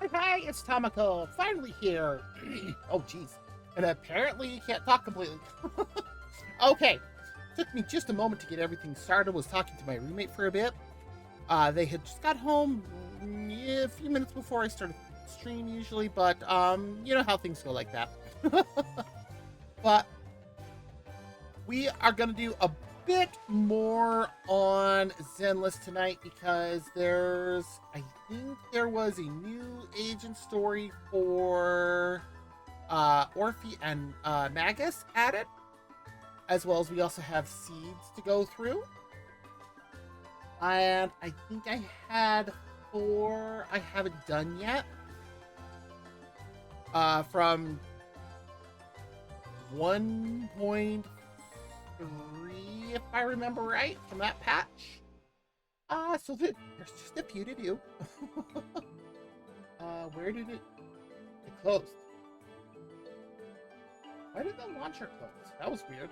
Hi, it's Tama-chan, finally here. Oh, jeez. And apparently you can't talk completely. Okay. Took me just a moment to get everything started. Was talking to my roommate for a bit. They had just got home a few minutes before I started stream usually, but you know how things go like that. But we are gonna do a bit more on Zenless tonight because I think there was a new agent story for Orphe and Magus added, as well as we also have seeds to go through. And I think I had 4 I haven't done yet. From 1.3, if I remember right, from that patch. So there's just a few to do. Where did it closed? Why did the launcher close? That was weird.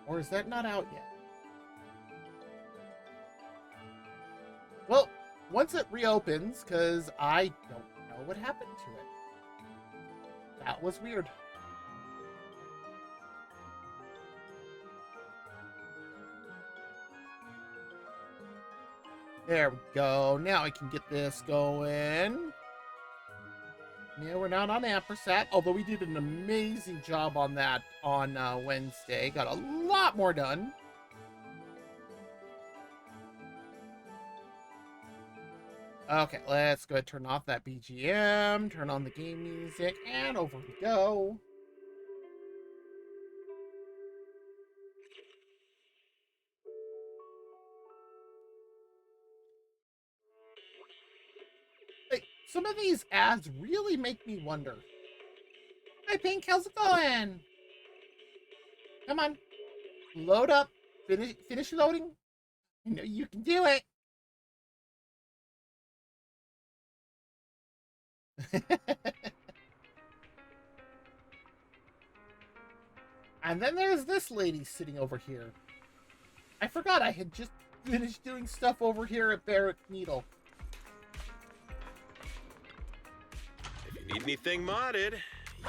Or is that not out yet? Well, once it reopens, because I don't know what happened to it. That was weird. There we go. Now I can get this going. Yeah, we're not on Ampersat, although we did an amazing job on that on Wednesday. Got a lot more done. Okay, let's go ahead and turn off that BGM, turn on the game music, and over we go. Hey, some of these ads really make me wonder. Hi, Pink, how's it going? Come on. Load up. Finish loading. You know you can do it. And then there's this lady sitting over here. I forgot I had just finished doing stuff over here at Barrack Needle. If you need anything modded,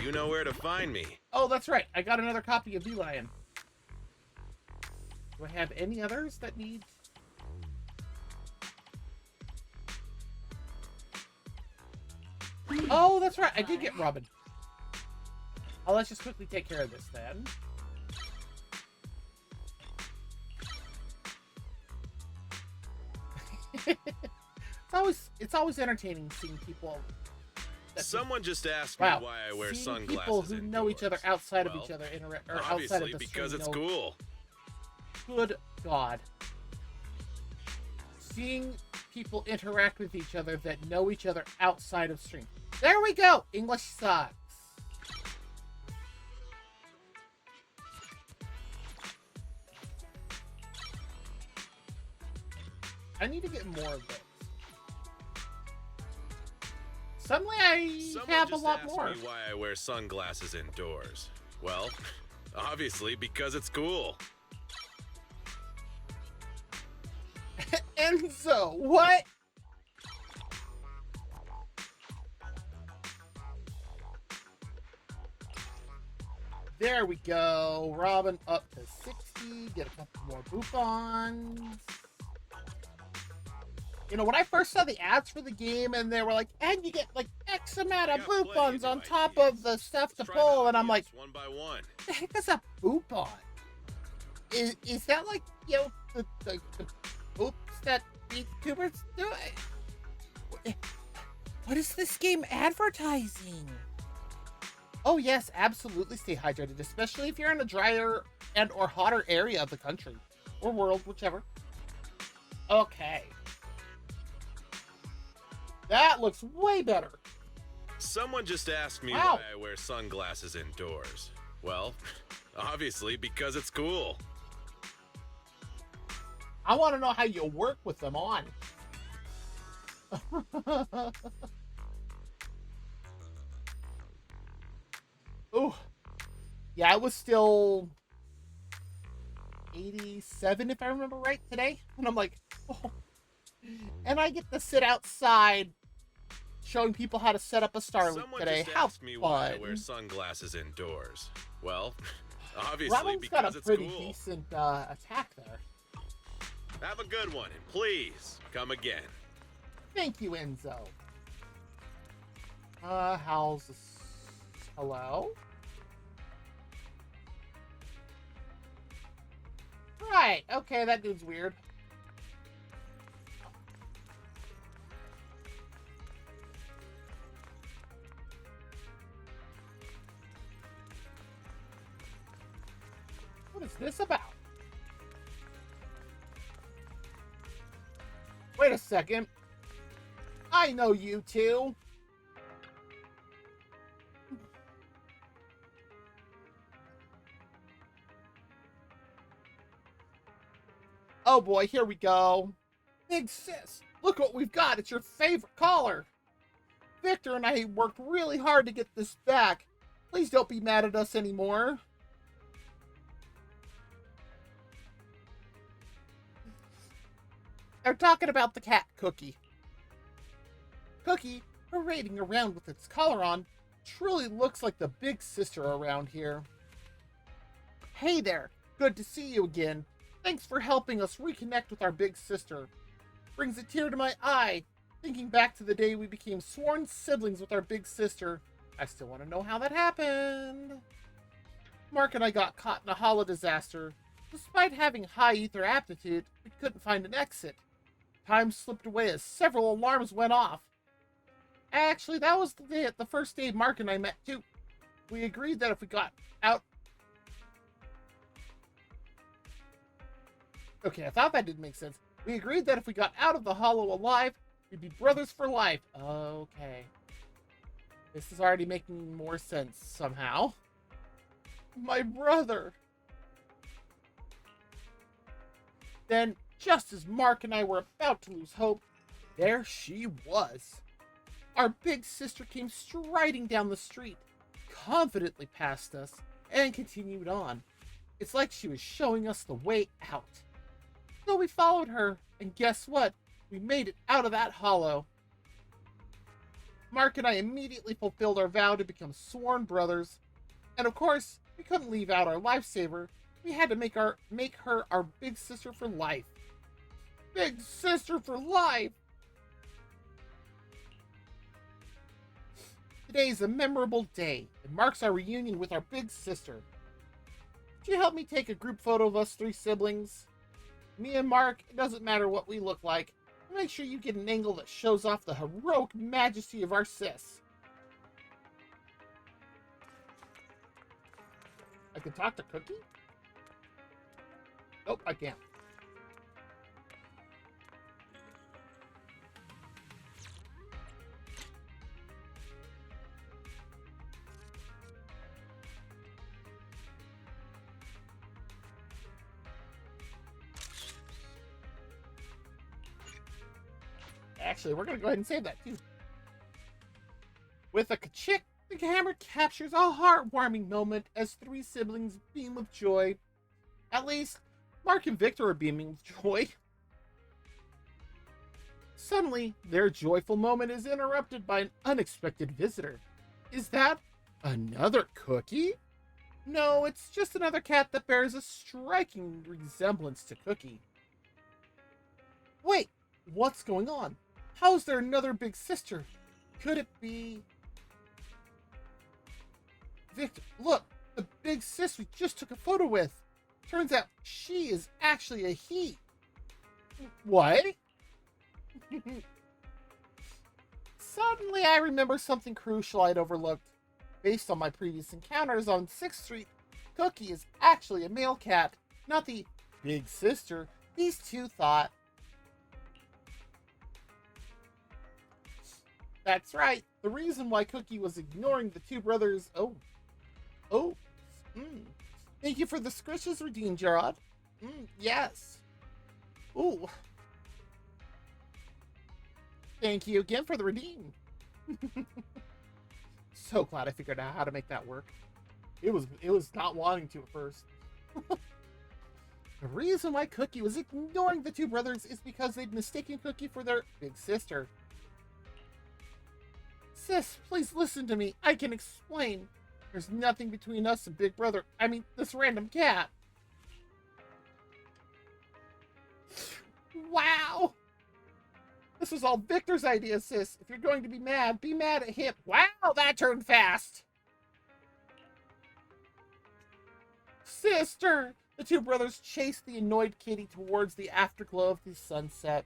you know where to find me. Oh, that's right. I got another copy of Beelion. Do I have any others that need... Oh, that's right. I did get Robin. Oh, let's just quickly take care of this then. It's always entertaining seeing people. Someone just asked me why I wear sunglasses. People who know each other outside of each other, or outside of the because stream, it's cool. Good God! Seeing people interact with each other that know each other outside of stream. There we go. English sucks. I need to get more of those. Suddenly I have a lot more. Someone just asked me why I wear sunglasses indoors. Well, obviously because it's cool. Enzo, what? There we go. Robin up to 60. Get a couple more Boopons. You know, when I first saw the ads for the game and they were like, and you get like X amount of Boopons on top of the stuff to pull, and I'm like, one by one. What the heck is a Boopon? Is that like, you know, the oops that YouTubers do? What is this game advertising? Oh yes, absolutely stay hydrated, especially if you're in a drier and or hotter area of the country. Or world, whichever. Okay. That looks way better. Someone just asked me why I wear sunglasses indoors. Well, obviously because it's cool. I want to know how you work with them on. Oh, yeah, I was still 87 if I remember right today, and I'm like, oh, And I get to sit outside showing people how to set up a Starlink Someone today. just How asked me fun. why I wear sunglasses indoors. Well, obviously Robin's got because a it's pretty cool. decent attack there. Have a good one, and please come again. Thank you, Enzo. How's this? Hello? Right, okay, that dude's weird. What is this about? Wait a second. I know you two. Oh boy, here we go. Big sis, look what we've got. It's your favorite collar. Victor and I worked really hard to get this back. Please don't be mad at us anymore. They're talking about the cat, Cookie. Cookie, parading around with its collar on, truly looks like the big sister around here. Hey there, good to see you again. Thanks for helping us reconnect with our big sister. Brings a tear to my eye, thinking back to the day we became sworn siblings with our big sister. I still want to know how that happened. Mark and I got caught in a holo disaster. Despite having high ether aptitude, we couldn't find an exit. Time slipped away as several alarms went off. Actually, that was the first day Mark and I met too. We agreed that if we got out... Okay, I thought that didn't make sense. We agreed that if we got out of the holo alive, we'd be brothers for life. Okay. This is already making more sense somehow. My brother. Then, just as Mark and I were about to lose hope, there she was. Our big sister came striding down the street, confidently past us, and continued on. It's like she was showing us the way out. So we followed her, and guess what? We made it out of that holo. Mark and I immediately fulfilled our vow to become sworn brothers. And of course, we couldn't leave out our lifesaver. We had to make her our big sister for life. Big sister for life! Today is a memorable day. It marks our reunion with our big sister. Could you help me take a group photo of us three siblings? Me and Mark, it doesn't matter what we look like. Make sure you get an angle that shows off the heroic majesty of our sis. I can talk to Cookie? Nope, I can't. Actually, we're going to go ahead and save that, too. With a ka-chick, the camera captures a heartwarming moment as three siblings beam with joy. At least, Mark and Victor are beaming with joy. Suddenly, their joyful moment is interrupted by an unexpected visitor. Is that another Cookie? No, it's just another cat that bears a striking resemblance to Cookie. Wait, what's going on? How's there another big sister? Could it be... Victor, look! The big sis we just took a photo with! Turns out she is actually a he! What? Suddenly I remember something crucial I'd overlooked. Based on my previous encounters on 6th Street, Cookie is actually a male cat, not the big sister these two thought. That's right. The reason why Cookie was ignoring the two brothers... Thank you for the squishes, redeemed, Gerard. Yes. Ooh. Thank you again for the redeem. So glad I figured out how to make that work. It was not wanting to at first. The reason why Cookie was ignoring the two brothers is because they'd mistaken Cookie for their big sister. Sis, please listen to me. I can explain. There's nothing between us and Big Brother. I mean, this random cat. Wow! This was all Victor's idea, sis. If you're going to be mad at him. Wow, that turned fast! Sister! The two brothers chased the annoyed Kitty towards the afterglow of the sunset.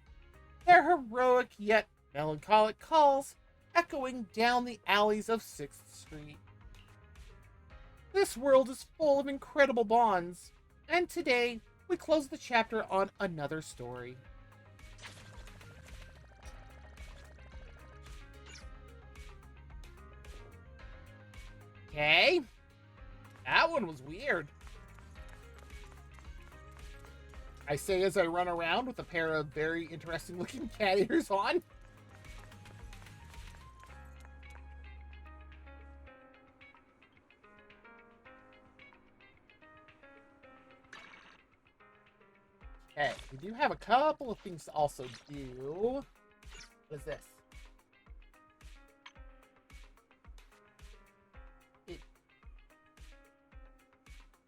Their heroic yet melancholic calls echoing down the alleys of 6th Street. This world is full of incredible bonds, and today we close the chapter on another story. Okay. That one was weird. I say as I run around with a pair of very interesting looking cat ears on. Okay, we do have a couple of things to also do. What is this?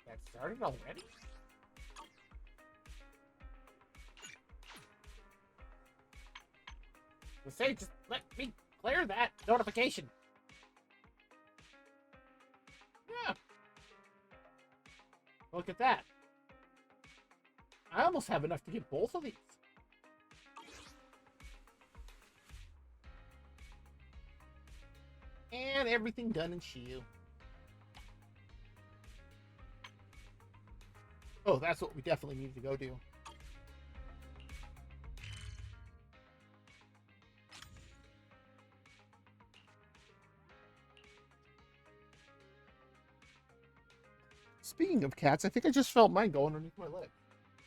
That started already? Well, say, just let me clear that notification. Yeah. Look at that. I almost have enough to get both of these. And everything done in Shiyu. Oh, that's what we definitely need to go do. Speaking of cats, I think I just felt mine go underneath my leg.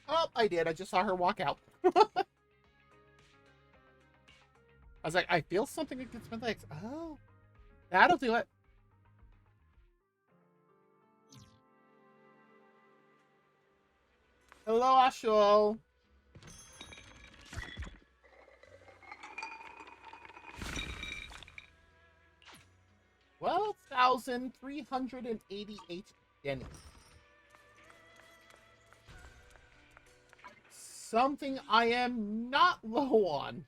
Oh, I did. I just saw her walk out. I was like, I feel something against my legs. Oh, that'll do it. Hello, Asho. $12,388 Denny. Something I am not low on.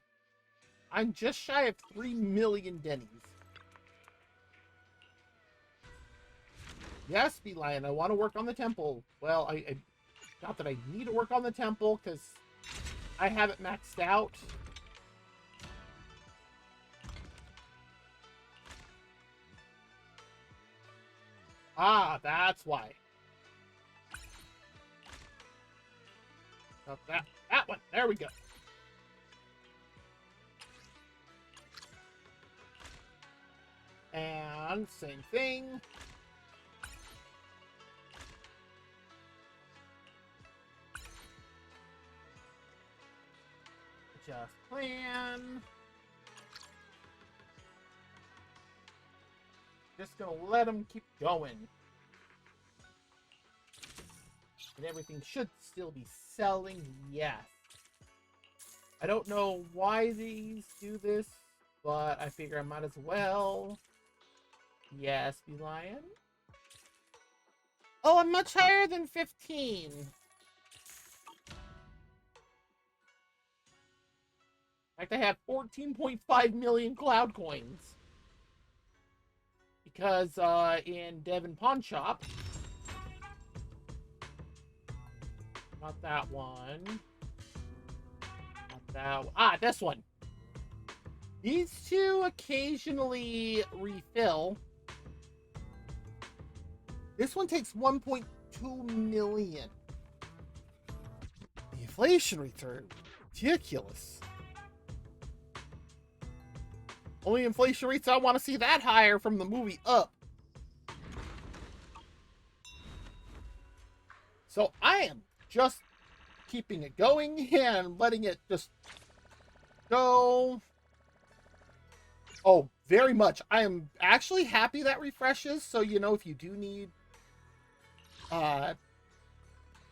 I'm just shy of 3 million Denny's. Yes, Beeline, I want to work on the temple. Well, I not that I need to work on the temple, because I have it maxed out. Ah, that's why. Oh, that one. There we go. And same thing. Just plan. Just gonna let them keep going. And everything should still be selling, yes. I don't know why these do this, but I figure I might as well. Yes, be lion. Oh, I'm much higher than 15. In fact, I have 14.5 million cloud coins. Because in Devon Pawn Shop, not that one. Not that one. Ah, this one. These two occasionally refill. This one takes 1.2 million. The inflation rates are ridiculous. Only inflation rates I want to see that higher from the movie Up. So I am just keeping it going and letting it just go. Oh, very much. I am actually happy that refreshes. So, you know, if you do need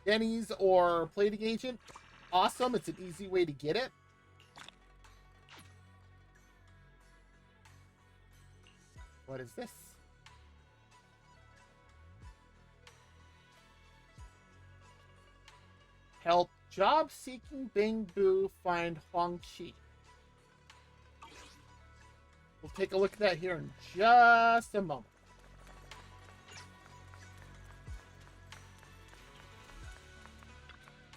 Denny's or Plating Agent. Awesome. It's an easy way to get it. What is this? Help job-seeking Bing Boo find Huang Chi. We'll take a look at that here in just a moment.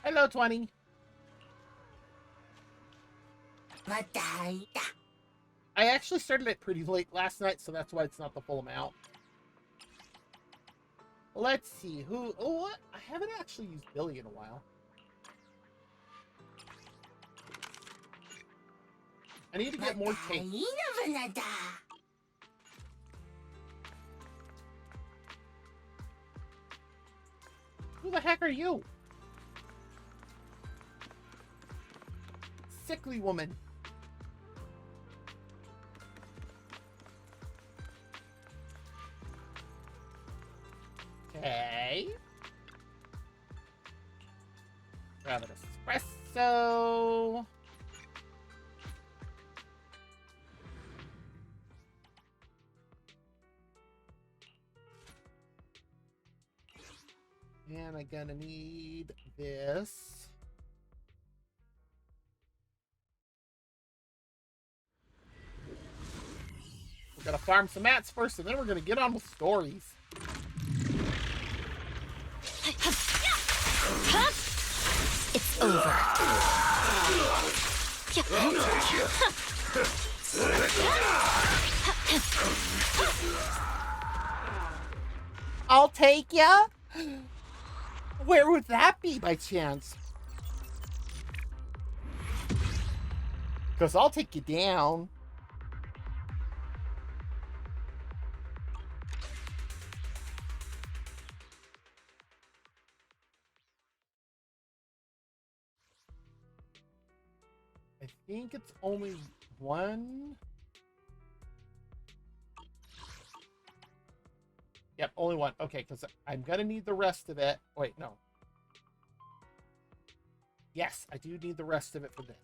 Hello, 20. I actually started it pretty late last night, so that's why it's not the full amount. Let's see who. Oh, what? I haven't actually used Billy in a while. I need to get more tape. Who the heck are you? Sickly woman. Okay. Grab an espresso. And I'm gonna need this. We're gonna farm some mats first, and then we're gonna get on with stories. It's over. I'll take ya? Where would that be by chance? Because I'll take you down. I think it's only one. Yep, only one. Okay, because I'm going to need the rest of it. Wait, no. Yes, I do need the rest of it for this.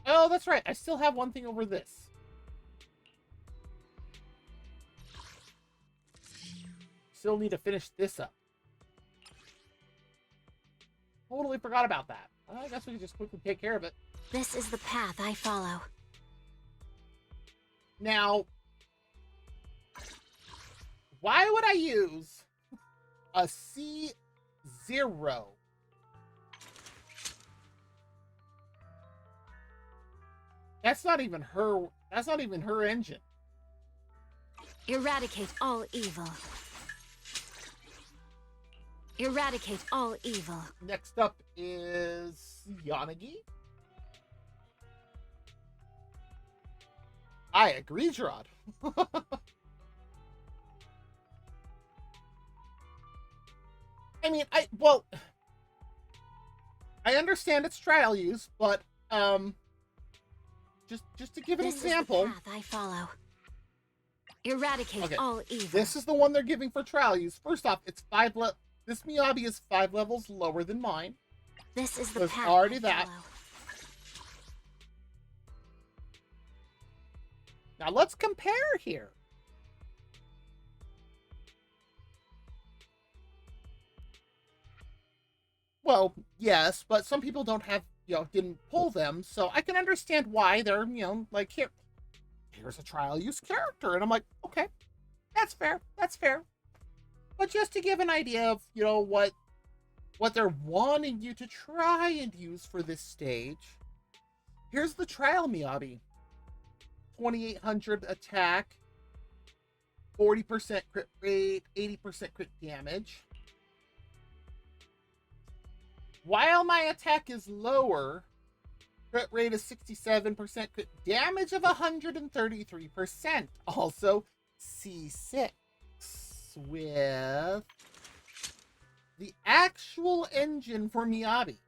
Oh, that's right. I still have one thing over this. Still need to finish this up. Totally forgot about that. I guess we can just quickly take care of it. This is the path I follow. Now, why would I use a C0? That's not even her. That's not even her engine. Eradicate all evil. Eradicate all evil. Next up is Yanagi. I agree, Gerard. I mean, I understand it's trial use, but just to give an example. This is the path I follow. Eradicate all evil. This is the one they're giving for trial use. First off, it's this Miyabi is 5 levels lower than mine. This is the There's path already I that. follow. Now let's compare here. Well, yes, but some people don't have, didn't pull them, so I can understand why they're, like, here's a trial use character. And I'm like, okay, that's fair. That's fair. But just to give an idea of, what they're wanting you to try and use for this stage, here's the trial Miyabi. 2800 attack, 40% crit rate, 80% crit damage. While my attack is lower, crit rate is 67%, crit damage of 133%. Also, C6 with the actual engine for Miyabi.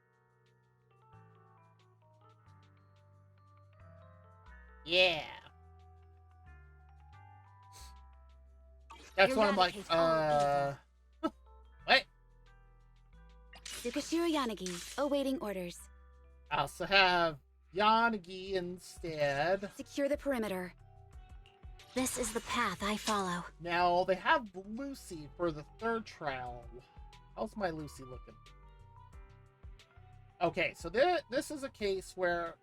Yeah. That's why I'm like, Eradicate all evil. what? Tsukashiro Yanagi, awaiting orders. I also have Yanagi instead. Secure the perimeter. This is the path I follow. Now, they have Lucy for the third trial. How's my Lucy looking? Okay, so this is a case where...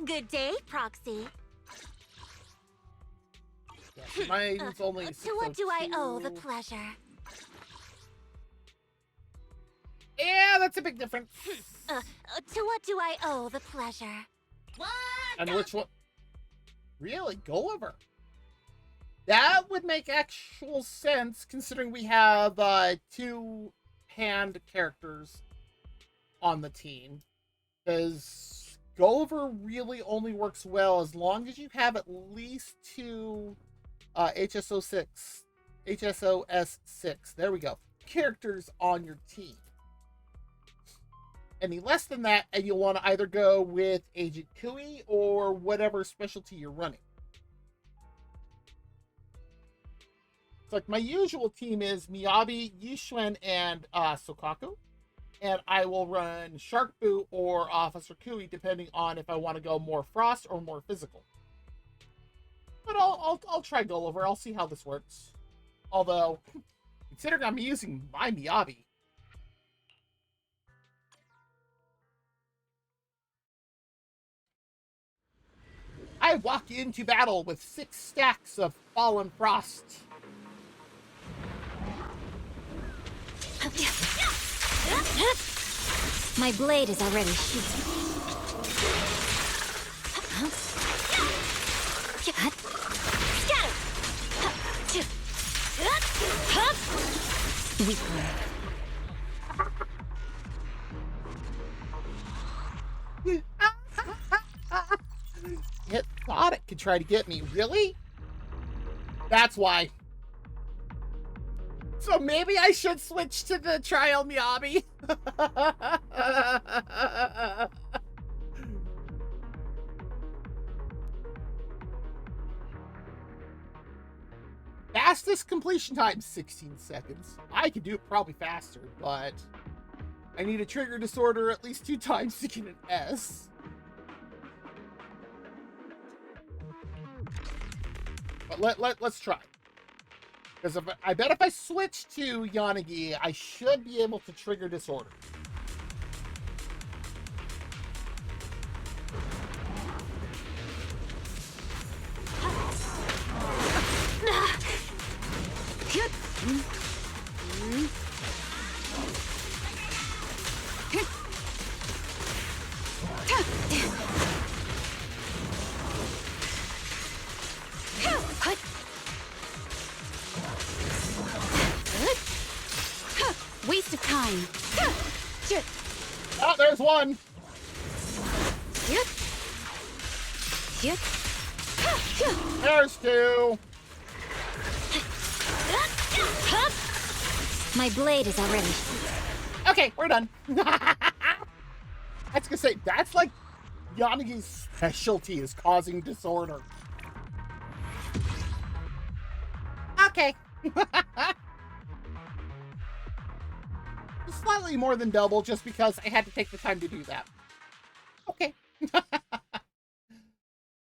Good day, Proxy. Yeah, mine's only To what do I owe the 602. pleasure? Yeah, that's a big difference. To what do I owe the pleasure? What? And which one? Really? Gulliver? That would make actual sense, considering we have 2 hand characters on the team. Because Gulliver really only works well as long as you have at least 2 HSO6, HSOS6, there we go, characters on your team. Any less than that, and you'll want to either go with Agent Kui or whatever specialty you're running. So, like, my usual team is Miyabi, Yishuen, and Sokaku. And I will run Shark Boot or Officer Kui, depending on if I want to go more Frost or more physical. But I'll try Gulliver. I'll see how this works. Although, considering I'm using my Miyabi. I walk into battle with 6 stacks of Fallen Frost. My blade is already shooting. Weak It thought it could try to get me. Really? That's why. So maybe I should switch to the trial Miyabi. Fastest completion time, 16 seconds. I could do it probably faster, but I need a trigger disorder at least 2 times to get an S. But let's try. Because I bet if I switch to Yanagi, I should be able to trigger disorder. Waste of time. Oh, there's one. There's 2. My blade is already. Okay, we're done. I was gonna say, that's like Yanagi's specialty is causing disorder. Okay. Slightly more than double, just because I had to take the time to do that. Okay.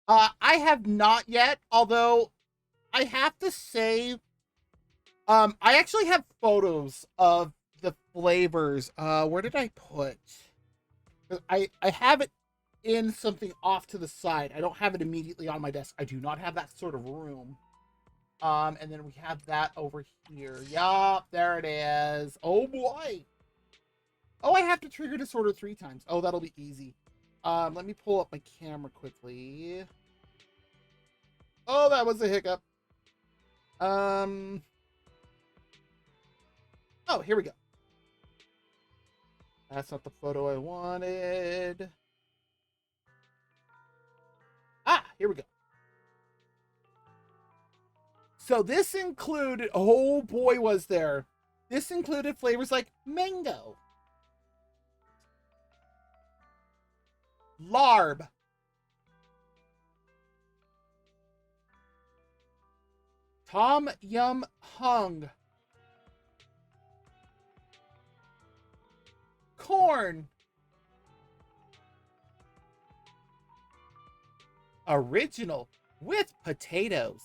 I have not yet, although I have to say, I actually have photos of the flavors. Where did I put? I have it in something off to the side. I don't have it immediately on my desk. I do not have that sort of room. And then we have that over here. Yup, there it is. Oh boy. Oh, I have to trigger disorder 3 times. Oh, that'll be easy. Let me pull up my camera quickly. Oh, that was a hiccup. Oh, here we go. That's not the photo I wanted. Ah, here we go. So this included, oh boy, was there. This included flavors like mango, larb, Tom Yum Hung. Corn. Original with potatoes.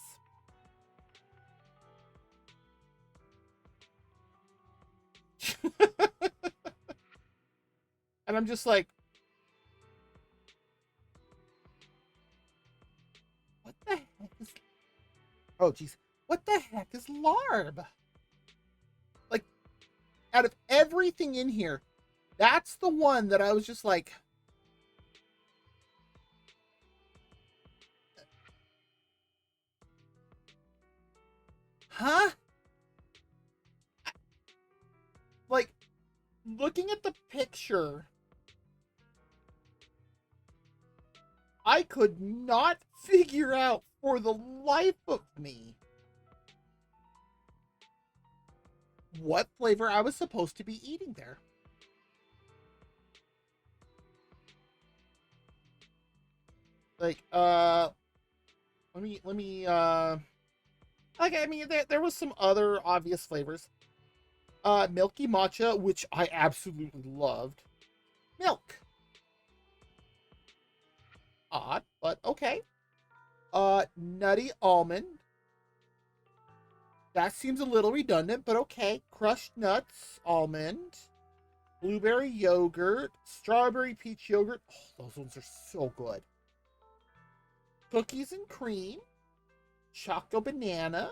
And I'm just like, what the heck is... Oh, geez. What the heck is larb? Like, out of everything in here, that's the one that I was just like... Huh? Like, looking at the picture, I could not figure out for the life of me what flavor I was supposed to be eating there. Like, let me, okay, I mean, there was some other obvious flavors. Milky matcha, which I absolutely loved. Milk. Odd, but okay. Nutty almond. That seems a little redundant, but okay. Crushed nuts, almond. Blueberry yogurt. Strawberry peach yogurt. Oh, those ones are so good. Cookies and cream. Choco banana.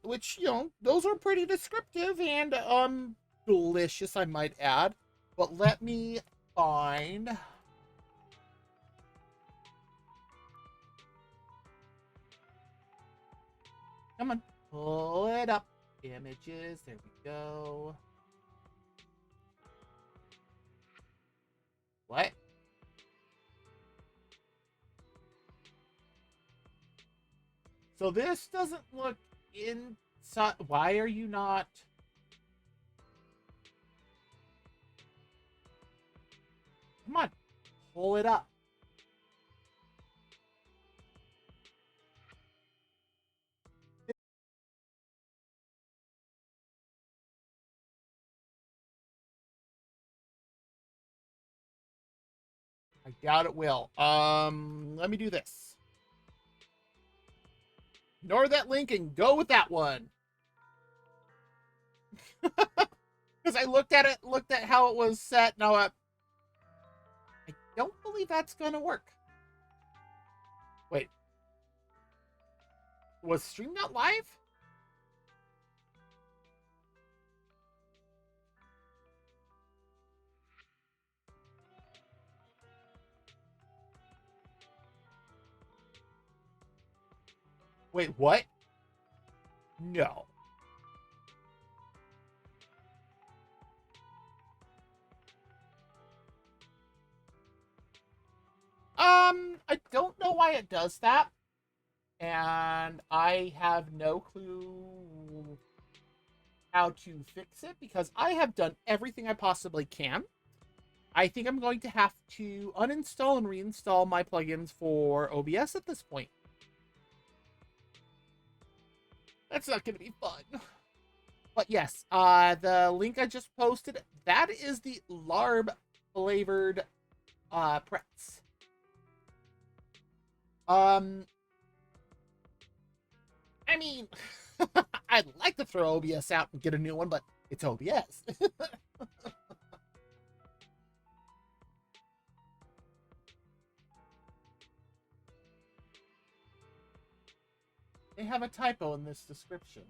Which, you know, those are pretty descriptive and, delicious, I might add. But let me find... Come on, pull it up. Images, there we go. What? So this doesn't look inside. Why are you not? Come on, pull it up. I doubt it will. Let me do this. Ignore that link and go with that one. Because I looked at it, looked at how it was set. Now, I don't believe that's going to work. Wait. Was stream not live? Wait, what? No. I don't know why it does that. And I have no clue how to fix it because I have done everything I possibly can. I think I'm going to have to uninstall and reinstall my plugins for OBS at this point. That's not going to be fun. But yes, the link I just posted, that is the larb flavored pretz. I mean, I'd like to throw OBS out and get a new one, but it's OBS. They have a typo in this description.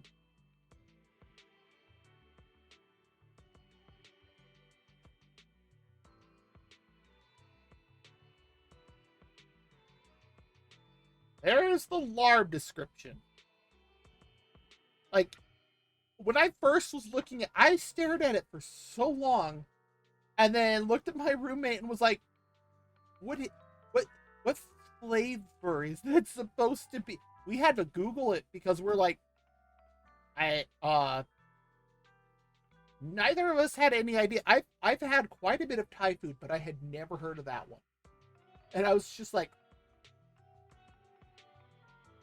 There's the larb description. Like, when I first was looking at, I stared at it for so long, and then looked at my roommate and was like, what flavor is that supposed to be? We had to Google it because we're like, neither of us had any idea. I've had quite a bit of Thai food, but I had never heard of that one. And I was just like,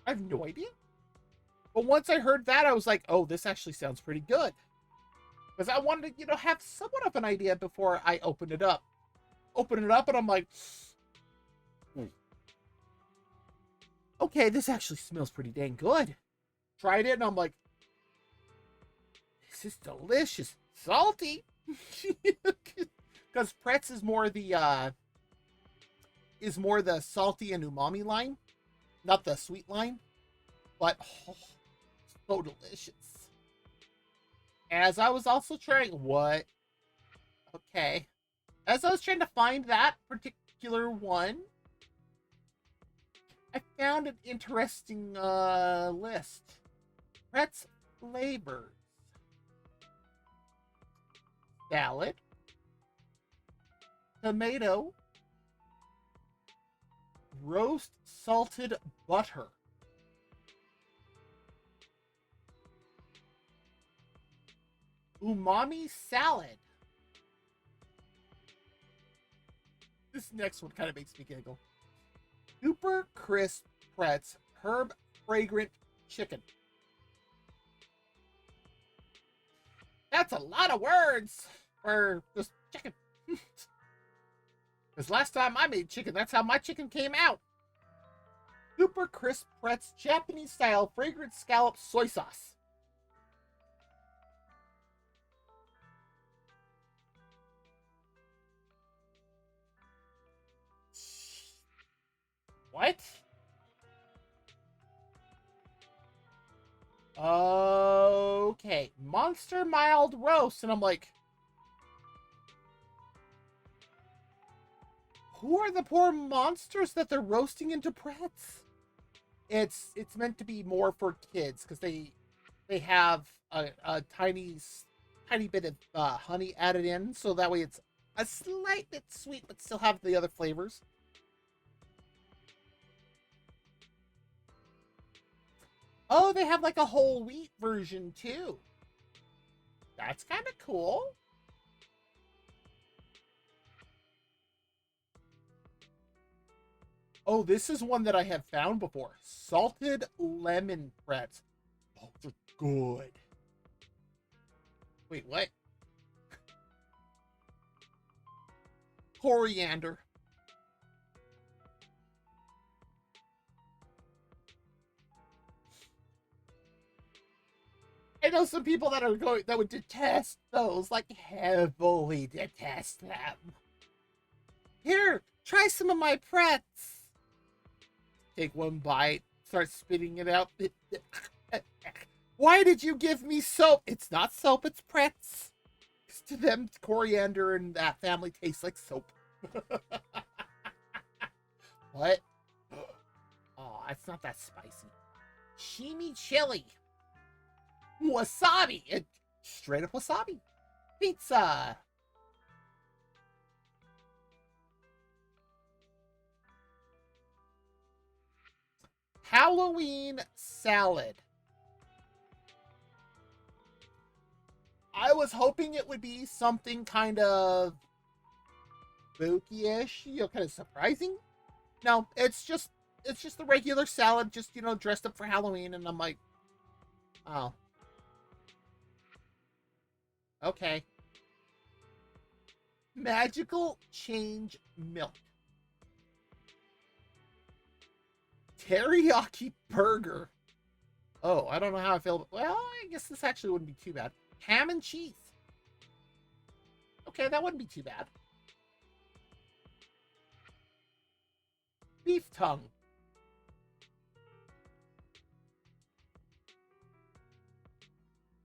I have no idea. But once I heard that, I was like, oh, this actually sounds pretty good. Because I wanted to, have somewhat of an idea before I opened it up. Open it up, and I'm like, okay, this actually smells pretty dang good. Tried it, and I'm like, this is delicious. Salty. Because Pretz is more the salty and umami line, not the sweet line. But so delicious. As I was also trying as I was trying to find that particular one, I found an interesting list. Pretz flavors: salad, tomato, roast salted butter, umami salad. This next one kind of makes me giggle. Super crisp Pretz herb fragrant chicken. That's a lot of words for just chicken. Because last time I made chicken, that's how my chicken came out. Super crisp Pretz Japanese style fragrant scallop soy sauce. What? Okay. Monster mild roast. And I'm like, who are the poor monsters that they're roasting into Pretz? It's meant to be more for kids because they have a tiny bit of honey added in, so that way it's a slight bit sweet but still have the other flavors. Oh, they have like a whole wheat version too. That's kind of cool. Oh, this is one that I have found before. Salted lemon Pretz. Oh, they're good. Wait, what? Coriander. I know some people that would detest those, like heavily detest them. Here, try some of my Pretz. Take one bite, start spitting it out. Why did you give me soap? It's not soap, it's Pretz. To them, coriander and that family tastes like soap. What? Oh, it's not that spicy. Chimichurri. Wasabi. Straight up wasabi. Pizza. Halloween salad. I was hoping it would be something kind of spooky-ish, kind of surprising. No, it's just the regular salad, just, dressed up for Halloween, and I'm like, oh. Okay. Magical change milk. Teriyaki burger. Oh, I don't know how I feel. Well, I guess this actually wouldn't be too bad. Ham and cheese. Okay, that wouldn't be too bad. Beef tongue.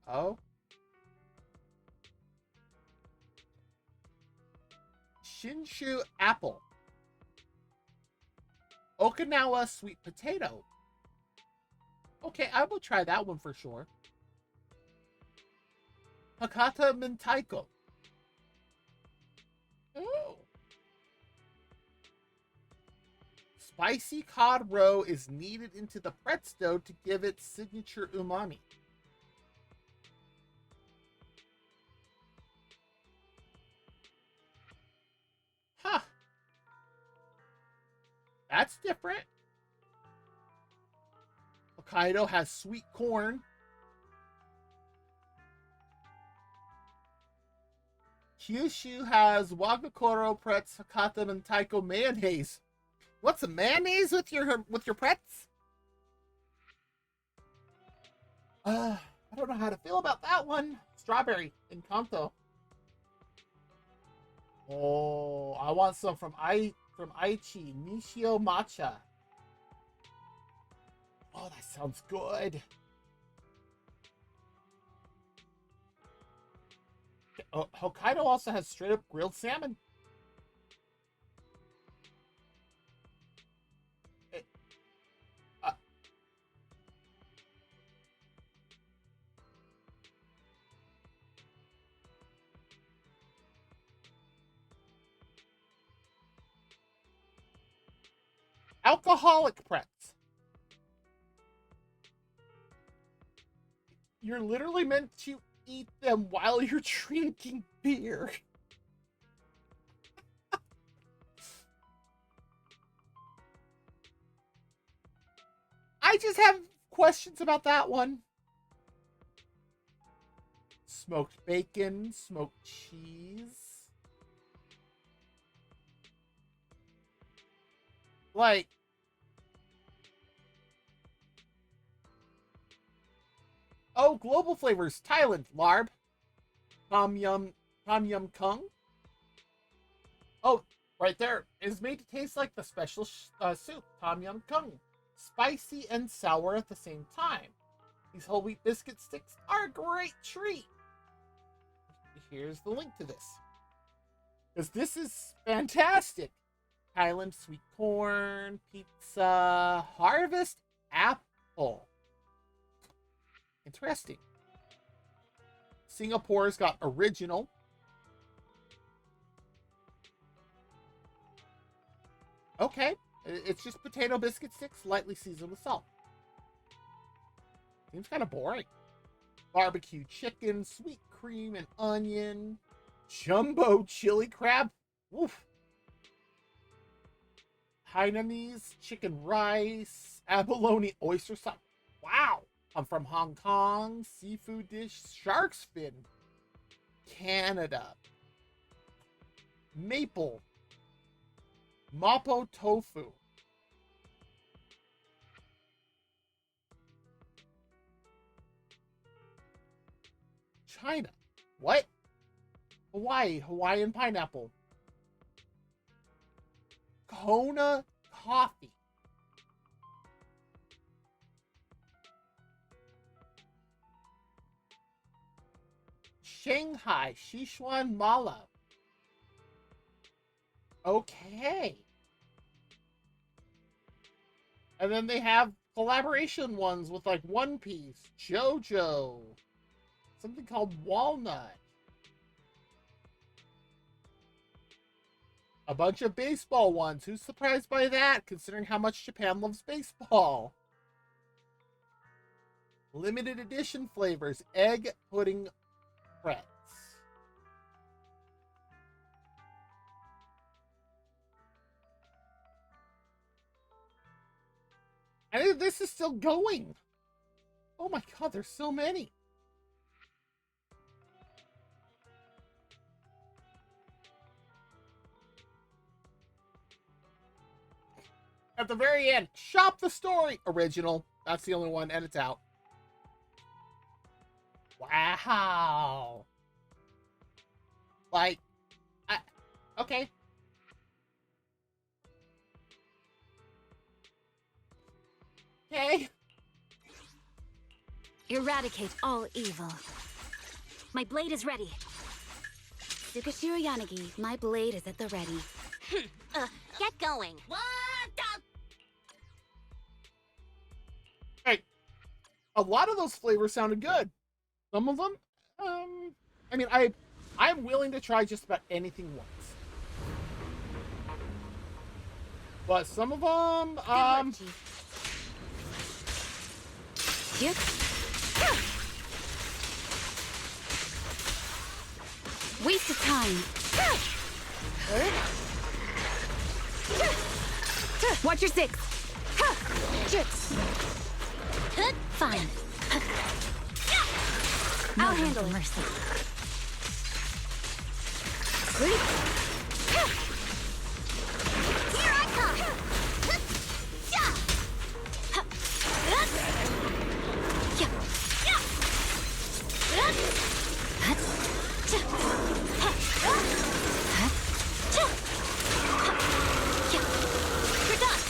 Oh. Shinshu apple. Okinawa sweet potato. Okay, I will try that one for sure. Hakata mentaiko. Oh. Spicy cod roe is kneaded into the Pretz dough to give it signature umami. Huh. That's different. Hokkaido has sweet corn. Kyushu has Wagakoro, pretz, Hakata, and Taiko mayonnaise. What's a mayonnaise with your pretz? I don't know how to feel about that one. Strawberry in Kanto. Oh, I want some from Aichi, Nishio Matcha. Oh, that sounds good. Oh, Hokkaido also has straight up grilled salmon. Alcoholic pretz. You're literally meant to eat them while you're drinking beer. I just have questions about that one. Smoked bacon, smoked cheese. Like, oh, global flavors. Thailand, larb. Tom yum kung. Oh, right there. It is made to taste like the special soup, Tom yum kung. Spicy and sour at the same time. These whole wheat biscuit sticks are a great treat. Here's the link to this. Because this is fantastic. Thailand sweet corn, pizza, harvest apple. Interesting. Singapore's got original. Okay. It's just potato biscuit sticks, lightly seasoned with salt. Seems kind of boring. Barbecue chicken, sweet cream and onion, jumbo chili crab. Woof. Hainanese chicken rice, abalone oyster sauce. Wow. I'm from Hong Kong. Seafood dish, shark's fin. Canada. Maple. Mapo tofu. China. What? Hawaii. Hawaiian pineapple. Kona coffee. Shanghai Sichuan mala. Okay. And then they have collaboration ones with like One Piece, JoJo, something called Walnut. A bunch of baseball ones. Who's surprised by that, considering how much Japan loves baseball? Limited edition flavors. Egg pudding pretz. And this is still going. Oh my god, there's so many. At the very end, shop the story. Original. That's the only one, and it's out. Wow. Like, okay. Okay. Eradicate all evil. My blade is ready. Tsukashiro Yanagi, my blade is at the ready. Get going. What? Hey, a lot of those flavors sounded good. Some of them, I mean, I'm willing to try just about anything once. But some of them, Yep. Waste of time. Watch your six. Fine. I'll handle mercy. Here I come! You're done!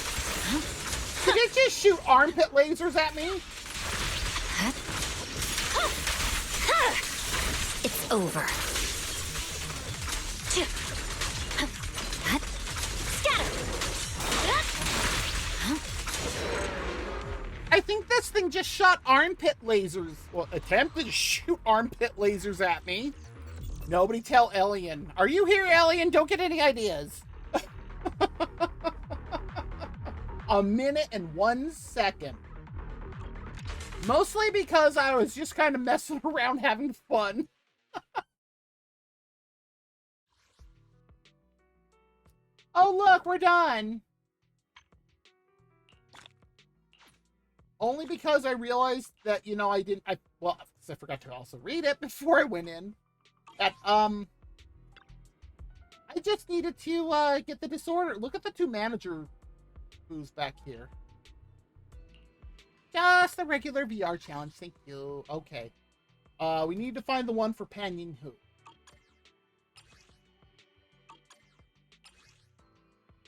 Did it just shoot armpit lasers at me? It's over. I think this thing just shot armpit lasers. Well, attempted to shoot armpit lasers at me. Nobody tell Alien. Are you here, Alien? Don't get any ideas. A minute and 1 second. Mostly because I was just kind of messing around having fun. Oh, look, we're done. Only because I realized that, you know, I forgot to also read it before I went in. That, I just needed to, get the disorder. Look at the 2 manager who's back here. Just the regular VR challenge, thank you. Okay. We need to find the one for Pan Yin Hu.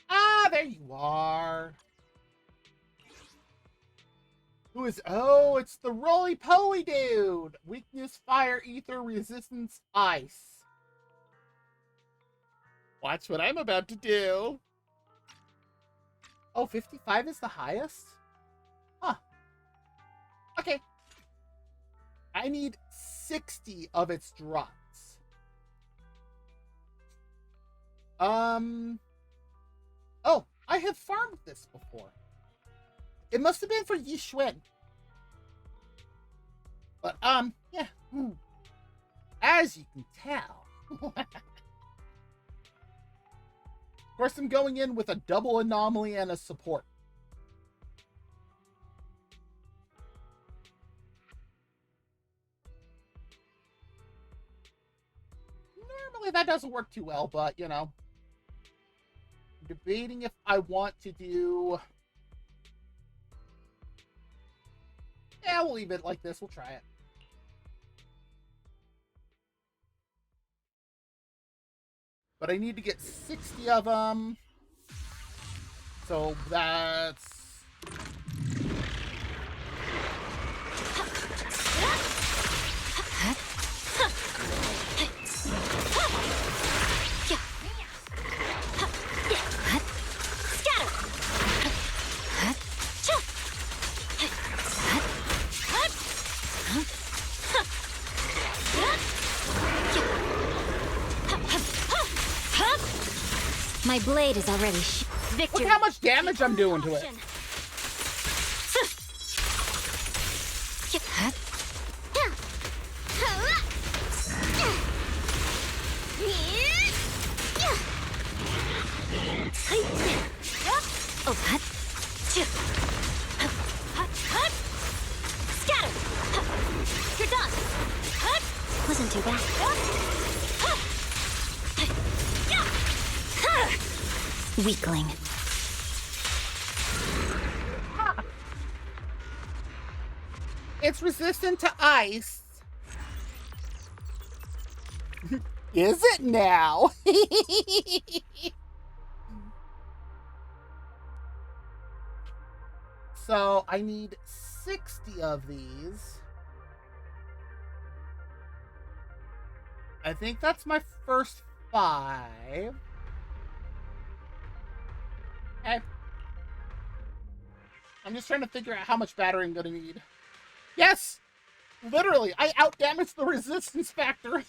Ah, there you are. Who is... Oh, it's the roly-poly dude. Weakness, fire, ether, resistance, ice. Watch what I'm about to do. Oh, 55 is the highest? Huh. Okay. I need 60 of its drops. Oh, I have farmed this before. It must have been for Yixuan. But, yeah. As you can tell. Of course, I'm going in with a double anomaly and a support. Normally that doesn't work too well, but, you know. I'm debating if I want to do... Yeah, we'll leave it like this. We'll try it. But I need to get 60 of them. So that's... My blade is already victory. Look how much damage I'm doing to it. Scatter! You're done! Wasn't too bad. Weakling. It's resistant to ice. Is it now? So I need 60 of these. I think that's my first 5. Okay. I'm just trying to figure out how much battery I'm gonna need. Yes! Literally, I outdamaged the resistance factor.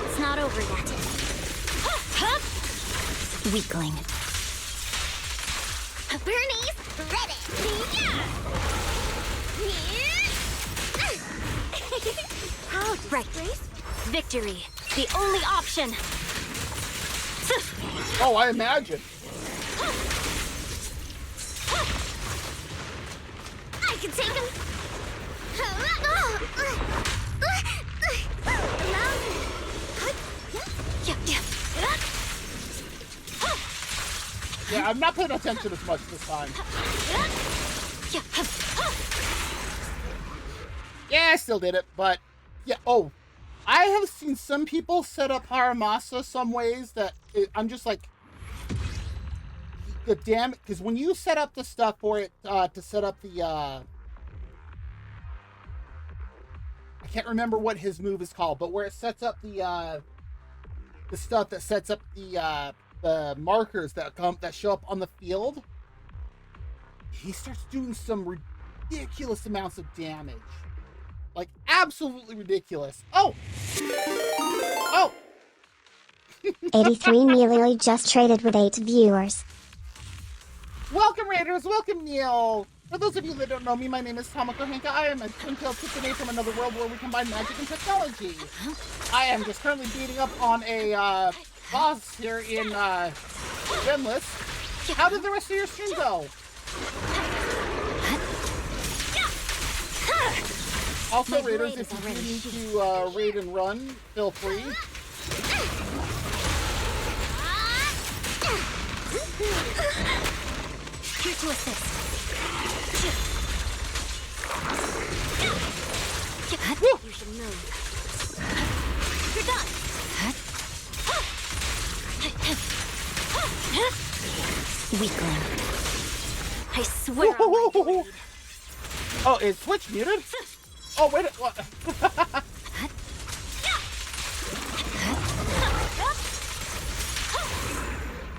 It's not over yet. Weakling. Bernie's ready. How disgraceful. Victory, the only option. Oh, I imagine. I can take him. Yeah, I'm not paying attention as much this time. Yeah, I still did it, but yeah. Oh, I have seen some people set up Haramasa some ways that I'm just like, the damn, because when you set up the stuff for it to set up the I can't remember what his move is called, but where it sets up the stuff that sets up the markers that show up on the field, he starts doing some ridiculous amounts of damage. Like, absolutely ridiculous. Oh! Oh! 83 Neil just traded with 8 viewers. Welcome, Raiders! Welcome, Neil! For those of you that don't know me, my name is Tama-chan. I am a twin-tailed kitsune from another world where we combine magic and technology. I am just currently beating up on a boss here in Genless. How did the rest of your stream go? Also, Raiders, if you need to raid and run, feel free. Here to assist. You should move. You're done. Weakling. I swear. Oh, is Twitch muted? Oh, wait. What?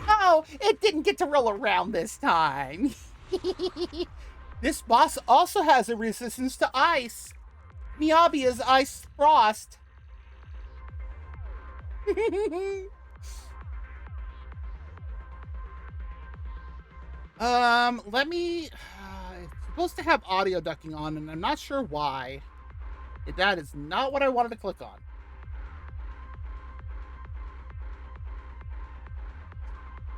Oh, it didn't get to roll around this time. This boss also has a resistance to ice. Miyabi is ice frost. Let me... it's supposed to have audio ducking on, and I'm not sure why. That is not what I wanted to click on.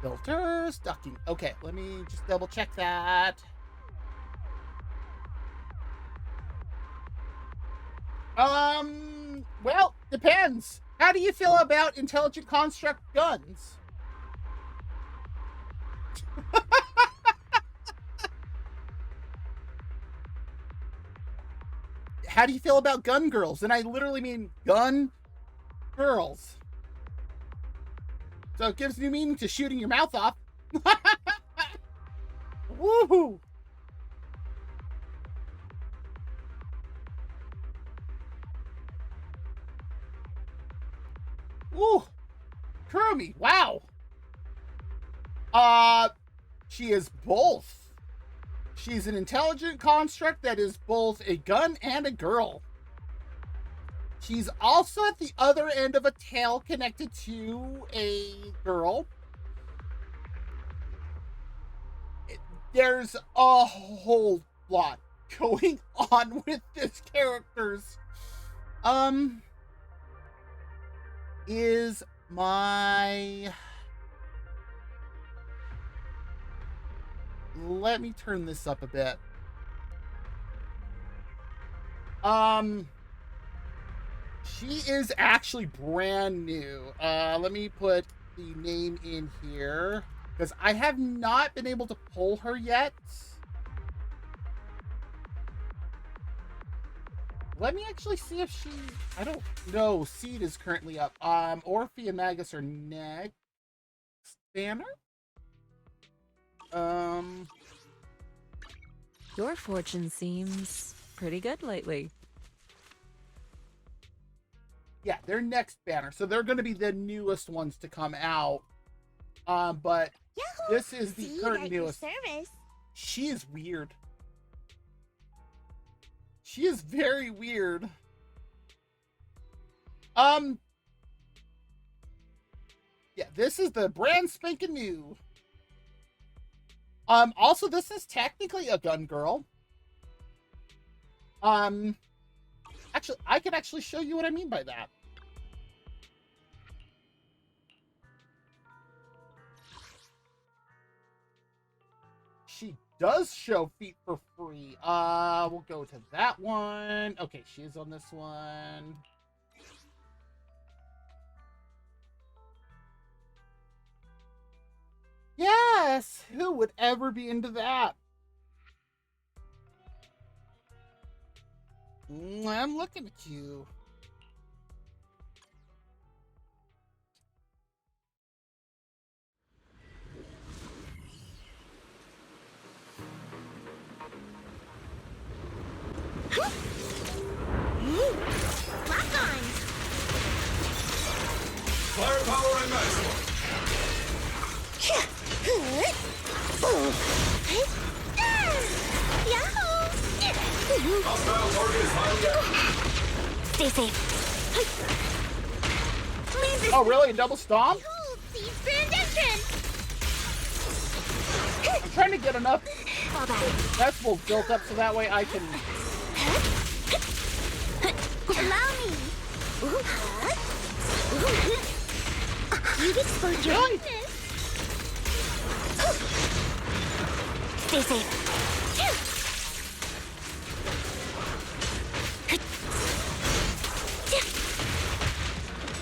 Filters, ducking. Okay, let me just double check that. Well, depends. How do you feel about intelligent construct guns? How do you feel about gun girls? And I literally mean gun girls. So it gives new meaning to shooting your mouth off. Woohoo! Ooh, Kurumi, wow. She is both. She's an intelligent construct that is both a gun and a girl. She's also at the other end of a tail connected to a girl. There's a whole lot going on with this characters. Is my... Let me turn this up a bit. She is actually brand new. Let me put the name in here because I have not been able to pull her yet. Let me actually see if she... I don't know. Seed is currently up. Orphe and Magus are next. Banner? Your fortune seems pretty good lately. Yeah, they're next banner. So they're going to be the newest ones to come out. But Yahoo! this is the See, current at your newest. service. She is weird. She is very weird. Yeah, this is the brand spanking new. Also, this is technically a gun girl. Actually, I can actually show you what I mean by that. She does show feet for free. We'll go to that one. Okay, she is on this one. Yes! Who would ever be into that? I'm looking at you. Lock on! Firepower and maximum. Yahoo! Hostile target is highly active. Stay safe. Leave this. Oh, really? A double stomp? Behold, Seed's grand entrance! I'm trying to get enough Fall back. decibels built up so that way I can... Allow me. You've exposed your Really? weakness. Stay safe.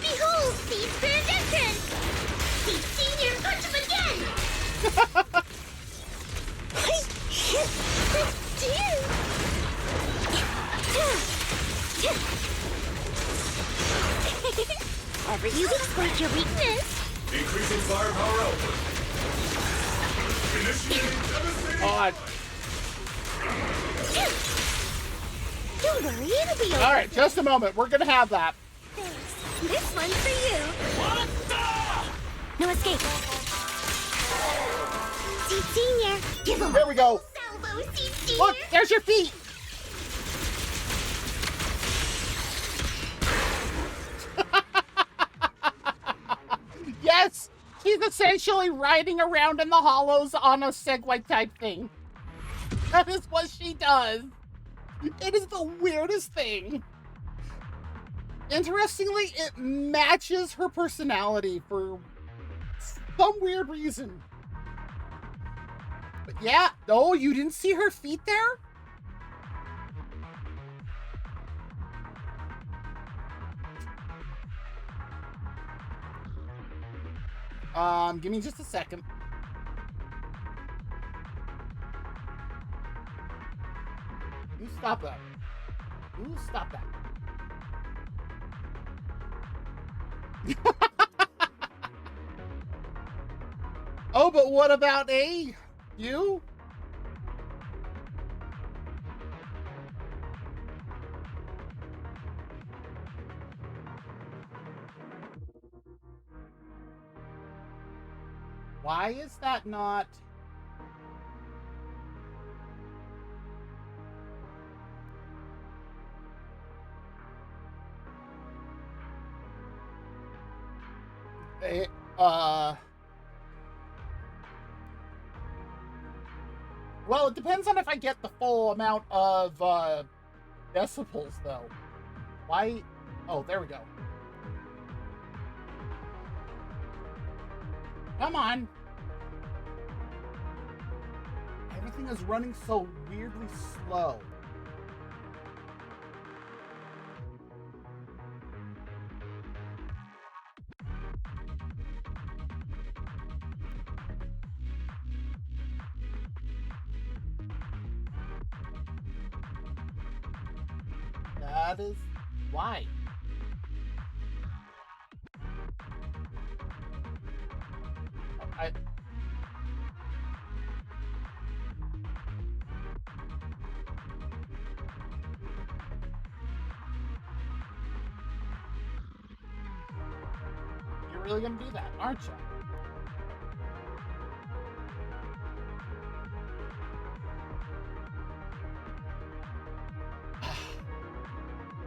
Behold, Seed's grand entrance! Seed Senior, punch him again! Ever you've exposed your weakness? Increasing firepower output. Initiating devastating. Oh, Don't worry, it'll be over. Alright, just a moment. We're gonna have that. Thanks. This one's for you. No escape. Seed Senior, give him There we go. salvo, Seed Senior. Look, there's your feet. Yes, she's essentially riding around in the hollows on a Segway type thing. That is what she does. It is the weirdest thing. Interestingly, it matches her personality for some weird reason. But yeah, oh, you didn't see her feet there? Give me just a second. You stop that. You stop that. Oh, but what about A? You? Why is that not? Eh, Well, it depends on if I get the full amount of decibels, though. Why? Oh, there we go. Come on. Everything is running so weirdly slow. That is why. You're really gonna do that, aren't you?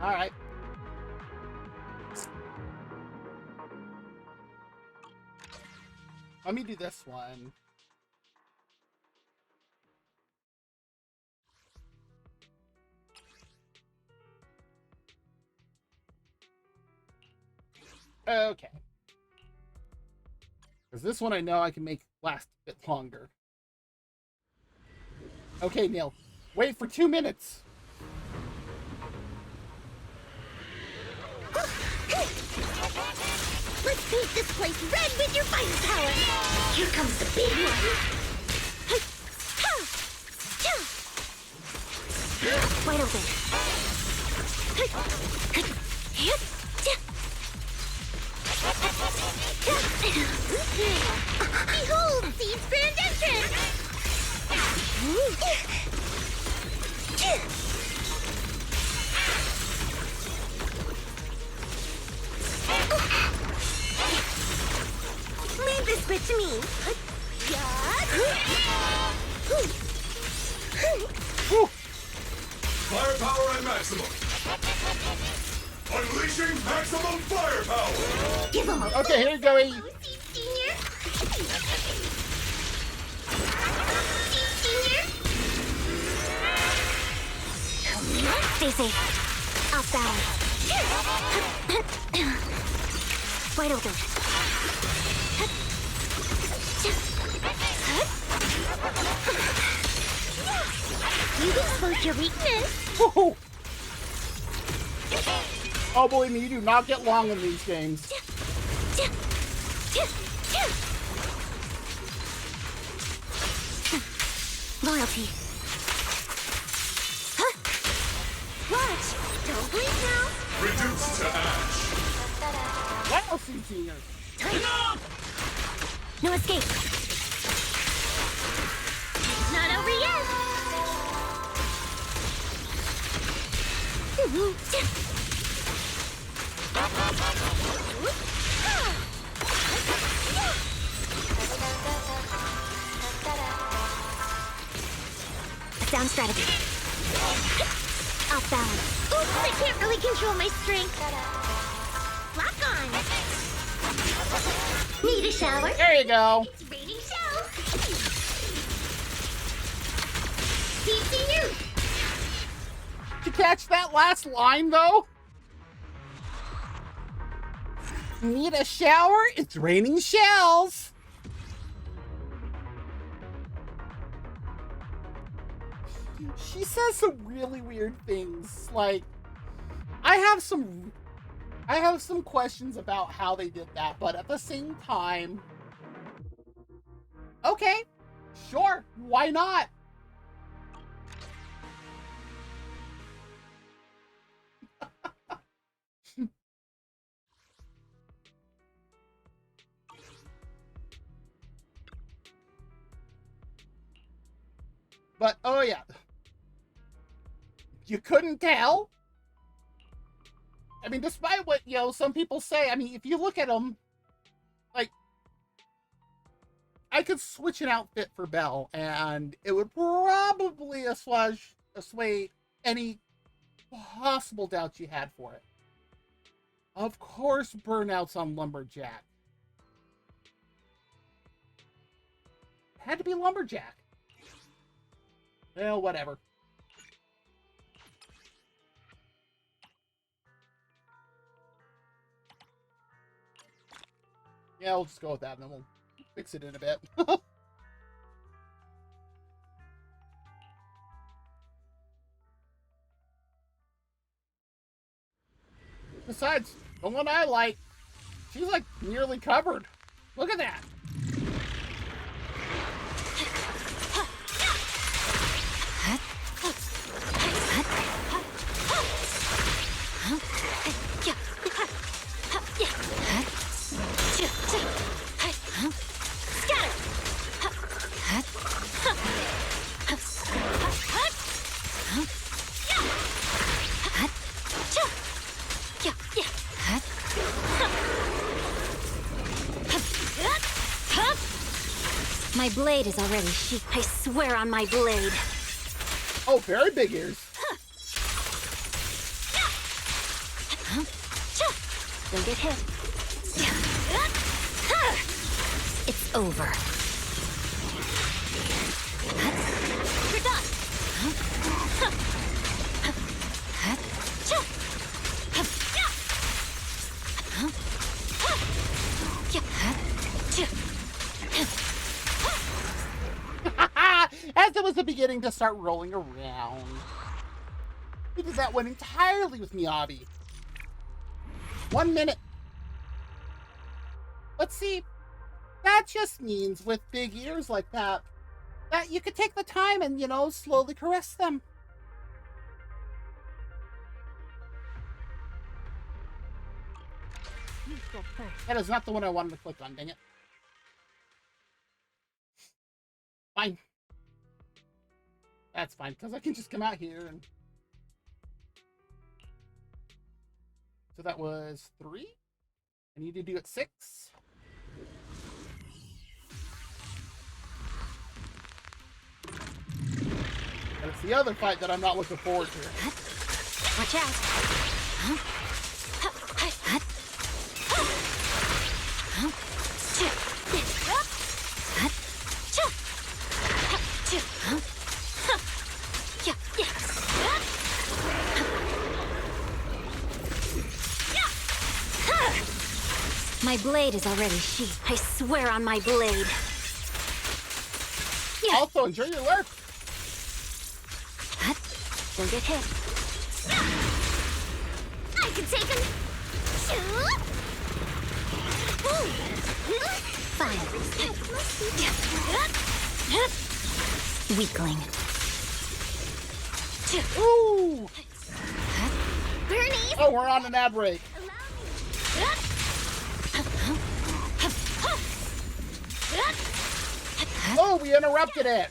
All right. Let me do this one. Okay. Because this one I know I can make last a bit longer. Okay, Neil. Wait for 2 minutes. Let's paint this place red with your firepower. Here comes the big one. Wide open. Behold, Seed's grand entrance. Leave this bit to me. Whew. Firepower at maximum. Unleashing maximum firepower. Give him a Okay, here you go. Seed Senior. Seed Senior. Stay safe. Off balance. Wide open. You've exposed your weakness. Woo-hoo. Oh, believe me, you do not get long in these games. Loyalty. Watch. Don't blink now. Reduced to ash. Wow, Senior. No escape. Not over yet. Sound strategy. Off balance. Oops, I can't really control my strength. Lock on. Need a shower? There you go. It's raining shells. Teaching you. Did you catch that last line, though? Need a shower? It's raining shells. She says some really weird things. Like, I have some questions about how they did that, but at the same time, okay, sure, why not? But, oh yeah. You couldn't tell? I mean, despite what, some people say, I mean, if you look at them, like, I could switch an outfit for Belle, and it would probably assuage any possible doubts you had for it. Of course, burnouts on Lumberjack. Had to be Lumberjack. Well, whatever. Yeah, we'll just go with that, and then we'll fix it in a bit. Besides, the one I like, she's like nearly covered. Look at that. My blade is already sheathed. I swear on my blade. Oh, very big ears. Don't get hit. It's over. You're done. was beginning to start rolling around. We did that one entirely with Miyabi. 1 minute. But see, that just means with big ears like that, that you could take the time and, you know, slowly caress them. That is not the one I wanted to click on, dang it. Fine. That's fine, because I can just come out here and... So that was 3. I need to do it 6. And it's the other fight that I'm not looking forward to. Watch out. My blade is already sheathed. I swear on my blade. Also, enjoy your work. Don't get hit. I can take him. Fine. Weakling. Ooh! Bernie. Oh, we're on an ad break. Oh, we interrupted it.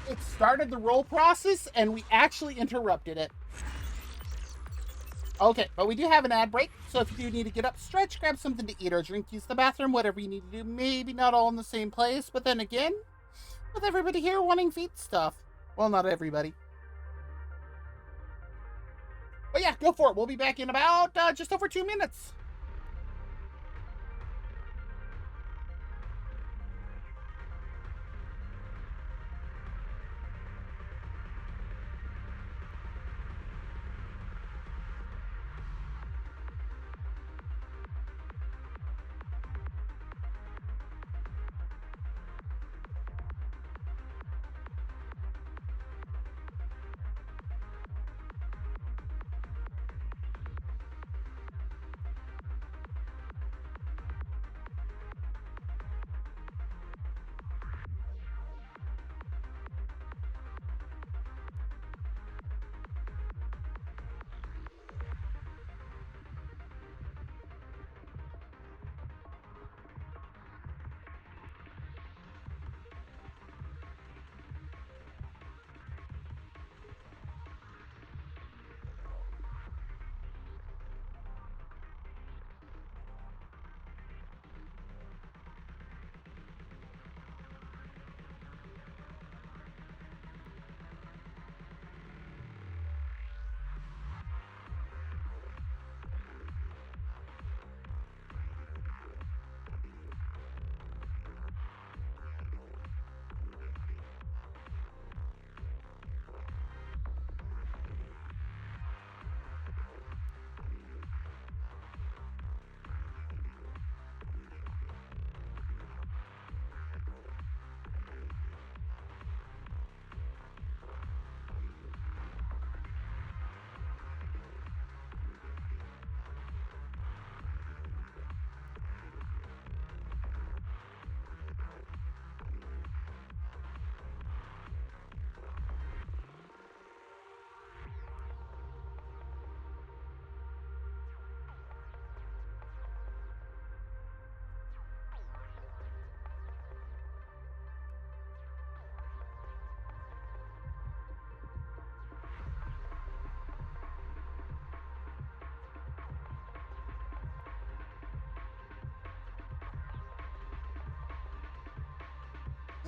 It started the roll process, and we actually interrupted it. Okay, but we do have an ad break, so if you do need to get up, stretch, grab something to eat or drink, use the bathroom, whatever you need to do. Maybe not all in the same place, but then again, with everybody here wanting feet stuff. Well, not everybody. But yeah, go for it. We'll be back in about just over 2 minutes.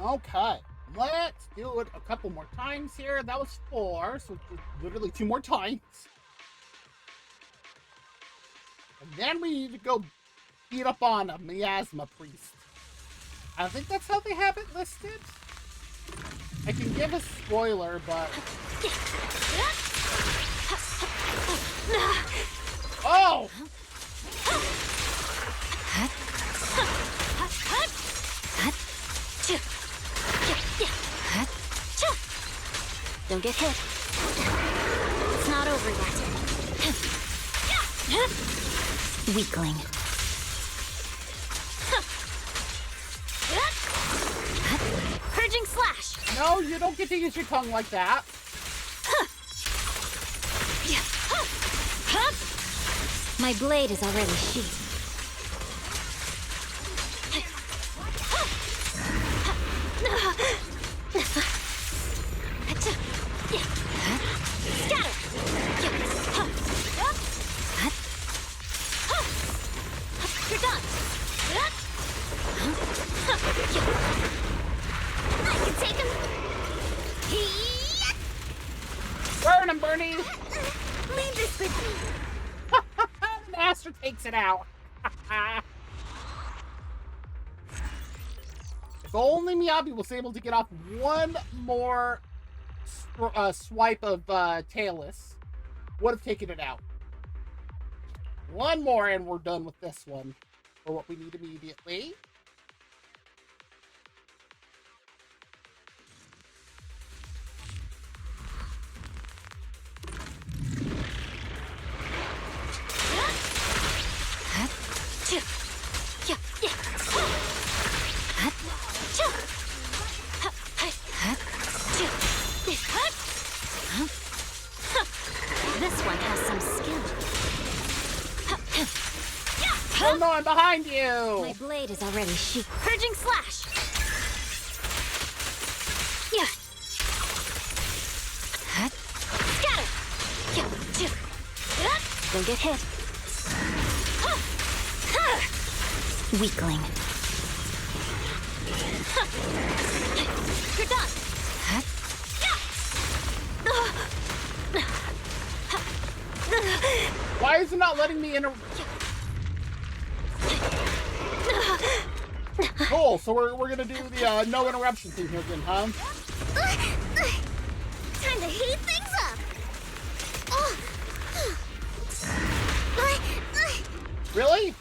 Okay, let's do it a couple more times here. That was 4, so literally 2 more times. And then we need to go beat up on a miasma priest. I think that's how they have it listed. I can give a spoiler, but... Oh! Don't get hit. It's not over yet. Weakling. Purging slash. No, you don't get to use your tongue like that. My blade is already sheathed. Scatter! You're done! I can take him! Burn him, Bernie! Leave this with me. The master takes it out. If only Miyabi was able to get off one more swipe of Talus, would have taken it out. One more and we're done with this one. For what we need immediately. This one has some skill. Oh no, I'm behind My you! blade is already sheathed. Purging slash! Yeah. Scatter! Don't get hit. Weakling. You're done. Why is it not letting me enter? Cool, so we're gonna do the no interruption thing here again, huh? Time to heat things up. Really?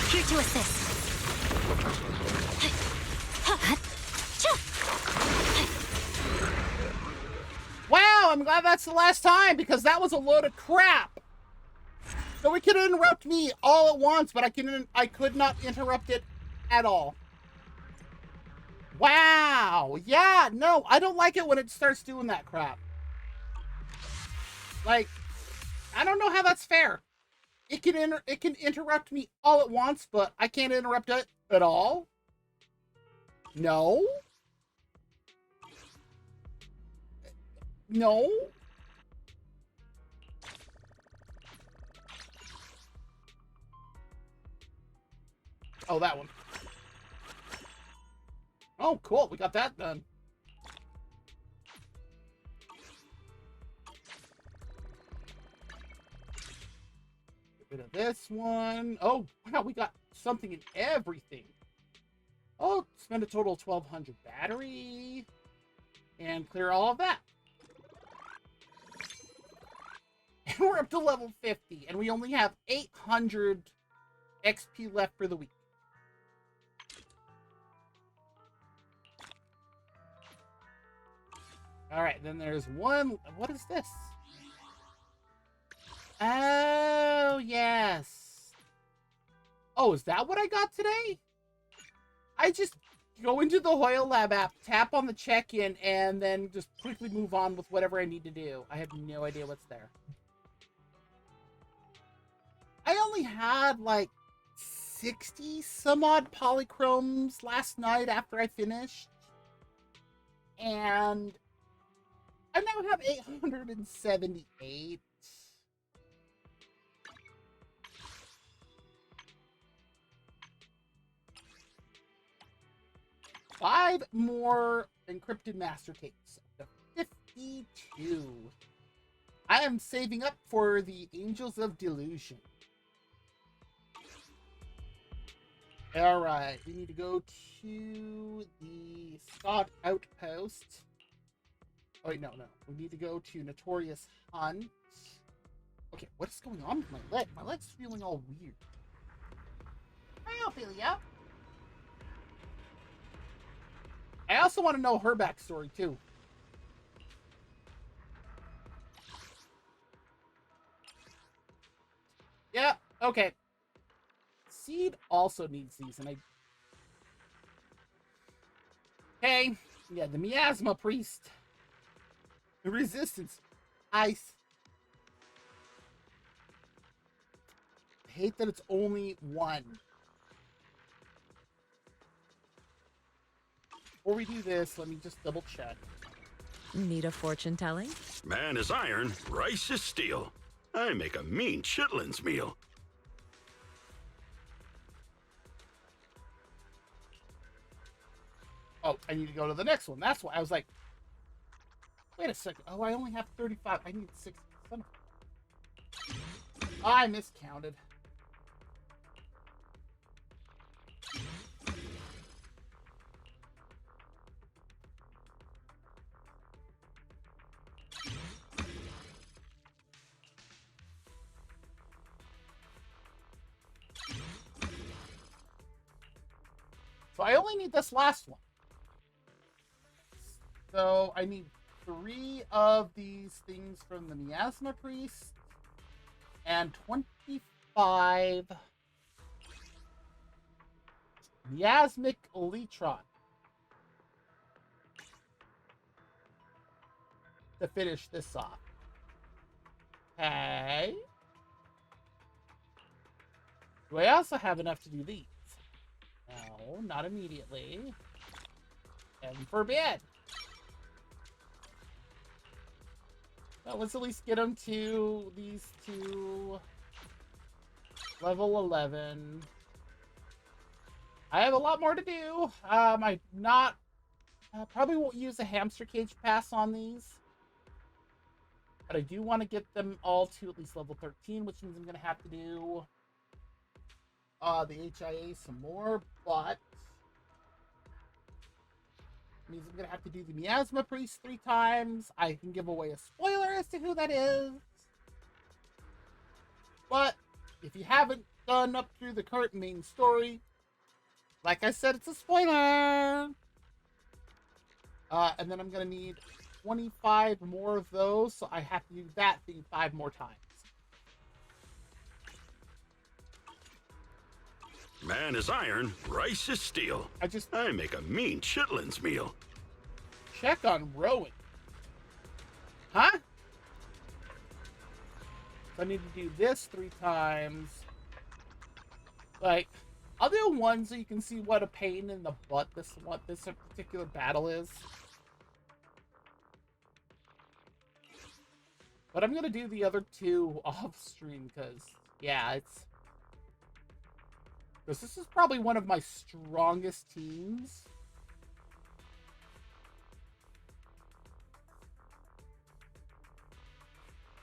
Here to assist. Wow, I'm glad that's the last time because that was a load of crap. So it could interrupt me all at once, but I could not interrupt it at all. Wow. Yeah, no, I don't like it when it starts doing that crap. Like, I don't know how that's fair. It can interrupt me all at once, but I can't interrupt it at all. No. No. Oh, that one. Oh, cool. We got that done. Get rid of this one. Oh, wow. We got something in everything. Oh, spend a total of 1,200 battery. And clear all of that. And we're up to level 50. And we only have 800 XP left for the week. Alright, then there's one. What is this? Oh, yes. Oh, is that what I got today? I just go into the Hoyle Lab app, tap on the check-in, and then just quickly move on with whatever I need to do. I have no idea what's there. I only had like 60 some odd polychromes last night after I finished. And I now have 878. Five more encrypted master tapes. 52. I am saving up for the Angels of Delusion. Alright, we need to go to the Scott Outpost. Oh, wait, no. We need to go to Notorious Hunt. Okay, what is going on with my leg? My leg's feeling all weird. Hi, Ophelia. I also want to know her backstory, too. Yeah, okay. Seed also needs these, and I... Okay, yeah, the Miasma Priest. The Resistance. Ice. I hate that it's only one. Before we do this, let me just double check. Need a fortune telling? Man is iron, rice is steel. I make a mean chitlins meal. Oh, I need to go to the next one. That's why I was like, wait a second. Oh, I only have 35. I need 6. I miscounted. So I only need this last one. So I need 3 of these things from the Miasma Priest and 25 Miasmic Electron to finish this off. Okay. Do I also have enough to do these? No, not immediately. Heaven forbid. Well, let's at least get them to these 2. Level 11. I have a lot more to do. I probably won't use a hamster cage pass on these. But I do want to get them all to at least level 13, which means I'm going to have to do the HIA some more, but means I'm going to have to do the Miasma Priest 3 times. I can give away a spoiler as to who that is. But if you haven't done up through the current main story, like I said, it's a spoiler. And then I'm going to need 25 more of those, so I have to do that thing 5 more times. Man is iron, rice is steel. I make a mean chitlins meal. Check on Rowan. Huh? So I need to do this 3 times. Like, I'll do one so you can see what a pain in the butt this particular battle is. But I'm gonna do the other 2 off stream because, yeah, this is probably one of my strongest teams.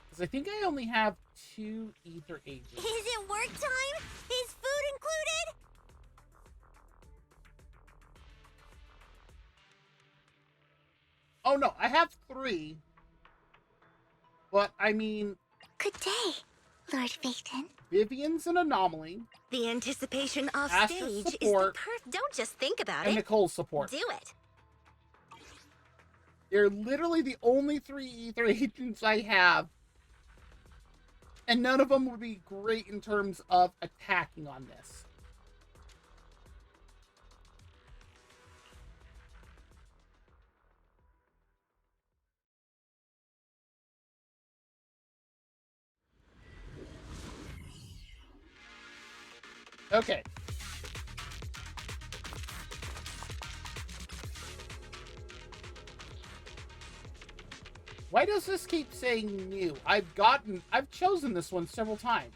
Because I think I only have 2 ether agents. Is it work time? Is food included? Oh no, I have 3. But I mean... Good day, Lord Phaeton. Vivian's an anomaly. The anticipation off Astra's stage is the support, Don't just think about and it. Nicole's support. Do it. They're literally the only 3 ether agents I have. And none of them would be great in terms of attacking on this. Okay. Why does this keep saying new? I've chosen this one several times.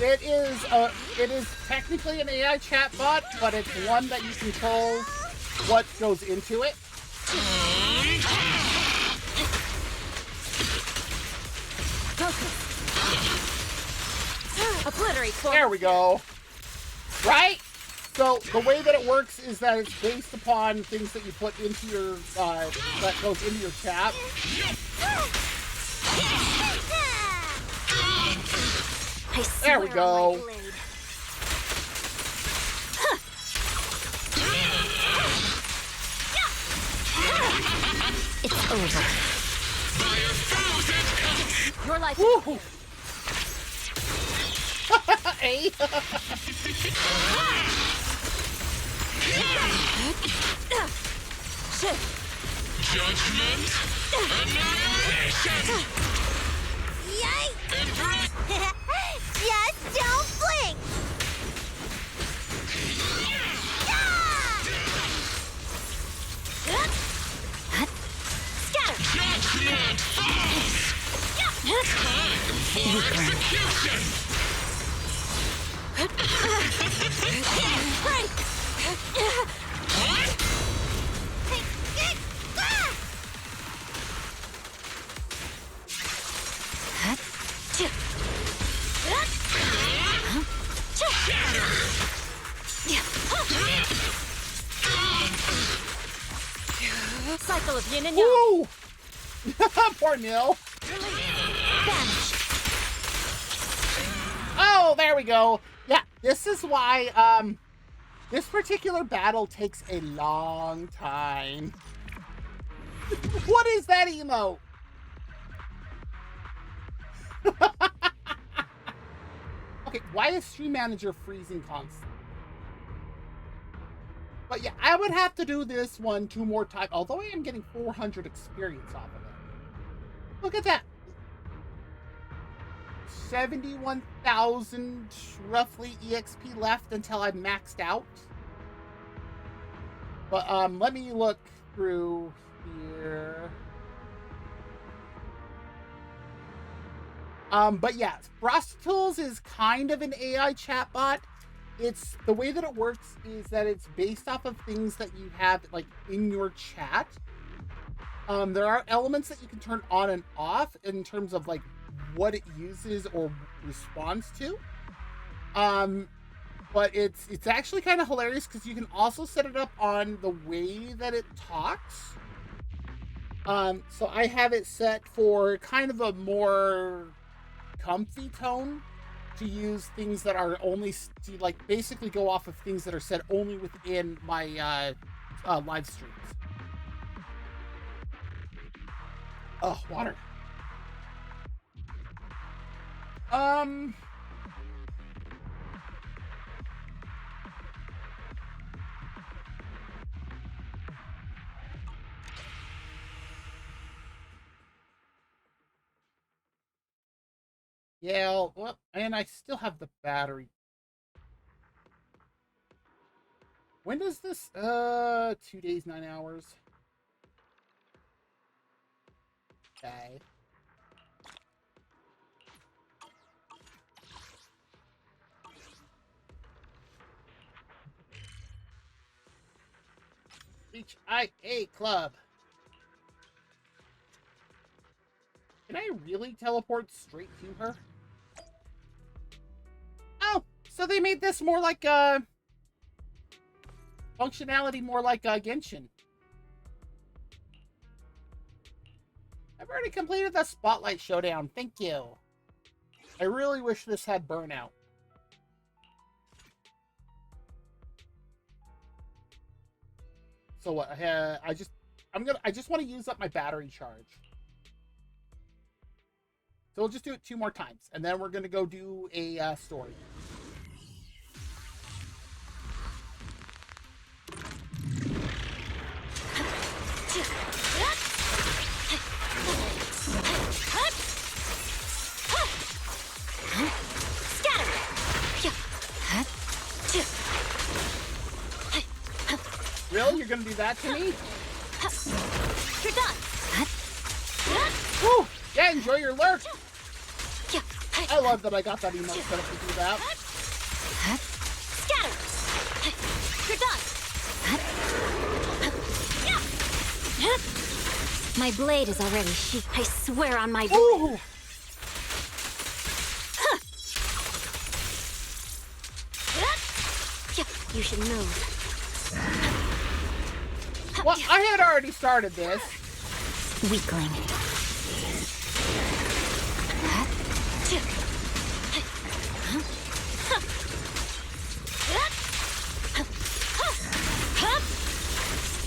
It is technically an AI chatbot, but it's one that you control what goes into it. Obliterate. There we go. Right? So the way that it works is that it's based upon things that you put into your that goes into your chat. There we go. It's over. Your life. Woo! Hey. Judgment, annihilation. Yikes! Just don't blink! Scatter. Judgment falls. Time for execution. Break. What? Cycle of yin and yang. Woo! Poor Neil. Vanish. Oh, there we go. Yeah, this is why this particular battle takes a long time. What is that emote? Okay, why is Stream Manager freezing constantly? But yeah, I would have to do this one 2 more times, although I am getting 400 experience off of it. Look at that. 71,000 roughly EXP left until I'm maxed out. But let me look through here. But yeah, Frostools is kind of an AI chatbot. It's the way that it works is that it's based off of things that you have like in your chat. There are elements that you can turn on and off in terms of like what it uses or responds to. But it's actually kind of hilarious because you can also set it up on the way that it talks. So I have it set for kind of a more comfy tone to use things that are only to like basically go off of things that are said only within my live streams. Oh, water. Yeah, well, and I still have the battery. When does this, 2 days, 9 hours. Okay. Reach IA Club. Can I really teleport straight to her? Oh, so they made this more like functionality more like Genshin. I've already completed the Spotlight Showdown. Thank you. I really wish this had Burnout. So what? I just want to use up my battery charge. So we'll just do it 2 more times, and then we're gonna go do a story. Really? You're gonna do that to me? You're done. Woo! Yeah, enjoy your lurk. I love that I got that emote set up to do that. Scatter! You're done! My blade is already sheathed. I swear on my blade. Ooh! You should move. Well, I had already started this. Weakling.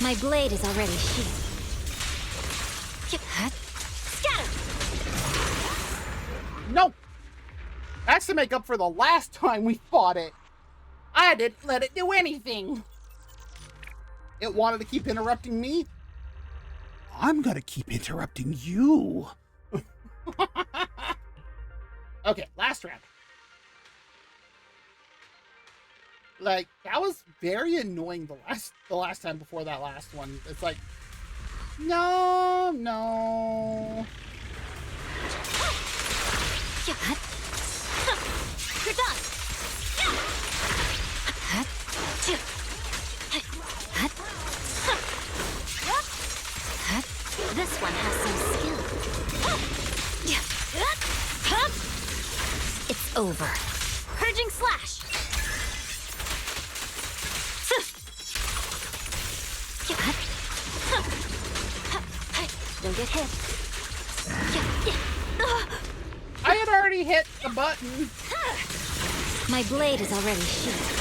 My blade is already sheathed. Scatter! Nope. That's to make up for the last time we fought it. I didn't let it do anything. It wanted to keep interrupting me. I'm gonna keep interrupting you. Okay, last round. Like, that was very annoying the last time before that last one. It's like, no. You're done. This one has some skill. It's over. Purging slash. Don't get hit. I had already hit the button. My blade is already sheathed.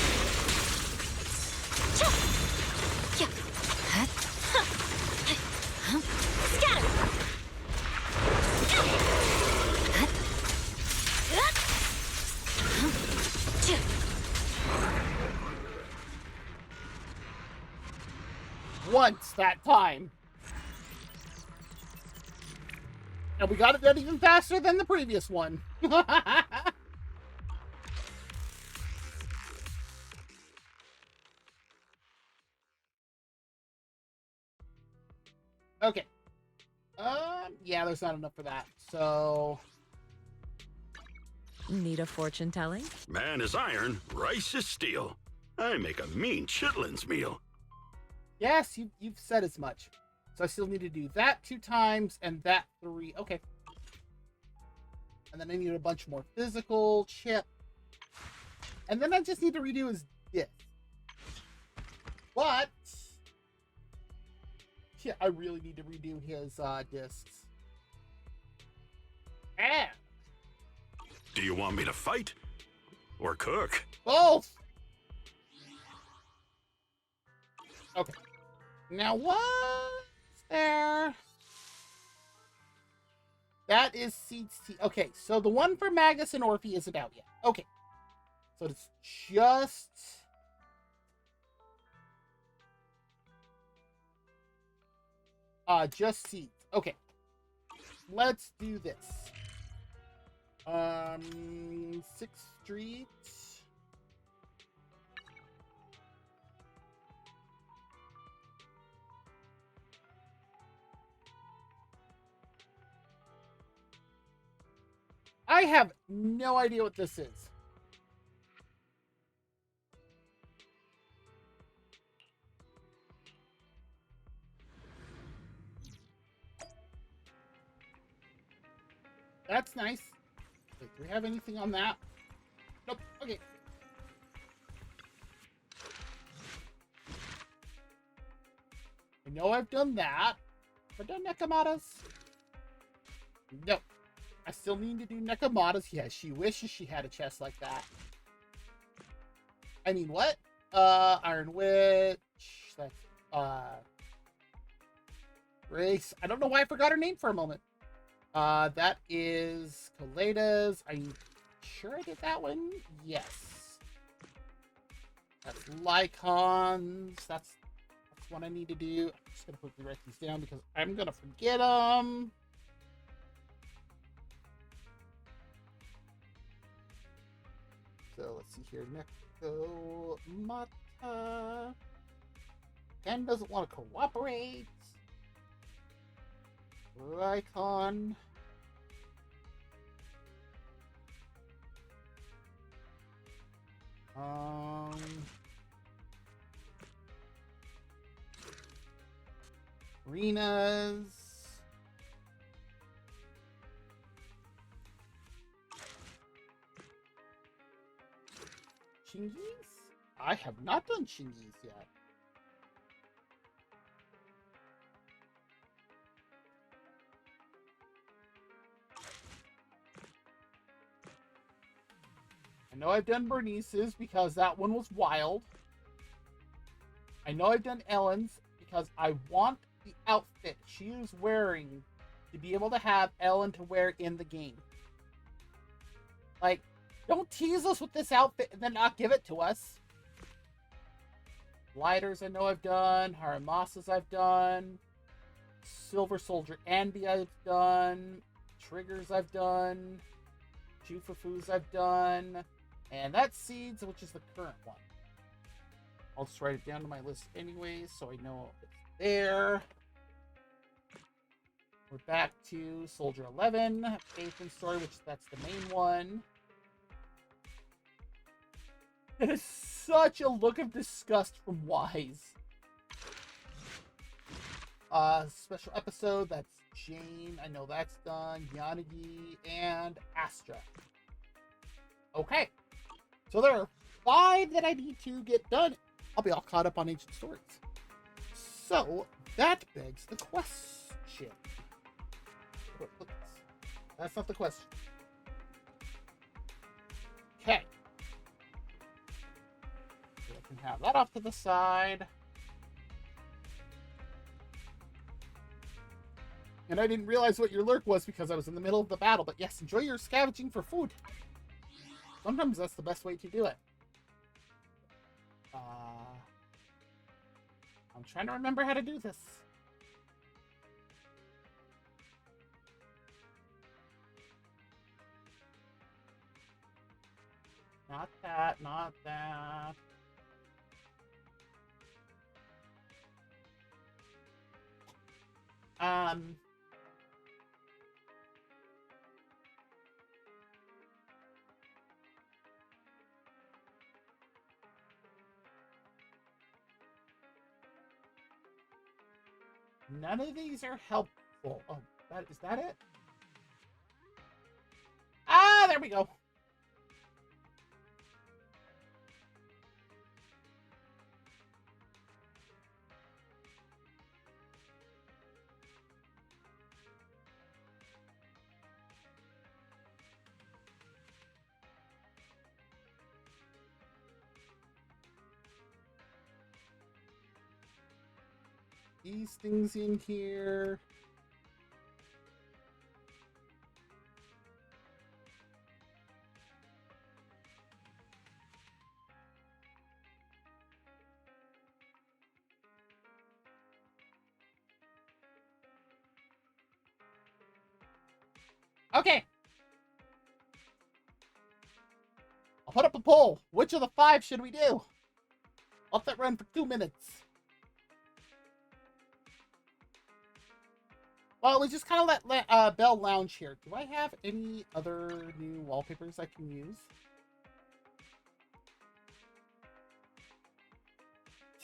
Scatter! Once that time. And we got it done even faster than the previous one. Okay. Yeah, there's not enough for that. So, Need a fortune telling? Man is iron, rice is steel. I make a mean chitlins meal. yes, you've said as much. So I still need to do that 2 times and that 3. Okay. And then I need a bunch more physical chip. And then I just need to redo his disc. But yeah, I really need to redo his discs. Ah, Do you want me to fight? Or cook? both. Okay. Now what's there? That is Seeds T. Okay, so the one for Magus and Orphe isn't out yet. Okay. So it's just seeds. Okay. Let's do this. 6th Street. I have no idea what this is. That's nice. Wait, do we have anything on that? Nope. Okay. I know I've done that. Have I done Nekamadas? No. I still need to do Nekamadas. Yeah, she wishes she had a chest like that. I mean, what? Iron Witch. That's, Race. I don't know why I forgot her name for a moment. That is Kaleda's. I'm sure I did that one. Yes. That's Lycons. That's what I need to do. I'm just gonna quickly write these down because I'm gonna forget them. So let's see here. Neko Mata. Ken doesn't want to cooperate. Lycon. Arenas. Chingies? I have not done Chingies yet. I know I've done Bernice's because that one was wild. I know I've done Ellen's because I want the outfit she is wearing to be able to have Ellen to wear in the game. Like, don't tease us with this outfit and then not give it to us. Lighters I know I've done. Haramasas I've done. Silver Soldier Anby I've done. Triggers I've done. Jufufus I've done. And that's Seeds, which is the current one. I'll just write it down to my list anyways, so I know it's there. We're back to Soldier 11, Faith and Story, which that's the main one. It is such a look of disgust from Wise. Special episode, that's Jane. I know that's done. Yanagi and Astra. Okay. So there are 5 that I need to get done. I'll be all caught up on Ancient Stories. So that begs the question. Look, that's not the question. Okay. So I can have that off to the side. And I didn't realize what your lurk was because I was in the middle of the battle. But yes, enjoy your scavenging for food. Sometimes that's the best way to do it. I'm trying to remember how to do this. Not that, not that. None of these are helpful. Oh, is that it? Ah, there we go. These things in here. Okay. I'll put up a poll. Which of the 5 should we do? Let that run for 2 minutes. Well, we just kind of let Belle lounge here. Do I have any other new wallpapers I can use?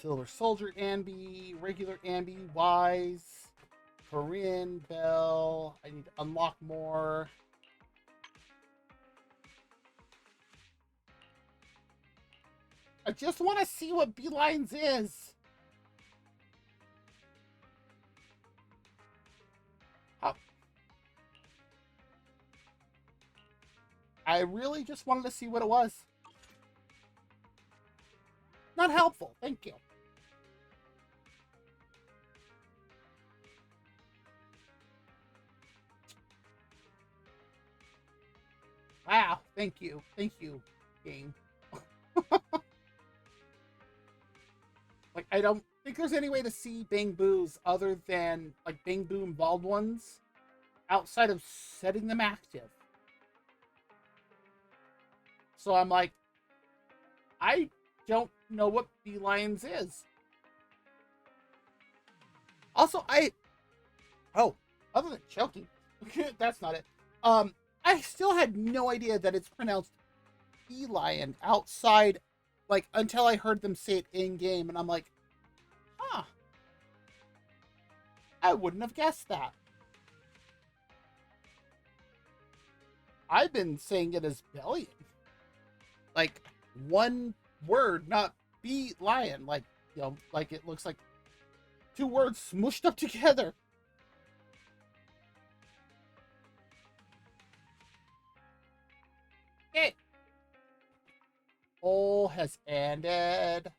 Silver Soldier Anby, regular Anby, Wise, Corinne, Belle. I need to unlock more. I just want to see what Beelines is. I really just wanted to see what it was. Not helpful. Thank you. Wow. Thank you. Thank you, game. Like, I don't think there's any way to see Bang Boos other than, like, Bang Boo involved ones outside of setting them active. So I'm like, I don't know what Beelines is. Also, other than choking, that's not it. I still had no idea that it's pronounced Beeline outside like, until I heard them say it in-game, and I'm like, huh. I wouldn't have guessed that. I've been saying it as Bellion. Like, one word, not be lion. Like, you know, like it looks like two words smushed up together. Okay. Poll has ended.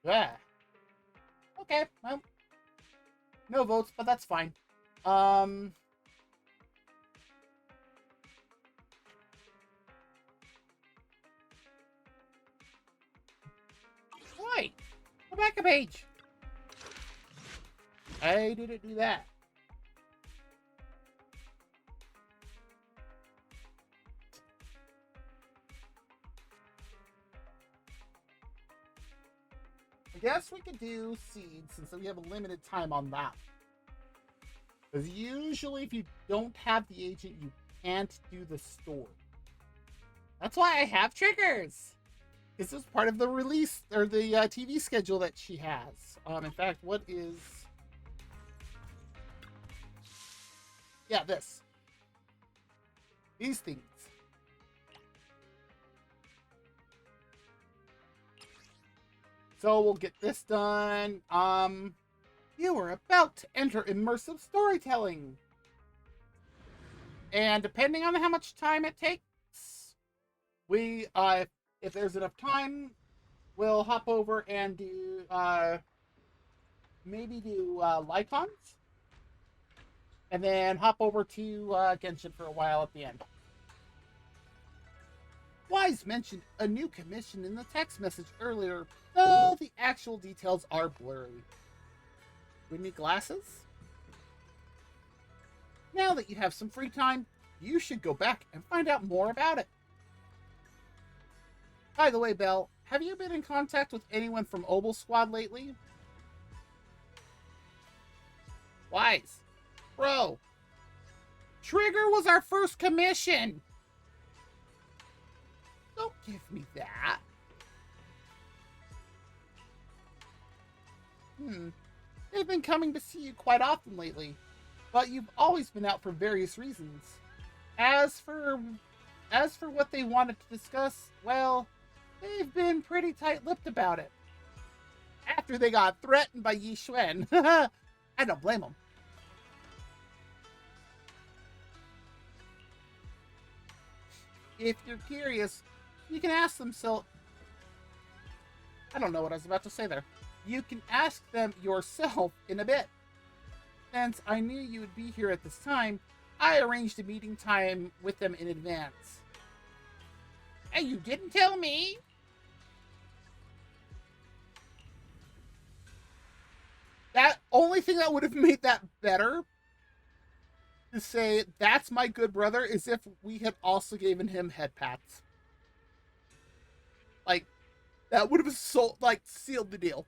Yeah. Okay, well. No votes, but that's fine. Why? Go back a page. I didn't do that. I guess we could do seeds since we have a limited time on that. Because usually if you don't have the agent, you can't do the story. That's why I have triggers. This is part of the release or the TV schedule that she has. In fact, what is... Yeah, this. These things. So we'll get this done. You are about to enter immersive storytelling. And depending on how much time it takes, we, if there's enough time, we'll hop over and do, maybe do, Lycons. And then hop over to, Genshin for a while at the end. Wise mentioned a new commission in the text message earlier, though the actual details are blurry. We need glasses? Now that you have some free time, you should go back and find out more about it. By the way, Belle, have you been in contact with anyone from Obel Squad lately? Wise. Bro. Trigger was our first commission. Don't give me that. They've been coming to see you quite often lately, but you've always been out for various reasons. As for what they wanted to discuss, well, they've been pretty tight-lipped about it. After they got threatened by Yi Xuan. I don't blame them. If you're curious, you can ask them I don't know what I was about to say there. You can ask them yourself in a bit. Since I knew you would be here at this time, I arranged a meeting time with them in advance. And you didn't tell me? That only thing that would have made that better to say, that's my good brother, is if we had also given him head pats. Like, that would have sealed the deal.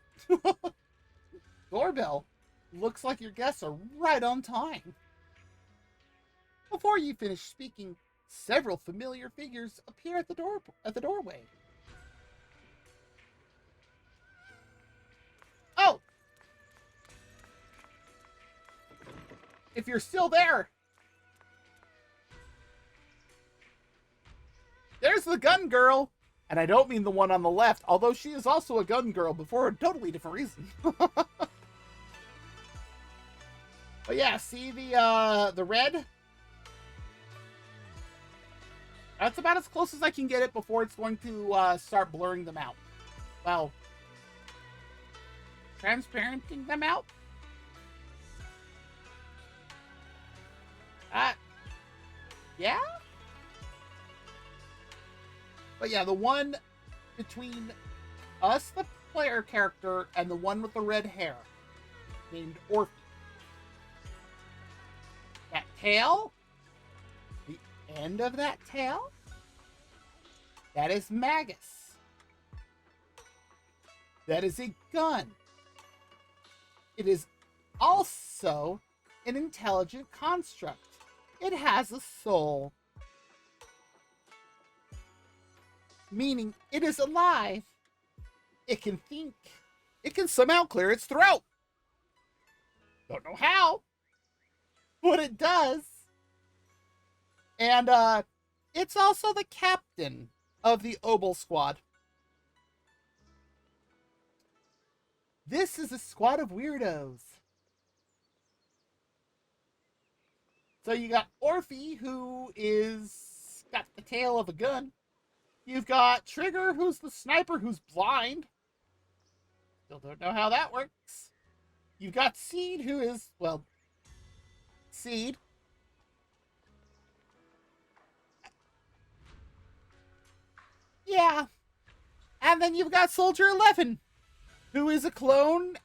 Doorbell. Looks like your guests are right on time. Before you finish speaking, several familiar figures appear at the doorway. Oh! If you're still there, there's the gun girl. And I don't mean the one on the left, although she is also a gun girl, but for a totally different reason. But yeah, see the red? That's about as close as I can get it before it's going to start blurring them out. Well, transparenting them out? Yeah? But yeah, the one between us, the player character, and the one with the red hair, named Orphe. That tail, the end of that tail, that is Magus. That is a gun. It is also an intelligent construct. It has a soul. meaning it is alive. It can think. It can somehow clear its throat. Don't know how, but it does. And it's also the captain of the Obel Squad. This is a squad of weirdos. So you got Orphe, who is got the tail of a gun. You've got Trigger, who's the sniper, who's blind. Still don't know how that works. You've got Seed, who is, well, Seed. Yeah. And then you've got Soldier 11, who is a clone,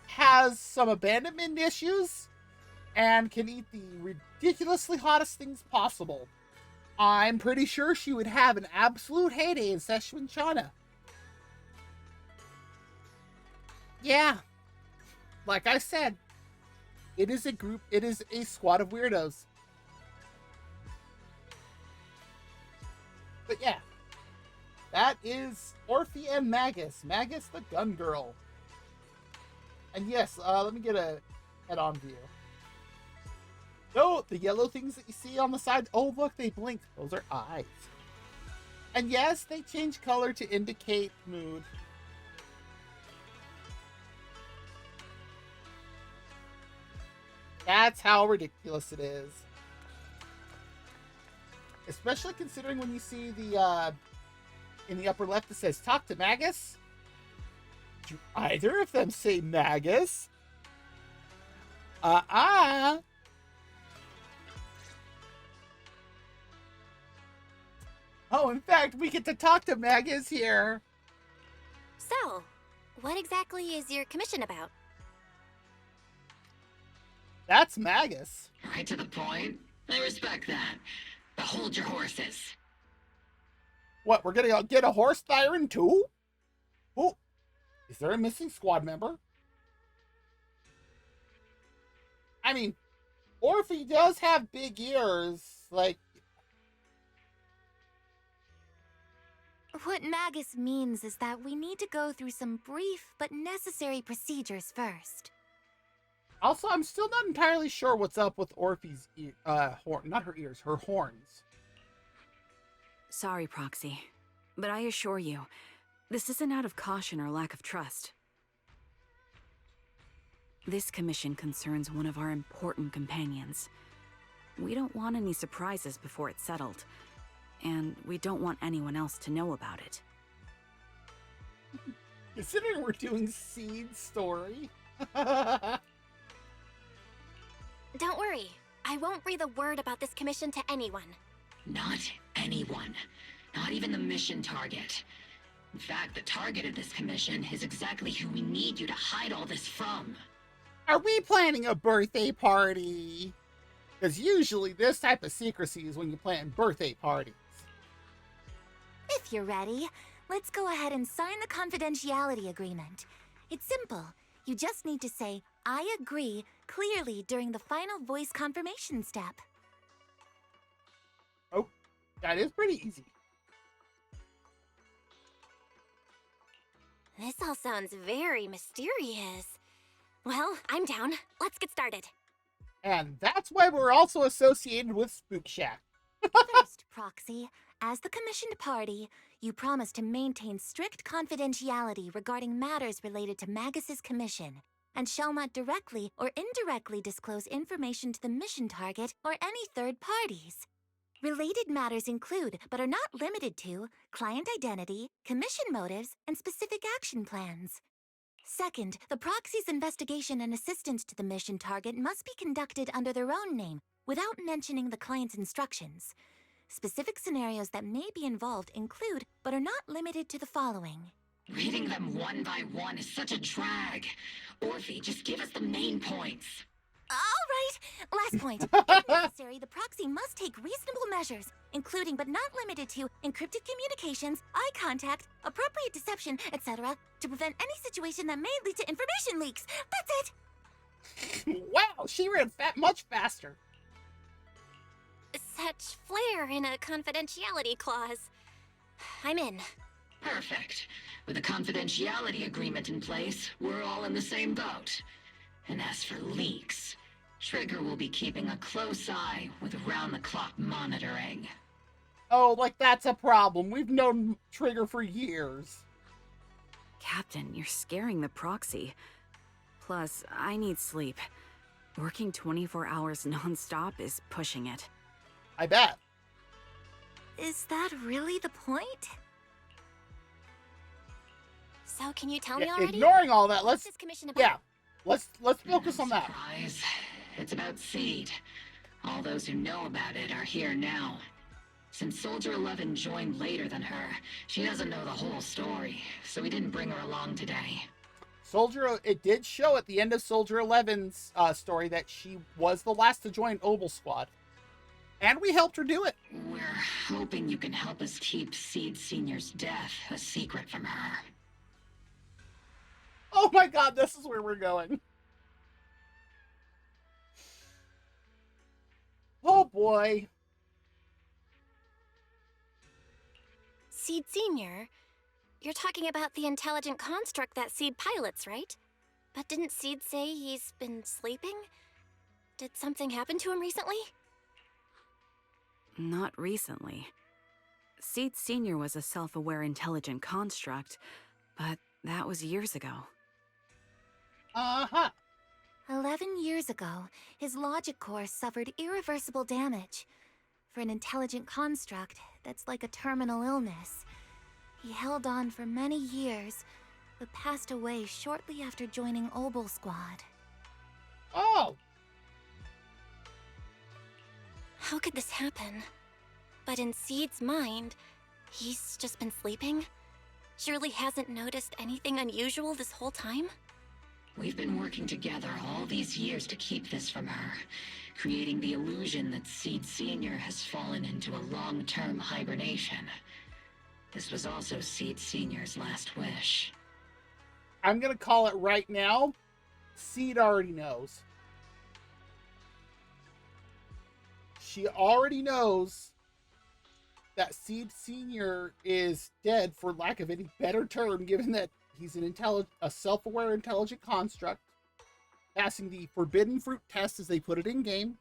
has some abandonment issues, and can eat the ridiculously hottest things possible. I'm pretty sure she would have an absolute heyday in Szechuan China. Yeah. Like I said, it is a squad of weirdos. But yeah, that is Orphe and Magus. Magus, the gun girl. And yes, let me get a head-on view. No, the yellow things that you see on the side, oh look, they blink. Those are eyes. And yes, they change color to indicate mood. That's how ridiculous it is. Especially considering when you see the, in the upper left it says, talk to Magus. Do either of them say Magus? Oh, in fact, we get to talk to Magus here. So, what exactly is your commission about? That's Magus. Right to the point. I respect that. But hold your horses. What, we're gonna get a horse siren too? Oh, is there a missing squad member? I mean, Orphe does have big ears, like... What Magus means is that we need to go through some brief but necessary procedures first. Also, I'm still not entirely sure what's up with Orphe's horn, not her ears, her horns. Sorry, Proxy, but I assure you, this isn't out of caution or lack of trust. This commission concerns one of our important companions. We don't want any surprises before it's settled, and we don't want anyone else to know about it. Considering we're doing Seed's story. Don't worry. I won't breathe a word about this commission to anyone. Not anyone. Not even the mission target. In fact, the target of this commission is exactly who we need you to hide all this from. Are we planning a birthday party? Because usually this type of secrecy is when you plan birthday parties. If you're ready, let's go ahead and sign the confidentiality agreement. It's simple. You just need to say, I agree, clearly during the final voice confirmation step. Oh, that is pretty easy. This all sounds very mysterious. Well, I'm down. Let's get started. And that's why we're also associated with Spook Shack. First, Proxy, as the commissioned party, you promise to maintain strict confidentiality regarding matters related to Magus's commission, and shall not directly or indirectly disclose information to the mission target or any third parties. Related matters include, but are not limited to, client identity, commission motives, and specific action plans. Second, the proxy's investigation and assistance to the mission target must be conducted under their own name, without mentioning the client's instructions. Specific scenarios that may be involved include, but are not limited to the following. Reading them one by one is such a drag. Orphe, just give us the main points. All right. Last point. If necessary, the proxy must take reasonable measures, including but not limited to encrypted communications, eye contact, appropriate deception, etc., to prevent any situation that may lead to information leaks. That's it. Wow, she read much faster. such flair in a confidentiality clause. I'm in. Perfect. With a confidentiality agreement in place, we're all in the same boat. And as for leaks, Trigger will be keeping a close eye with round-the-clock monitoring. Oh, like that's a problem. We've known Trigger for years. Captain, you're scaring the proxy. Plus, I need sleep. Working 24 hours non-stop is pushing it. I bet. Is that really the point? So can you tell me already? Ignoring all that, What's let's this commission about? yeah, let's focus on that. Surprise. It's about Seed. All those who know about it are here now. Since Soldier 11 joined later than her, she doesn't know the whole story, so we didn't bring her along today. It did show at the end of Soldier 11's story that she was the last to join Obel Squad. And we helped her do it. We're hoping you can help us keep Seed Senior's death a secret from her. Oh my god, this is where we're going. Oh boy. Seed Senior? You're talking about the intelligent construct that Seed pilots, right? But didn't Seed say he's been sleeping? Did something happen to him recently? Not recently. Seed Senior was a self-aware intelligent construct, but that was years ago. Uh-huh. 11 years ago, his logic core suffered irreversible damage. For an intelligent construct, that's like a terminal illness. He held on for many years, but passed away shortly after joining Obel Squad. Oh. How could this happen? But in Seed's mind, he's just been sleeping? Surely hasn't noticed anything unusual this whole time? We've been working together all these years to keep this from her, creating the illusion that Seed Senior has fallen into a long-term hibernation. This was also Seed Senior's last wish. I'm gonna call it right now. Seed already knows. She already knows that Seed Senior is dead, for lack of any better term, given that he's a self-aware intelligent construct, passing the forbidden fruit test, as they put it in game,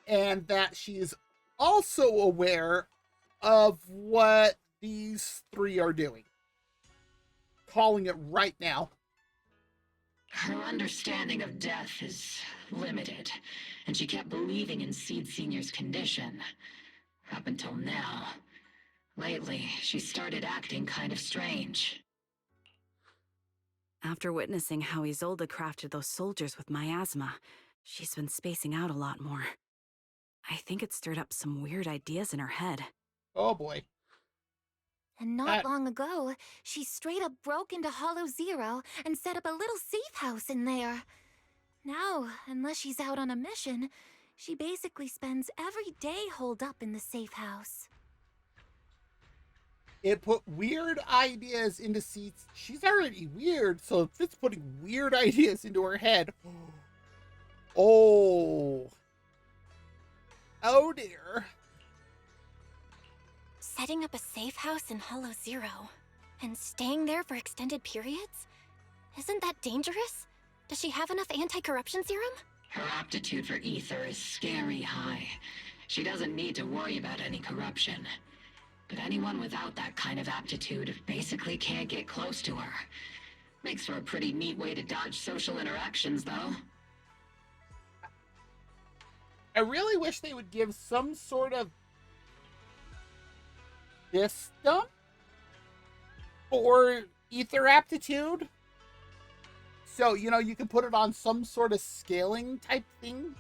and that she is also aware of what these three are doing. Calling it right now. Her understanding of death is limited, and she kept believing in Seed Senior's condition. Up until now. Lately, she started acting kind of strange. After witnessing how Isolde crafted those soldiers with miasma, she's been spacing out a lot more. I think it stirred up some weird ideas in her head. Oh boy. And not long ago, she straight up broke into Hollow Zero and set up a little safe house in there. Now, unless she's out on a mission, she basically spends every day holed up in the safe house. It put weird ideas into Seeds. She's already weird, so if it's putting weird ideas into her head. Oh. Oh dear. Setting up a safe house in Hollow Zero and staying there for extended periods? Isn't that dangerous? Does she have enough anti-corruption serum? Her aptitude for ether is scary high. She doesn't need to worry about any corruption. But anyone without that kind of aptitude basically can't get close to her. Makes for a pretty neat way to dodge social interactions, though. I really wish they would give some sort of system for ether aptitude. So, you know, you can put it on some sort of scaling type thing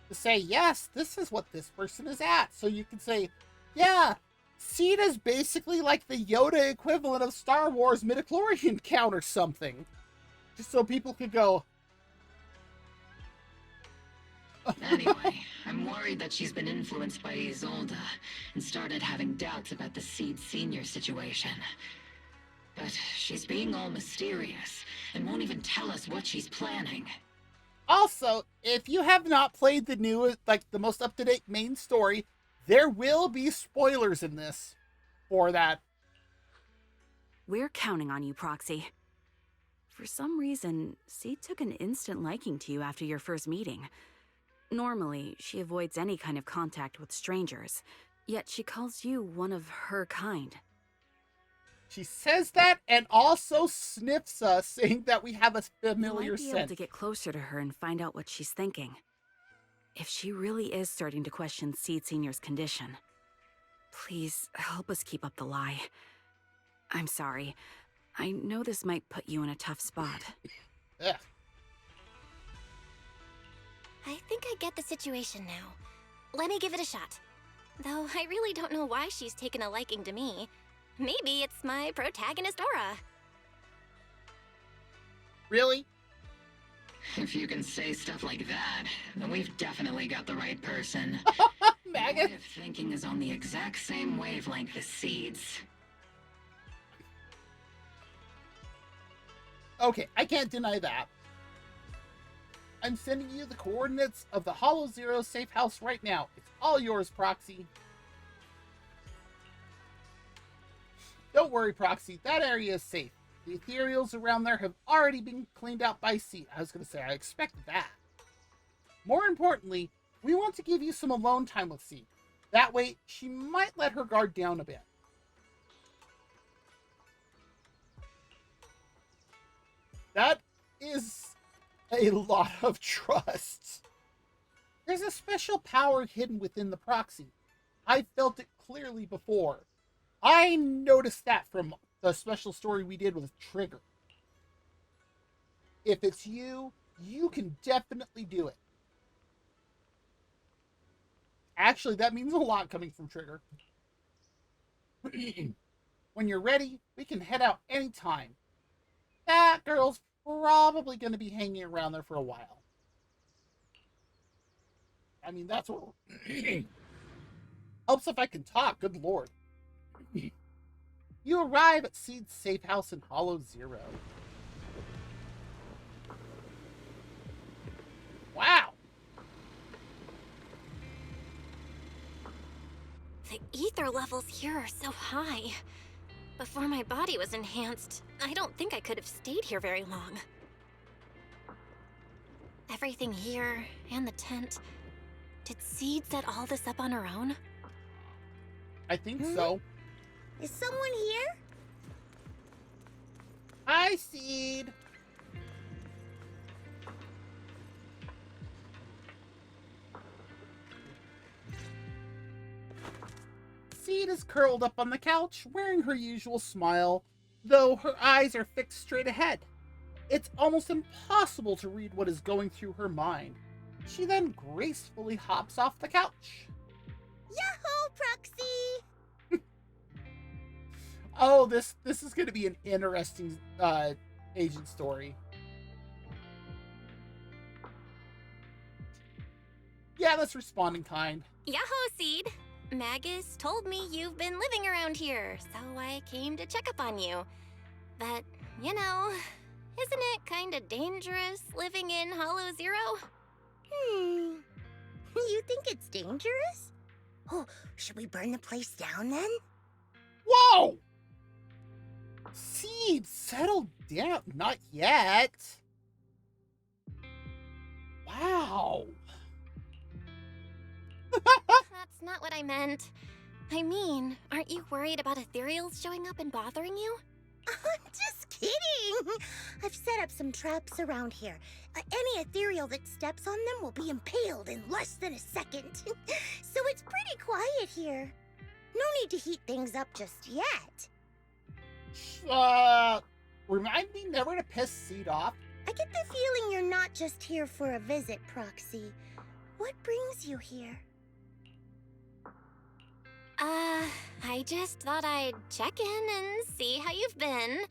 to say, yes, this is what this person is at. So you can say, yeah, Seed is basically like the Yoda equivalent of Star Wars midichlorian count or something. Just so people could go. Anyway, I'm worried that she's been influenced by Isolde and started having doubts about the Seed Senior situation. But she's being all mysterious and won't even tell us what she's planning. Also, if you have not played the newest, like the most up-to-date main story, there will be spoilers in this for that. We're counting on you, Proxy. For some reason, Seed took an instant liking to you after your first meeting. Normally, she avoids any kind of contact with strangers, yet she calls you one of her kind. She says that and also sniffs us, saying that we have a familiar You might be scent. able to get closer to her and find out what she's thinking. If she really is starting to question Seed Senior's condition, please help us keep up the lie. I'm sorry. I know this might put you in a tough spot. Ugh. I think I get the situation now. Let me give it a shot. Though I really don't know why she's taken a liking to me. Maybe it's my protagonist aura. Really? If you can say stuff like that, then we've definitely got the right person. Maggot. Your way of thinking is on the exact same wavelength as Seed's. Okay, I can't deny that. I'm sending you the coordinates of the Hollow Zero safe house right now. It's all yours, Proxy. Don't worry, Proxy. That area is safe. The ethereals around there have already been cleaned out by Seed. I was going to say, I expected that. More importantly, we want to give you some alone time with Seed. That way, she might let her guard down a bit. That is a lot of trust. There's a special power hidden within the Proxy. I felt it clearly before. I noticed that from the special story we did with Trigger. If it's you, you can definitely do it. Actually, that means a lot coming from Trigger. When you're ready, we can head out anytime. That girl's probably going to be hanging around there for a while. I mean, that's what... Helps if I can talk, good lord. You arrive at Seed's safe house in Hollow Zero. Wow! The ether levels here are so high. Before my body was enhanced, I don't think I could have stayed here very long. Everything here, and the tent. Did Seed set all this up on her own? I think so. Is someone here? Hi, Seed! Seed is curled up on the couch, wearing her usual smile, though her eyes are fixed straight ahead. It's almost impossible to read what is going through her mind. She then gracefully hops off the couch. Yahoo, Proxy! Oh, this is going to be an interesting agent story. Yeah, that's responding kind. Yahoo, Seed! Magus told me you've been living around here, so I came to check up on you. But, you know, isn't it kinda dangerous living in Hollow Zero? You think it's dangerous? Oh, should we burn the place down then? Whoa! Seed, settle down. Not yet. Wow. That's not what I meant. I mean, aren't you worried about ethereals showing up and bothering you? Just kidding! I've set up some traps around here. Any ethereal that steps on them will be impaled in less than a second. So it's pretty quiet here. No need to heat things up just yet. Remind me never to piss Seed off. I get the feeling you're not just here for a visit, Proxy. What brings you here? I just thought I'd check in and see how you've been.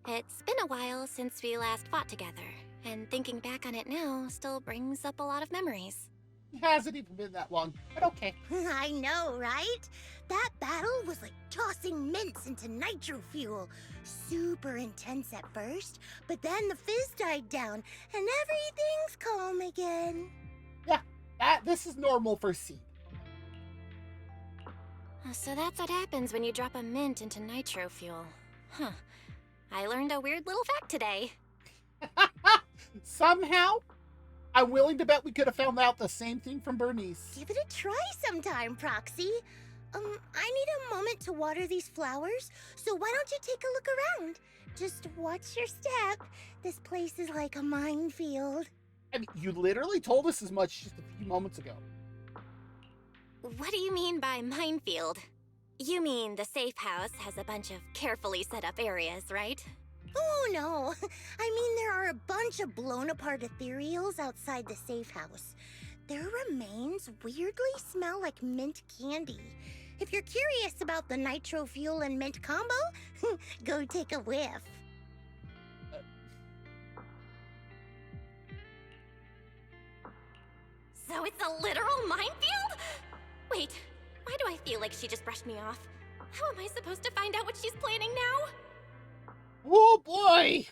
It's been a while since we last fought together, and thinking back on it now still brings up a lot of memories. It hasn't even been that long, but okay. I know, right? That battle was like tossing mints into nitro fuel. Super intense at first, but then the fizz died down and everything's calm again. Yeah, this is normal for Seed. So that's what happens when you drop a mint into nitro fuel. Huh. I learned a weird little fact today. Somehow, I'm willing to bet we could have found out the same thing from Bernice. Give it a try sometime, Proxy. I need a moment to water these flowers, so why don't you take a look around? Just watch your step. This place is like a minefield. I mean, you literally told us as much just a few moments ago. What do you mean by minefield? You mean the safe house has a bunch of carefully set up areas, right? Oh, no. I mean, there are a bunch of blown-apart ethereals outside the safe house. Their remains weirdly smell like mint candy. If you're curious about the nitro fuel and mint combo, go take a whiff. So it's a literal minefield? Wait, why do I feel like she just brushed me off? How am I supposed to find out what she's planning now? Oh boy!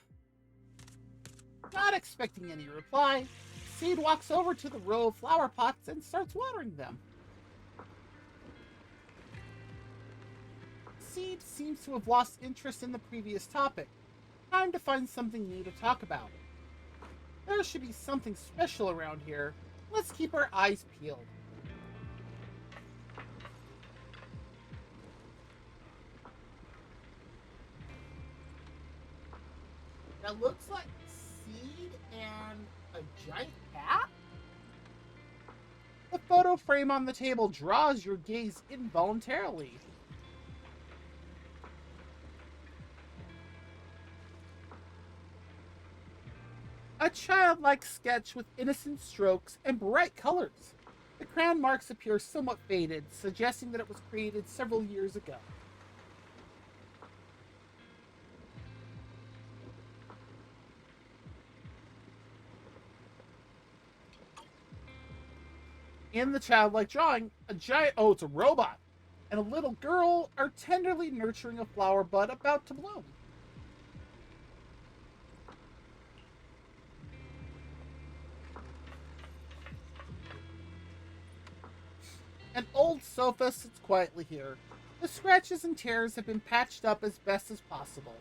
Not expecting any reply, Seed walks over to the row of flower pots and starts watering them. Seed seems to have lost interest in the previous topic. Time to find something new to talk about. There should be something special around here. Let's keep our eyes peeled. That looks like Seed and a giant cat? The photo frame on the table draws your gaze involuntarily. A childlike sketch with innocent strokes and bright colors. The crown marks appear somewhat faded, suggesting that it was created several years ago. In the childlike drawing, it's a robot, and a little girl are tenderly nurturing a flower bud about to bloom. An old sofa sits quietly here. The scratches and tears have been patched up as best as possible,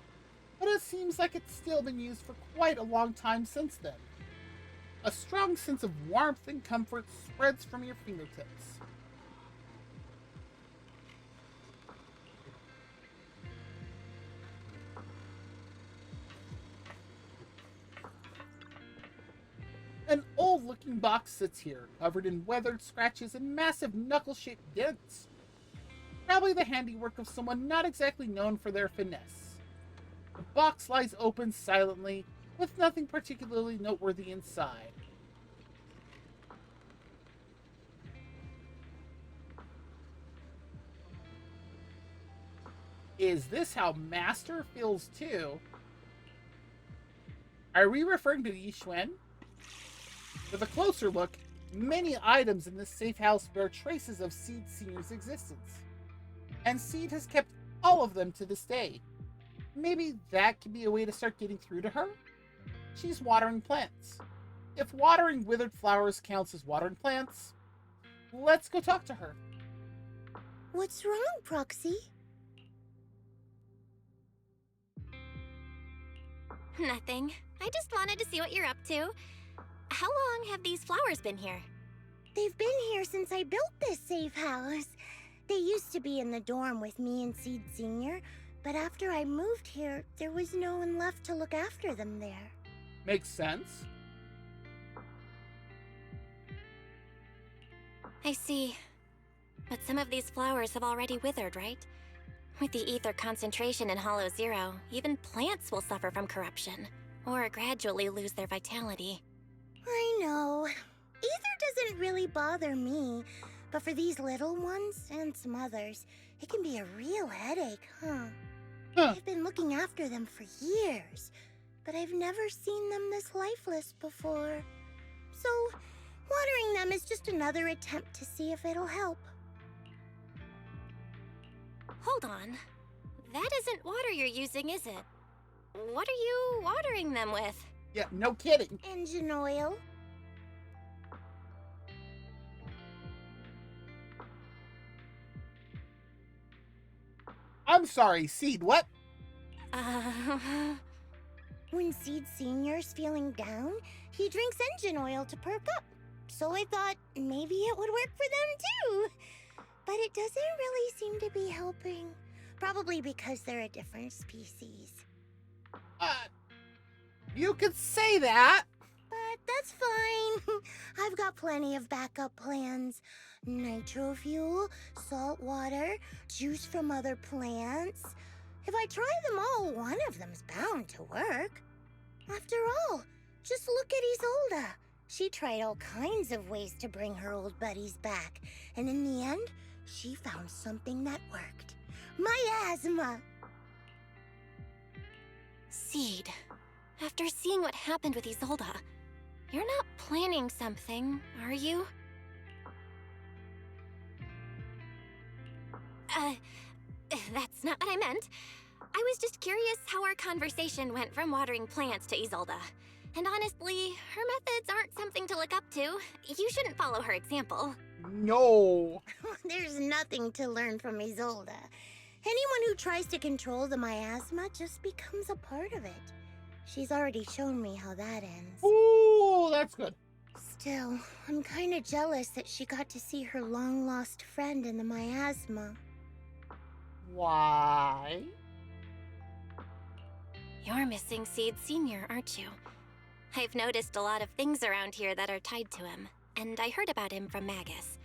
but it seems like it's still been used for quite a long time since then. A strong sense of warmth and comfort spreads from your fingertips. An old-looking box sits here, covered in weathered scratches and massive knuckle-shaped dents. Probably the handiwork of someone not exactly known for their finesse. The box lies open silently, with nothing particularly noteworthy inside. Is this how Master feels too? Are we referring to Yi Xuan? With a closer look, many items in this safe house bear traces of Seed Senior's existence. And Seed has kept all of them to this day. Maybe that could be a way to start getting through to her? She's watering plants. If watering withered flowers counts as watering plants, let's go talk to her. What's wrong, Proxy? Nothing. I just wanted to see what you're up to. How long have these flowers been here? They've been here since I built this safe house. They used to be in the dorm with me and Seed Senior, but after I moved here, there was no one left to look after them there. Makes sense. I see. But some of these flowers have already withered, right? With the ether concentration in Hollow Zero, even plants will suffer from corruption, or gradually lose their vitality. I know. Ether doesn't really bother me, but for these little ones and some others, it can be a real headache, huh? I've been looking after them for years, but I've never seen them this lifeless before. So, Watering them is just another attempt to see if it'll help. Hold on. That isn't water you're using, is it? What are you watering them with? Yeah, no kidding. Engine oil. I'm sorry, Seed, what? When Seed Senior's feeling down, he drinks engine oil to perk up. So I thought maybe it would work for them too. But it doesn't really seem to be helping. Probably because they're a different species. You could say that. But that's fine. I've got plenty of backup plans. Nitro fuel, salt water, juice from other plants. If I try them all, one of them's bound to work. After all, just look at Isolda. She tried all kinds of ways to bring her old buddies back, and in the end, she found something that worked. Miasma! Seed, after seeing what happened with Isolda, you're not planning something, are you? That's not what I meant. I was just curious how our conversation went from watering plants to Isolda. And honestly, her methods aren't something to look up to. You shouldn't follow her example. No. There's nothing to learn from Isolda. Anyone who tries to control the miasma just becomes a part of it. She's already shown me how that ends. Ooh, that's good. Still, I'm kinda jealous that she got to see her long-lost friend in the miasma. Why? You're missing Seed Senior, aren't you? I've noticed a lot of things around here that are tied to him, and I heard about him from Magus.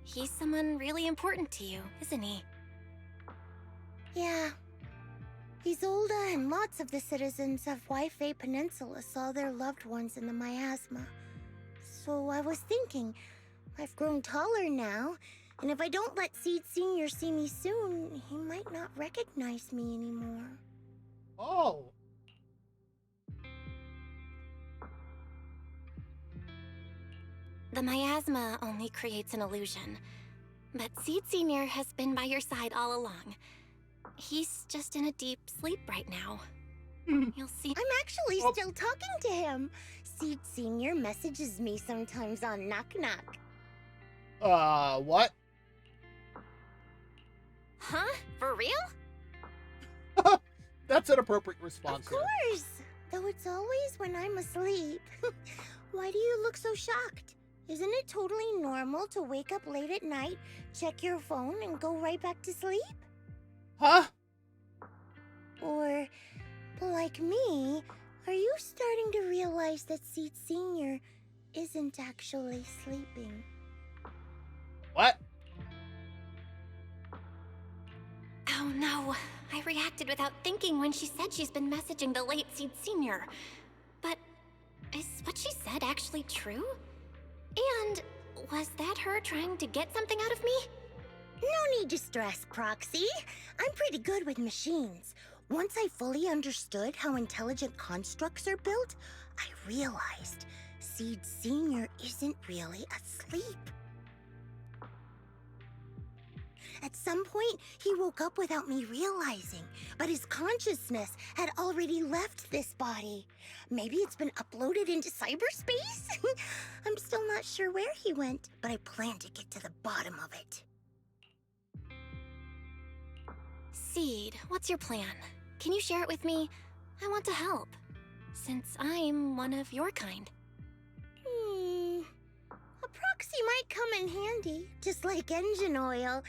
He's someone really important to you, isn't he? Yeah. Isolda and lots of the citizens of Waifei Peninsula saw their loved ones in the miasma. So I was thinking, I've grown taller now, and if I don't let Seed Senior see me soon, he might not recognize me anymore. Oh. The miasma only creates an illusion, but Seed Senior has been by your side all along. He's just in a deep sleep right now. You'll see. I'm actually still talking to him. Seed Senior messages me sometimes on Knock Knock. What? Huh? For real? That's an appropriate response. Of course! Though it's always when I'm asleep. Why do you look so shocked? Isn't it totally normal to wake up late at night, check your phone, and go right back to sleep? Huh? Or, like me, are you starting to realize that Seed Senior isn't actually sleeping? What? Oh no, I reacted without thinking when she said she's been messaging the late Seed Senior. But is what she said actually true? And was that her trying to get something out of me? No need to stress, Proxy. I'm pretty good with machines. Once I fully understood how intelligent constructs are built, I realized Seed Senior isn't really asleep. At some point, he woke up without me realizing, but his consciousness had already left this body. Maybe it's been uploaded into cyberspace? I'm still not sure where he went, but I plan to get to the bottom of it. Seed, what's your plan? Can you share it with me? I want to help, since I'm one of your kind. A proxy might come in handy, just like engine oil.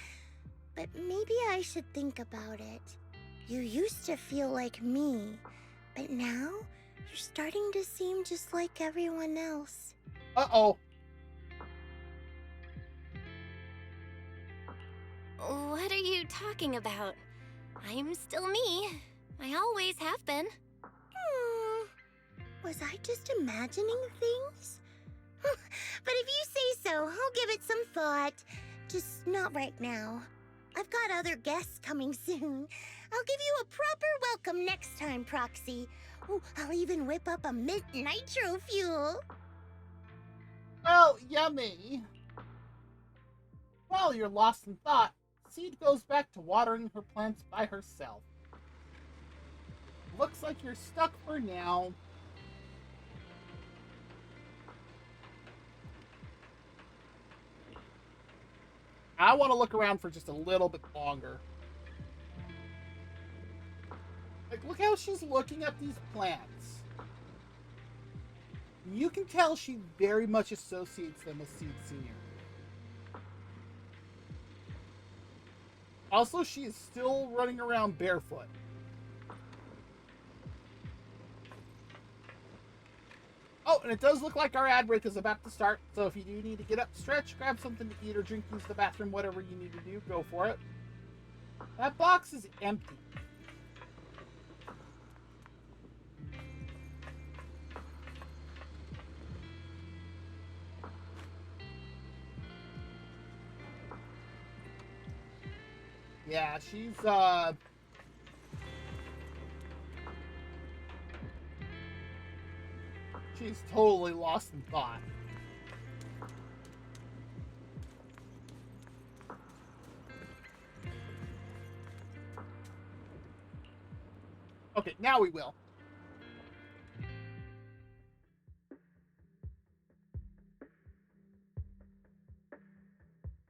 But maybe I should think about it. You used to feel like me, but now you're starting to seem just like everyone else. Uh-oh. What are you talking about? I'm still me. I always have been. Was I just imagining things? But if you say so, I'll give it some thought. Just not right now. I've got other guests coming soon. I'll give you a proper welcome next time, Proxy. Oh, I'll even whip up a mint nitro fuel. Well, yummy. While you're lost in thought, Seed goes back to watering her plants by herself. Looks like you're stuck for now. I want to look around for just a little bit longer. Like, look how she's looking at these plants. You can tell she very much associates them with Seed Senior. Also, she is still running around barefoot. Oh, and it does look like our ad break is about to start, so if you do need to get up, stretch, grab something to eat or drink, use the bathroom, whatever you need to do, go for it. That box is empty. Yeah, she's totally lost in thought. Okay, now we will.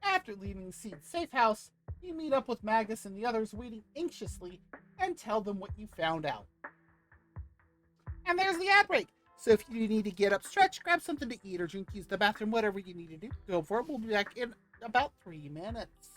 After leaving Seed's safe house, you meet up with Magus and the others waiting anxiously and tell them what you found out. And there's the ad break. So if you need to get up, stretch, grab something to eat or drink, use the bathroom, whatever you need to do, go for it. We'll be back in about 3 minutes.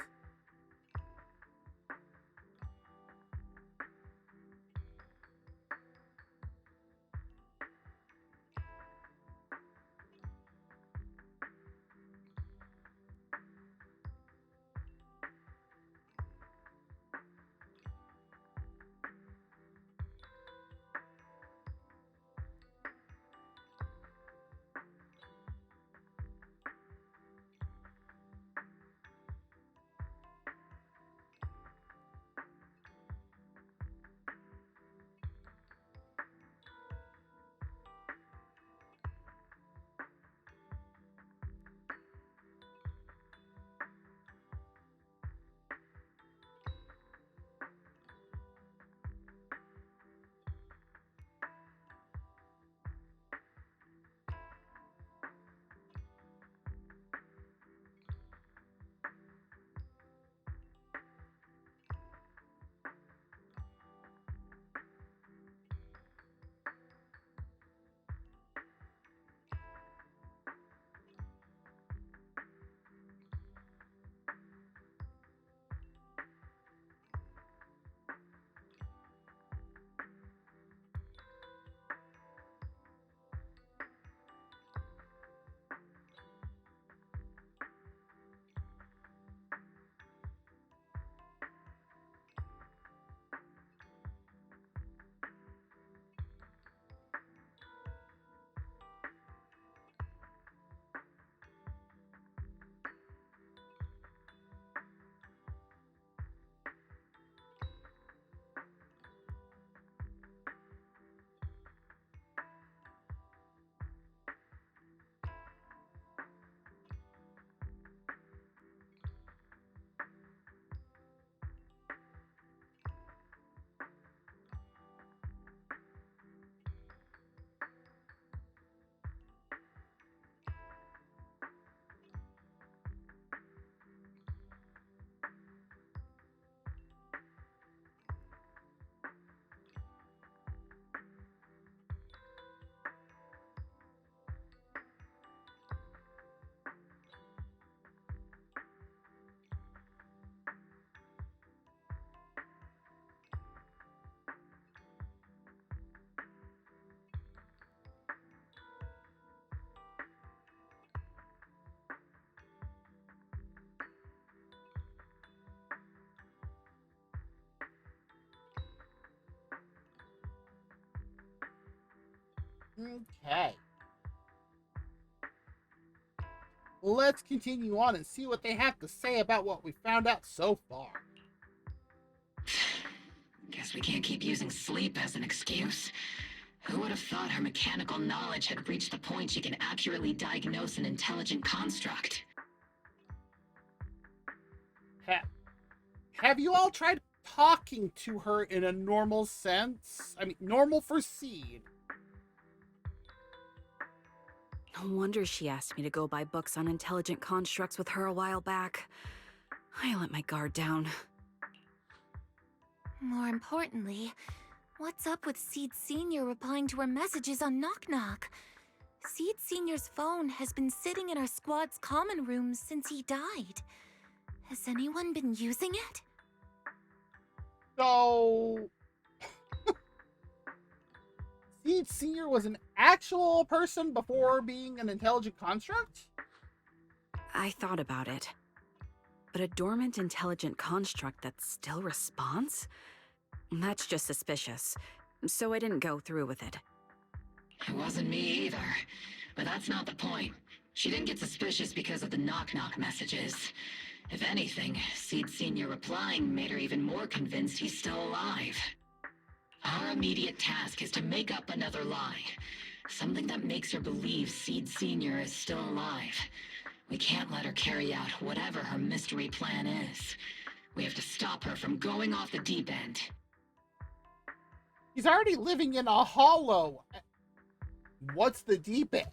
Okay. Let's continue on and see what they have to say about what we found out so far. Guess we can't keep using sleep as an excuse. Who would have thought her mechanical knowledge had reached the point she can accurately diagnose an intelligent construct? Have you all tried talking to her in a normal sense? I mean, normal for Seed. No wonder she asked me to go buy books on intelligent constructs with her a while back. I let my guard down. More importantly, what's up with Seed Sr. replying to her messages on Knock Knock? Seed Sr.'s phone has been sitting in our squad's common room since he died. Has anyone been using it? So... Seed Sr. was an actual person before being an intelligent construct? I thought about it. But a dormant intelligent construct that still responds? That's just suspicious. So I didn't go through with it. It wasn't me either. But that's not the point. She didn't get suspicious because of the knock-knock messages. If anything, Seed Sr. replying made her even more convinced he's still alive. Our immediate task is to make up another lie. Something that makes her believe Seed Sr. is still alive. We can't let her carry out whatever her mystery plan is. We have to stop her from going off the deep end. He's already living in a hollow. What's the deep end?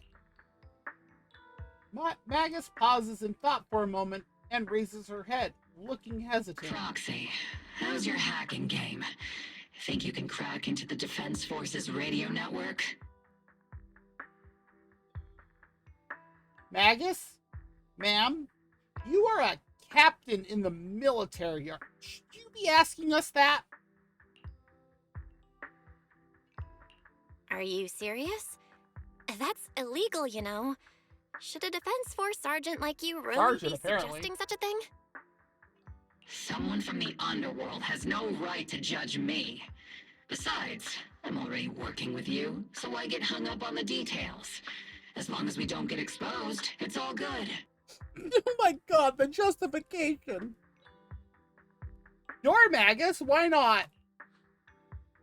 Magus pauses in thought for a moment and raises her head, looking hesitant. Proxy, how's your hacking game? Think you can crack into the Defense Forces radio network? Magus? Ma'am, you are a captain in the military. Should you be asking us that? Are you serious? That's illegal, you know. Should a Defense Force sergeant like you really be suggesting such a thing? Someone from the underworld has no right to judge me. Besides, I'm already working with you, so why get hung up on the details? As long as we don't get exposed, it's all good. Oh my god, the justification. Sure, Magus, why not?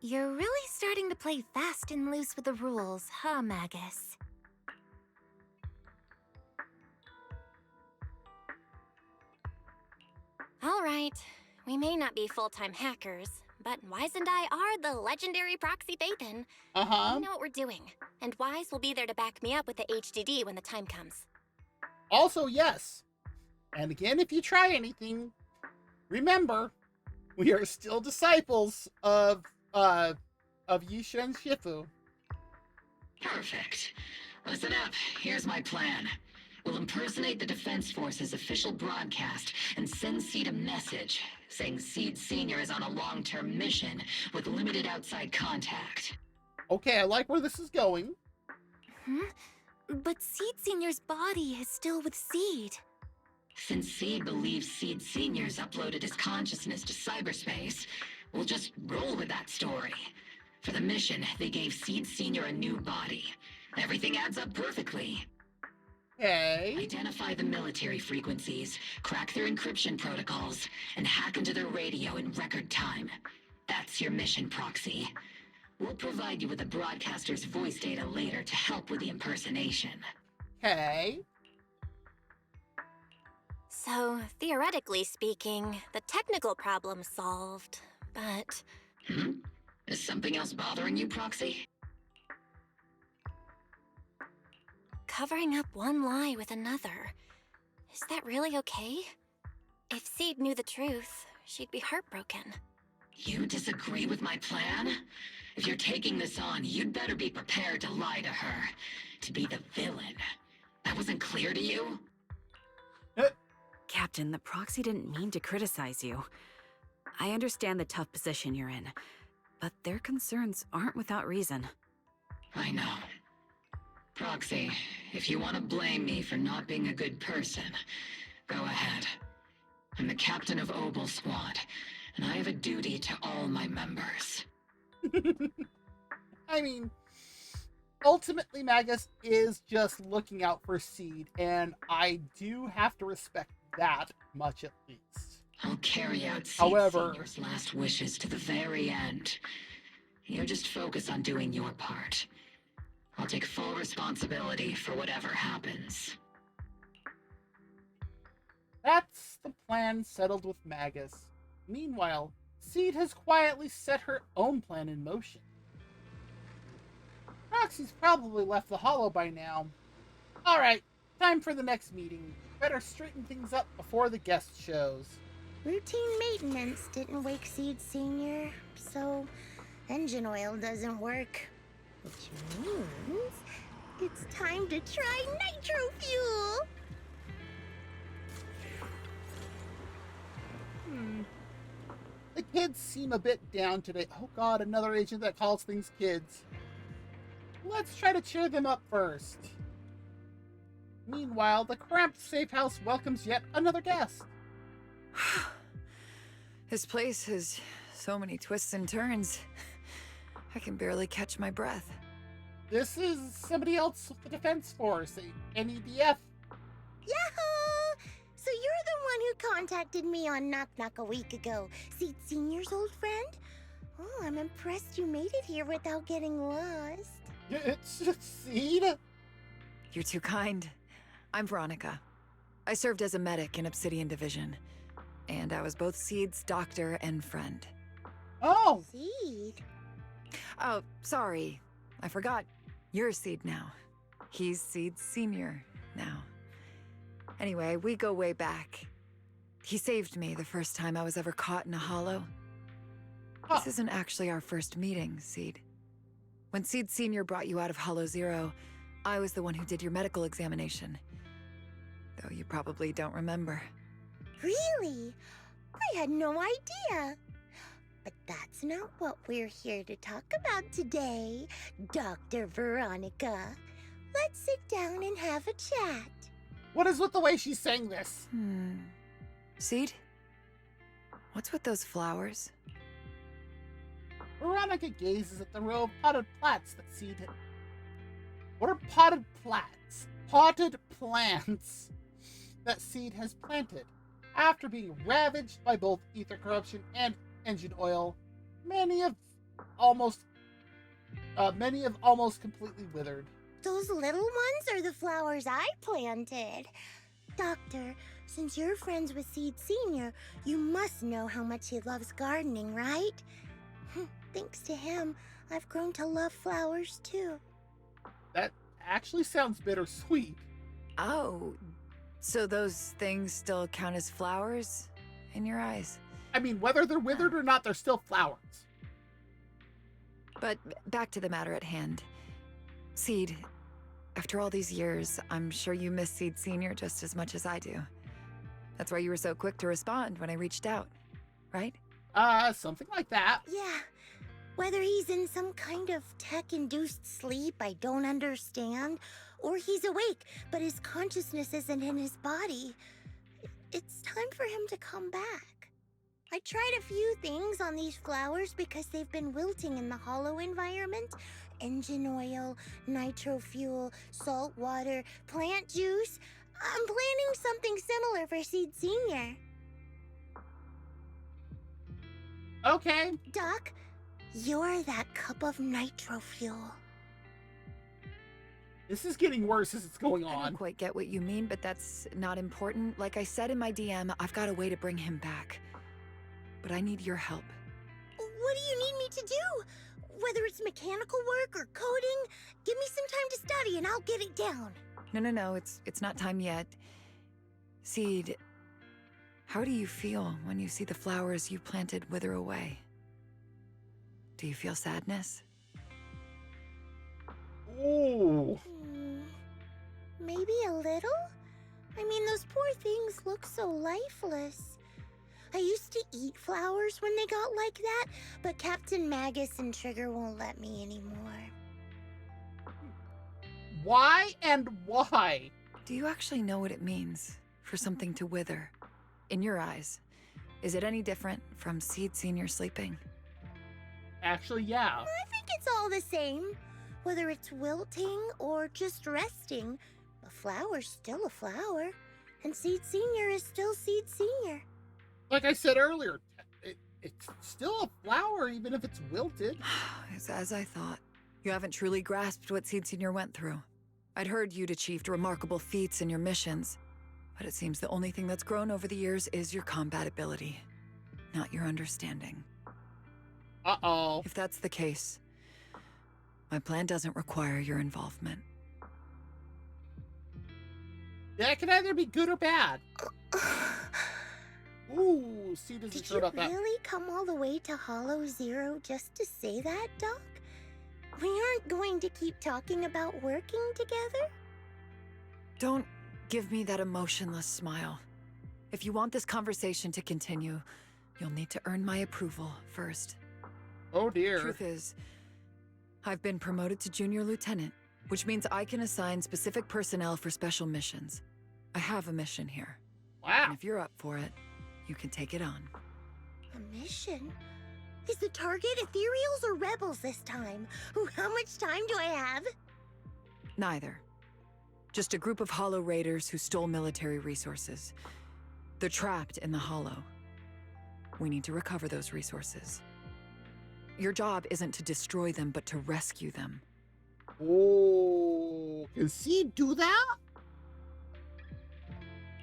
You're really starting to play fast and loose with the rules, huh, Magus? All right. We may not be full-time hackers, but Wise and I are the legendary Proxy Phaethon. Uh-huh. We know what we're doing, and Wise will be there to back me up with the HDD when the time comes. Also, yes. And again, if you try anything, remember, we are still disciples of Yisha and Shifu. Perfect. Listen up, here's my plan. We'll impersonate the Defense Force's official broadcast and send Seed a message saying Seed Sr. is on a long-term mission with limited outside contact. Okay, I like where this is going. But Seed Sr.'s body is still with Seed. Since Seed believes Seed Sr.'s uploaded his consciousness to cyberspace, we'll just roll with that story. For the mission, they gave Seed Sr. a new body. Everything adds up perfectly. Okay. Identify the military frequencies, crack their encryption protocols, and hack into their radio in record time. That's your mission, Proxy. We'll provide you with the broadcaster's voice data later to help with the impersonation. Okay. So, theoretically speaking, the technical problem's solved, but... Is something else bothering you, Proxy? Covering up one lie with another. Is that really okay? If Seed knew the truth, she'd be heartbroken. You disagree with my plan? If you're taking this on, you'd better be prepared to lie to her. To be the villain. That wasn't clear to you? Captain, the Proxy didn't mean to criticize you. I understand the tough position you're in, but their concerns aren't without reason. I know. Proxy, if you want to blame me for not being a good person, go ahead. I'm the captain of Obel Squad, and I have a duty to all my members. I mean, ultimately, Magus is just looking out for Seed, and I do have to respect that much at least. I'll carry out Seed However, Senior's last wishes to the very end. You just focus on doing your part. I'll take full responsibility for whatever happens. That's the plan settled with Magus. Meanwhile, Seed has quietly set her own plan in motion. Roxy's probably left the Hollow by now. Alright, time for the next meeting. Better straighten things up before the guest shows. Routine maintenance didn't wake Seed Sr., so engine oil doesn't work. Which means it's time to try nitro fuel! The kids seem a bit down today. Oh god, another agent that calls things kids. Let's try to cheer them up first. Meanwhile, the cramped safe house welcomes yet another guest. This place has so many twists and turns. I can barely catch my breath. This is somebody else with the Defense Force, NEDF. Yahoo! So you're the one who contacted me on Knock Knock a week ago, Seed Senior's old friend? Oh, I'm impressed you made it here without getting lost. It's just Seed? You're too kind. I'm Veronica. I served as a medic in Obsidian Division, and I was both Seed's doctor and friend. Oh! Seed? Oh, sorry. I forgot. You're Seed now. He's Seed Senior now. Anyway, we go way back. He saved me the first time I was ever caught in a hollow. This isn't actually our first meeting, Seed. When Seed Senior brought you out of Hollow Zero, I was the one who did your medical examination. Though you probably don't remember. Really? I had no idea. But that's not what we're here to talk about today, Dr. Veronica. Let's sit down and have a chat. What is with the way she's saying this? Seed? What's with those flowers? Veronica gazes at the row of potted plants that Seed had. What are potted plants? Potted plants that Seed has planted. After being ravaged by both ether corruption and engine oil, many have almost completely withered. Those little ones are the flowers I planted. Doctor, since you're friends with Seed Senior, you must know how much he loves gardening, right? Thanks to him, I've grown to love flowers too. That actually sounds bittersweet. Oh, so those things still count as flowers in your eyes? I mean, whether they're withered or not, they're still flowers. But back to the matter at hand. Seed, after all these years, I'm sure you miss Seed Senior just as much as I do. That's why you were so quick to respond when I reached out, right? Something like that. Yeah. Whether he's in some kind of tech-induced sleep I don't understand, or he's awake, but his consciousness isn't in his body, it's time for him to come back. I tried a few things on these flowers because they've been wilting in the hollow environment. Engine oil, nitro fuel, salt water, plant juice. I'm planning something similar for Seed Senior. Okay. Doc, you're that cup of nitro fuel. This is getting worse as it's going on. I don't quite get what you mean, but that's not important. Like I said in my DM, I've got a way to bring him back. But I need your help. What do you need me to do? Whether it's mechanical work or coding, give me some time to study and I'll get it down. No, it's not time yet. Seed, how do you feel when you see the flowers you planted wither away? Do you feel sadness? Ooh. Maybe a little? I mean, those poor things look so lifeless. I used to eat flowers when they got like that, but Captain Magus and Trigger won't let me anymore. Why and why? Do you actually know what it means for something to wither? In your eyes, is it any different from Seed Senior sleeping? Actually, yeah. I think it's all the same. Whether it's wilting or just resting, a flower's still a flower, and Seed Senior is still Seed Senior. Like I said earlier, It's still a flower, even if it's wilted. It's as I thought. You haven't truly grasped what Seed Senior went through. I'd heard you'd achieved remarkable feats in your missions, but it seems the only thing that's grown over the years is your combat ability, not your understanding. Uh-oh. If that's the case, my plan doesn't require your involvement. That can either be good or bad. Ooh, see, doesn't show about that. Did you really come all the way to Hollow Zero just to say that, Doc? We aren't going to keep talking about working together? Don't give me that emotionless smile. If you want this conversation to continue, you'll need to earn my approval first. Oh dear. Truth is, I've been promoted to Junior Lieutenant, which means I can assign specific personnel for special missions. I have a mission here. Wow. And if you're up for it, you can take it on. A mission? Is the target Ethereals or Rebels this time? Ooh, how much time do I have? Neither. Just a group of Hollow Raiders who stole military resources. They're trapped in the Hollow. We need to recover those resources. Your job isn't to destroy them, but to rescue them. Oh, can Seed do that?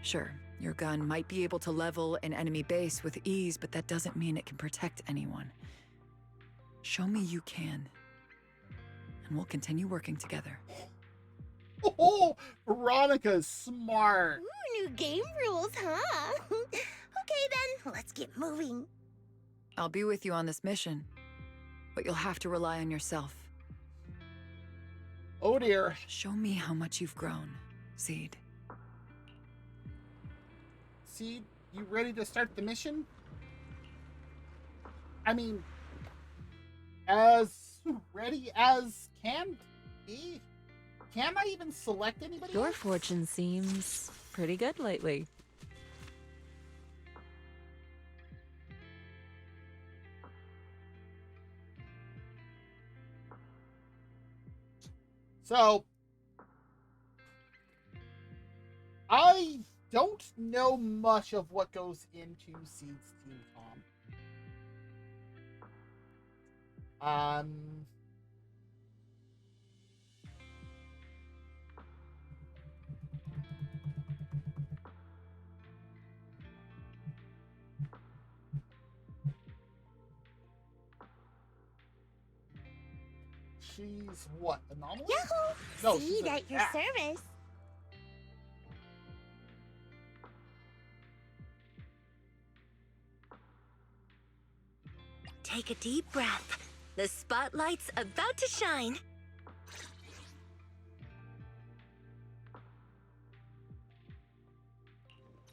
Sure, your gun might be able to level an enemy base with ease, but that doesn't mean it can protect anyone. Show me you can, and we'll continue working together. Oh, Veronica's smart. Ooh, new game rules, huh? Okay then, let's get moving. I'll be with you on this mission, but you'll have to rely on yourself. Oh dear. Show me how much you've grown, Seed. Seed, you ready to start the mission? I mean, as ready as can be. Can I even select anybody Your else? fortune seems pretty good lately. So, I don't know much of what goes into Seed's team, Tom. She's what? Anomaly? Yahoo! No, Seed she's at your service. Take a deep breath. The spotlight's about to shine.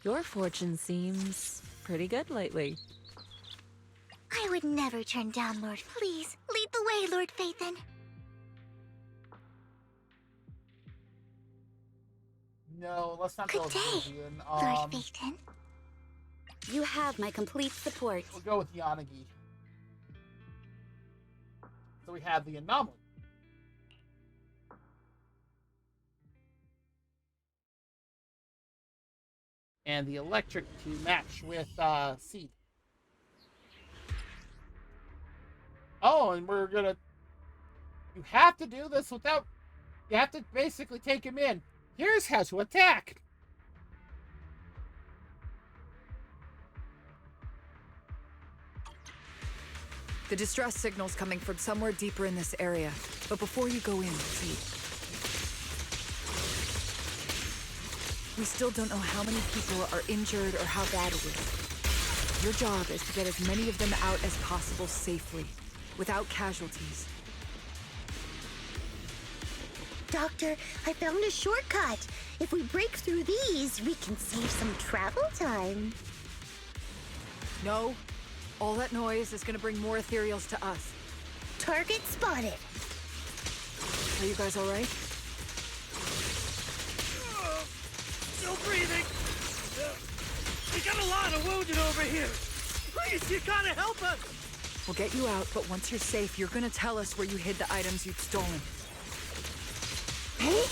Your fortune seems pretty good lately. I would never turn down, Lord. Please, lead the way, Lord Phaethon. No, let's not Good go with day, Vivian. Lord Phaethon. You have my complete support. We'll go with Yanagi. So we have the anomaly. And the electric to match with Seed. Oh, and we're gonna... You have to do this without... You have to basically take him in. Here's how to attack. The distress signal's coming from somewhere deeper in this area. But before you go in, Seed, we still don't know how many people are injured or how bad it is. Your job is to get as many of them out as possible safely, without casualties. Doctor, I found a shortcut. If we break through these, we can save some travel time. No. All that noise is gonna bring more ethereals to us. Target spotted. Are you guys all right? Still breathing. We got a lot of wounded over here. Please, you gotta help us. We'll get you out, but once you're safe, you're gonna tell us where you hid the items you've stolen. Hey?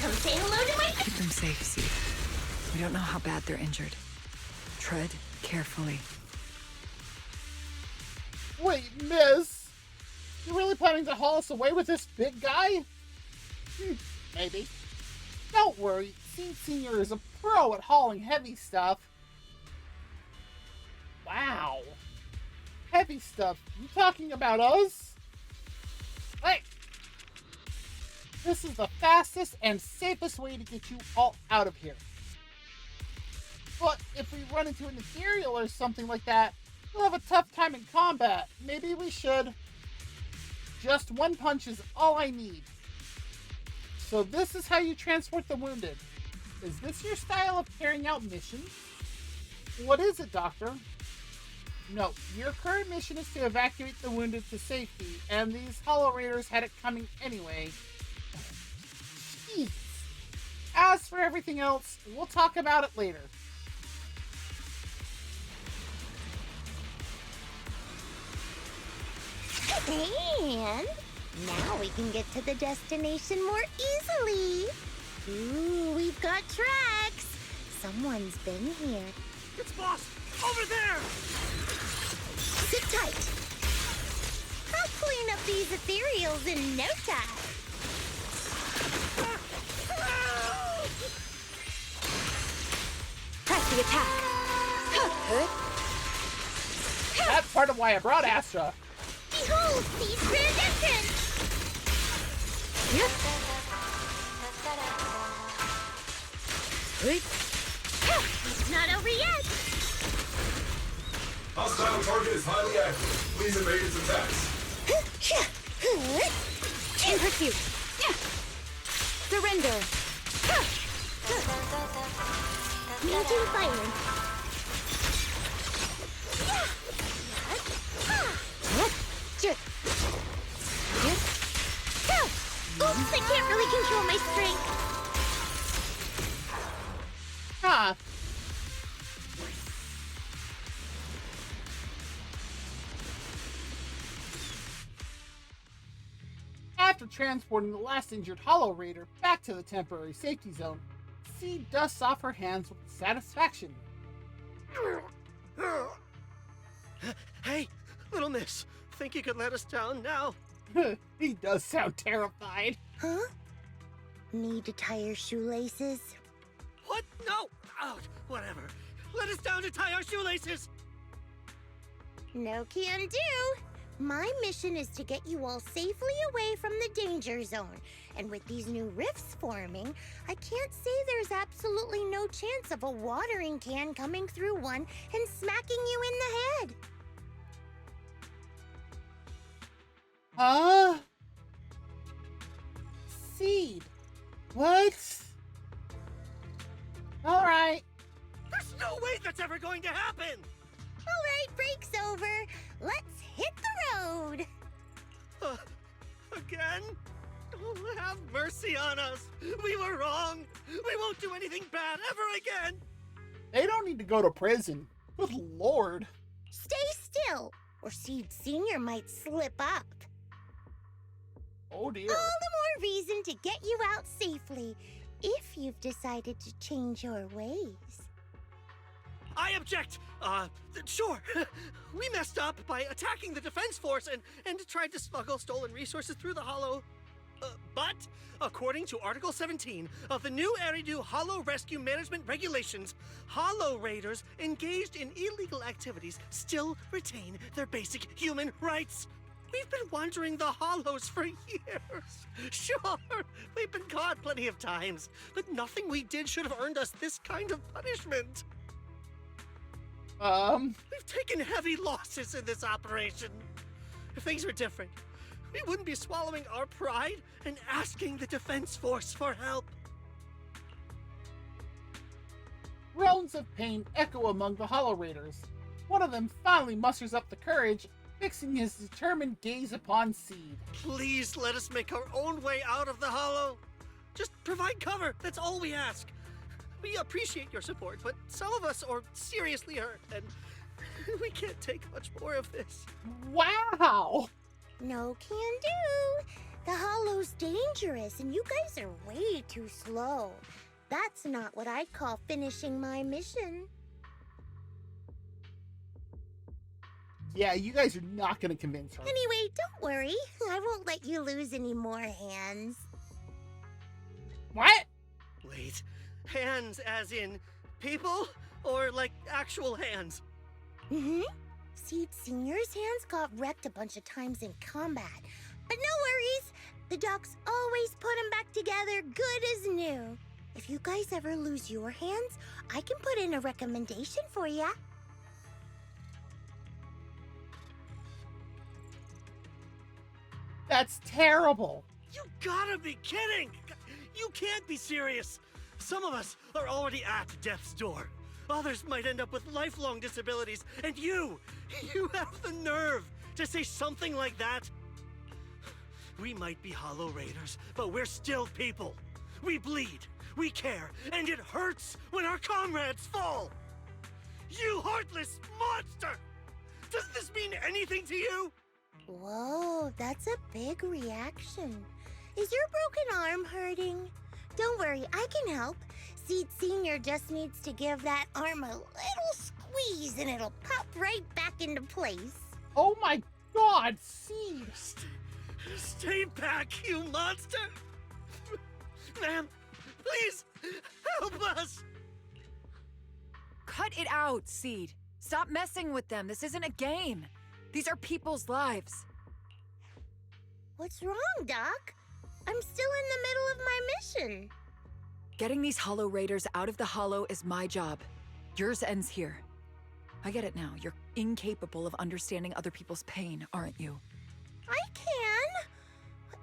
Come say hello to my... Keep them safe, Seed. We don't know how bad they're injured. Tread carefully. Wait, miss? You're really planning to haul us away with this big guy? Maybe. Don't worry, Seed Senior is a pro at hauling heavy stuff. Wow. Heavy stuff? You talking about us? Hey! This is the fastest and safest way to get you all out of here. But if we run into an ethereal or something like that, we'll have a tough time in combat. Maybe we should. Just one punch is all I need. So this is how you transport the wounded. Is this your style of carrying out missions? What is it, Doctor? No, your current mission is to evacuate the wounded to safety, and these Hollow Raiders had it coming anyway. Jeez. As for everything else, we'll talk about it later. And now we can get to the destination more easily. Ooh, we've got tracks. Someone's been here. It's Boss! Over there! Sit tight. I'll clean up these ethereals in no time. Press the attack. That's part of why I brought Astra. Behold, Seed transition! It's not over yet. Hostile target is highly active. Please evade its attacks. In pursuit. Surrender. Managing violence. Oops, I can't really control my strength. Huh. After transporting the last injured Hollow Raider back to the temporary safety zone, Seed dusts off her hands with satisfaction. Hey, little miss. Think you could let us down now? He does sound terrified. Huh? Need to tie your shoelaces? What? No! Oh, whatever. Let us down to tie our shoelaces! No can do. My mission is to get you all safely away from the danger zone. And with these new rifts forming, I can't say there's absolutely no chance of a watering can coming through one and smacking you in the head. Huh? Seed. What? Alright. There's no way that's ever going to happen! Alright, break's over. Let's hit the road. Again? Oh, have mercy on us. We were wrong. We won't do anything bad ever again. They don't need to go to prison. Good lord. Stay still, or Seed Senior might slip up. Oh dear. All the more reason to get you out safely, if you've decided to change your ways. I object! Sure. We messed up by attacking the defense force and tried to smuggle stolen resources through the Hollow. But, according to Article 17 of the new Eridu Hollow Rescue Management Regulations, Hollow Raiders engaged in illegal activities still retain their basic human rights. We've been wandering the Hollows for years. Sure, we've been caught plenty of times, but nothing we did should have earned us this kind of punishment. We've taken heavy losses in this operation. If things were different, we wouldn't be swallowing our pride and asking the defense force for help. Groans of pain echo among the Hollow Raiders. One of them finally musters up the courage, fixing his determined gaze upon Seed. Please let us make our own way out of the Hollow. Just provide cover, that's all we ask. We appreciate your support, but some of us are seriously hurt, and we can't take much more of this. Wow! No can do. The Hollow's dangerous, and you guys are way too slow. That's not what I'd call finishing my mission. Yeah, you guys are not going to convince her. Anyway, don't worry. I won't let you lose any more hands. What? Wait, hands as in people? Or like actual hands? Mm-hmm. Seed Senior's hands got wrecked a bunch of times in combat. But no worries. The docs always put them back together good as new. If you guys ever lose your hands, I can put in a recommendation for ya. That's terrible. You gotta be kidding! You can't be serious! Some of us are already at death's door. Others might end up with lifelong disabilities, and you have the nerve to say something like that? We might be Hollow Raiders, but we're still people. We bleed, we care, and it hurts when our comrades fall! You heartless monster! Does this mean anything to you? Whoa, that's a big reaction. Is your broken arm hurting? Don't worry, I can help. Seed Senior just needs to give that arm a little squeeze and it'll pop right back into place. Oh my god, Seed! Stay back, you monster! Ma'am, please, help us! Cut it out, Seed. Stop messing with them. This isn't a game. These are people's lives. What's wrong, Doc? I'm still in the middle of my mission. Getting these Hollow Raiders out of the Hollow is my job. Yours ends here. I get it now. You're incapable of understanding other people's pain, aren't you? I can.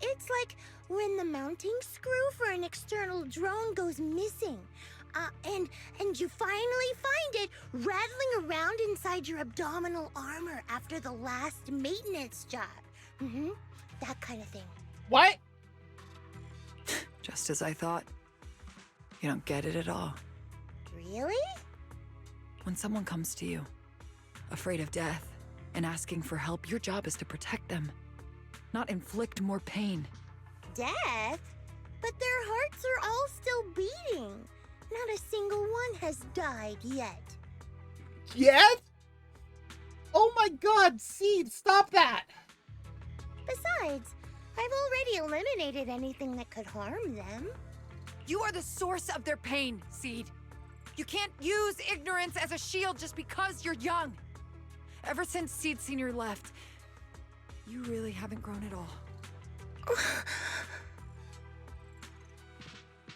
It's like when the mounting screw for an external drone goes missing. And you finally find it rattling around inside your abdominal armor after the last maintenance job. Mm-hmm. That kind of thing. What? Just as I thought. You don't get it at all. Really? When someone comes to you, afraid of death, and asking for help, your job is to protect them, not inflict more pain. Death? But their hearts are all still beating. Not a single one has died yet. Yet? Oh my god, Seed, stop that! Besides, I've already eliminated anything that could harm them. You are the source of their pain, Seed. You can't use ignorance as a shield just because you're young. Ever since Seed Senior left, you really haven't grown at all.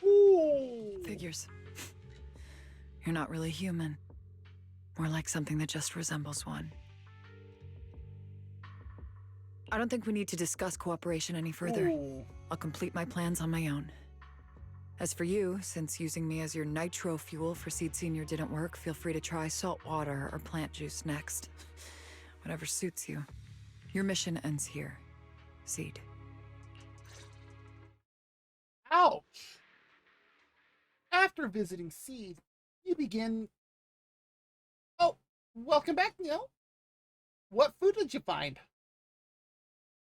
Ooh. Figures. You're not really human. More like something that just resembles one. I don't think we need to discuss cooperation any further. Ooh. I'll complete my plans on my own. As for you, since using me as your nitro fuel for Seed Senior didn't work, feel free to try salt water or plant juice next. Whatever suits you. Your mission ends here, Seed. Ouch! After visiting Seed, you begin... Oh, welcome back, Neil. What food did you find?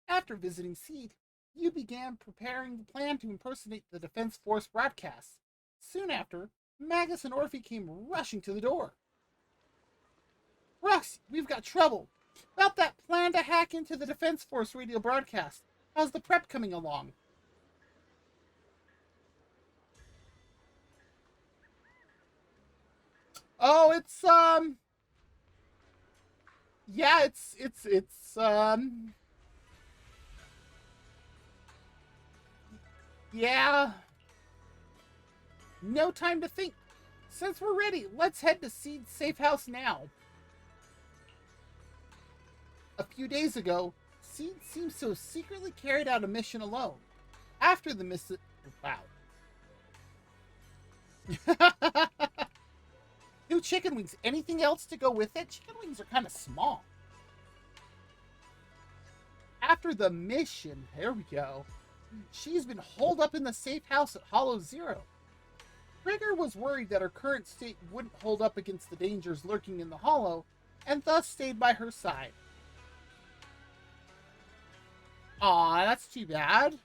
After visiting Seed, you began preparing the plan to impersonate the Defense Force broadcasts. Soon after, Magus and Orphe came rushing to the door. Roxy, we've got trouble. About that plan to hack into the Defense Force radio broadcast. How's the prep coming along? Oh, it's, yeah, yeah. No time to think. Since we're ready, let's head to Seed's safe house now. A few days ago, Seed seems to have secretly carried out a mission alone. After the mission... Wow. 2 chicken wings. Anything else to go with it? Chicken wings are kind of small. After the mission, there we go. She's been holed up in the safe house at Hollow Zero. Trigger was worried that her current state wouldn't hold up against the dangers lurking in the Hollow, and thus stayed by her side. Aw, that's too bad.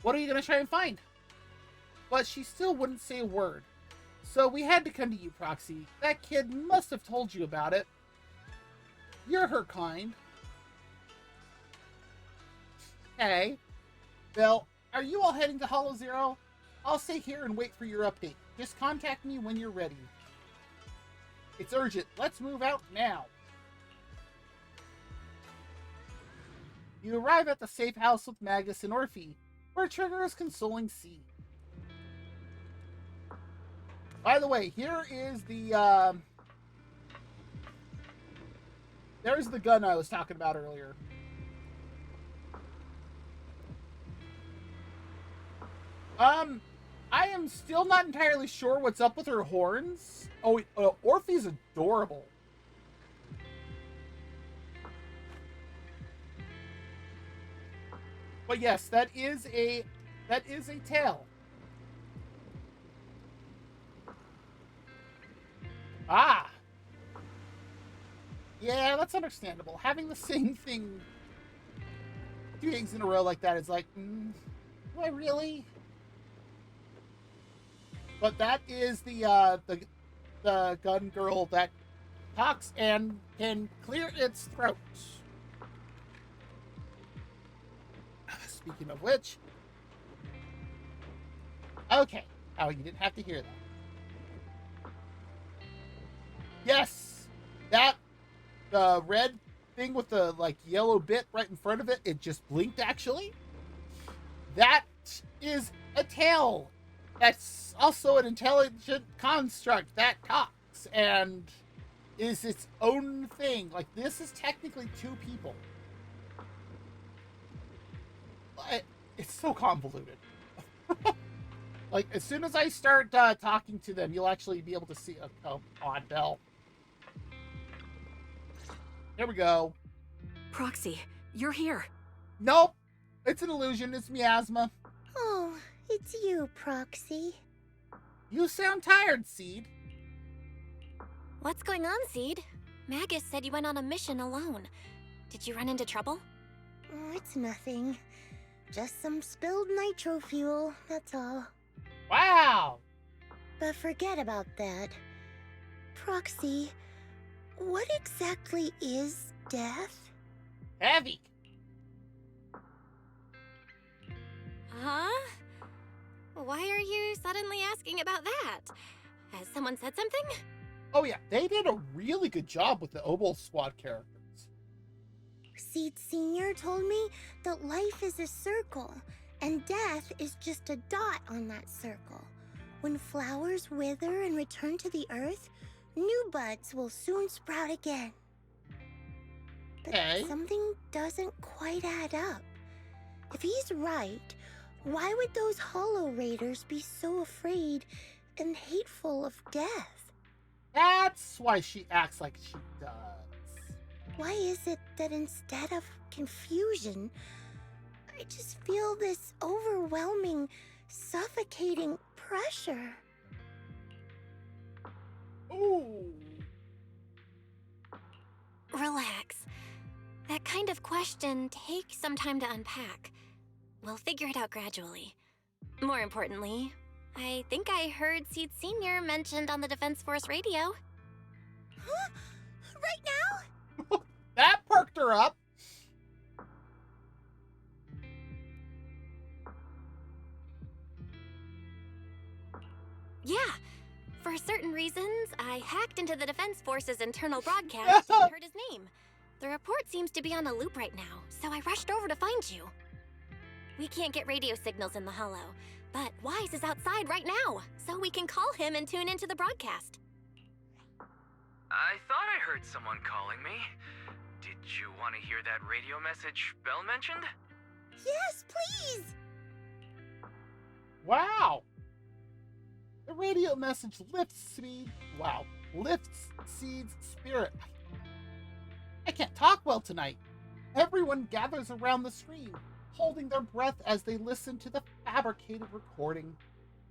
What are you going to try and find? But she still wouldn't say a word. So we had to come to you, Proxy. That kid must have told you about it. You're her kind. Okay. Well, are you all heading to Hollow Zero? I'll stay here and wait for your update. Just contact me when you're ready. It's urgent. Let's move out now. You arrive at the safe house with Magus and Orphe, where Trigger is consoling Seed. By the way, here is the, there's the gun I was talking about earlier. I am still not entirely sure what's up with her horns. Oh, Orphe's adorable. But yes, that is a tail. Ah. Yeah, that's understandable. Having the same thing 2 days in a row like that is like, do I really? But that is the gun girl that talks and can clear its throat. Speaking of which, okay. Oh, you didn't have to hear that. Yes, that the red thing with the like yellow bit right in front of it, it just blinked actually. That is a tail. That's also an intelligent construct that talks and is its own thing. Like, this is technically 2 people. It's so convoluted. Like, as soon as I start talking to them, you'll actually be able to see. Oh, odd bell. Here we go. Proxy, you're here. Nope. It's an illusion. It's miasma. Oh, it's you, Proxy. You sound tired, Seed. What's going on, Seed? Magus said you went on a mission alone. Did you run into trouble? Oh, it's nothing. Just some spilled nitro fuel, that's all. Wow! But forget about that. Proxy, what exactly is death? Heavy. Huh? Why are you suddenly asking about that? Has someone said something? Oh yeah, they did a really good job with the Obol Squad characters. Seed Senior told me that life is a circle, and death is just a dot on that circle. When flowers wither and return to the earth, new buds will soon sprout again. But something doesn't quite add up. If he's right, why would those Hollow Raiders be so afraid and hateful of death? That's why she acts like she does. Why is it that instead of confusion, I just feel this overwhelming, suffocating pressure? Ooh. Relax. That kind of question takes some time to unpack. We'll figure it out gradually. More importantly, I think I heard Seed Senior mentioned on the Defense Force radio. Huh? Right now? That perked her up. Yeah. For certain reasons, I hacked into the Defense Force's internal broadcast and heard his name. The report seems to be on a loop right now, so I rushed over to find you. We can't get radio signals in the Hollow, but Wise is outside right now, so we can call him and tune into the broadcast. I thought I heard someone calling me. Did you want to hear that radio message Belle mentioned? Yes, please! Wow! The radio message lifts Seed's spirit. I can't talk well tonight. Everyone gathers around the screen, holding their breath as they listen to the fabricated recording.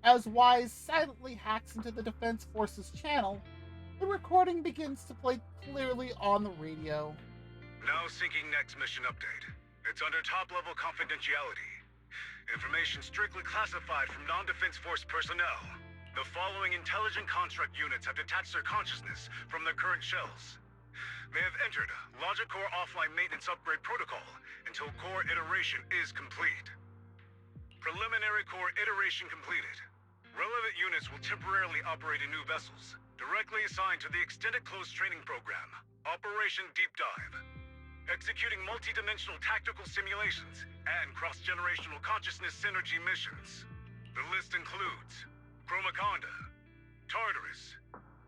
As Wise silently hacks into the Defense Force's channel, the recording begins to play clearly on the radio. Now syncing next mission update. It's under top-level confidentiality. Information strictly classified from non-Defense Force personnel. The following intelligent construct units have detached their consciousness from their current shells. They have entered Logic Core Offline Maintenance Upgrade Protocol until core iteration is complete. Preliminary core iteration completed. Relevant units will temporarily operate in new vessels, directly assigned to the Extended Closed Training Program, Operation Deep Dive. Executing multi-dimensional tactical simulations and cross-generational consciousness synergy missions. The list includes Chromaconda, Tartarus,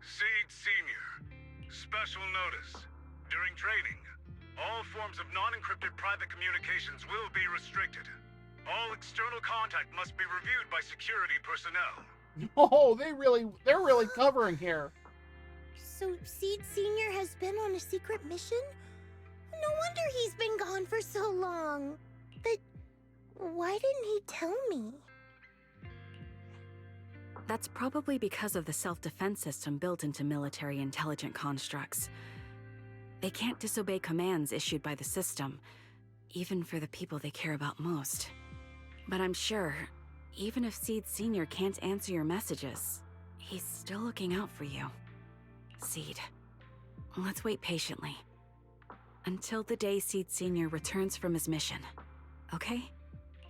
Seed Senior. Special notice. During training, all forms of non-encrypted private communications will be restricted. All external contact must be reviewed by security personnel. Oh, they're really covering here. So Seed Senior has been on a secret mission? No wonder he's been gone for so long. But why didn't he tell me? That's probably because of the self-defense system built into military intelligent constructs. They can't disobey commands issued by the system, even for the people they care about most. But I'm sure, even if Seed Senior can't answer your messages, he's still looking out for you. Seed, let's wait patiently. Until the day Seed Senior returns from his mission, okay?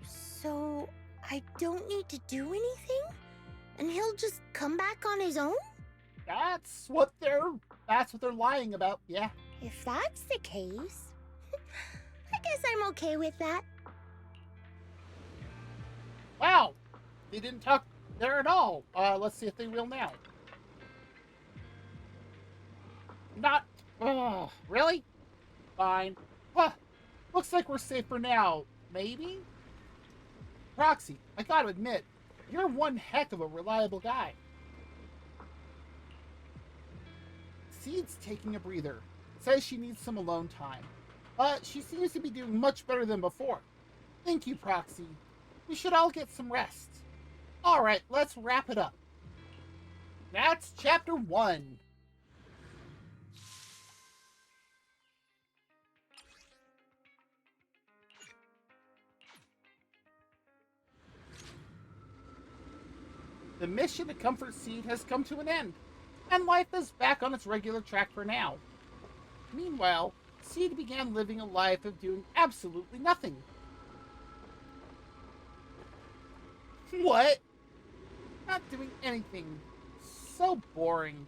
So, I don't need to do anything? And he'll just come back on his own? That's what they're lying about, yeah. If that's the case, I guess I'm okay with that. Wow, they didn't talk there at all. Let's see if they will now. Not, oh, really? Fine. Huh, looks like we're safe for now. Maybe? Proxy, I gotta admit, you're one heck of a reliable guy. Seed's taking a breather. Says she needs some alone time. But she seems to be doing much better than before. Thank you, Proxy. We should all get some rest. Alright, let's wrap it up. That's Chapter 1. The mission to comfort Seed has come to an end, and life is back on its regular track for now. Meanwhile, Seed began living a life of doing absolutely nothing. What? Not doing anything. So boring.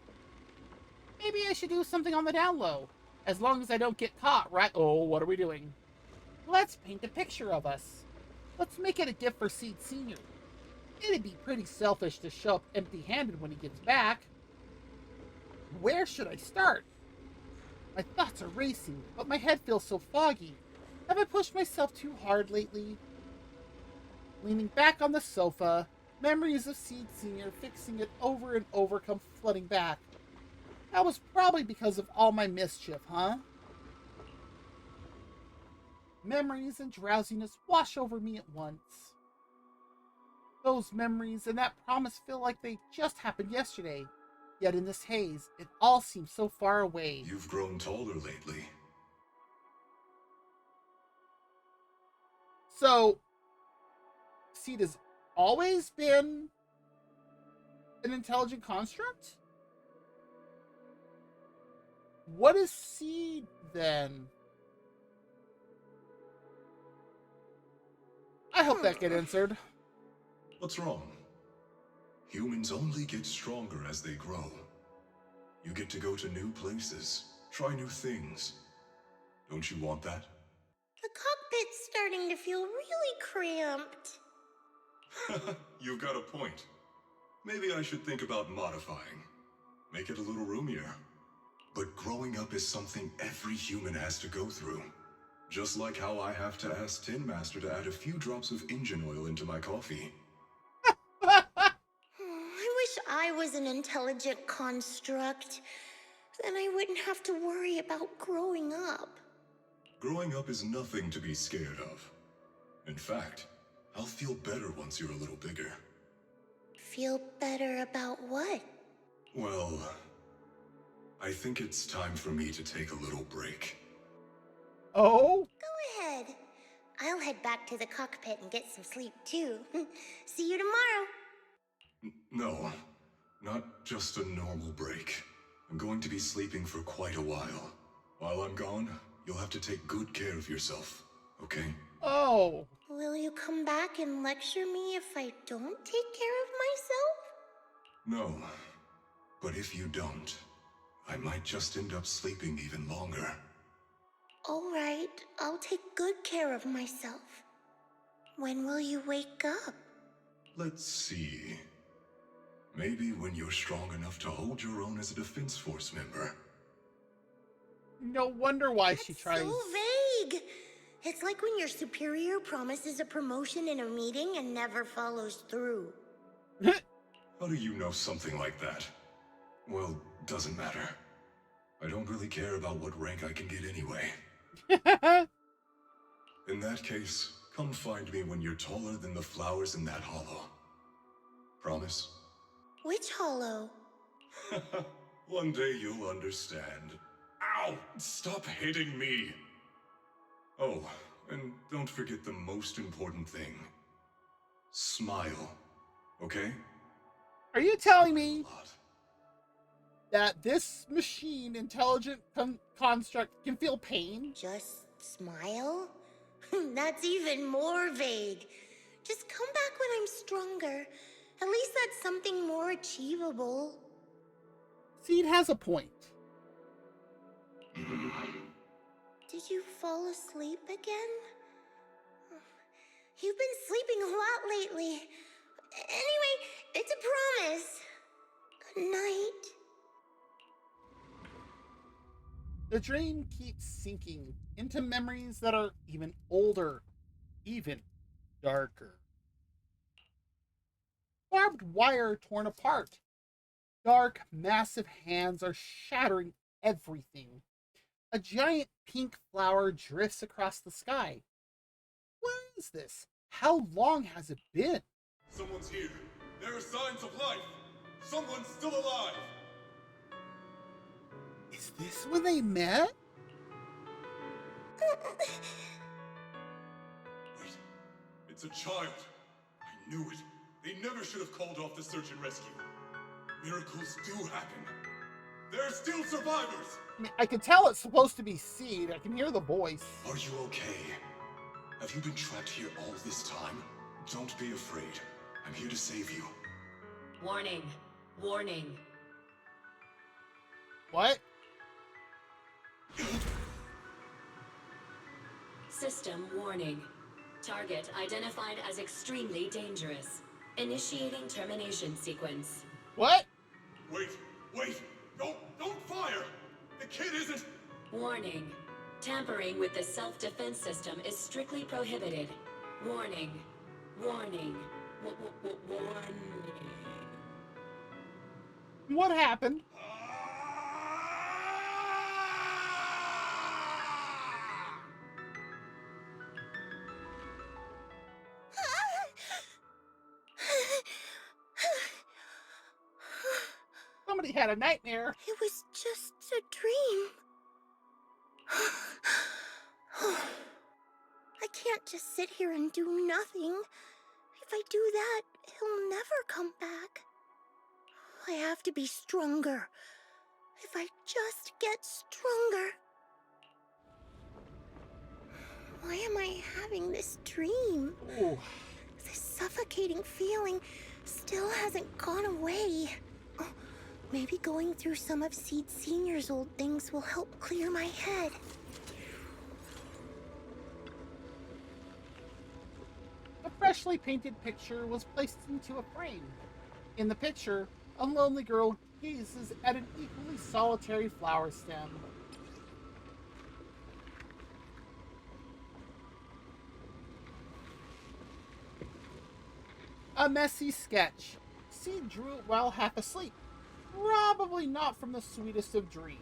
Maybe I should do something on the down low, as long as I don't get caught, right? Oh, what are we doing? Let's paint a picture of us. Let's make it a gift for Seed Senior. It'd be pretty selfish to show up empty-handed when he gets back. Where should I start? My thoughts are racing, but my head feels so foggy. Have I pushed myself too hard lately? Leaning back on the sofa, memories of Seed Senior fixing it over and over come flooding back. That was probably because of all my mischief, huh? Memories and drowsiness wash over me at once. Those memories and that promise feel like they just happened yesterday. Yet in this haze, it all seems so far away. You've grown taller lately. So, Seed has always been an intelligent construct? What is Seed, then? I hope that gets answered. What's wrong? Humans only get stronger as they grow. You get to go to new places, try new things. Don't you want that? The cockpit's starting to feel really cramped. You've got a point. Maybe I should think about modifying. Make it a little roomier. But growing up is something every human has to go through. Just like how I have to ask Tin Master to add a few drops of engine oil into my coffee. I wish I was an intelligent construct. Then I wouldn't have to worry about growing up. Growing up is nothing to be scared of. In fact, I'll feel better once you're a little bigger. Feel better about what? Well, I think it's time for me to take a little break. Oh? Go ahead. I'll head back to the cockpit and get some sleep too. See you tomorrow. No, not just a normal break. I'm going to be sleeping for quite a while. While I'm gone, you'll have to take good care of yourself, okay? Oh. Will you come back and lecture me if I don't take care of myself? No. But if you don't, I might just end up sleeping even longer. All right, I'll take good care of myself. When will you wake up? Let's see. Maybe when you're strong enough to hold your own as a Defense Force member. No wonder why she tries. So vague! It's like when your superior promises a promotion in a meeting and never follows through. How do you know something like that? Well, doesn't matter. I don't really care about what rank I can get anyway. In that case, come find me when you're taller than the flowers in that hollow. Promise? Which hollow? One day you'll understand. Ow! Stop hitting me! Oh, and don't forget the most important thing. Smile, okay? Are you telling me that this machine intelligent construct can feel pain? Just smile? That's even more vague. Just come back when I'm stronger. At least that's something more achievable. Seed has a point. Did you fall asleep again? You've been sleeping a lot lately. Anyway, it's a promise. Good night. The dream keeps sinking into memories that are even older, even darker. Barbed wire torn apart. Dark, massive hands are shattering everything. A giant pink flower drifts across the sky. What is this? How long has it been? Someone's here. There are signs of life. Someone's still alive. Is this when they met? Wait, it's a child. I knew it. They never should have called off the search and rescue. Miracles do happen. There are still survivors. I can tell it's supposed to be Seed. I can hear the voice. Are you okay? Have you been trapped here all this time? Don't be afraid. I'm here to save you. Warning. Warning. What? System warning. Target identified as extremely dangerous. Initiating termination sequence. What? Wait! Don't fire! The kid isn't... Warning. Tampering with the self-defense system is strictly prohibited. Warning. Warning. Warning. What happened? Somebody had a nightmare. It was just a dream. I can't just sit here and do nothing. If I do that, he'll never come back. I have to be stronger. If I just get stronger. Why am I having this dream? Ooh. This suffocating feeling still hasn't gone away. Oh, maybe going through some of Seed Senior's old things will help clear my head. A freshly painted picture was placed into a frame. In the picture, a lonely girl gazes at an equally solitary flower stem. A messy sketch. Seed drew it while half asleep. Probably not from the sweetest of dreams.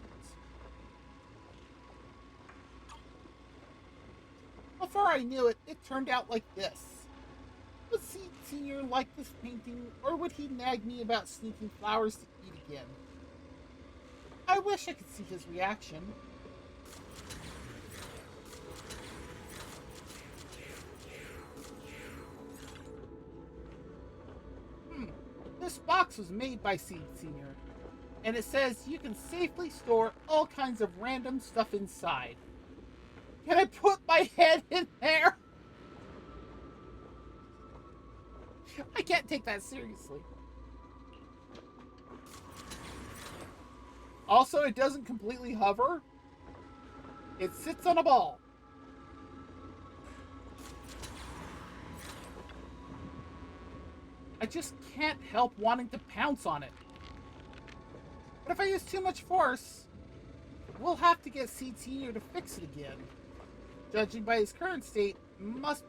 Before I knew it, it turned out like this. Would Seed Senior like this painting, or would he nag me about sneaking flowers to eat again? I wish I could see his reaction. This box was made by Seed Senior, And it says you can safely store all kinds of random stuff inside. Can I put my head in there? I can't take that seriously. Also, it doesn't completely hover. It sits on a ball. I just can't help wanting to pounce on it. But if I use too much force, we'll have to get Seed Senior to fix it again. Judging by his current state, must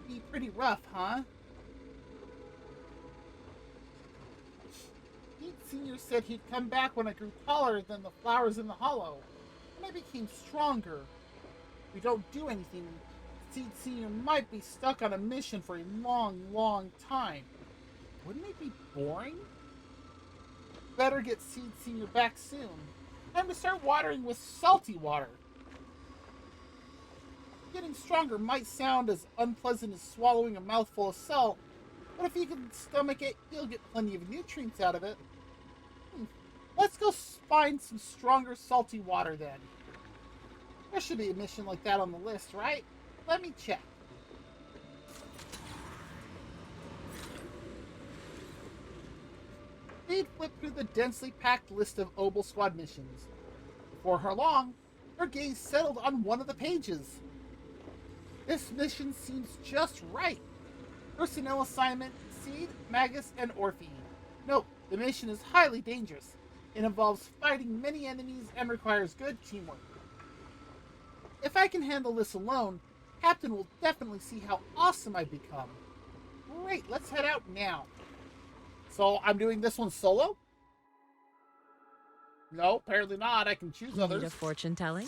be pretty rough, huh? Seed Senior said he'd come back when I grew taller than the flowers in the hollow, and I became stronger. If we don't do anything, Seed Senior might be stuck on a mission for a long, long time. Wouldn't it be boring? Better get Seed Senior back soon. Time to start watering with salty water. Getting stronger might sound as unpleasant as swallowing a mouthful of salt, but if you can stomach it, you'll get plenty of nutrients out of it. Let's go find some stronger salty water then. There should be a mission like that on the list, right? Let me check. Speed flipped through the densely packed list of Obel Squad missions. Before her long, her gaze settled on one of the pages. This mission seems just right. Personnel assignment, Seed, Magus, and Orpheum. Note, the mission is highly dangerous. It involves fighting many enemies and requires good teamwork. If I can handle this alone, Captain will definitely see how awesome I've become. Great, let's head out now. So, I'm doing this one solo? No, apparently not. I can choose others. Need a fortune telling?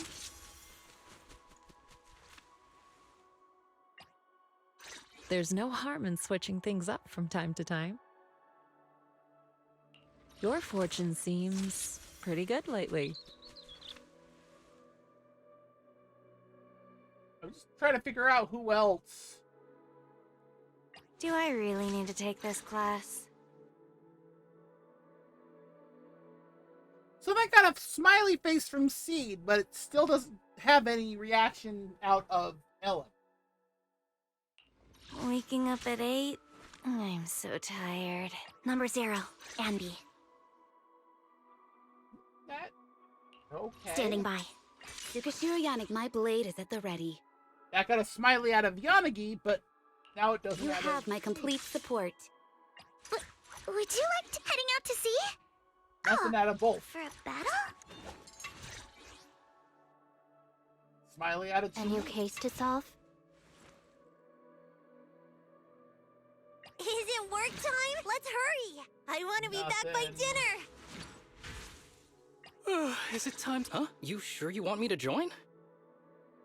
There's no harm in switching things up from time to time. Your fortune seems pretty good lately. I'm just trying to figure out who else. Do I really need to take this class? So that got a smiley face from Seed, but it still doesn't have any reaction out of Ellen. Waking up at 8? I'm so tired. Number 0, Anby. That... Okay. Standing by. Yukashiro Yanagi, my blade is at the ready. That got a smiley out of Yanagi, but now it doesn't. You have my complete support. Would you like to heading out to sea? Nothing out of both. For a battle? Smiley out of two. A new case to solve? Is it work time? Let's hurry! I want to be back by dinner! Is it time? Huh? You sure you want me to join?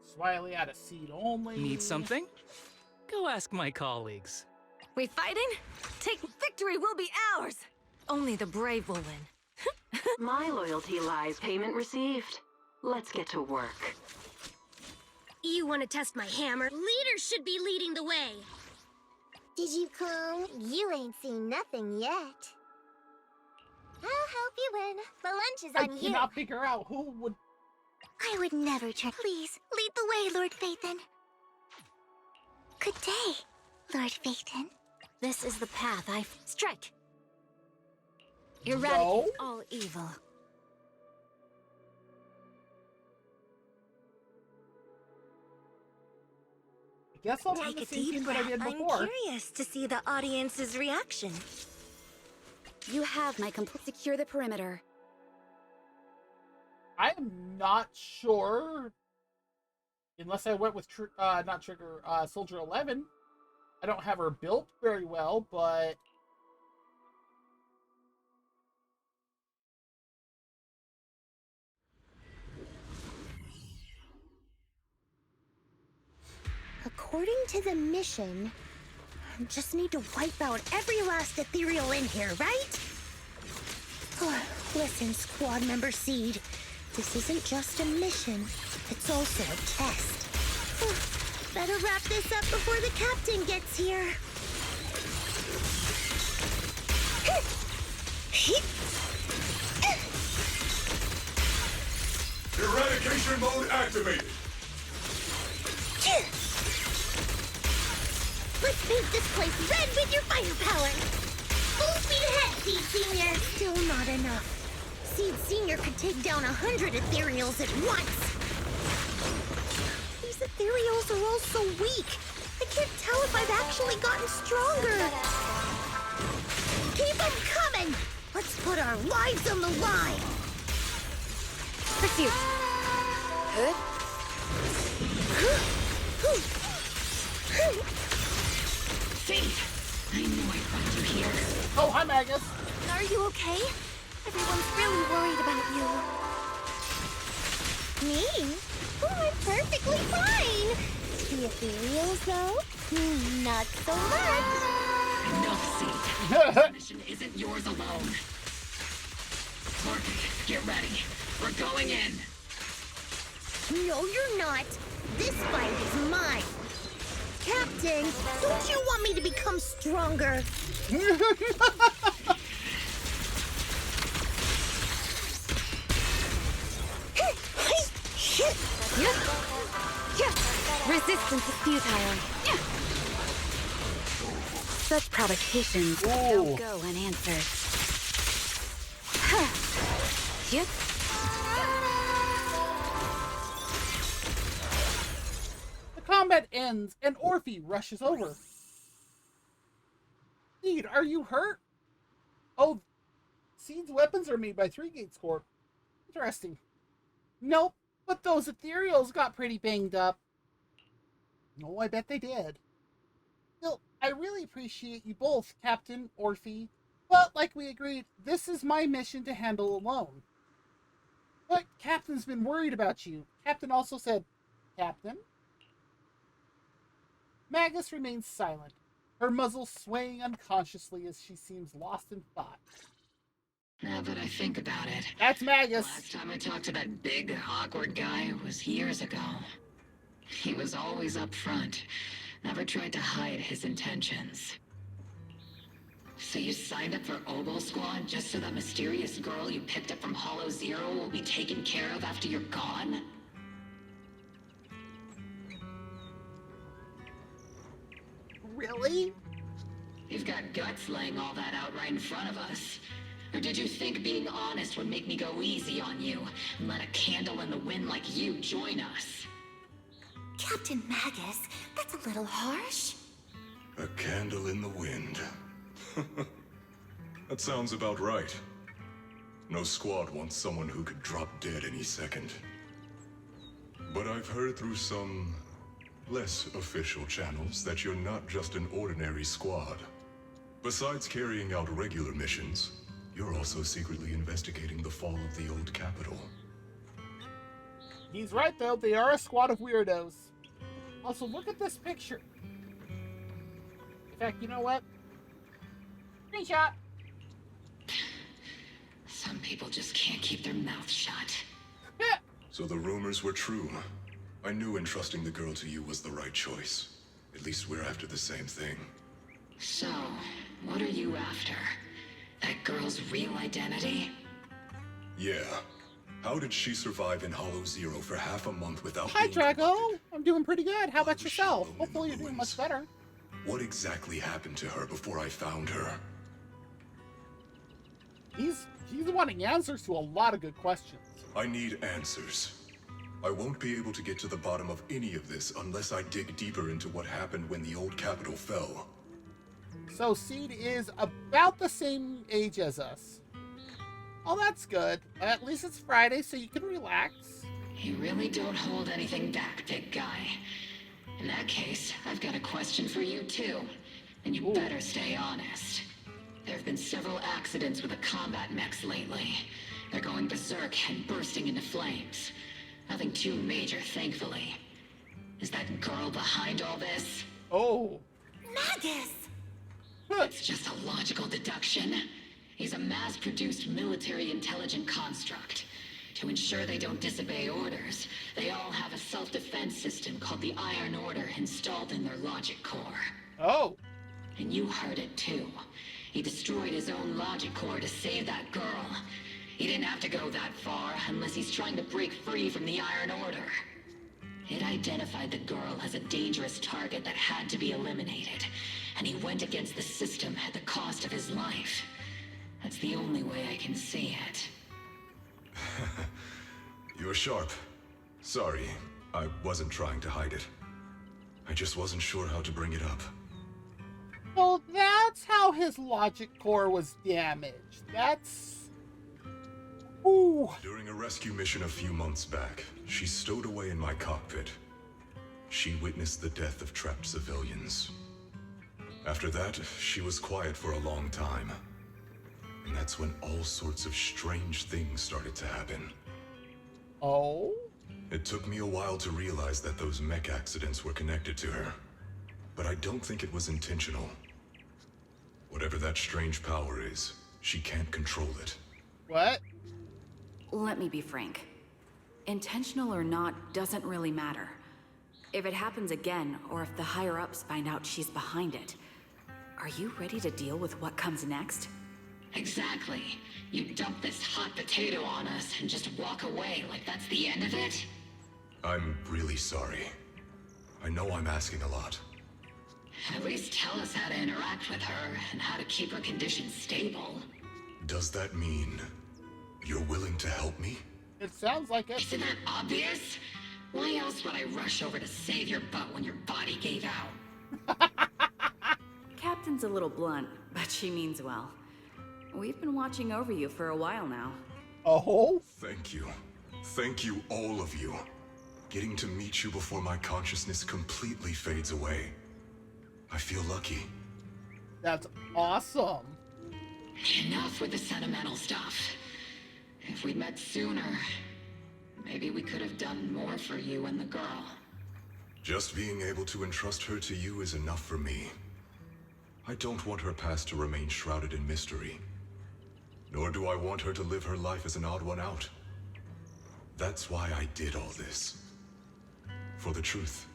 Smiley out of Seed only. Need something? Go ask my colleagues. We fighting? Take victory will be ours! Only the brave will win. My loyalty lies payment received. Let's get to work. You want to test my hammer? Leaders should be leading the way! Did you come? You ain't seen nothing yet. I'll help you win. The lunch is on you. I cannot figure out who would... I would never try. Please, lead the way, Lord Phaethon. Good day, Lord Phaethon. This is the path strike! Eradicate all evil. I guess I'll run the same thing that I did before. I'm curious to see the audience's reaction. You have my complete. Secure the perimeter. I am not sure, unless I went with not Trigger, Soldier 11. I don't have her built very well, but according to the mission, I just need to wipe out every last ethereal in here, right? Listen, squad member Seed. This isn't just a mission, it's also a test. Better wrap this up before the captain gets here. Communication mode activated. Let's paint this place red with your firepower. Full speed ahead, Seed Senior. Still not enough. Seed Senior could take down 100 ethereals at once. These ethereals are all so weak. I can't tell if I've actually gotten stronger. Keep them coming. Let's put our lives on the line. Pursuit. Good. Seed, I knew I'd find you here. Oh, hi, Magus. Are you okay? Everyone's really worried about you. Me? Oh, I'm perfectly fine. The ethereals, though? Not so much. Enough, Seed. This mission isn't yours alone. Morgan, get ready. We're going in. No, you're not. This fight is mine. Captain, don't you want me to become stronger? Resistance is futile. Such provocations don't go unanswered. Yep. The combat ends and Orphe rushes over. Seed, are you hurt? Oh, Seed's weapons are made by Three Gates Corp. Interesting. Nope, but those ethereals got pretty banged up. Oh, I bet they did. Still, I really appreciate you both, Captain, Orphe. But, like we agreed, this is my mission to handle alone. But Captain's been worried about you. Captain also said, Captain? Magus remains silent, her muzzle swaying unconsciously as she seems lost in thought. Now that I think about it, that's Magus. Last time I talked to that big, awkward guy was years ago. He was always up front, never tried to hide his intentions. So you signed up for Oboe Squad just so that mysterious girl you picked up from Hollow Zero will be taken care of after you're gone? Really? You've got guts laying all that out right in front of us. Or did you think being honest would make me go easy on you and let a candle in the wind like you join us? Captain Magus, that's a little harsh. A candle in the wind. That sounds about right. No squad wants someone who could drop dead any second. But I've heard through some less official channels that you're not just an ordinary squad. Besides carrying out regular missions, you're also secretly investigating the fall of the old capital. He's right, though. They are a squad of weirdos. Also, look at this picture. In fact, you know what? Screenshot. Some people just can't keep their mouths shut. So the rumors were true. I knew entrusting the girl to you was the right choice. At least we're after the same thing. So, what are you after? That girl's real identity? Yeah. How did she survive in Hollow Zero for half a month without Hi, being... Drago. I'm doing pretty good. How about yourself? Hopefully you're doing much better. What exactly happened to her before I found her? He's wanting answers to a lot of good questions. I need answers. I won't be able to get to the bottom of any of this unless I dig deeper into what happened when the old capital fell. So Seed is about the same age as us. Oh, that's good. At least it's Friday, so you can relax. You really don't hold anything back, big guy. In that case, I've got a question for you too. And you better stay honest. There have been several accidents with the combat mechs lately. They're going berserk and bursting into flames. Nothing too major, thankfully. Is that girl behind all this? Oh. Magus! It's just a logical deduction. He's a mass-produced military intelligent construct. To ensure they don't disobey orders, they all have a self-defense system called the Iron Order installed in their logic core. Oh. And you heard it too. He destroyed his own logic core to save that girl. He didn't have to go that far unless he's trying to break free from the Iron Order. It identified the girl as a dangerous target that had to be eliminated, and he went against the system at the cost of his life. That's the only way I can see it. You're sharp. Sorry, I wasn't trying to hide it. I just wasn't sure how to bring it up. Well, that's how his logic core was damaged. That's... Ooh. During a rescue mission a few months back, she stowed away in my cockpit. She witnessed the death of trapped civilians. After that, she was quiet for a long time. And that's when all sorts of strange things started to happen. Oh? It took me a while to realize that those mech accidents were connected to her. But I don't think it was intentional. Whatever that strange power is, she can't control it. What? Let me be frank. Intentional or not doesn't really matter. If it happens again, or if the higher-ups find out she's behind it, are you ready to deal with what comes next? Exactly. You dump this hot potato on us and just walk away like that's the end of it? I'm really sorry. I know I'm asking a lot. At least tell us how to interact with her and how to keep her condition stable. Does that mean you're willing to help me? It sounds like it. Isn't that obvious? Why else would I rush over to save your butt when your body gave out? Captain's a little blunt, but she means well. We've been watching over you for a while now. Oh? Thank you. Thank you, all of you. Getting to meet you before my consciousness completely fades away. I feel lucky. That's awesome. Enough with the sentimental stuff. If we'd met sooner, maybe we could have done more for you and the girl. Just being able to entrust her to you is enough for me. I don't want her past to remain shrouded in mystery. Nor do I want her to live her life as an odd one out. That's why I did all this. For the truth.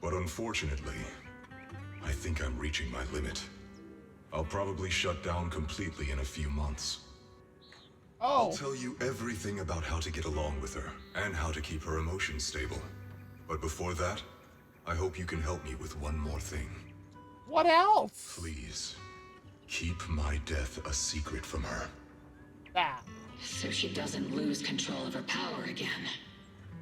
But unfortunately, I think I'm reaching my limit. I'll probably shut down completely in a few months. Oh. I'll tell you everything about how to get along with her, and how to keep her emotions stable. But before that, I hope you can help me with one more thing. What else? Please, keep my death a secret from her. Ah. So she doesn't lose control of her power again.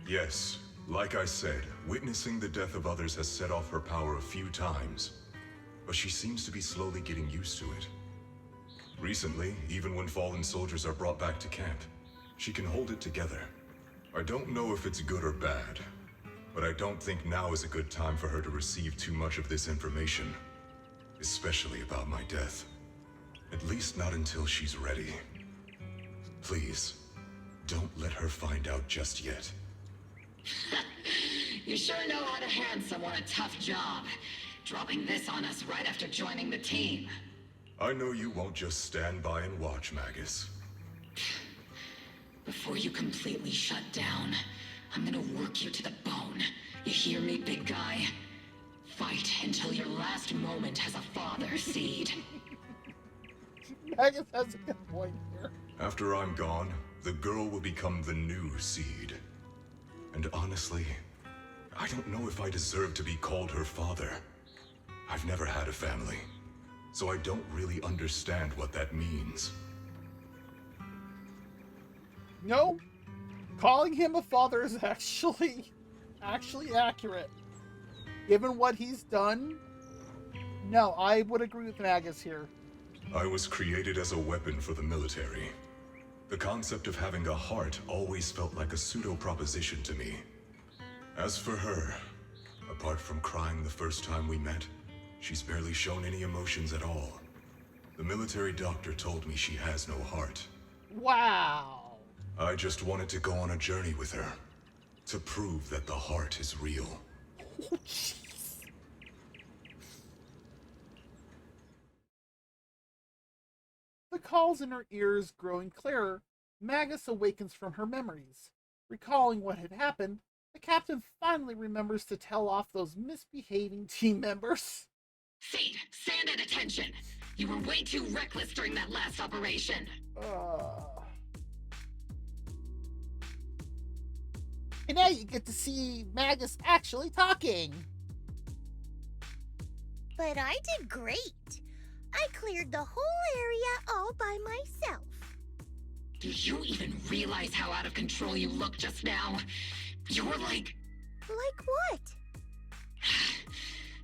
Yes, like I said, witnessing the death of others has set off her power a few times. But she seems to be slowly getting used to it. Recently, even when fallen soldiers are brought back to camp, she can hold it together. I don't know if it's good or bad, but I don't think now is a good time for her to receive too much of this information. Especially about my death. At least not until she's ready. Please, don't let her find out just yet. You sure know how to hand someone a tough job. Dropping this on us right after joining the team. I know you won't just stand by and watch, Magus. Before you completely shut down, I'm gonna work you to the bone. You hear me, big guy? Fight until your last moment has a father seed. Magus has a good point here. After I'm gone, the girl will become the new seed. And honestly, I don't know if I deserve to be called her father. I've never had a family, so I don't really understand what that means. No, calling him a father is actually accurate. Given what he's done, no, I would agree with Magus here. I was created as a weapon for the military. The concept of having a heart always felt like a pseudo-proposition to me. As for her, apart from crying the first time we met, she's barely shown any emotions at all. The military doctor told me she has no heart. Wow. I just wanted to go on a journey with her, to prove that the heart is real. Oh, jeez. The calls in her ears growing clearer, Magus awakens from her memories. Recalling what had happened, the captain finally remembers to tell off those misbehaving team members. Seed, stand at attention. You were way too reckless during that last operation. And now you get to see Magus actually talking. But I did great. I cleared the whole area all by myself. Do you even realize how out of control you looked just now? You were like... Like what?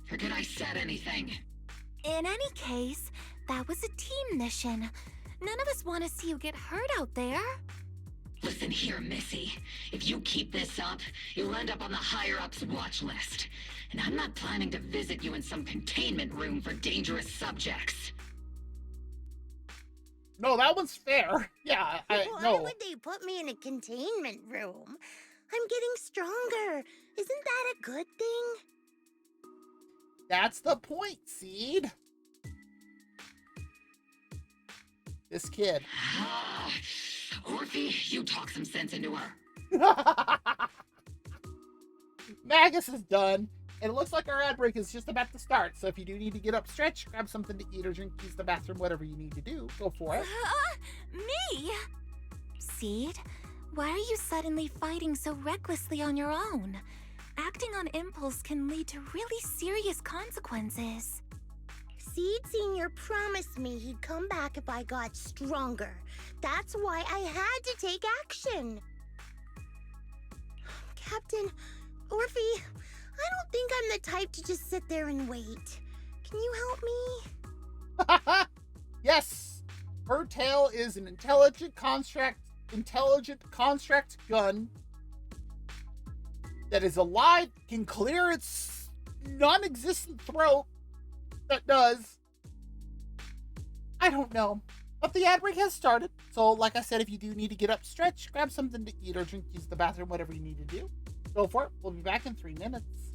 Forget I said anything. In any case, that was a team mission. None of us want to see you get hurt out there. Listen here, Missy. If you keep this up, you'll end up on the higher-ups watch list. And I'm not planning to visit you in some containment room for dangerous subjects. No, that one's fair. Yeah, Why no. would they put me in a containment room? I'm getting stronger. Isn't that a good thing? That's the point, Seed. This kid. Orphe, you talk some sense into her. Magus is done, and it looks like our ad break is just about to start. So if you do need to get up, stretch, grab something to eat or drink, use the bathroom, whatever you need to do, go for it. Me? Seed, why are you suddenly fighting so recklessly on your own? Acting on impulse can lead to really serious consequences. Seed Senior promised me he'd come back if I got stronger. That's why I had to take action. Captain, Orphe, I don't think I'm the type to just sit there and wait. Can you help me? Yes! Her tail is an intelligent construct gun that is alive, can clear its non-existent throat. That does. I don't know. But the ad break has started. So, like I said, if you do need to get up, stretch, grab something to eat or drink, use the bathroom, whatever you need to do, go for it. We'll be back in 3 minutes.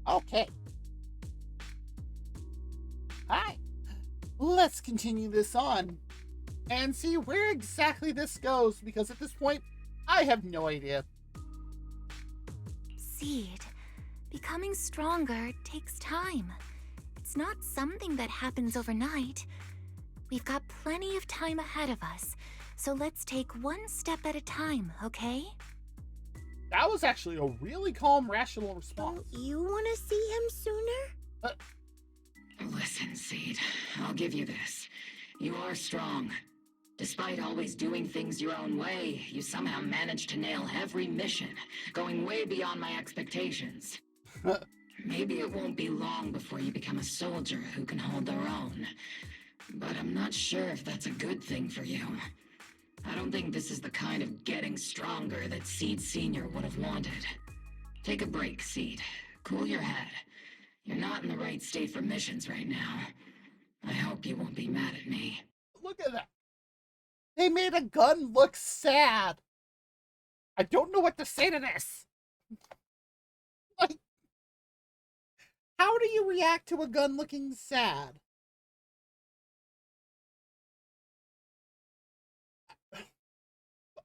Okay. Hi. Let's continue this on and see where exactly this goes, because at this point, I have no idea. Seed, becoming stronger takes time. It's not something that happens overnight. We've got plenty of time ahead of us, so let's take one step at a time, okay? That was actually a really calm, rational response. Don't you want to see him sooner? Listen, Seed, I'll give you this. You are strong. Despite always doing things your own way, you somehow managed to nail every mission, going way beyond my expectations. Maybe it won't be long before you become a soldier who can hold their own. But I'm not sure if that's a good thing for you. I don't think this is the kind of getting stronger that Seed Sr. would have wanted. Take a break, Seed. Cool your head. You're not in the right state for missions right now. I hope you won't be mad at me. Look at that. They made a gun look sad. I don't know what to say to this. Like, how do you react to a gun looking sad?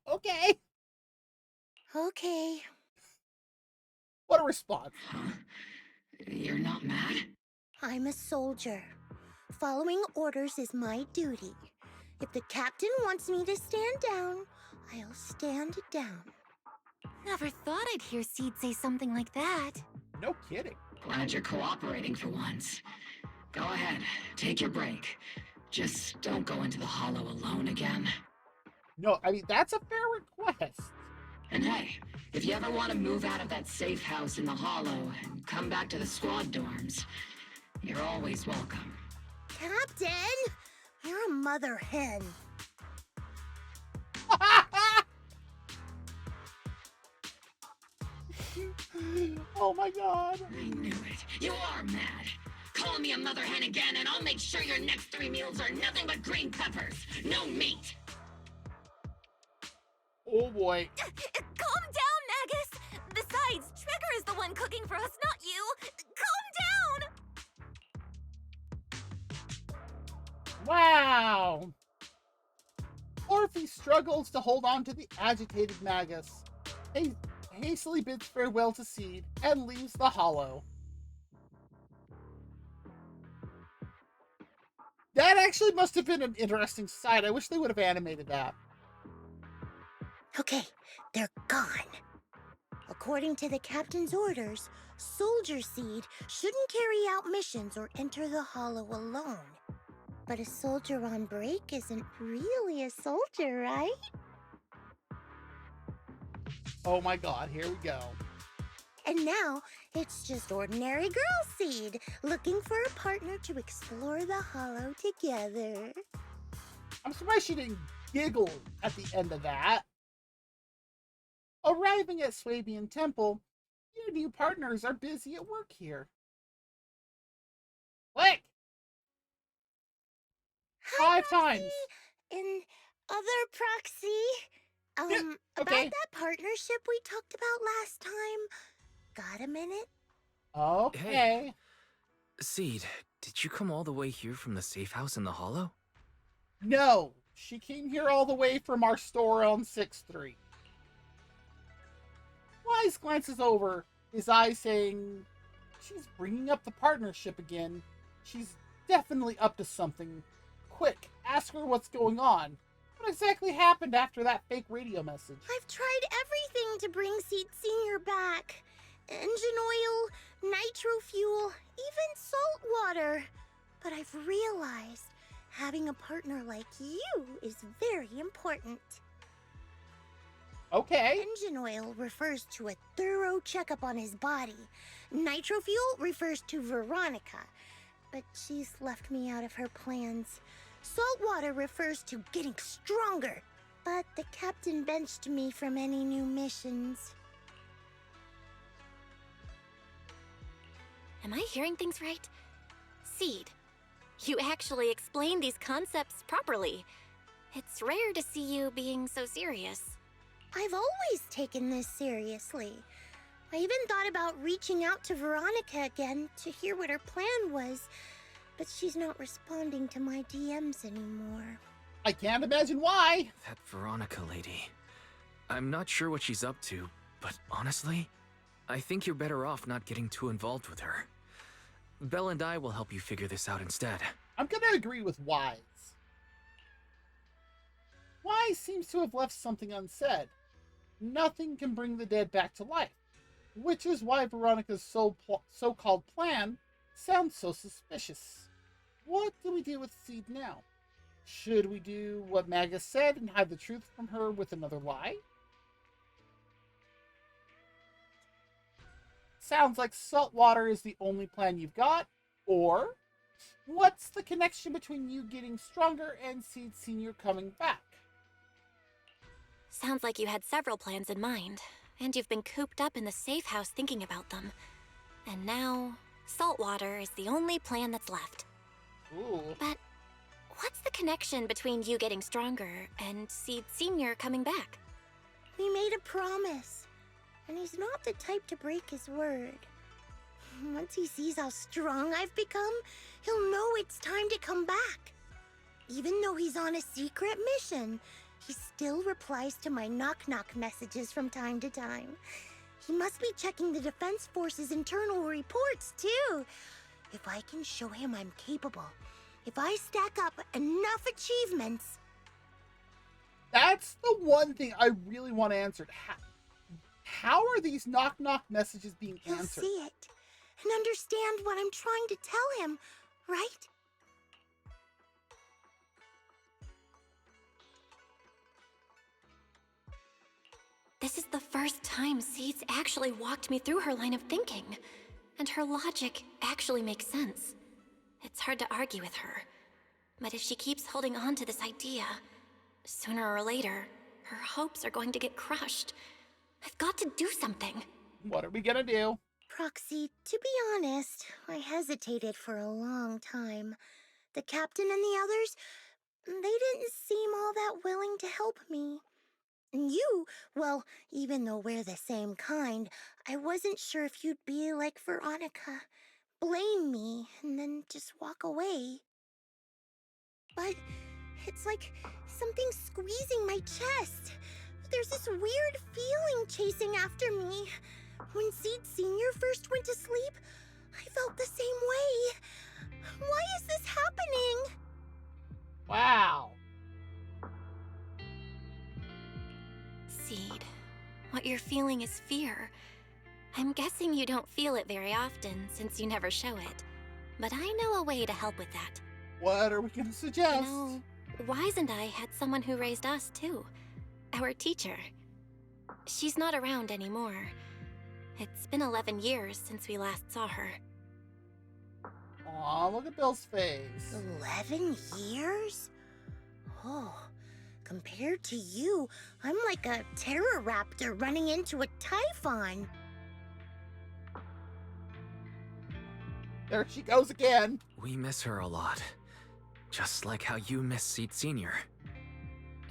Okay. Okay. What a response. Huh? You're not mad? I'm a soldier. Following orders is my duty. If the captain wants me to stand down, I'll stand down. Never thought I'd hear Seed say something like that. No kidding. Glad you're cooperating for once. Go ahead, take your break. Just don't go into the hollow alone again. No, I mean, that's a fair request. And hey, if you ever want to move out of that safe house in the hollow and come back to the squad dorms, you're always welcome. Captain! You're a mother hen. Oh my god. I knew it. You are mad. Call me a mother hen again and I'll make sure your next 3 meals are nothing but green peppers. No meat. Oh boy. Calm down, Magus! Besides, Trigger is the one cooking for us, not you! Calm down! Wow. Orphe struggles to hold on to the agitated Magus. He hastily bids farewell to Seed and leaves the hollow. That actually must have been an interesting sight. I wish they would have animated that. Okay, they're gone. According to the captain's orders, Soldier Seed shouldn't carry out missions or enter the hollow alone. But a soldier on break isn't really a soldier, right? Oh my god, here we go. And now, it's just ordinary girl Seed, looking for a partner to explore the hollow together. I'm surprised she didn't giggle at the end of that. Arriving at Swabian Temple, your new partners are busy at work here. Click! Hi, 5 times. And other Proxy. Okay. About that partnership we talked about last time. Got a minute? Okay. Hey. Seed, did you come all the way here from the safe house in the hollow? No, she came here all the way from our store on 6th Street. Wise glances over, his eyes saying, she's bringing up the partnership again. She's definitely up to something. Quick, ask her what's going on. What exactly happened after that fake radio message? I've tried everything to bring Seed Senior back. Engine oil, nitro fuel, even salt water. But I've realized having a partner like you is very important. Okay. Engine oil refers to a thorough checkup on his body. Nitro fuel refers to Veronica, but she's left me out of her plans. Salt water refers to getting stronger, but the captain benched me from any new missions. Am I hearing things right? Seed, you actually explained these concepts properly. It's rare to see you being so serious. I've always taken this seriously. I even thought about reaching out to Veronica again to hear what her plan was, but she's not responding to my DMs anymore. I can't imagine why. That Veronica lady. I'm not sure what she's up to, but honestly, I think you're better off not getting too involved with her. Belle and I will help you figure this out instead. I'm gonna agree with Wise. Wise seems to have left something unsaid. Nothing can bring the dead back to life, which is why Veronica's so-called plan sounds so suspicious. What do we do with Seed now? Should we do what Magus said and hide the truth from her with another lie? Sounds like saltwater is the only plan you've got. Or, what's the connection between you getting stronger and Seed Senior coming back? Sounds like you had several plans in mind, and you've been cooped up in the safe house thinking about them. And now, saltwater is the only plan that's left. Ooh. But what's the connection between you getting stronger and Seed Senior coming back? We made a promise, and he's not the type to break his word. Once he sees how strong I've become, he'll know it's time to come back. Even though he's on a secret mission, he still replies to my knock-knock messages from time to time. He must be checking the Defense Force's internal reports, too. If I can show him I'm capable, if I stack up enough achievements... That's the one thing I really want answered. How are these knock-knock messages being answered? He'll see it and understand what I'm trying to tell him, right? This is the first time Seed's actually walked me through her line of thinking, and her logic actually makes sense. It's hard to argue with her, but if she keeps holding on to this idea, sooner or later, her hopes are going to get crushed. I've got to do something. What are we gonna do? Proxy, to be honest, I hesitated for a long time. The captain and the others, they didn't seem all that willing to help me. And you, well, even though we're the same kind, I wasn't sure if you'd be like Veronica. Blame me and then just walk away. But it's like something squeezing my chest. There's this weird feeling chasing after me. When Seed Senior first went to sleep, I felt the same way. Why is this happening? Wow. Seed, what you're feeling is fear. I'm guessing you don't feel it very often since you never show it. But I know a way to help with that. What are we gonna suggest? You know, Wise and I had someone who raised us too. Our teacher. She's not around anymore. It's been 11 years since we last saw her. Aw, look at Bill's face. 11 years? Oh, compared to you, I'm like a terror raptor running into a typhon. There she goes again. We miss her a lot. Just like how you miss Seed Senior.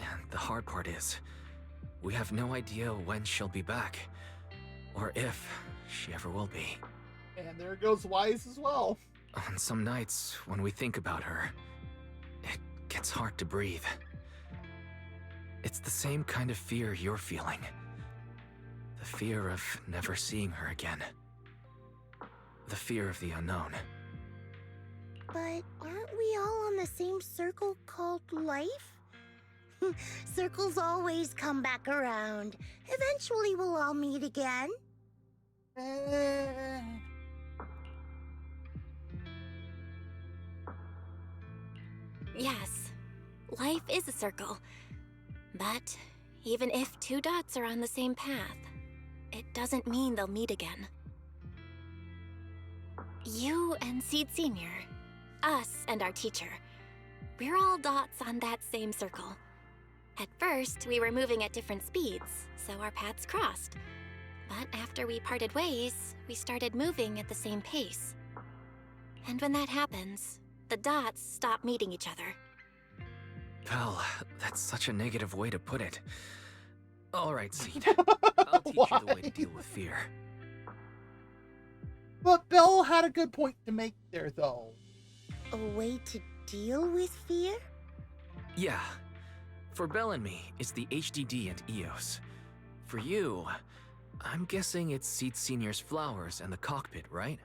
And the hard part is, we have no idea when she'll be back. Or if she ever will be. And there goes Wise as well. On some nights, when we think about her, it gets hard to breathe. It's the same kind of fear you're feeling. The fear of never seeing her again. The fear of the unknown. But aren't we all on the same circle called life? Circles always come back around. Eventually we'll all meet again. Yes, life is a circle. But even if two dots are on the same path, it doesn't mean they'll meet again. You and Seed Senior, us and our teacher, we're all dots on that same circle. At first, we were moving at different speeds, so our paths crossed. But after we parted ways, we started moving at the same pace. And when that happens, the dots stop meeting each other. Pal, that's such a negative way to put it. All right, Seed. I'll teach you the way to deal with fear. But Belle had a good point to make there, though. A way to deal with fear? Yeah. For Belle and me, it's the HDD and EOS. For you, I'm guessing it's Seed Senior's flowers and the cockpit, right?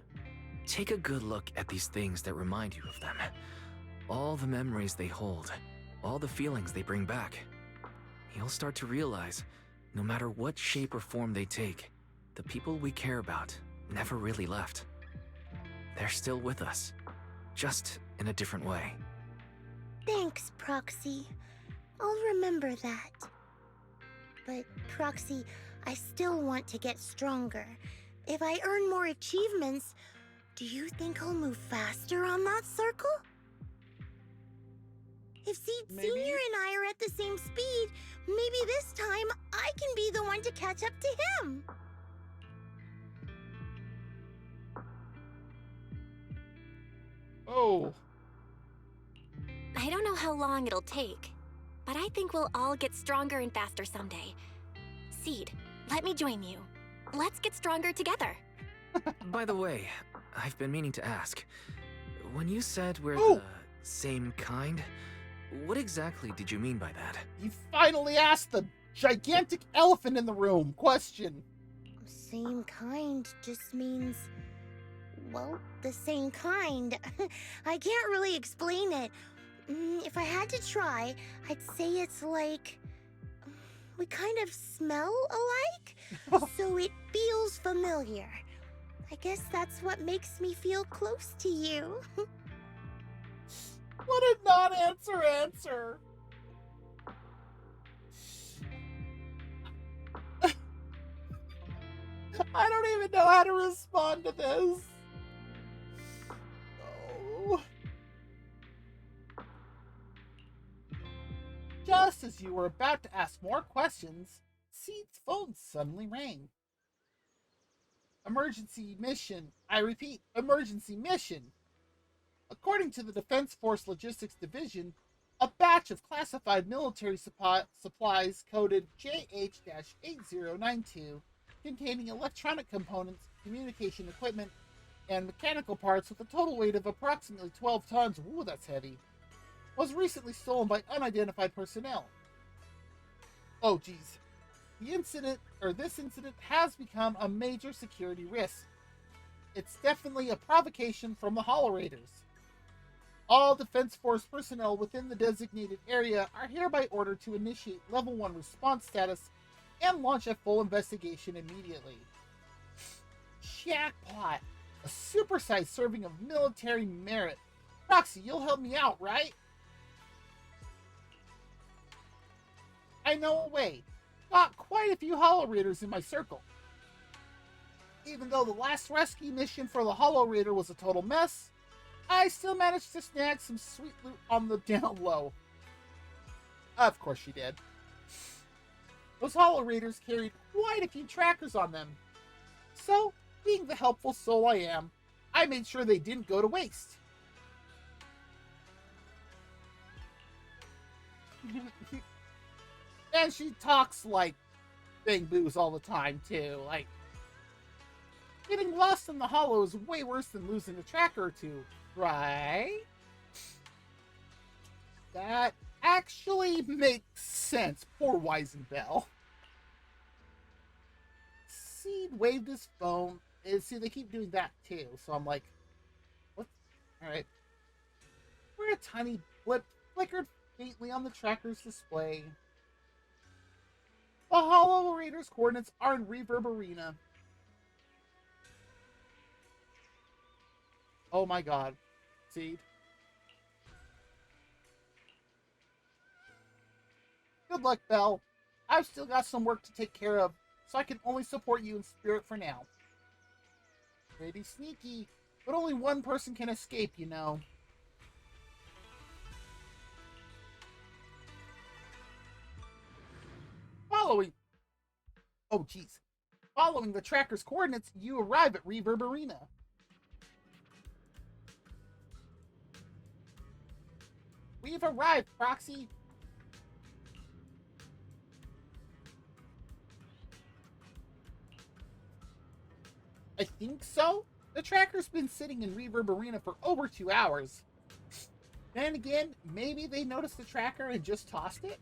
Take a good look at these things that remind you of them. All the memories they hold, all the feelings they bring back. You'll start to realize, no matter what shape or form they take, the people we care about never really left. They're still with us, just in a different way. Thanks, Proxy. I'll remember that. But, Proxy, I still want to get stronger. If I earn more achievements, do you think I'll move faster on that circle? If Seed Senior and I are at the same speed, maybe this time I can be the one to catch up to him. Oh. I don't know how long it'll take, but I think we'll all get stronger and faster someday. Seed, let me join you. Let's get stronger together. By the way, I've been meaning to ask. When you said we're the same kind, what exactly did you mean by that? You finally asked the gigantic elephant in the room question. Same kind just means, well, the same kind. I can't really explain it. If I had to try, I'd say it's like we kind of smell alike, so it feels familiar. I guess that's what makes me feel close to you. What a non-answer answer. I don't even know how to respond to this. Oh. Just as you were about to ask more questions, Seed's phone suddenly rang. Emergency mission. I repeat, emergency mission. According to the Defense Force Logistics Division, a batch of classified military supplies coded JH-8092, containing electronic components, communication equipment, and mechanical parts with a total weight of approximately 12 tons, ooh, that's heavy, was recently stolen by unidentified personnel. Oh, geez. This incident has become a major security risk. It's definitely a provocation from the Hollow Raiders. All Defense Force personnel within the designated area are hereby ordered to initiate Level 1 response status and launch a full investigation immediately. Jackpot! A supersized serving of military merit. Roxy, you'll help me out, right? I know a way. Got quite a few Hollow Raiders in my circle. Even though the last rescue mission for the Hollow Raider was a total mess, I still managed to snag some sweet loot on the down low. Of course she did. Those Hollow Raiders carried quite a few trackers on them. So, being the helpful soul I am, I made sure they didn't go to waste. And she talks like Bang Boos all the time, too. Like, getting lost in the Hollow is way worse than losing a tracker or two, right? That actually makes sense. Poor Weisenbell. Seed waved his phone. And see, they keep doing that, too. So I'm like, what? Alright. Where a tiny blip flickered faintly on the tracker's display. The Hollow Raider's coordinates are in Reverb Arena. Oh my god. Seed. Good luck, Belle. I've still got some work to take care of, so I can only support you in spirit for now. Pretty sneaky, but only one person can escape, you know. Following the tracker's coordinates, you arrive at Reverb Arena. We've arrived, Proxy. I think so. The tracker's been sitting in Reverb Arena for over 2 hours. Then again, maybe they noticed the tracker and just tossed it?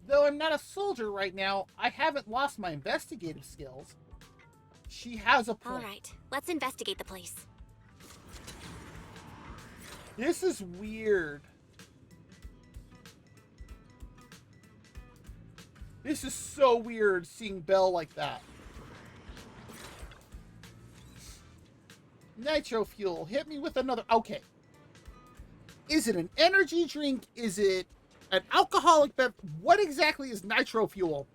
Though I'm not a soldier right now, I haven't lost my investigative skills. She has a point. All right, let's investigate the place. This is weird. This is so weird seeing Belle like that. Nitro fuel. Hit me with another. Okay. Is it an energy drink? Is it an alcoholic beverage? What exactly is nitro fuel?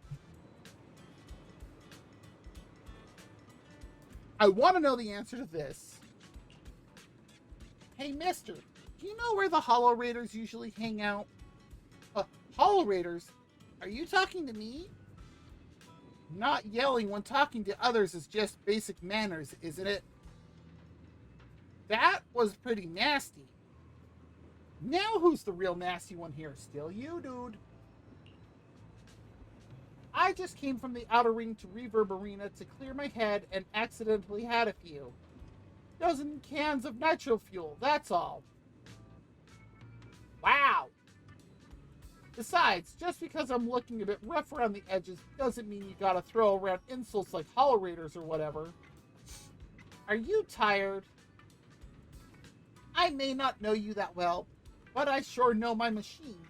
I want to know the answer to this. Hey, mister, do you know where the Hollow Raiders usually hang out? Hollow Raiders? Are you talking to me? Not yelling when talking to others is just basic manners, isn't it? That was pretty nasty. Now who's the real nasty one here? Still you, dude. I just came from the outer ring to Reverb Arena to clear my head and accidentally had a few. Dozen cans of nitro fuel, that's all. Wow. Besides, just because I'm looking a bit rough around the edges doesn't mean you gotta throw around insults like Hollow Raiders or whatever. Are you tired? I may not know you that well, but I sure know my machines.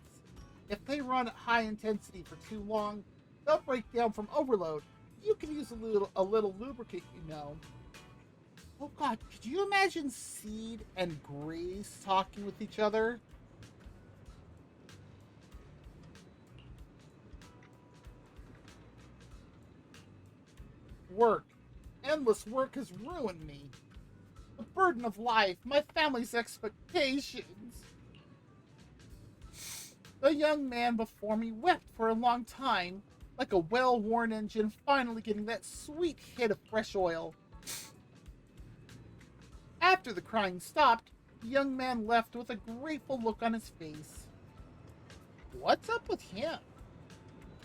If they run at high intensity for too long, they'll break down from overload. You can use a little lubricant, you know. Oh god, could you imagine Seed and Grace talking with each other? Work. Endless work has ruined me. The burden of life, my family's expectations. The young man before me wept for a long time, like a well-worn engine finally getting that sweet hit of fresh oil. After the crying stopped, the young man left with a grateful look on his face. What's up with him?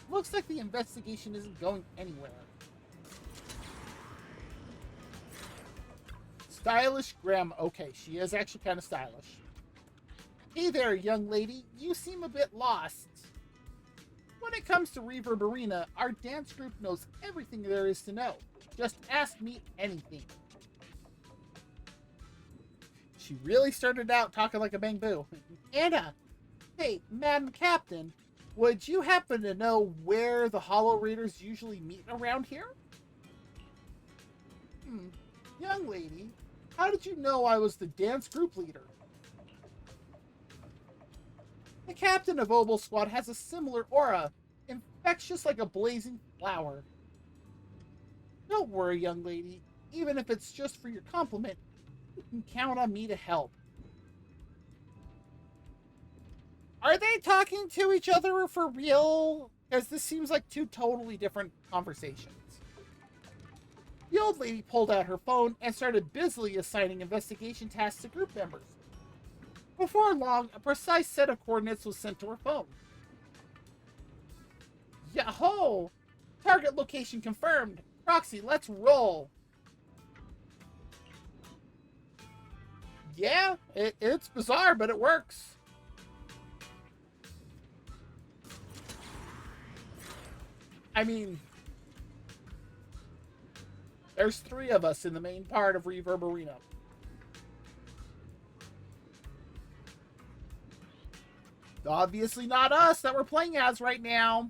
Looks like the investigation isn't going anywhere. Stylish grandma. Okay, she is actually kind of stylish. Hey there, young lady. You seem a bit lost. When it comes to Reverb Arena, our dance group knows everything there is to know. Just ask me anything. She really started out talking like a bang boo. Anna, hey, Madam Captain, would you happen to know where the Hollow Raiders usually meet around here? Young lady, how did you know I was the dance group leader? The captain of Obel Squad has a similar aura, infectious like a blazing flower. Don't worry, young lady. Even if it's just for your compliment, you can count on me to help. Are they talking to each other for real? Because this seems like two totally different conversations. The old lady pulled out her phone and started busily assigning investigation tasks to group members. Before long, a precise set of coordinates was sent to her phone. Yahoo! Target location confirmed. Proxy, let's roll. Yeah, it's bizarre, but it works. I mean, there's 3 of us in the main part of Reverb Arena. Obviously not us that we're playing as right now.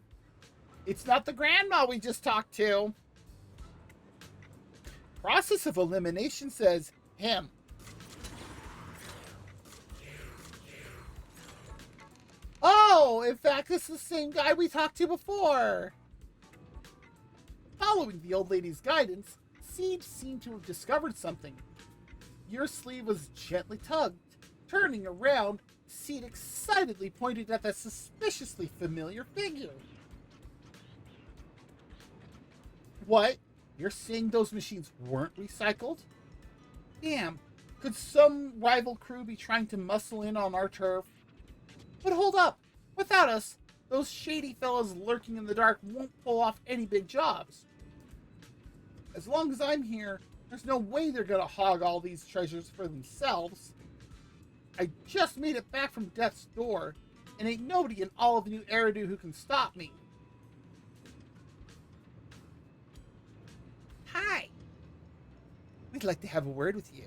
It's not the grandma we just talked to. Process of elimination says him. Oh, in fact, it's the same guy we talked to before. Following the old lady's guidance, Seed seemed to have discovered something. Your sleeve was gently tugged. Turning around, Seed excitedly pointed at that suspiciously familiar figure. What? You're saying those machines weren't recycled? Damn, could some rival crew be trying to muscle in on our turf? But hold up, without us, those shady fellas lurking in the dark won't pull off any big jobs. As long as I'm here, there's no way they're gonna hog all these treasures for themselves. I just made it back from death's door, and ain't nobody in all of New Eridu who can stop me. Hi. We'd like to have a word with you.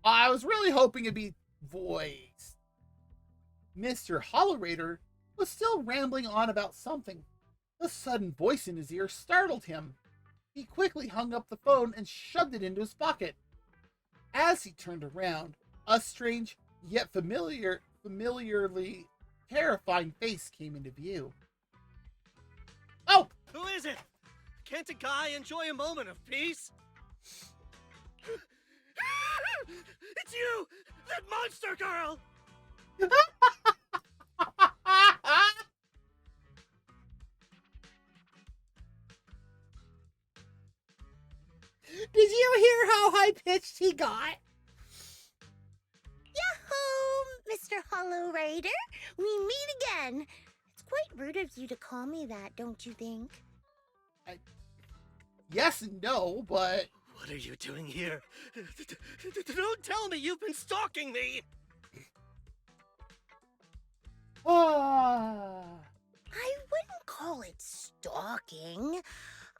I was really hoping it'd be voiced. Mr. Hollowrator was still rambling on about something. A sudden voice in his ear startled him. He quickly hung up the phone and shoved it into his pocket. As he turned around, a strange yet familiarly terrifying face came into view. Oh! Who is it? Can't a guy enjoy a moment of peace? It's you! That monster girl! Did you hear how high-pitched he got? Yahoo, Mr. Hollow Raider! We meet again! It's quite rude of you to call me that, don't you think? Yes and no, but... What are you doing here? Don't tell me you've been stalking me! I wouldn't call it stalking.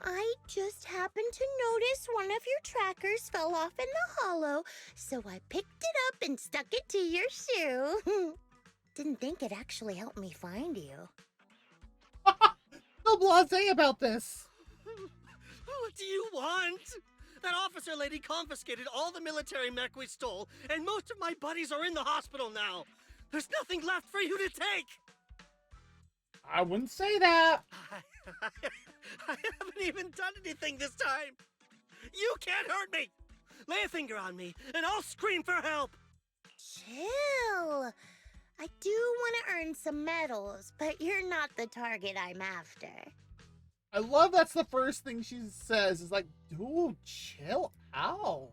I just happened to notice one of your trackers fell off in the hollow, so I picked it up and stuck it to your shoe. Didn't think it actually helped me find you. So blasé about this. What do you want? That officer lady confiscated all the military mech we stole, and most of my buddies are in the hospital now. There's nothing left for you to take. I wouldn't say that. I haven't even done anything this time. You can't hurt me. Lay a finger on me, and I'll scream for help. Chill. I do want to earn some medals, but you're not the target I'm after. I love that's the first thing she says is like, dude, chill out.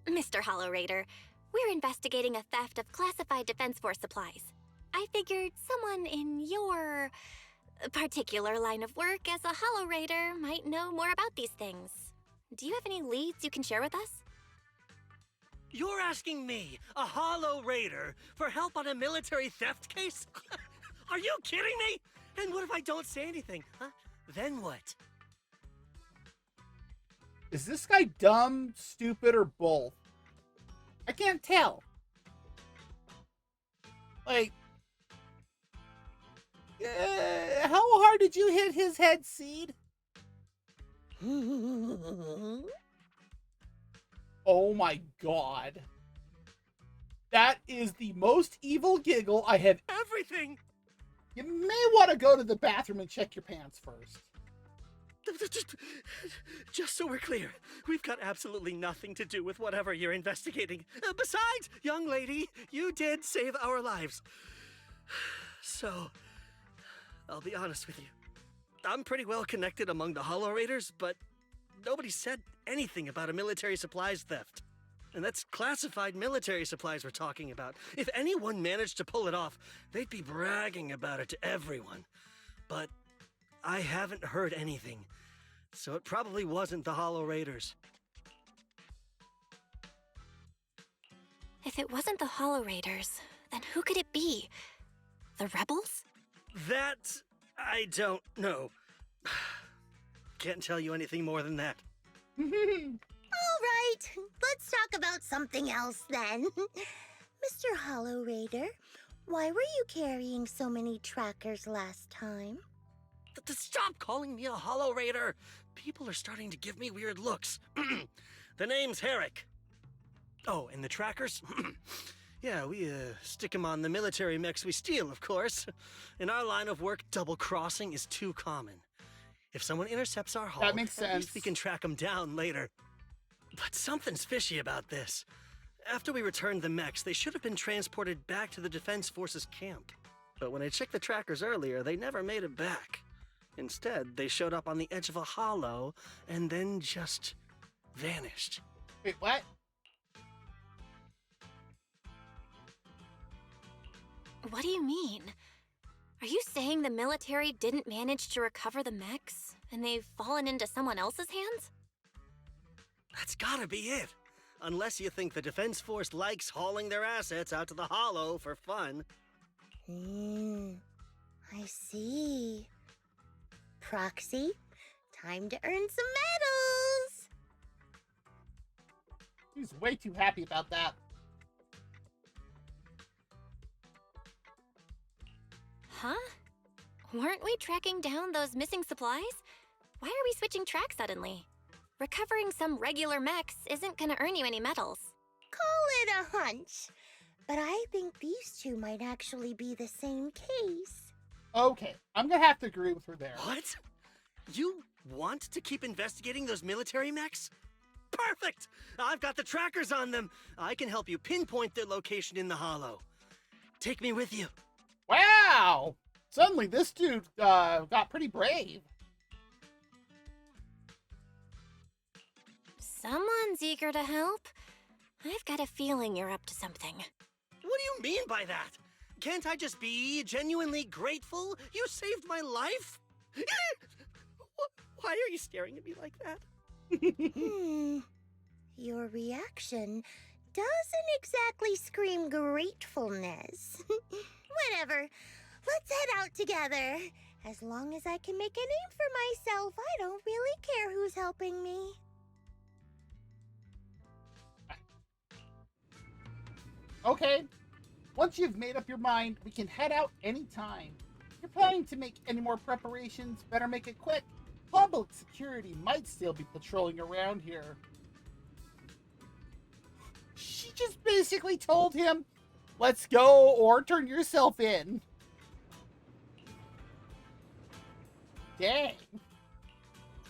Mr. Hollow Raider, we're investigating a theft of classified Defense Force supplies. I figured someone in your particular line of work as a Hollow Raider might know more about these things. Do you have any leads you can share with us? You're asking me, a Hollow Raider, for help on a military theft case? Are you kidding me? And what if I don't say anything? Huh? Then what? Is this guy dumb, stupid, or both? I can't tell. Like, how hard did you hit his head, Seed? Oh my god. That is the most evil giggle I have. Everything! You may want to go to the bathroom and check your pants first. Just so we're clear, we've got absolutely nothing to do with whatever you're investigating. Besides, young lady, you did save our lives. So, I'll be honest with you. I'm pretty well connected among the Hollow Raiders, but nobody said anything about a military supplies theft. And that's classified military supplies we're talking about. If anyone managed to pull it off, they'd be bragging about it to everyone. But I haven't heard anything, so it probably wasn't the Hollow Raiders. If it wasn't the Hollow Raiders, then who could it be? The rebels? That I don't know. Can't tell you anything more than that. All right, let's talk about something else then. Mr. Hollow Raider, why were you carrying so many trackers last time? Stop calling me a Hollow Raider! People are starting to give me weird looks. The name's Herrick. Oh, and the trackers? Yeah, we stick them on the military mechs we steal, of course. In our line of work, double-crossing is too common. If someone intercepts our haul, that makes sense. At least we can track them down later. But something's fishy about this. After we returned the mechs, they should have been transported back to the Defense Forces camp. But when I checked the trackers earlier, they never made it back. Instead, they showed up on the edge of a hollow and then just vanished. Wait, what? What do you mean? Are you saying the military didn't manage to recover the mechs, and they've fallen into someone else's hands? That's gotta be it. Unless you think the Defense Force likes hauling their assets out to the Hollow for fun. I see. Proxy, time to earn some medals! He's way too happy about that. Huh? Weren't we tracking down those missing supplies? Why are we switching tracks suddenly? Recovering some regular mechs isn't gonna earn you any medals. Call it a hunch. But I think these two might actually be the same case. Okay, I'm gonna have to agree with her there. What? You want to keep investigating those military mechs? Perfect! I've got the trackers on them. I can help you pinpoint their location in the Hollow. Take me with you. Wow! Suddenly this dude got pretty brave. Someone's eager to help. I've got a feeling you're up to something. What do you mean by that? Can't I just be genuinely grateful? You saved my life? Why are you staring at me like that? Your reaction doesn't exactly scream gratefulness. Whatever. Let's head out together. As long as I can make a name for myself, I don't really care who's helping me. Okay. Once you've made up your mind, we can head out anytime. If you're planning to make any more preparations, better make it quick. Public security might still be patrolling around here. She just basically told him, let's go or turn yourself in. Dang.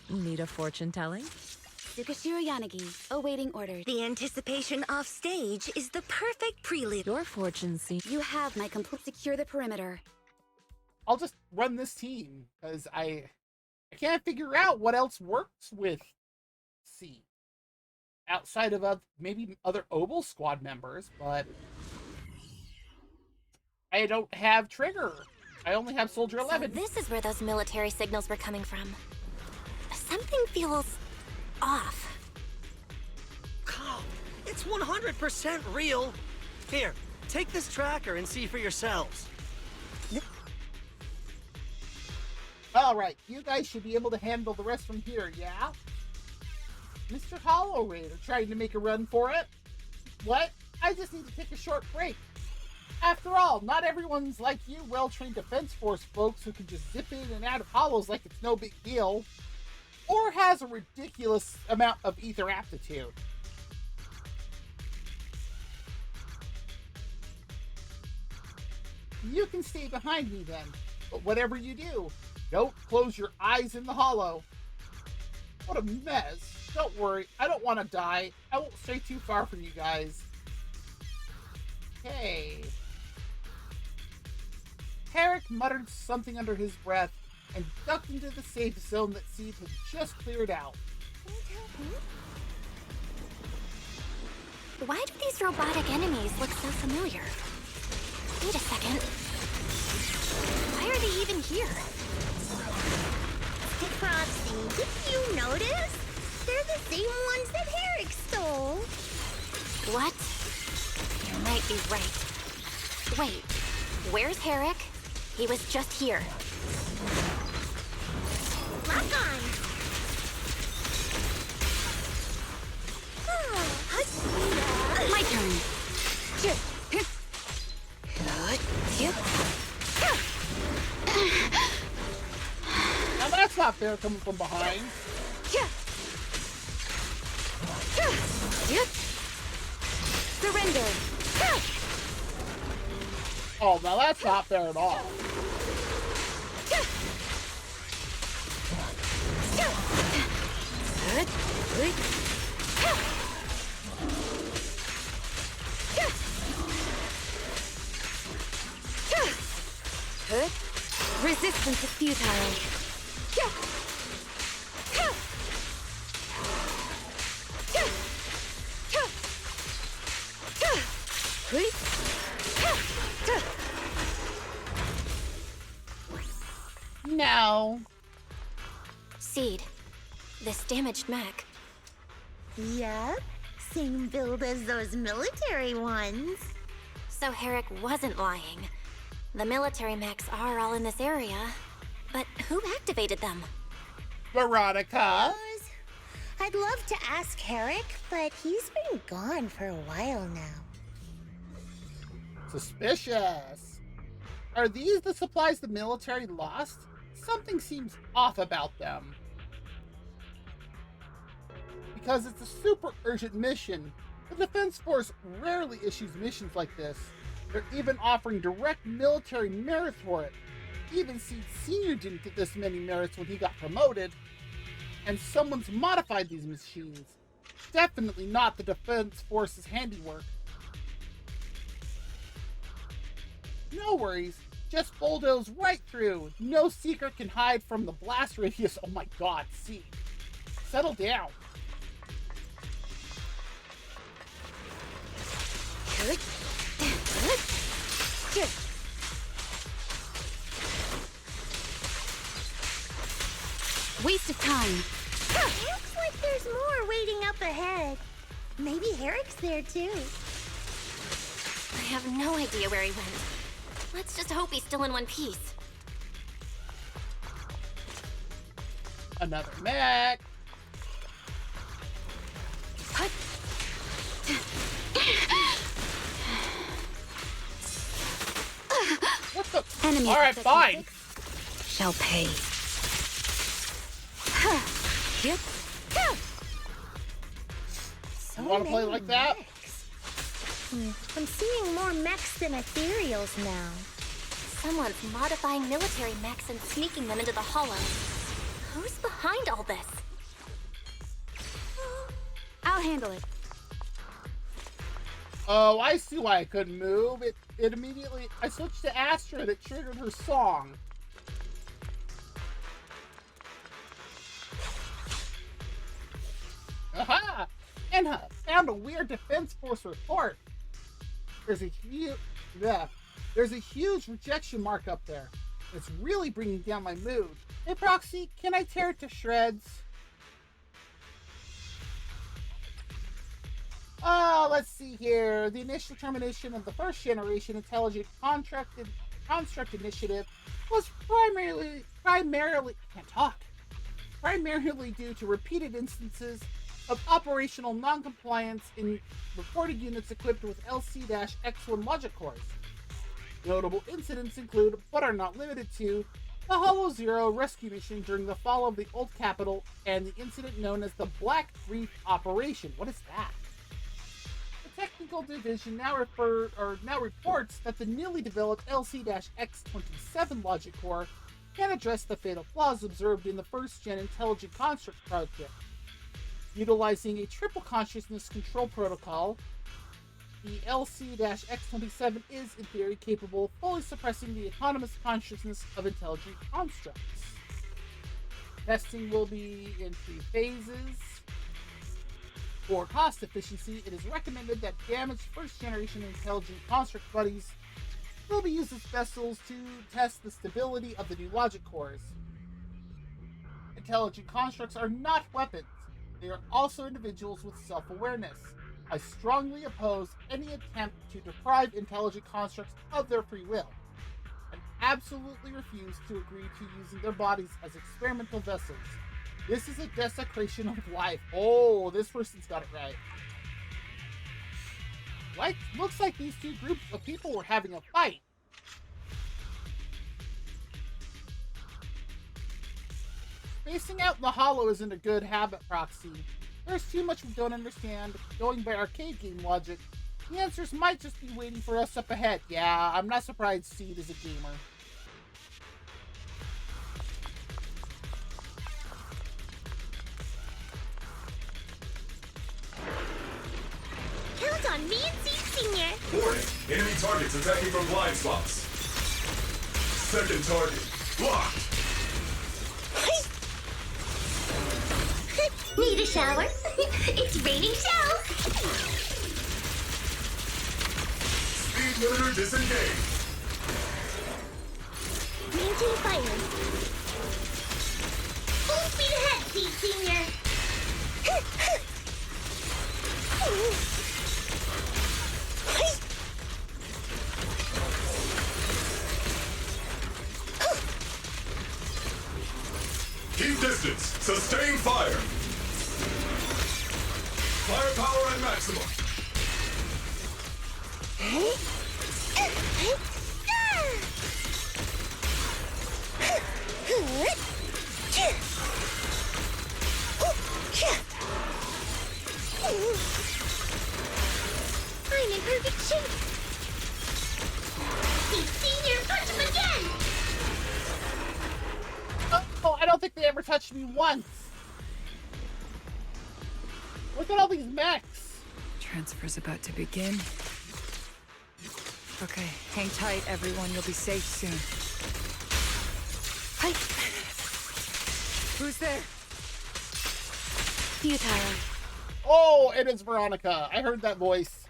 Need a fortune telling? Tsukashiro Yanagi, awaiting orders. The anticipation off stage is the perfect prelude. Your fortune seems... You have my complete... Secure the perimeter. I'll just run this team, because I can't figure out what else works with C. Outside of maybe other Oval Squad members, but... I don't have Trigger. I only have Soldier 11. So this is where those military signals were coming from. Something feels... off. Oh, it's 100% real. Here, take this tracker and see for yourselves. Alright, you guys should be able to handle the rest from here, yeah? Mr. Hollow Raider trying to make a run for it? What? I just need to take a short break. After all, not everyone's like you well-trained Defense Force folks who can just zip in and out of hollows like it's no big deal. Or has a ridiculous amount of ether aptitude. You can stay behind me then, but whatever you do, don't close your eyes in the hollow. What a mess. Don't worry, I don't want to die. I won't stray too far from you guys. Hey. Herrick muttered something under his breath and ducked into the safe zone that Seed had just cleared out. Why do these robotic enemies look so familiar? Wait a second. Why are they even here? Proxy, didn't you notice? They're the same ones that Herrick stole. What? You might be right. Wait, where's Herrick? He was just here. Lock on. My turn. Now that's not fair coming from behind. Surrender. Oh, now that's not fair at all. Resistance is futile. No. Seed, this damaged mech. Yep, same build as those military ones. So Herrick wasn't lying. The military mechs are all in this area. But who activated them? Veronica. I'd love to ask Herrick, but he's been gone for a while now. Suspicious. Are these the supplies the military lost? Something seems off about them. Because it's a super urgent mission, the Defense Force rarely issues missions like this. They're even offering direct military merit for it. Even Seed Sr. didn't get this many merits when he got promoted. And someone's modified these machines. Definitely not the Defense Force's handiwork. No worries, just bulldoze right through. No secret can hide from the blast radius. Oh my god, Seed. Settle down. Waste of time. Looks like there's more waiting up ahead. Maybe Herrick's there too. I have no idea where he went. Let's just hope he's still in one piece. Another mech. What the? Enemy. All right, fine. Shall pay. Yep. So You want to play many like that? I'm seeing more mechs than ethereals now. Someone's modifying military mechs and sneaking them into the hollow. Who's behind all this? I'll handle it. Oh, I see why I couldn't move. It immediately... I switched to Astra and it triggered her song. Aha! And found a weird Defense Force report. There's a huge rejection mark up there. It's really bringing down my mood. Hey, Proxy, can I tear it to shreds? Let's see here. The initial termination of the first generation intelligent construct initiative was primarily due to repeated instances of operational non-compliance in reported units equipped with LC-X1 logic cores. Notable incidents include, but are not limited to, the Hollow Zero rescue mission during the fall of the Old Capital and the incident known as the Black Reef Operation. What is that? The technical division now reports that the newly developed LC-X27 logic core can address the fatal flaws observed in the first-gen intelligent construct project. Utilizing a triple consciousness control protocol, the LC-X27 is, in theory, capable of fully suppressing the autonomous consciousness of intelligent constructs. Testing will be in 3 phases. For cost efficiency, it is recommended that damaged first-generation intelligent construct buddies will be used as vessels to test the stability of the new logic cores. Intelligent constructs are not weapons. They are also individuals with self-awareness. I strongly oppose any attempt to deprive intelligent constructs of their free will, and absolutely refuse to agree to using their bodies as experimental vessels. This is a desecration of life. Oh, this person's got it right. Looks like these two groups of people were having a fight. Spacing out in the hollow isn't a good habit, Proxy. There's too much we don't understand. Going by arcade game logic, the answers might just be waiting for us up ahead. Yeah, I'm not surprised Seed is a gamer. Count on me and Seed Sr. Warning! Enemy targets attacking from blind spots. Second target blocked. Need a shower? It's raining shells! Speed limiter disengaged. Maintain fire. distance. Sustain fire. Firepower at maximum. I'm in perfect shape. Senior, punch him again. Oh, I don't think they ever touched me once. Look at all these mechs. Transfer's about to begin. Okay, hang tight, everyone. You'll be safe soon. Hi. Who's there? You, Tyra. Oh, it is Veronica. I heard that voice.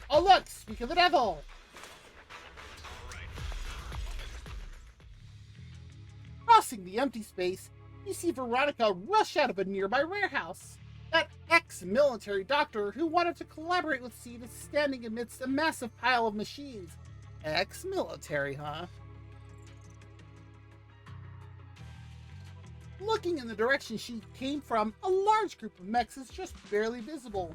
Oh, look, speak of the devil. Crossing the empty space, you see Veronica rush out of a nearby warehouse. That ex-military doctor who wanted to collaborate with Seed is standing amidst a massive pile of machines. Ex-military, huh? Looking in the direction she came from, a large group of mechs is just barely visible.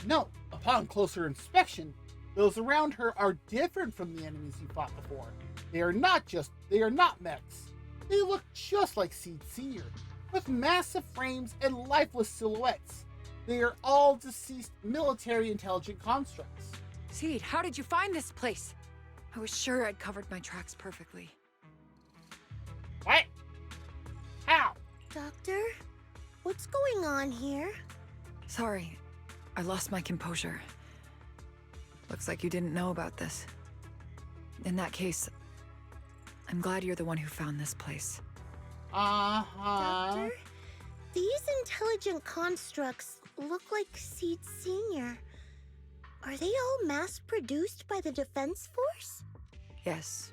No, upon closer inspection, those around her are different from the enemies you fought before. They are not mechs. They look just like Seed Senior, with massive frames and lifeless silhouettes. They are all deceased military intelligent constructs. Seed, how did you find this place? I was sure I'd covered my tracks perfectly. What? How? Doctor, what's going on here? Sorry, I lost my composure. Looks like you didn't know about this. In that case, I'm glad you're the one who found this place. Doctor, these intelligent constructs look like Seed Senior. Are they all mass-produced by the Defense Force? Yes,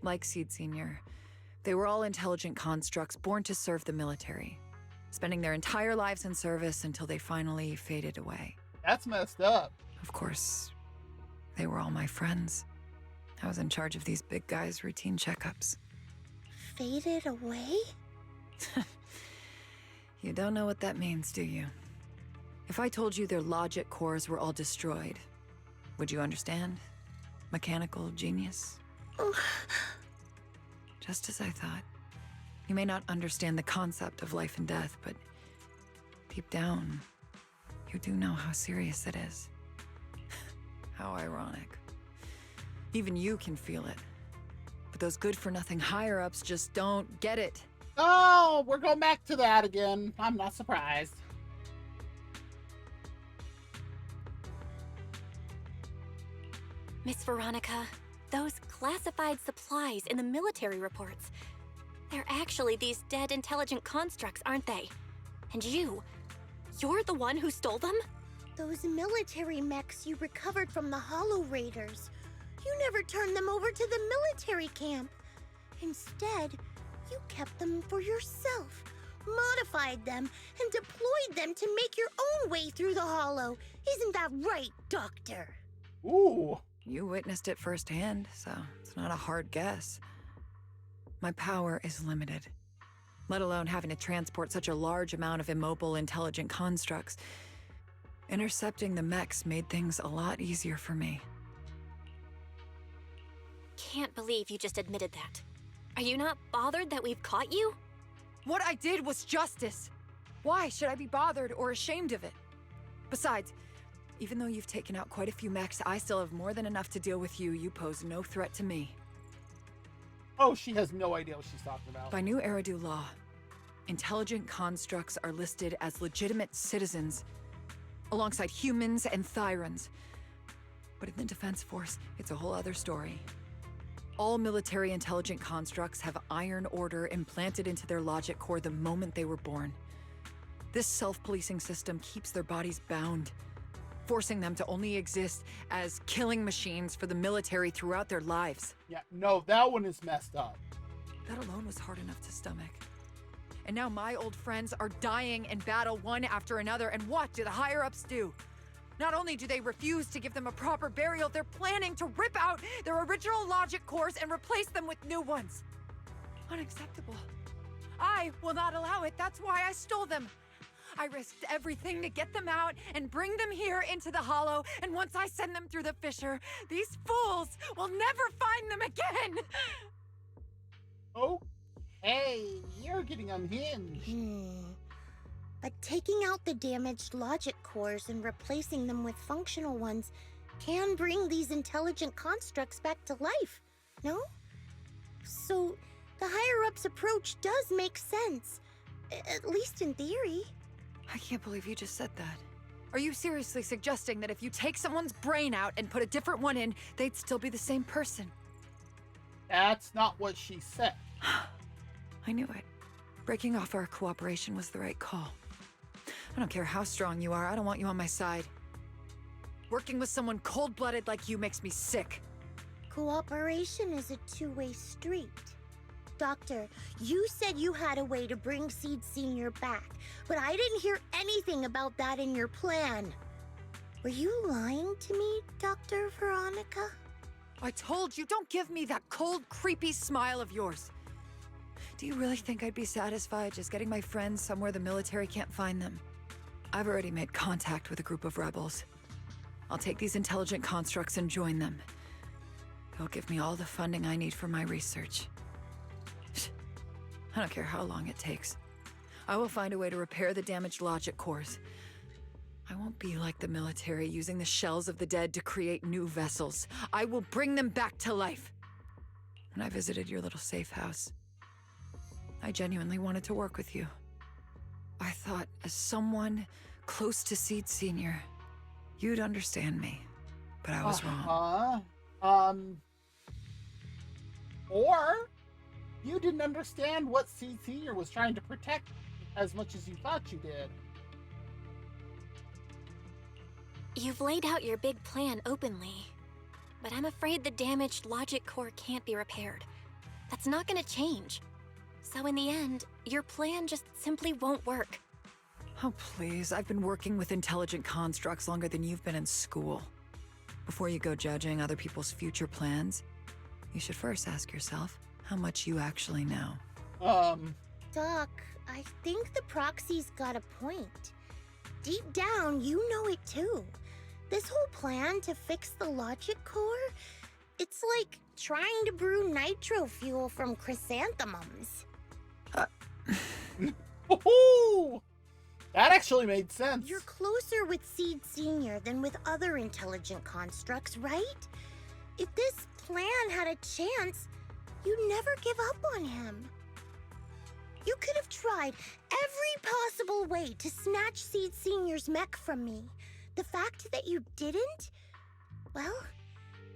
like Seed Senior. They were all intelligent constructs born to serve the military, spending their entire lives in service until they finally faded away. That's messed up. Of course, they were all my friends. I was in charge of these big guys' routine checkups. Faded away? You don't know what that means, do you? If I told you their logic cores were all destroyed, would you understand? Mechanical genius? Just as I thought. You may not understand the concept of life and death, but deep down, you do know how serious it is. How ironic. Even you can feel it. But those good-for-nothing higher-ups just don't get it. Oh, we're going back to that again. I'm not surprised. Miss Veronica, those classified supplies in the military reports, they're actually these dead intelligent constructs, aren't they? And you're the one who stole them? Those military mechs you recovered from the Hollow Raiders. You never turned them over to the military camp. Instead, you kept them for yourself, modified them, and deployed them to make your own way through the Hollow. Isn't that right, Doctor? Ooh. You witnessed it firsthand, so it's not a hard guess. My power is limited, let alone having to transport such a large amount of immobile, intelligent constructs. Intercepting the mechs made things a lot easier for me. Can't believe you just admitted that. Are you not bothered that we've caught you? What I did was justice. Why should I be bothered or ashamed of it? Besides, even though you've taken out quite a few mechs, I still have more than enough to deal with you. You pose no threat to me. Oh, she has no idea what she's talking about. By new Eridu law, intelligent constructs are listed as legitimate citizens, alongside humans and Thyrans. But in the Defense Force, it's a whole other story. All military intelligent constructs have Iron Order implanted into their logic core the moment they were born. This self-policing system keeps their bodies bound, forcing them to only exist as killing machines for the military throughout their lives. Yeah, no, that one is messed up. That alone was hard enough to stomach. And now my old friends are dying in battle one after another, and what do the higher-ups do? Not only do they refuse to give them a proper burial, they're planning to rip out their original logic cores and replace them with new ones. Unacceptable. I will not allow it. That's why I stole them. I risked everything to get them out and bring them here into the hollow, and once I send them through the fissure, these fools will never find them again! Okay, you're getting unhinged. But taking out the damaged logic cores and replacing them with functional ones can bring these intelligent constructs back to life, no? So, the higher-ups approach does make sense, at least in theory. I can't believe you just said that. Are you seriously suggesting that if you take someone's brain out and put a different one in, they'd still be the same person? That's not what she said. I knew it. Breaking off our cooperation was the right call. I don't care how strong you are, I don't want you on my side. Working with someone cold-blooded like you makes me sick. Cooperation is a two-way street. Doctor, you said you had a way to bring Seed Senior back, but I didn't hear anything about that in your plan. Were you lying to me, Dr. Veronica? I told you, don't give me that cold, creepy smile of yours. Do you really think I'd be satisfied just getting my friends somewhere the military can't find them? I've already made contact with a group of rebels. I'll take these intelligent constructs and join them. They'll give me all the funding I need for my research. I don't care how long it takes. I will find a way to repair the damaged logic cores. I won't be like the military, using the shells of the dead to create new vessels. I will bring them back to life. When I visited your little safe house, I genuinely wanted to work with you. I thought, as someone close to Seed Senior, you'd understand me. But I was wrong. Or you didn't understand what Seed Senior was trying to protect as much as you thought you did. You've laid out your big plan openly, but I'm afraid the damaged logic core can't be repaired. That's not gonna change. So in the end, your plan just simply won't work. Oh, please. I've been working with intelligent constructs longer than you've been in school. Before you go judging other people's future plans, you should first ask yourself how much you actually know. Doc, I think the proxy's got a point. Deep down, you know it too. This whole plan to fix the logic core, it's like trying to brew nitro fuel from chrysanthemums. Ooh, that actually made sense. You're closer with Seed Senior than with other intelligent constructs, right? If this plan had a chance, you'd never give up on him. You could have tried every possible way to snatch Seed Senior's mech from me. The fact that you didn't, well,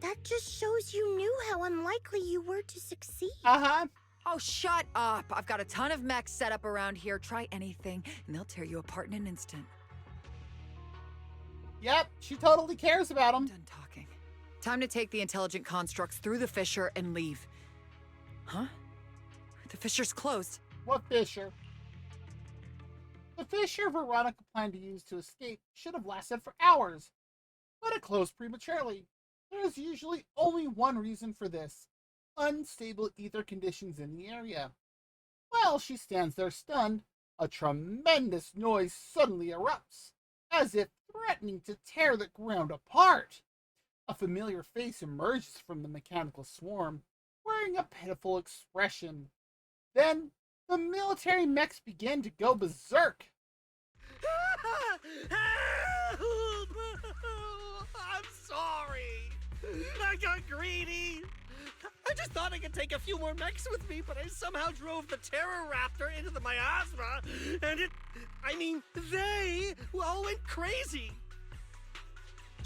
that just shows you knew how unlikely you were to succeed. Oh, shut up. I've got a ton of mechs set up around here. Try anything, and they'll tear you apart in an instant. Yep, she totally cares about him. Done talking. Time to take the intelligent constructs through the fissure and leave. Huh? The fissure's closed. What fissure? The fissure Veronica planned to use to escape should have lasted for hours, but it closed prematurely. There is usually only one reason for this: unstable ether conditions in the area. While she stands there stunned, a tremendous noise suddenly erupts, as if threatening to tear the ground apart. A familiar face emerges from the mechanical swarm, wearing a pitiful expression. Then, the military mechs begin to go berserk. Help! I'm sorry. I got greedy. I just thought I could take a few more mechs with me, but I somehow drove the Terror Raptor into the miasma, and they all went crazy.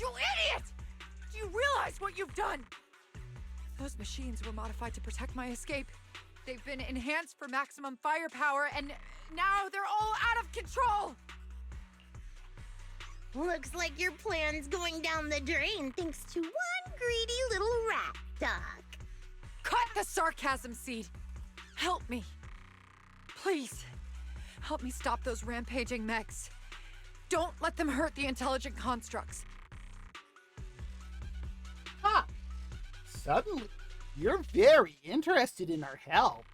You idiot! Do you realize what you've done? Those machines were modified to protect my escape. They've been enhanced for maximum firepower, and now they're all out of control! Looks like your plan's going down the drain thanks to one greedy little rat, Doc. Cut the sarcasm, Seed. Help me. Please. Help me stop those rampaging mechs. Don't let them hurt the intelligent constructs. Ha! Suddenly, you're very interested in our help.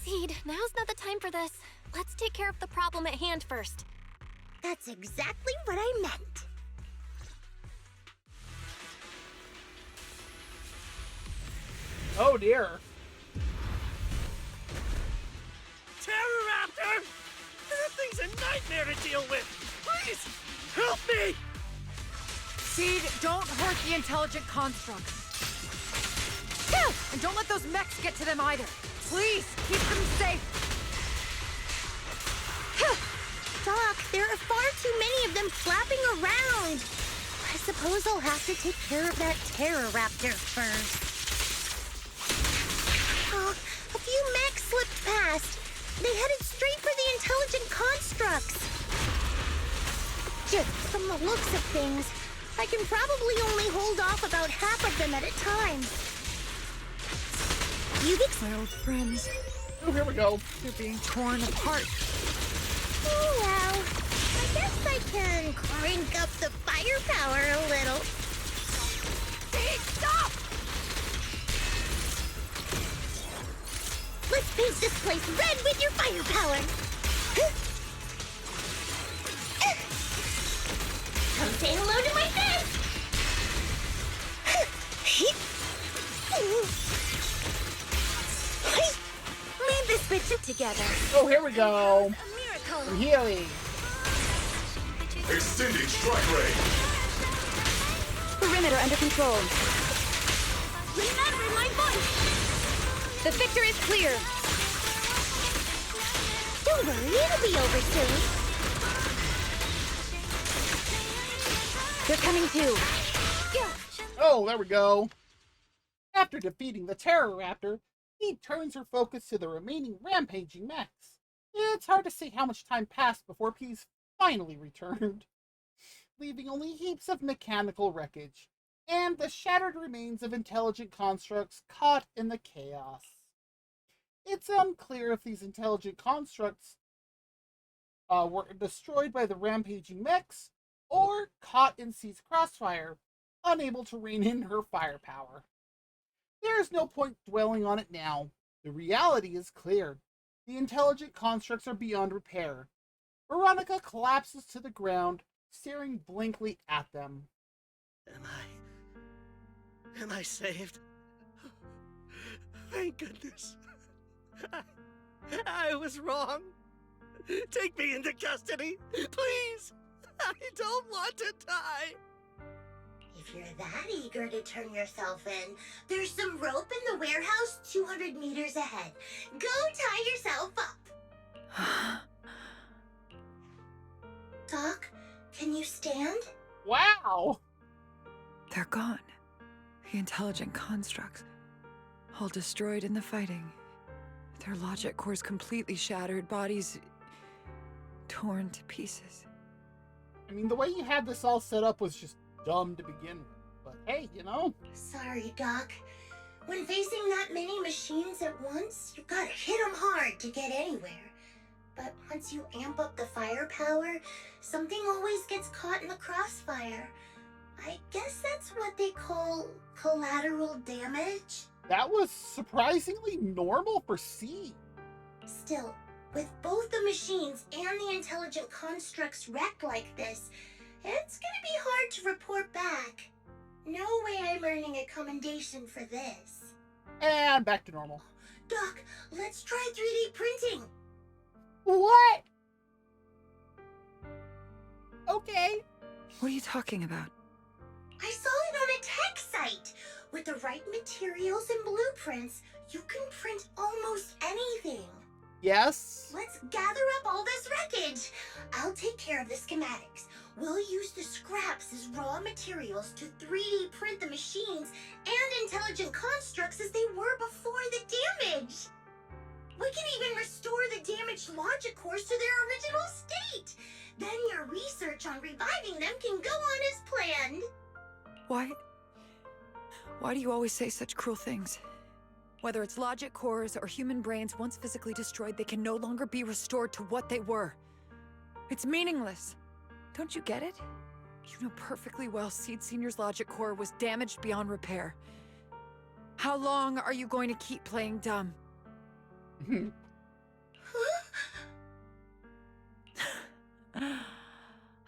Seed, now's not the time for this. Let's take care of the problem at hand first. That's exactly what I meant. Oh dear. Terroraptor! That thing's a nightmare to deal with! Please, help me! Seed, don't hurt the intelligent constructs. And don't let those mechs get to them either. Please, keep them safe. Doc, there are far too many of them flapping around. I suppose I'll have to take care of that Terroraptor first. Oh, a few mechs slipped past. They headed straight for the intelligent constructs. Just from the looks of things, I can probably only hold off about half of them at a time. My old friends. Oh, here we go. They're being torn apart. Oh, well. I guess I can crank up the firepower a little. Hey, stop! Let's paint this place red with your firepower. Come say hello to my friends. Leave this bitch together. Oh, here we go. A miracle. I'm healing. Extending strike range. Perimeter under control. Remember my voice. The victor is clear. Don't worry, it'll be over soon. They're coming too. Oh, there we go. After defeating the Terroraptor, he turns her focus to the remaining rampaging mechs. It's hard to say how much time passed before Peace finally returned, leaving only heaps of mechanical wreckage and the shattered remains of intelligent constructs caught in the chaos. It's unclear if these intelligent constructs were destroyed by the rampaging mechs or caught in Seed's crossfire, unable to rein in her firepower. There is no point dwelling on it now. The reality is clear. The intelligent constructs are beyond repair. Veronica collapses to the ground, staring blankly at them. Am I saved? Thank goodness. I was wrong. Take me into custody, please. I don't want to die. If you're that eager to turn yourself in, there's some rope in the warehouse 200 meters ahead. Go tie yourself up. Doc, can you stand? Wow! They're gone. The intelligent constructs. All destroyed in the fighting. Their logic cores completely shattered, bodies torn to pieces. I mean, the way you had this all set up was just dumb to begin with. But hey, you know? Sorry, Doc. When facing that many machines at once, you gotta hit them hard to get anywhere. But once you amp up the firepower, something always gets caught in the crossfire. I guess that's what they call collateral damage. That was surprisingly normal for Seed. Still, with both the machines and the intelligent constructs wrecked like this, it's gonna be hard to report back. No way I'm earning a commendation for this. And back to normal. Doc, let's try 3D printing. What? Okay. What are you talking about? I saw it on a tech site. With the right materials and blueprints, you can print almost anything. Yes? Let's gather up all this wreckage. I'll take care of the schematics. We'll use the scraps as raw materials to 3D print the machines and intelligent constructs as they were before the damage. We can even restore the damaged logic cores to their original state. Then your research on reviving them can go on as planned. Why do you always say such cruel things? Whether it's logic cores or human brains, once physically destroyed, they can no longer be restored to what they were. It's meaningless. Don't you get it? You know perfectly well Seed Senior's logic core was damaged beyond repair. How long are you going to keep playing dumb?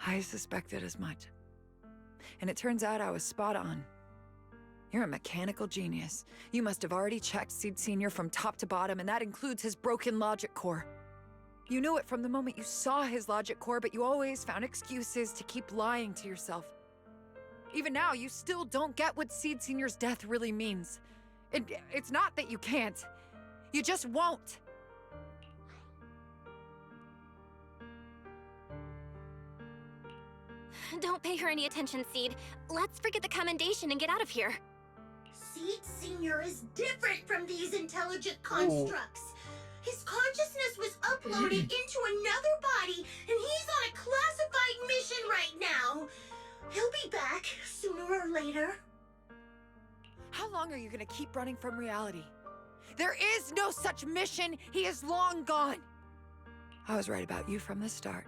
I suspected as much. And it turns out I was spot on. You're a mechanical genius. You must have already checked Seed Senior from top to bottom, and that includes his broken logic core. You knew it from the moment you saw his logic core, but you always found excuses to keep lying to yourself. Even now, you still don't get what Seed Senior's death really means. It's not that you can't. You just won't. Don't pay her any attention, Seed. Let's forget the commendation and get out of here. Seed Senior is different from these intelligent constructs. His consciousness was uploaded into another body, and he's on a classified mission right now. He'll be back sooner or later. How long are you gonna keep running from reality? There is no such mission. He is long gone. I was right about you from the start.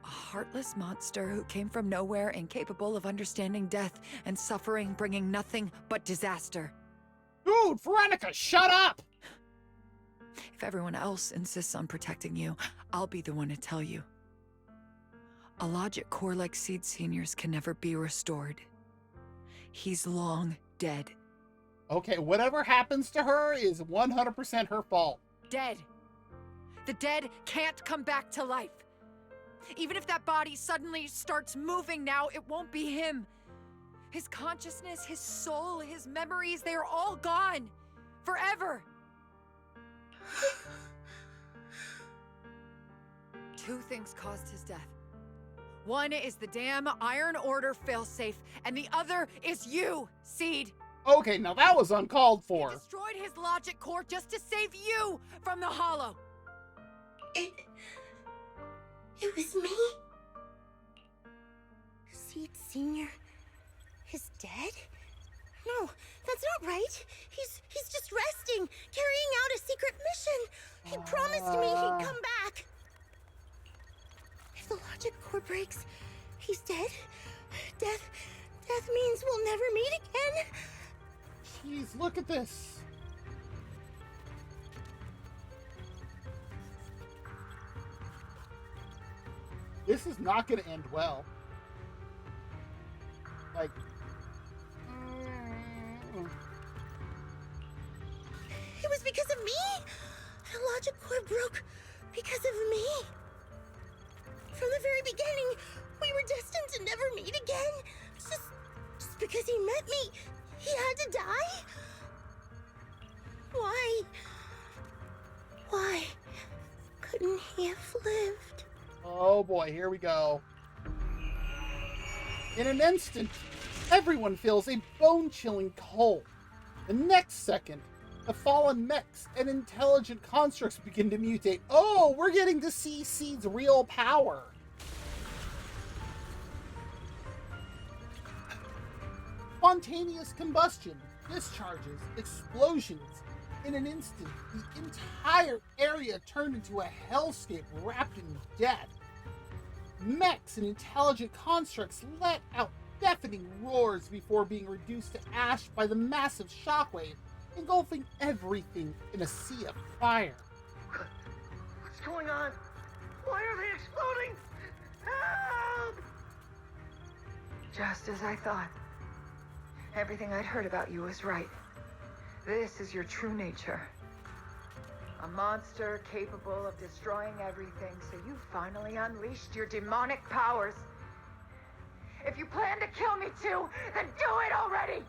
A heartless monster who came from nowhere, incapable of understanding death and suffering, bringing nothing but disaster. Dude, Veronica, shut up! If everyone else insists on protecting you, I'll be the one to tell you. A logic core like Seed Senior's can never be restored. He's long dead. Okay, whatever happens to her is 100% her fault. Dead. The dead can't come back to life. Even if that body suddenly starts moving now, it won't be him. His consciousness, his soul, his memories, they are all gone. Forever. Two things caused his death. One is the damn Iron Order failsafe, and the other is you, Seed. Okay, now that was uncalled for. He destroyed his logic core just to save you from the Hollow. It was me? Seed Senior is dead? No, that's not right. He's just resting, carrying out a secret mission. He promised me he'd come back. If the logic core breaks, he's dead. Death means we'll never meet again. Jeez, look at this. This is not going to end well. Like... It was because of me. The logic core broke because of me. From the very beginning, we were destined to never meet again. Just because he met me, he had to die? Why couldn't he have lived? Oh boy, here we go. In an instant, everyone feels a bone-chilling cold. The next second, the fallen mechs and intelligent constructs begin to mutate. Oh, we're getting to see Seed's real power. Spontaneous combustion, discharges, explosions. In an instant, the entire area turned into a hellscape wrapped in death. Mechs and intelligent constructs let out deafening roars before being reduced to ash by the massive shockwave, engulfing everything in a sea of fire. What's going on? Why are they exploding? Help! Just as I thought. Everything I'd heard about you was right. This is your true nature. A monster capable of destroying everything, so you finally unleashed your demonic powers. If you plan to kill me too, then do it already!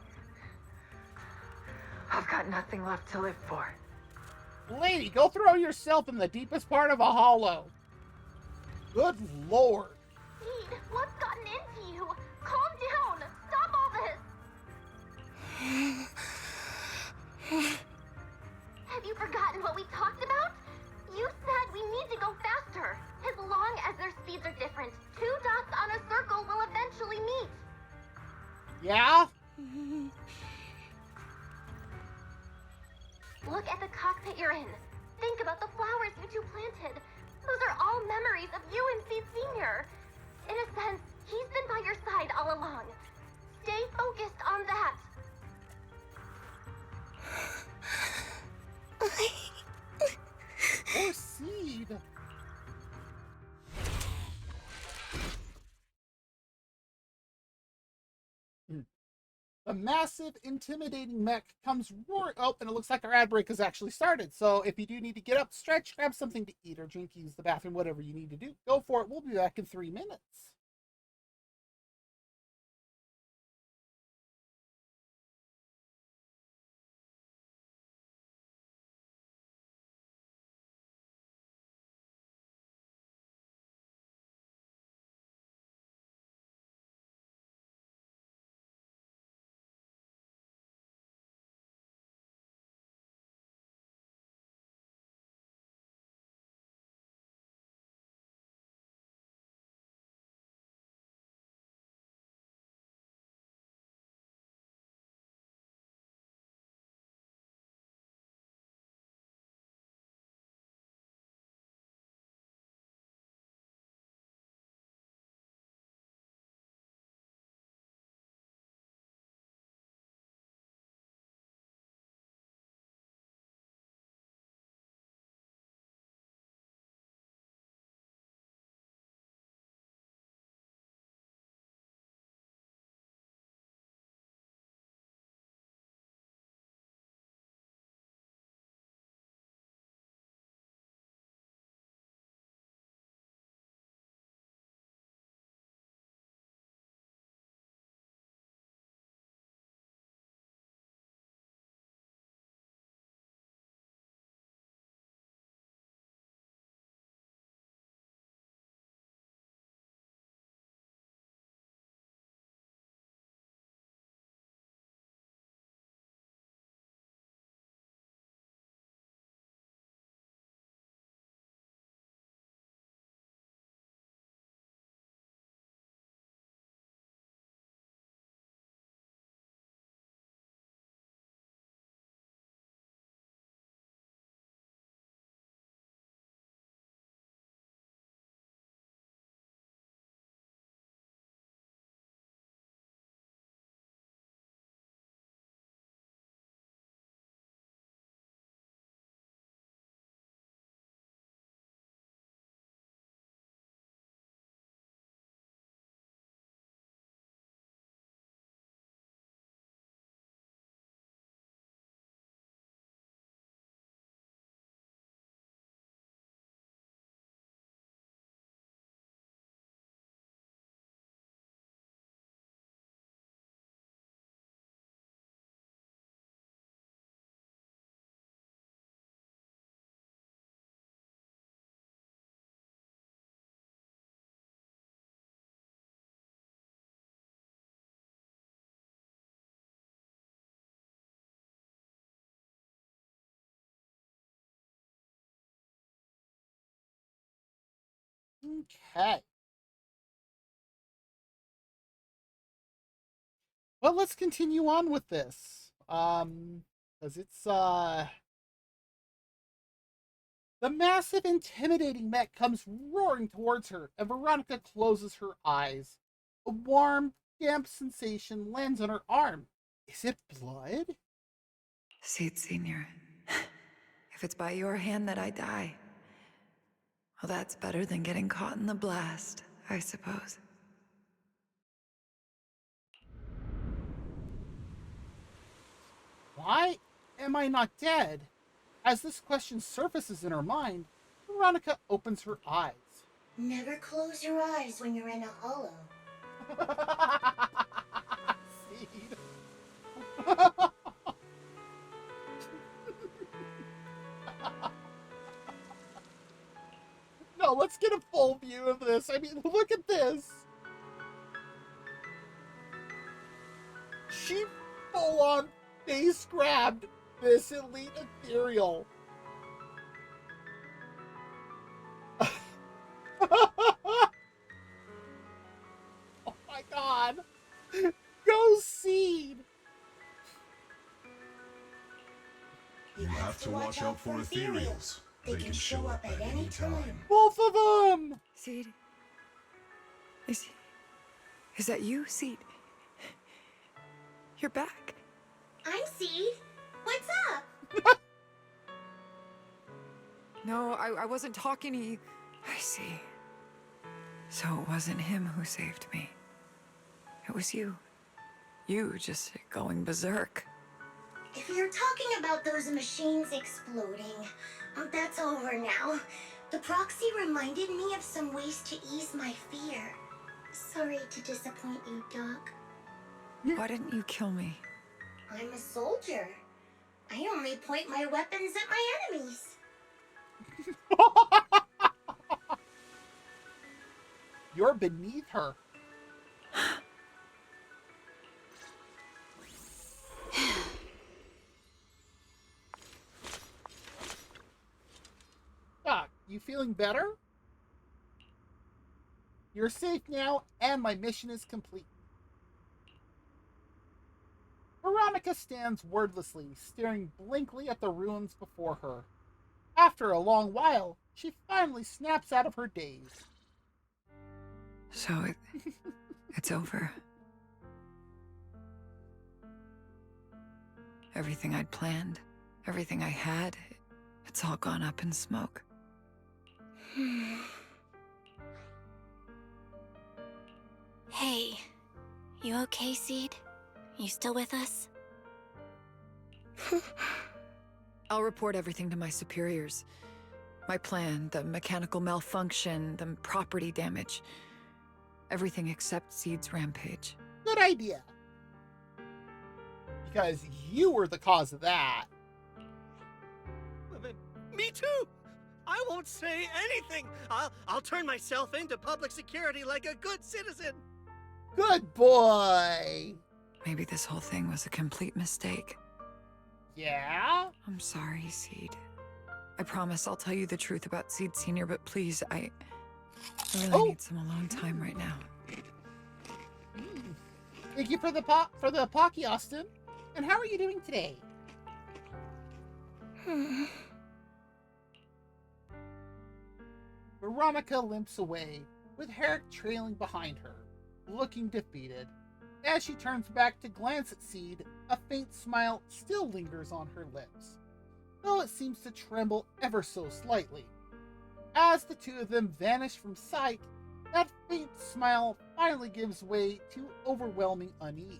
I've got nothing left to live for. Lady, go throw yourself in the deepest part of a hollow. Good lord. Seed, what's gotten into you? Calm down! Stop all this! Have you forgotten what we talked about? You said we need to go faster. As long as their speeds are different, two dots on a circle will eventually meet. Yeah? Look at the cockpit you're in. Think about the flowers you two planted. Those are all memories of you and Seed Senior. In a sense, he's been by your side all along. Stay focused on that. Poor Seed. A massive, intimidating mech comes roaring. Oh, and it looks like our ad break has actually started. So if you do need to get up, stretch, grab something to eat or drink, use the bathroom, whatever you need to do, go for it. We'll be back in 3 minutes. Okay. Well, let's continue on with this. Because it's the massive, intimidating mech comes roaring towards her, and Veronica closes her eyes. A warm, damp sensation lands on her arm. Is it blood? Seed Senior, if it's by your hand that I die, well, that's better than getting caught in the blast, I suppose. Why am I not dead? As this question surfaces in her mind, Veronica opens her eyes. Never close your eyes when you're in a hollow. Seed. No, let's get a full view of this. I mean, look at this. She full on face grabbed this elite ethereal. Oh my god. Go Seed. You have to watch out for ethereals. They can show up at any time. Both of them! Seed? Is that you, Seed? You're back. I'm Seed. What's up? No, I wasn't talking to you. I see. So it wasn't him who saved me. It was you. you just going berserk. If you're talking about those machines exploding, that's over now. The proxy reminded me of some ways to ease my fear. Sorry to disappoint you, Doc. Why didn't you kill me? I'm a soldier. I only point my weapons at my enemies. You're beneath her. Doc, you feeling better? You're safe now, and my mission is complete. Veronica stands wordlessly, staring blankly at the ruins before her. After a long while, she finally snaps out of her daze. So it's over. Everything I'd planned, everything I had, it's all gone up in smoke. Hey, you okay, Seed? You still with us? I'll report everything to my superiors. My plan, the mechanical malfunction, the property damage. Everything except Seed's rampage. Good idea. Because you were the cause of that. Me too! I won't say anything! I'll turn myself into public security like a good citizen! Good boy! Maybe this whole thing was a complete mistake. Yeah? I'm sorry, Seed. I promise I'll tell you the truth about Seed Senior, but please, I really need some alone time right now. Thank you for the Pocky, Austin. And how are you doing today? Veronica limps away, with Herrick trailing behind her, looking defeated. As she turns back to glance at Seed, a faint smile still lingers on her lips, though it seems to tremble ever so slightly. As the two of them vanish from sight, that faint smile finally gives way to overwhelming unease.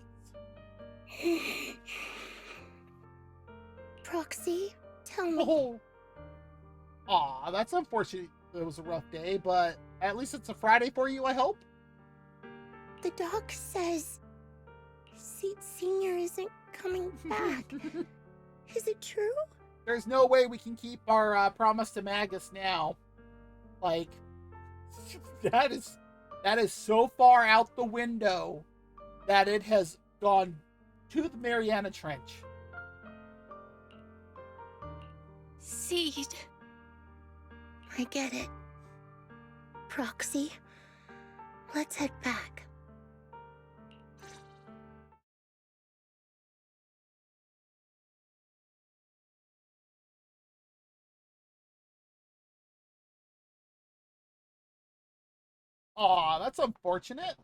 Proxy, tell me. Oh. Aw, that's unfortunate. It was a rough day, but at least it's a Friday for you, I hope? The doc says Seed Senior isn't coming back. Is it true? There's no way we can keep our promise to Magus now. Like, that is so far out the window that it has gone to the Mariana Trench. Seed. I get it. Proxy, let's head back. Aw, that's unfortunate.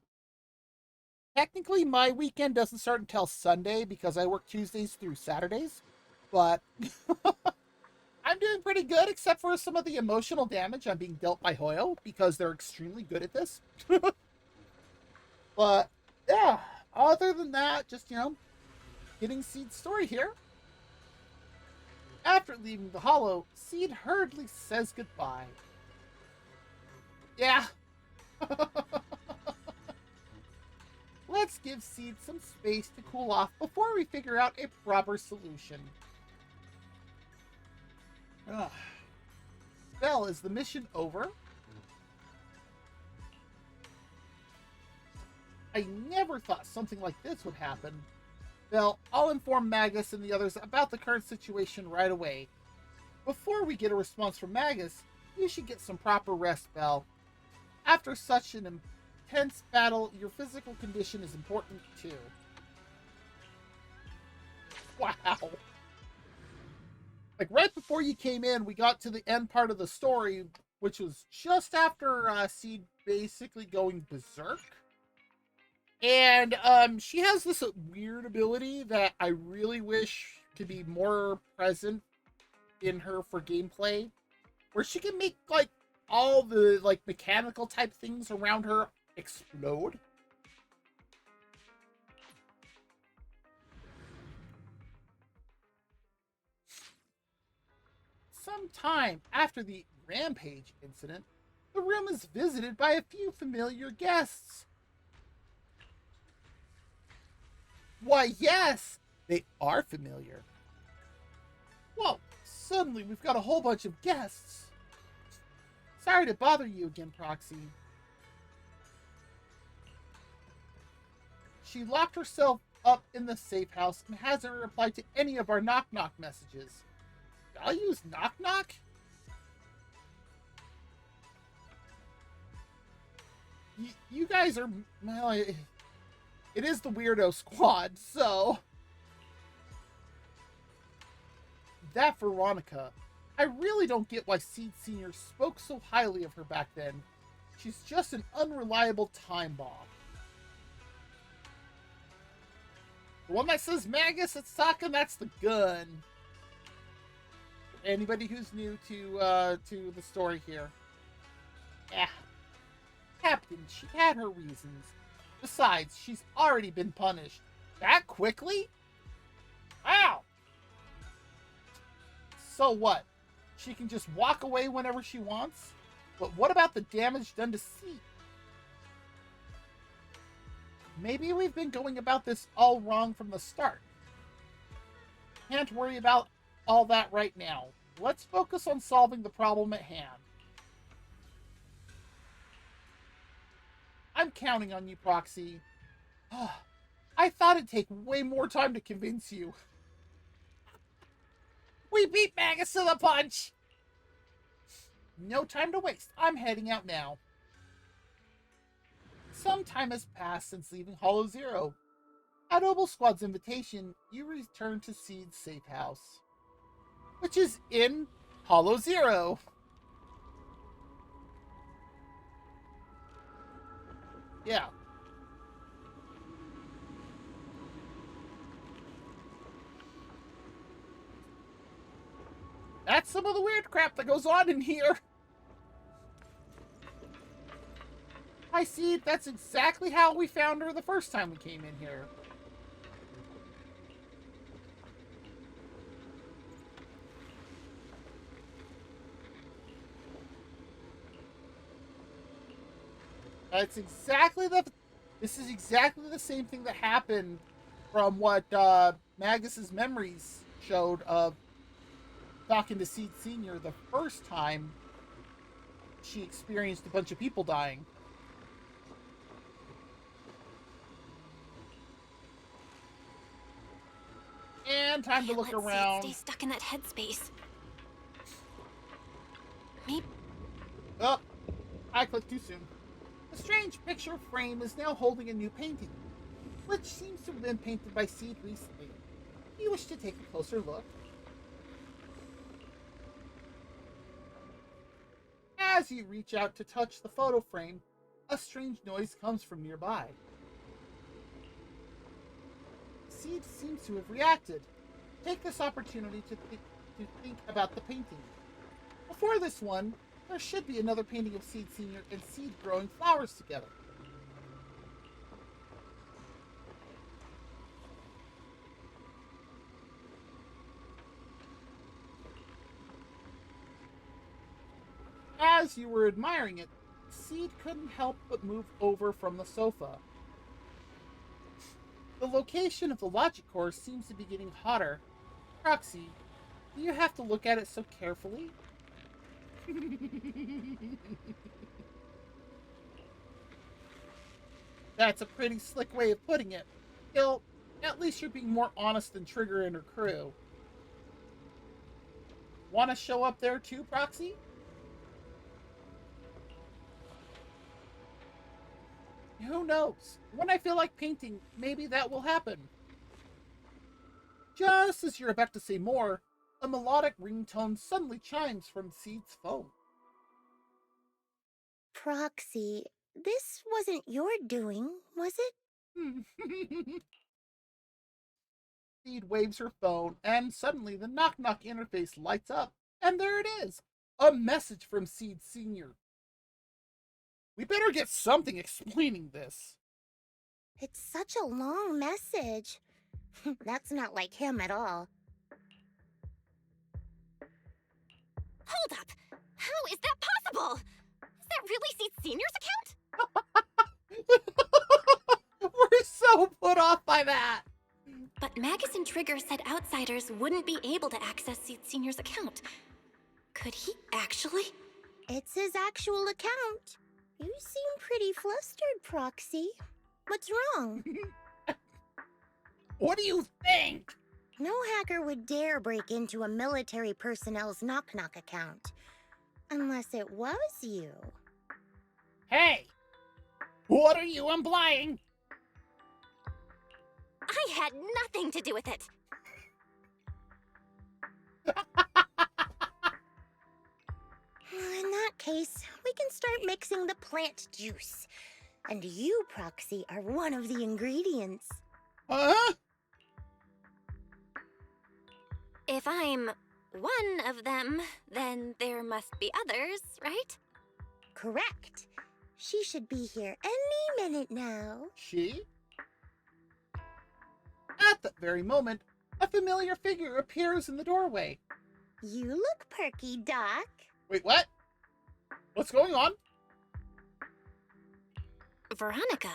Technically, my weekend doesn't start until Sunday because I work Tuesdays through Saturdays, but I'm doing pretty good except for some of the emotional damage I'm being dealt by Hoyo because they're extremely good at this. But, yeah, other than that, just, getting Seed's story here. After leaving the Hollow, Seed hurriedly says goodbye. Yeah. Let's give Seed some space to cool off before we figure out a proper solution. Belle, is the mission over? I never thought something like this would happen. Belle, I'll inform Magus and the others about the current situation right away. Before we get a response from Magus, you should get some proper rest, Belle. After such an intense battle, your physical condition is important too. Wow. Like, right before you came in, we got to the end part of the story, which was just after Seed basically going berserk. And she has this weird ability that I really wish could be more present in her for gameplay, where she can make, like, all the, like, mechanical type things around her explode. Some time after the rampage incident, the room is visited by a few familiar guests. Why, yes, they are familiar. Whoa, suddenly we've got a whole bunch of guests. Sorry to bother you again, Proxy. She locked herself up in the safe house and hasn't replied to any of our knock-knock messages. I'll use knock-knock? You guys are... Well, it is the Weirdo Squad, so... That Veronica. I really don't get why Seed Sr. spoke so highly of her back then. She's just an unreliable time bomb. The one that says Magus at Sokka, that's the gun. Anybody who's new to the story here. Yeah. Captain, she had her reasons. Besides, she's already been punished. That quickly? Wow! So what? She can just walk away whenever she wants? But what about the damage done to Seed? Maybe we've been going about this all wrong from the start. Can't worry about all that right now. Let's focus on solving the problem at hand. I'm counting on you, Proxy. I thought it'd take way more time to convince you. We beat Magus to the punch! No time to waste. I'm heading out now. Some time has passed since leaving Hollow Zero. At Obel Squad's invitation, you return to Seed's safe house, which is in Hollow Zero. Yeah. That's some of the weird crap that goes on in here. I see. That's exactly how we found her the first time we came in here. This is exactly the same thing that happened from what Magus's memories showed of talking to Seed Sr. the first time she experienced a bunch of people dying. And time to look around. Stay stuck in that headspace. Maybe. Oh, I clicked too soon. The strange picture frame is now holding a new painting, which seems to have been painted by Seed recently. You wish to take a closer look? As you reach out to touch the photo frame, a strange noise comes from nearby. Seed seems to have reacted. Take this opportunity to think about the painting. Before this one, there should be another painting of Seed Sr. and Seed growing flowers together. As you were admiring it, Seed couldn't help but move over from the sofa. The location of the logic core seems to be getting hotter. Proxy, do you have to look at it so carefully? That's a pretty slick way of putting it. Still, at least you're being more honest than Trigger and her crew. Want to show up there too, Proxy? Who knows? When I feel like painting, maybe that will happen. Just as you're about to say more, a melodic ringtone suddenly chimes from Seed's phone. Proxy, this wasn't your doing, was it? Seed waves her phone, and suddenly the knock-knock interface lights up, and there it is! A message from Seed Sr. We better get something explaining this. It's such a long message. That's not like him at all. is that possible? Is that really Seed Senior's account? We're so put off by that. But Magus and Trigger said outsiders wouldn't be able to access Seed Senior's account. Could he actually? It's his actual account. You seem pretty flustered, Proxy. What's wrong? What do you think? No hacker would dare break into a military personnel's knock-knock account. Unless it was you. Hey! What are you implying? I had nothing to do with it. In that case, we can start mixing the plant juice. And you, Proxy, are one of the ingredients. Huh? If I'm one of them, then there must be others, right? Correct. She should be here any minute now. She? At that very moment, a familiar figure appears in the doorway. You look perky, Doc. Wait, what? What's going on? Veronica.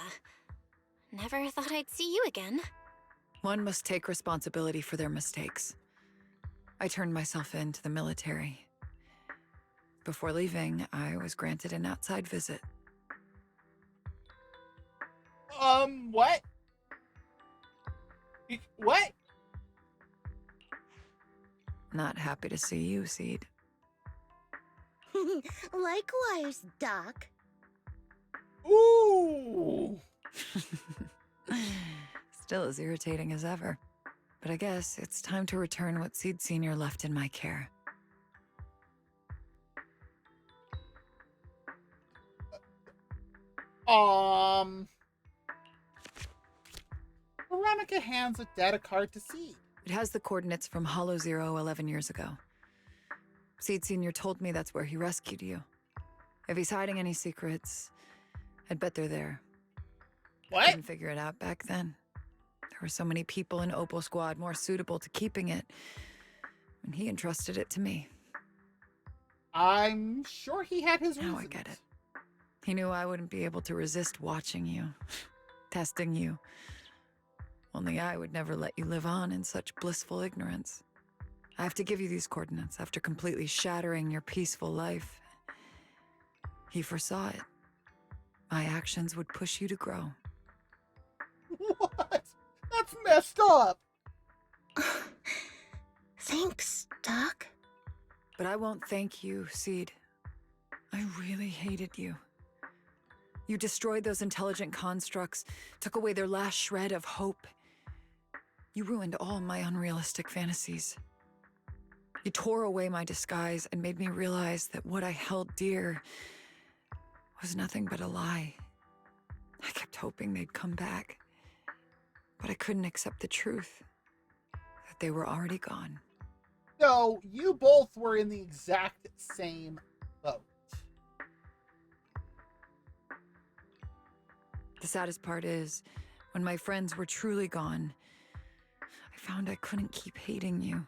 Never thought I'd see you again. One must take responsibility for their mistakes. I turned myself in to the military. Before leaving, I was granted an outside visit. What? What? Not happy to see you, Seed. Likewise, Doc. Ooh! Still as irritating as ever. But I guess it's time to return what Seed Senior left in my care. Veronica hands a data card to Seed. It has the coordinates from Hollow Zero 11 years ago. Seed Senior told me that's where he rescued you. If he's hiding any secrets, I'd bet they're there. What? I couldn't figure it out back then. There were so many people in Opal Squad more suitable to keeping it, and he entrusted it to me. I'm sure he had his reasons. Now I get it. He knew I wouldn't be able to resist watching you, testing you. Only I would never let you live on in such blissful ignorance. I have to give you these coordinates after completely shattering your peaceful life. He foresaw it. My actions would push you to grow. What? That's messed up. Thanks, Doc. But I won't thank you, Seed. I really hated you. You destroyed those intelligent constructs, took away their last shred of hope. You ruined all my unrealistic fantasies. You tore away my disguise and made me realize that what I held dear was nothing but a lie. I kept hoping they'd come back, but I couldn't accept the truth that they were already gone. No, you both were in the exact same boat. The saddest part is, when my friends were truly gone, I found I couldn't keep hating you.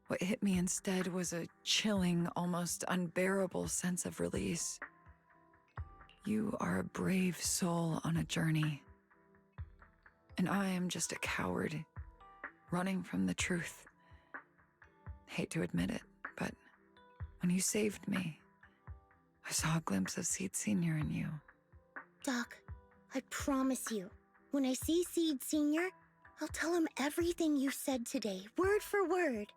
What hit me instead was a chilling, almost unbearable sense of release. You are a brave soul on a journey. And I am just a coward, running from the truth. Hate to admit it, but when you saved me, I saw a glimpse of Seed Senior in you. Doc, I promise you, when I see Seed Senior, I'll tell him everything you said today, word for word.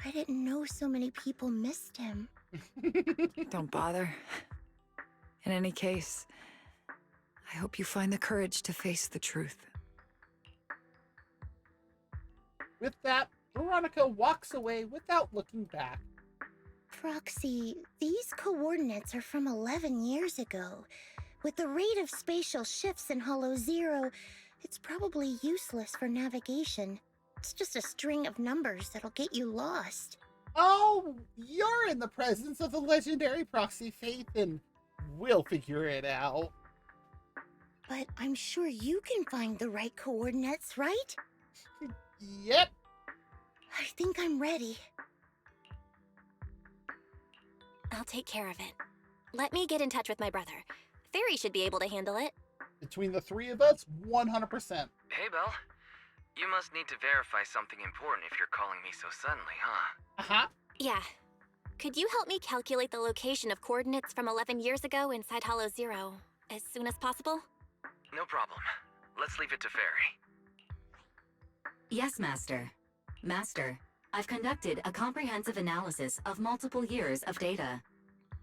I didn't know so many people missed him. Don't bother. In any case, I hope you find the courage to face the truth. With that, Veronica walks away without looking back. Proxy, these coordinates are from 11 years ago. With the rate of spatial shifts in Hollow Zero, it's probably useless for navigation. It's just a string of numbers that'll get you lost. Oh, you're in the presence of the legendary Proxy Faith, and we'll figure it out. But I'm sure you can find the right coordinates, right? Yep. I think I'm ready. I'll take care of it. Let me get in touch with my brother. Fairy should be able to handle it. Between the three of us, 100%. Hey, Belle. You must need to verify something important if you're calling me so suddenly, huh? Uh-huh. Yeah. Could you help me calculate the location of coordinates from 11 years ago inside Hollow Zero as soon as possible? No problem. Let's leave it to Fairy. Yes, Master. Master, I've conducted a comprehensive analysis of multiple years of data.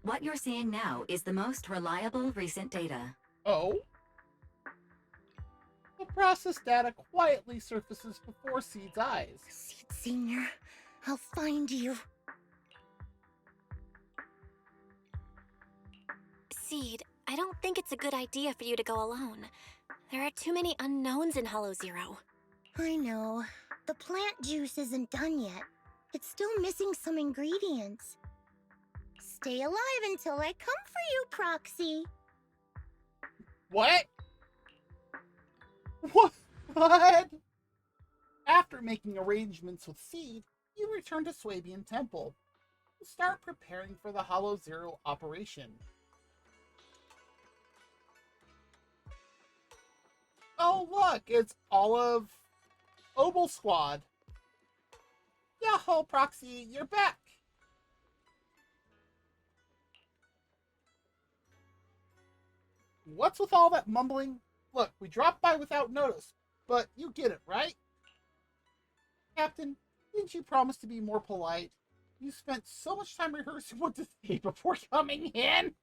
What you're seeing now is the most reliable recent data. Oh? The process data quietly surfaces before Seed's eyes. Seed Senior, I'll find you. Seed, I don't think it's a good idea for you to go alone. There are too many unknowns in Hollow Zero. I know. The plant juice isn't done yet. It's still missing some ingredients. Stay alive until I come for you, Proxy. What? What? After making arrangements with Seed, you return to Swabian Temple to start preparing for the Hollow Zero operation. Oh, look, it's all of Obel Squad. Yahoo, Proxy, you're back. What's with all that mumbling? Look, we dropped by without notice, but you get it, right? Captain, didn't you promise to be more polite? You spent so much time rehearsing what to say before coming in.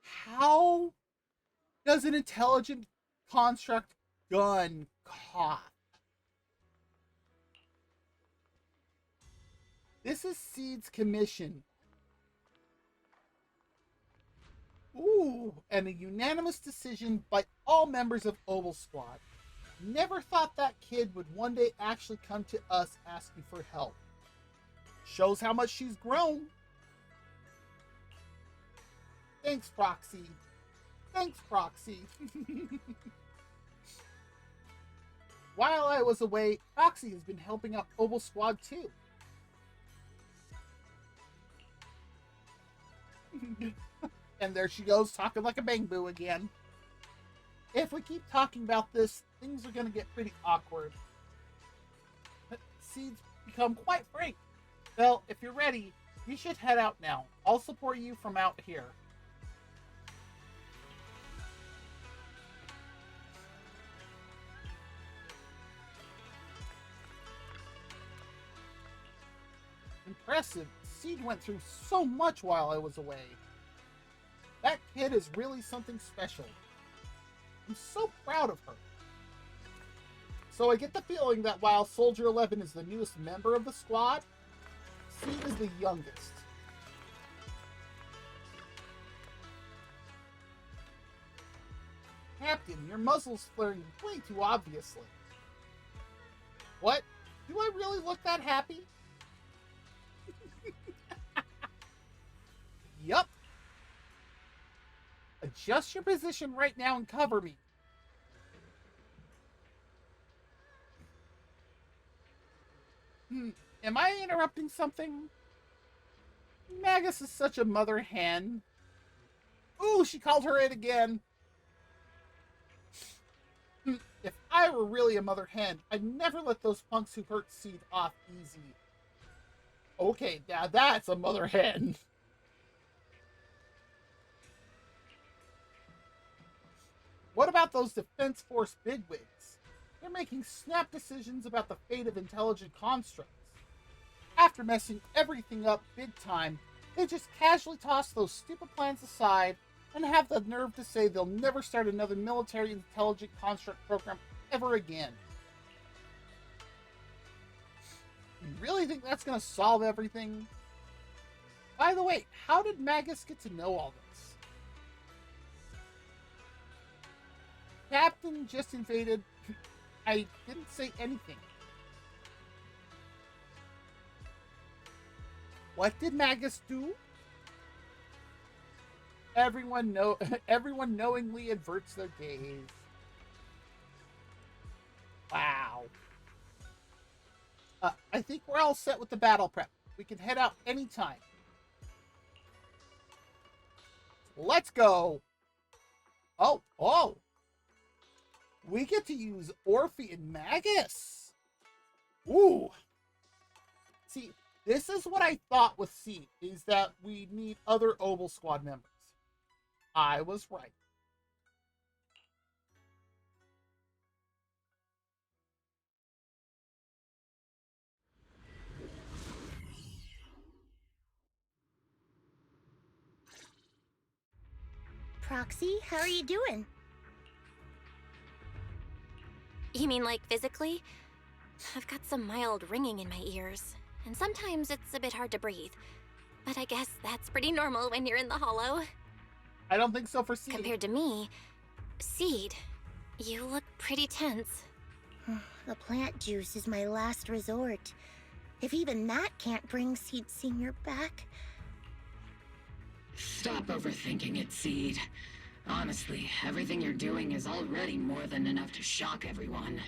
How does an intelligent construct gun cough? This is Seed's commission. Ooh, and a unanimous decision by all members of Obel Squad. Never thought that kid would one day actually come to us asking for help. Shows how much she's grown. Thanks, Proxy. Thanks, Proxy. While I was away, Proxy has been helping out Obel Squad too. And there she goes, talking like a bang-boo again. If we keep talking about this, things are going to get pretty awkward. Seed's become quite frank. Well, if you're ready, you should head out now. I'll support you from out here. Impressive. Seed went through so much while I was away. That kid is really something special. I'm so proud of her. So I get the feeling that while Soldier 11 is the newest member of the squad, Seed is the youngest. Captain, your muzzle's flaring way too obviously. What? Do I really look that happy? Yup. Adjust your position right now and cover me. Am I interrupting something? Magus is such a mother hen. Ooh, she called her it again. If I were really a mother hen, I'd never let those punks who hurt Seed off easy. Okay, now that's a mother hen. What about those Defense Force bigwigs? They're making snap decisions about the fate of intelligent constructs. After messing everything up big time, they just casually toss those stupid plans aside and have the nerve to say they'll never start another military intelligent construct program ever again. You really think that's going to solve everything? By the way, how did Magus get to know all this? Captain just invaded. I didn't say anything. What did Magus do? Everyone knowingly averts their gaze. Wow. I think we're all set with the battle prep. We can head out anytime. Let's go. Oh. We get to use Orphe and Magus. Ooh. See, this is what I thought with Seed, is that we need other Obel Squad members. I was right. Proxy, how are you doing? You mean like physically? I've got some mild ringing in my ears, and sometimes it's a bit hard to breathe. But I guess that's pretty normal when you're in the hollow. I don't think so for Seed. Compared to me, Seed, you look pretty tense. The plant juice is my last resort. If even that can't bring Seed Senior back... Stop overthinking it, Seed. Honestly, everything you're doing is already more than enough to shock everyone.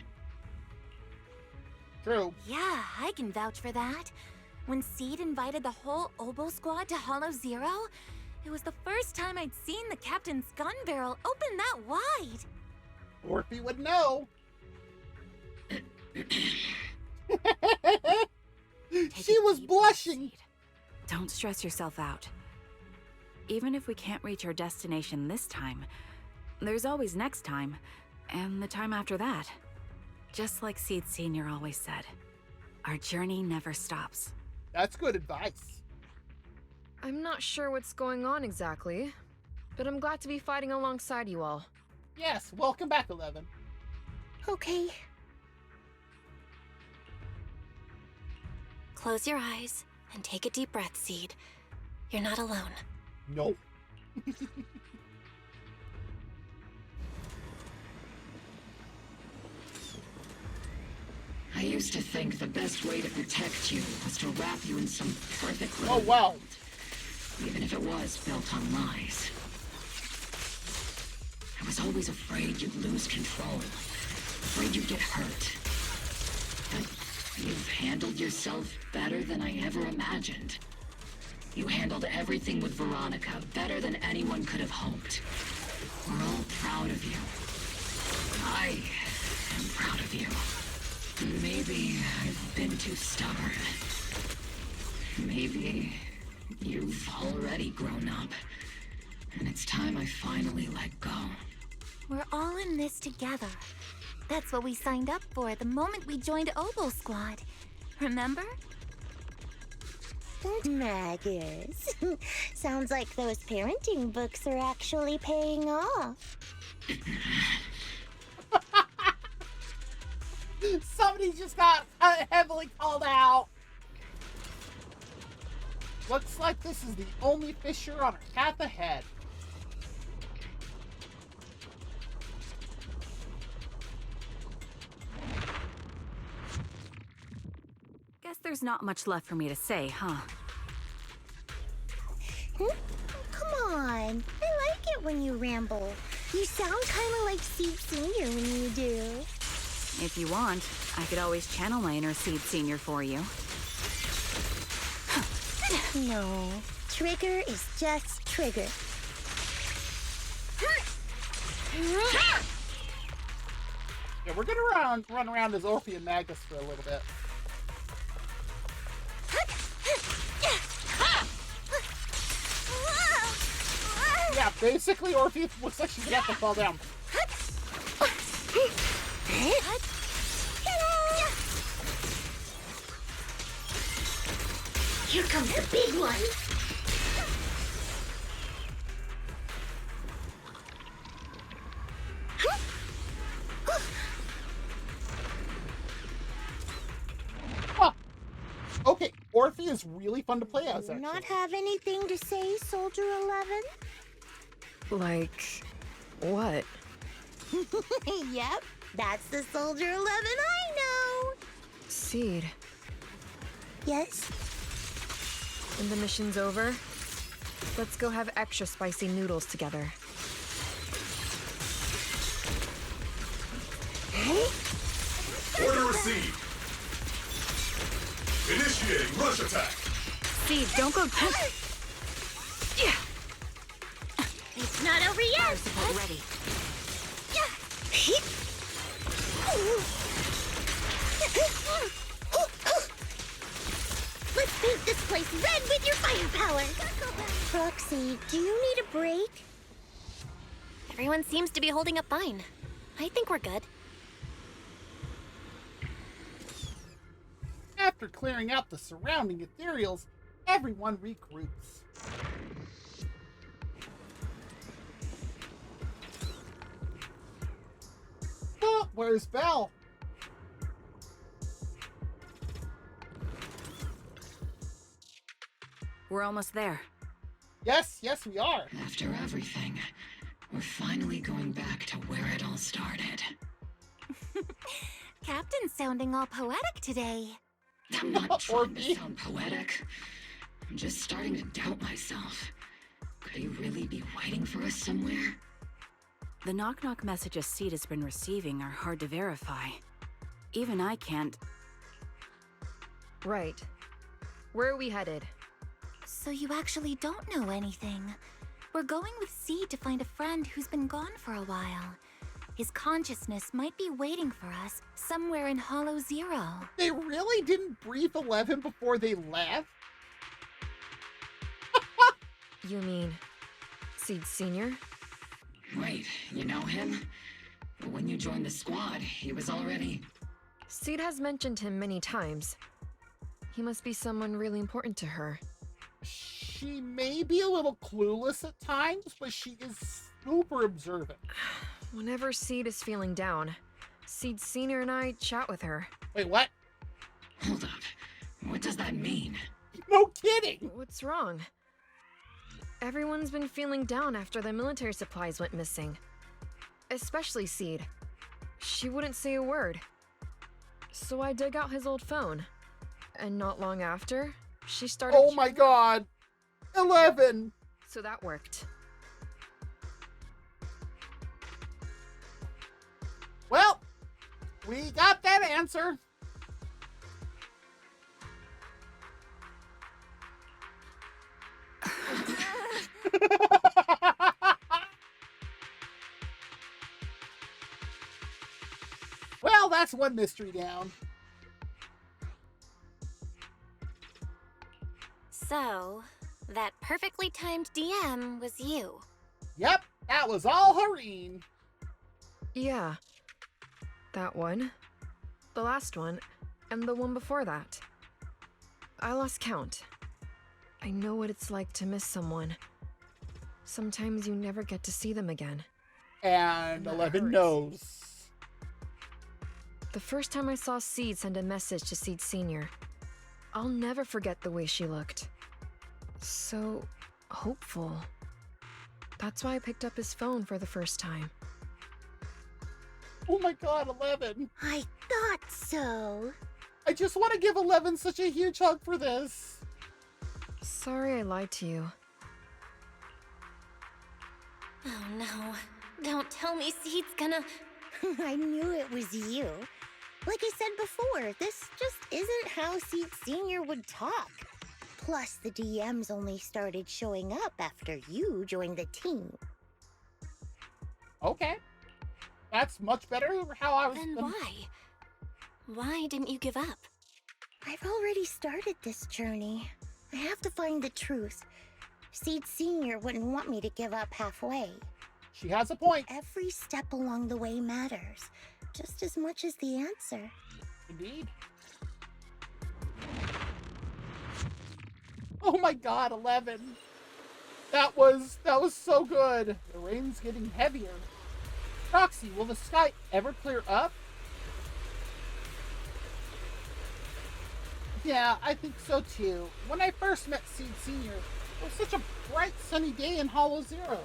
True. Yeah, I can vouch for that. When Seed invited the whole Obel Squad to Hollow Zero, it was the first time I'd seen the captain's gun barrel open that wide. Orphe would know. She was blushing. Don't stress yourself out. Even if we can't reach our destination this time, there's always next time, and the time after that. Just like Seed Senior always said, our journey never stops. That's good advice. I'm not sure what's going on exactly, but I'm glad to be fighting alongside you all. Yes, welcome back, 11. Okay. Close your eyes and take a deep breath, Seed. You're not alone. No. I used to think the best way to protect you was to wrap you in some perfect little wow. world, even if it was built on lies. I was always afraid you'd lose control, afraid you'd get hurt. But you've handled yourself better than I ever imagined. You handled everything with Veronica better than anyone could have hoped. We're all proud of you. I am proud of you. Maybe I've been too stubborn. Maybe you've already grown up, and it's time I finally let go. We're all in this together. That's what we signed up for the moment we joined Obel Squad. Remember? Magus. Sounds like those parenting books are actually paying off. Somebody just got heavily called out. Looks like this is the only fissure on our path ahead. Guess there's not much left for me to say, huh? Come on. I like it when you ramble. You sound kind of like Seed Senior when you do. If you want, I could always channel my inner Seed Senior for you. No. Trigger is just Trigger. Yeah, we're gonna run around as Orphe and Magus for a little bit. Yeah, basically Orphe looks like she's about to fall down. Here comes the big one. Huh. Okay, Orphe is really fun to play as, Do you actually. not have anything to say, Soldier 11? Like, what? Yep, that's the Soldier 11 I know. Seed, Yes? when the mission's over, let's go have extra spicy noodles together. Order received. Initiating rush attack. Seed, don't go. It's not over yet. Fire support ready. Let's paint this place red with your firepower. Proxy, do you need a break? Everyone seems to be holding up fine. I think we're good. After clearing out the surrounding ethereals, everyone regroups. Oh, where's Belle? We're almost there. Yes, we are. After everything, we're finally going back to where it all started. Captain's sounding all poetic today. I'm not trying to sound poetic. I'm just starting to doubt myself. Could he really be waiting for us somewhere? The knock-knock messages Seed has been receiving are hard to verify. Even I can't. Right. Where are we headed? So you actually don't know anything. We're going with Seed to find a friend who's been gone for a while. His consciousness might be waiting for us somewhere in Hollow Zero. They really didn't brief 11 before they left? You mean Seed Sr.? Wait, you know him? But when you joined the squad, he was already... Seed has mentioned him many times. He must be someone really important to her. She may be a little clueless at times, but she is super observant. Whenever Seed is feeling down, Seed Sr. and I chat with her. Wait, what? Hold up. What does that mean? No kidding! What's wrong? Everyone's been feeling down after the military supplies went missing. Especially Seed. She wouldn't say a word. So I dug out his old phone. And not long after, she started... Oh my god! 11! So that worked. Well, we got that answer. Well, that's one mystery down. So, that perfectly timed DM was you. Yep, that was all Hareen. Yeah. That one. The last one. And the one before that. I lost count. I know what it's like to miss someone. Sometimes you never get to see them again. And 11 knows. The first time I saw Seed send a message to Seed Sr., I'll never forget the way she looked. So hopeful. That's why I picked up his phone for the first time. Oh my god, 11. I thought so. I just want to give 11 such a huge hug for this. Sorry I lied to you. Oh no. Don't tell me Seed's gonna... I knew it was you. Like I said before, this just isn't how Seed Sr. would talk. Plus, the DMs only started showing up after you joined the team. Okay. That's much better how I was... Then why? Why didn't you give up? I've already started this journey. I have to find the truth. Seed Sr. wouldn't want me to give up halfway. She has a point. Every step along the way matters, just as much as the answer. Indeed. Oh my god, 11. That was so good. The rain's getting heavier. Proxy, will the sky ever clear up? Yeah, I think so too. When I first met Seed Sr., it was such a bright sunny day in Hollow Zero.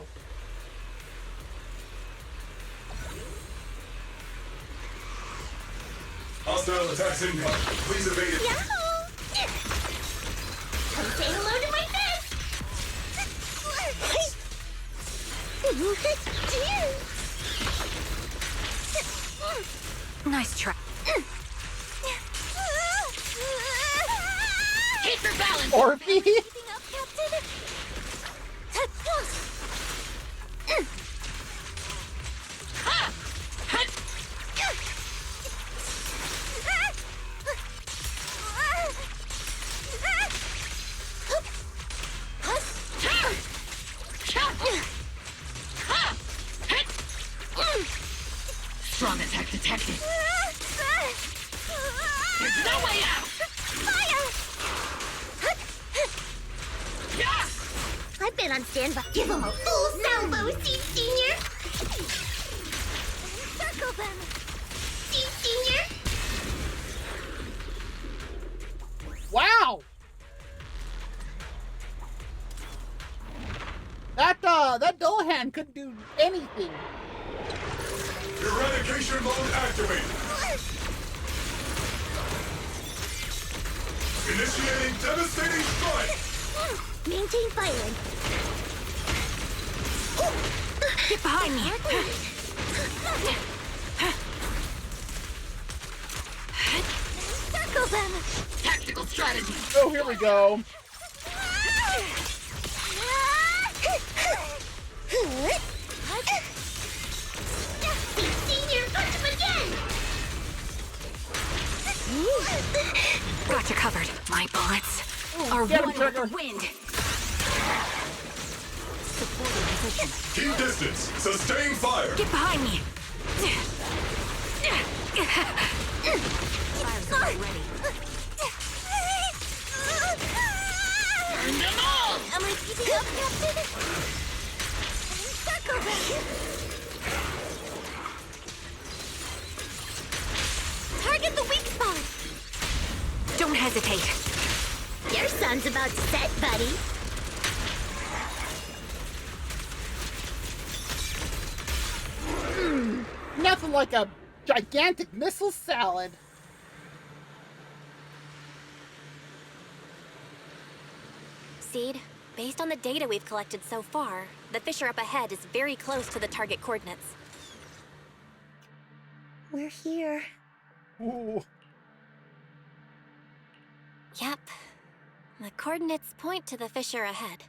Hostile attacks incoming. Please evade it. Yahoo! Come say hello to my fist! Nice try. Orphe? Strong attack detected. There's no way out! I've been on standby. Give him a full salvo, Seed Senior! Circle them! Seed Senior! Wow! That Dullahan couldn't do anything. Eradication mode activated. Initiating devastating strike. Maintain firing. Get behind me. Circle them. Tactical strategy. Oh, here we go. Senior, punch him again. Got you covered. My bullets are get him, one with Trigger. the wind. Supporting position. Keep distance. Sustain fire. Get behind me. Fire's already ready. Burn them all! Am I keeping up, Captain? Circle them. Target the weak spot. Don't hesitate. Your sun's about to set, buddy. Nothing like a gigantic missile salad. Seed, based on the data we've collected so far, the fissure up ahead is very close to the target coordinates. We're here. Ooh. Yep. The coordinates point to the fissure ahead.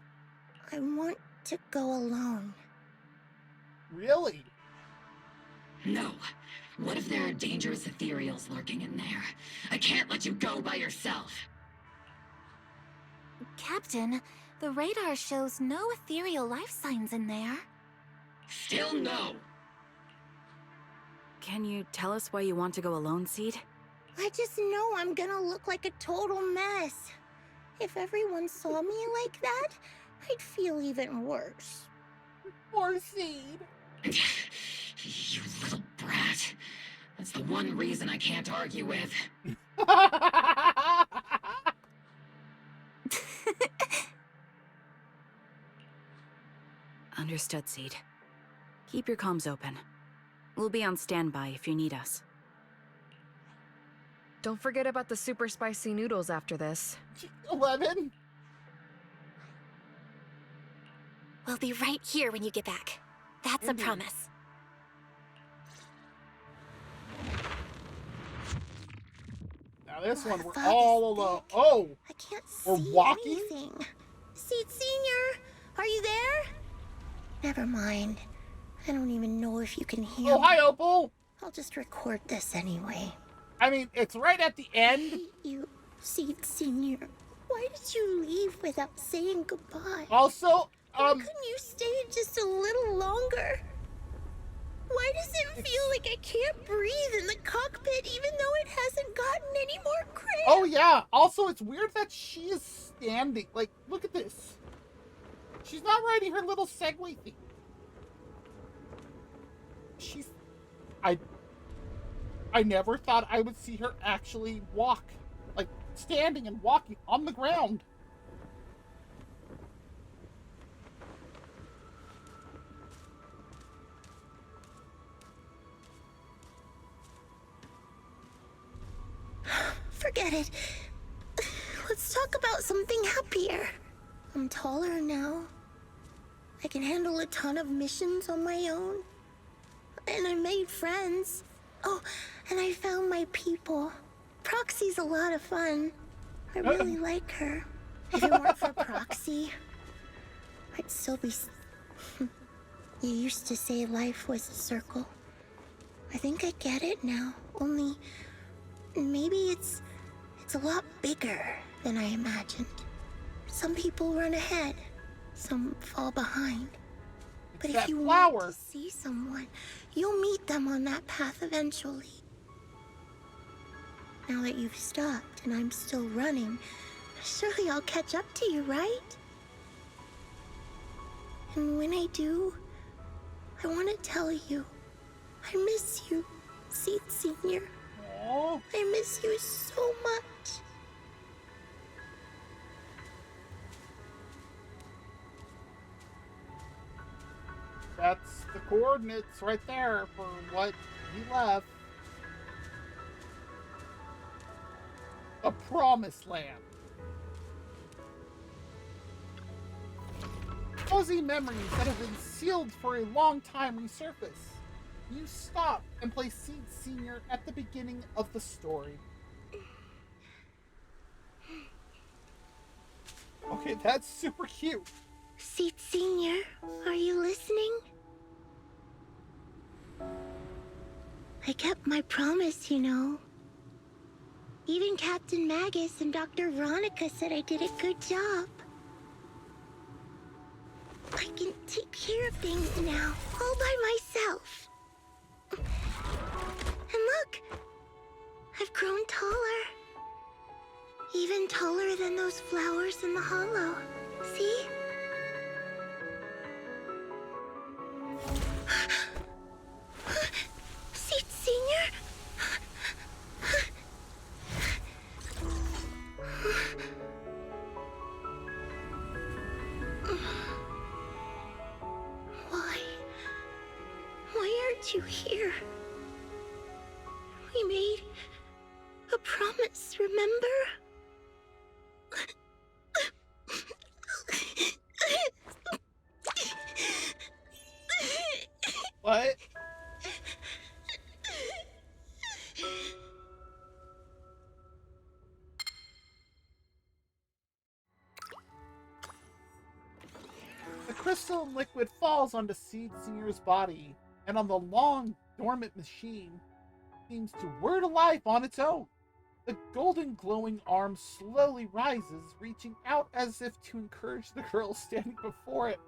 I want to go alone. Really? No. What if there are dangerous ethereals lurking in there? I can't let you go by yourself. Captain, the radar shows no ethereal life signs in there. Still no. Can you tell us why you want to go alone, Seed? I just know I'm gonna look like a total mess. If everyone saw me like that, I'd feel even worse. Poor Seed. You little brat. That's the one reason I can't argue with. Understood, Seed. Keep your comms open. We'll be on standby if you need us. Don't forget about the super spicy noodles after this. 11? We'll be right here when you get back. That's a promise. Now this one, we're Fog all is alone. thick. Oh! I can't We're see walking? anything. Seed Senior, are you there? Never mind. I don't even know if you can hear Oh, me. hi, Opal! I'll just record this anyway. I mean, it's right at the end. I hate you, Seed Senior. Why did you leave without saying goodbye? Also, Why couldn't you stay just a little longer? Why does it feel like I can't breathe in the cockpit even though it hasn't gotten any more cramped? oh yeah. Also, it's weird that she is standing. Like, look at this. She's not riding her little Segway thing. She's... I never thought I would see her actually walk. Like, standing and walking on the ground. Forget it. Let's talk about something happier. I'm taller now. I can handle a ton of missions on my own. And I made friends. Oh, and I found my people. Proxy's a lot of fun. I really like her. If it weren't for Proxy, I'd still be... You used to say life was a circle. I think I get it now, only maybe it's a lot bigger than I imagined. Some people run ahead, some fall behind. But if you want to see someone, you'll meet them on that path eventually. Now that you've stopped and I'm still running, surely I'll catch up to you, right? And when I do, I want to tell you, I miss you, Seed Senior. Aww. I miss you so much. That's the coordinates right there for what he left. A promised land. Fuzzy memories that have been sealed for a long time resurface. You stop and place Seed Senior at the beginning of the story. Okay, that's super cute. Seed Senior, are you listening? I kept my promise, you know. Even Captain Magus and Dr. Veronica said I did a good job. I can take care of things now, all by myself. And look, I've grown taller. Even taller than those flowers in the hollow. See? Seed Senior? Why aren't you here? We made a promise, remember? What? The crystalline liquid falls onto Seed Senior's body, and on the long, dormant machine, seems to whir to life on its own. The golden glowing arm slowly rises, reaching out as if to encourage the girl standing before it.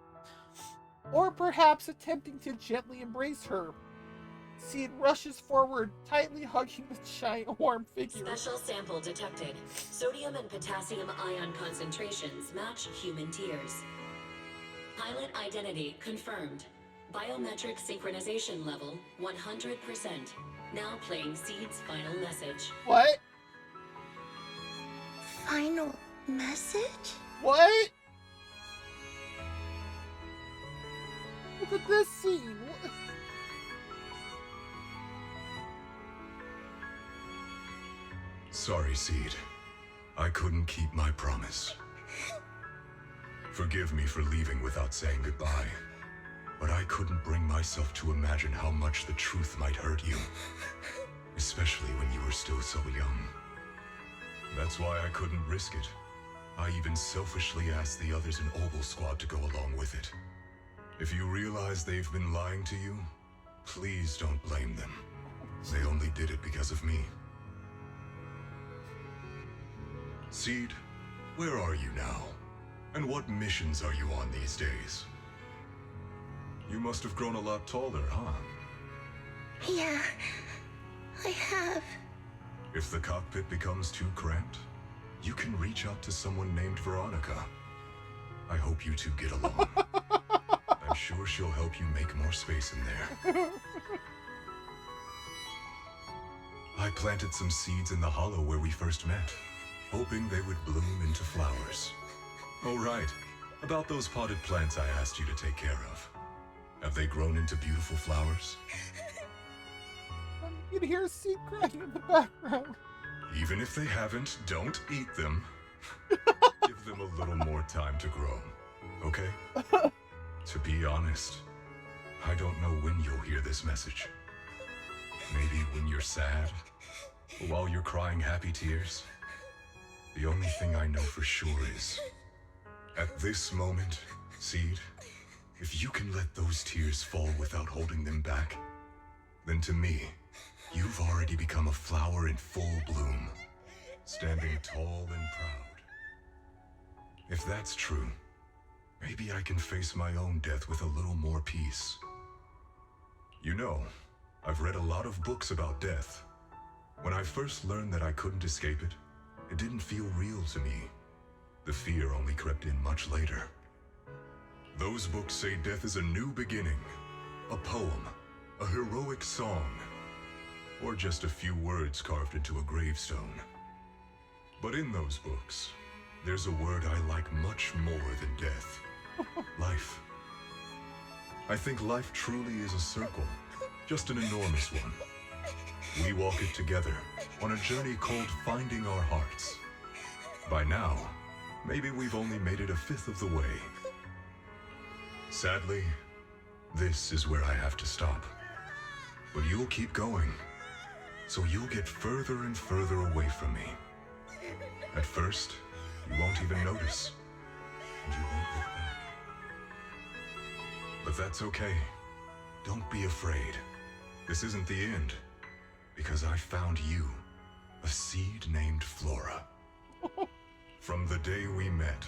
Or perhaps attempting to gently embrace her. Seed rushes forward, tightly hugging the giant warm figure. Special sample detected. Sodium and potassium ion concentrations match human tears. Pilot identity confirmed. Biometric synchronization level 100%. Now playing Seed's final message. What? Final message? What? Look at this scene. What? Sorry, Seed. I couldn't keep my promise. Forgive me for leaving without saying goodbye, but I couldn't bring myself to imagine how much the truth might hurt you, especially when you were still so young. That's why I couldn't risk it. I even selfishly asked the others in Obel Squad to go along with it. If you realize they've been lying to you, please don't blame them. They only did it because of me. Seed, where are you now? And what missions are you on these days? You must have grown a lot taller, huh? Yeah, I have. If the cockpit becomes too cramped, you can reach out to someone named Veronica. I hope you two get along. I'm sure she'll help you make more space in there. I planted some seeds in the hollow where we first met, hoping they would bloom into flowers. Oh, right. About those potted plants I asked you to take care of. Have they grown into beautiful flowers? You can hear Seed crying in the background. Even if they haven't, don't eat them. Give them a little more time to grow, okay? To be honest, I don't know when you'll hear this message. Maybe when you're sad, or while you're crying happy tears. The only thing I know for sure is, at this moment, Seed, if you can let those tears fall without holding them back, then to me, you've already become a flower in full bloom, standing tall and proud. If that's true, maybe I can face my own death with a little more peace. You know, I've read a lot of books about death. When I first learned that I couldn't escape it, it didn't feel real to me. The fear only crept in much later. Those books say death is a new beginning, a poem, a heroic song, or just a few words carved into a gravestone. But in those books, there's a word I like much more than death. Life. I think life truly is a circle, just an enormous one. We walk it together on a journey called finding our hearts. By now, maybe we've only made it a fifth of the way. Sadly, this is where I have to stop. But you'll keep going, so you'll get further and further away from me. At first, you won't even notice, and you won't look back. But that's okay. Don't be afraid. This isn't the end, because I found you, a seed named Flora. From the day we met,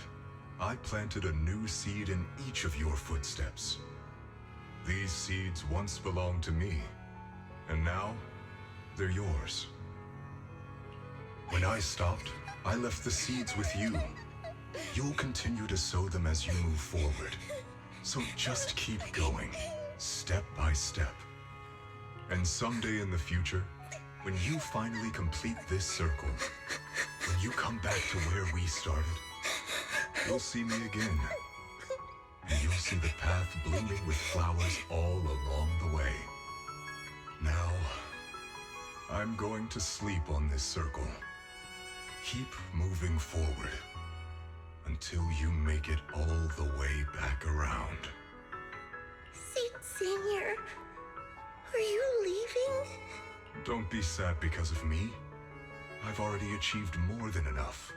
I planted a new seed in each of your footsteps. These seeds once belonged to me, and now they're yours. When I stopped, I left the seeds with you. You'll continue to sow them as you move forward. So just keep going, step by step. And someday in the future, when you finally complete this circle, when you come back to where we started, you'll see me again. And you'll see the path blooming with flowers all along the way. Now, I'm going to sleep on this circle. Keep moving forward until you make it all the way back around. Seed Senior, are you leaving? Don't be sad because of me. I've already achieved more than enough.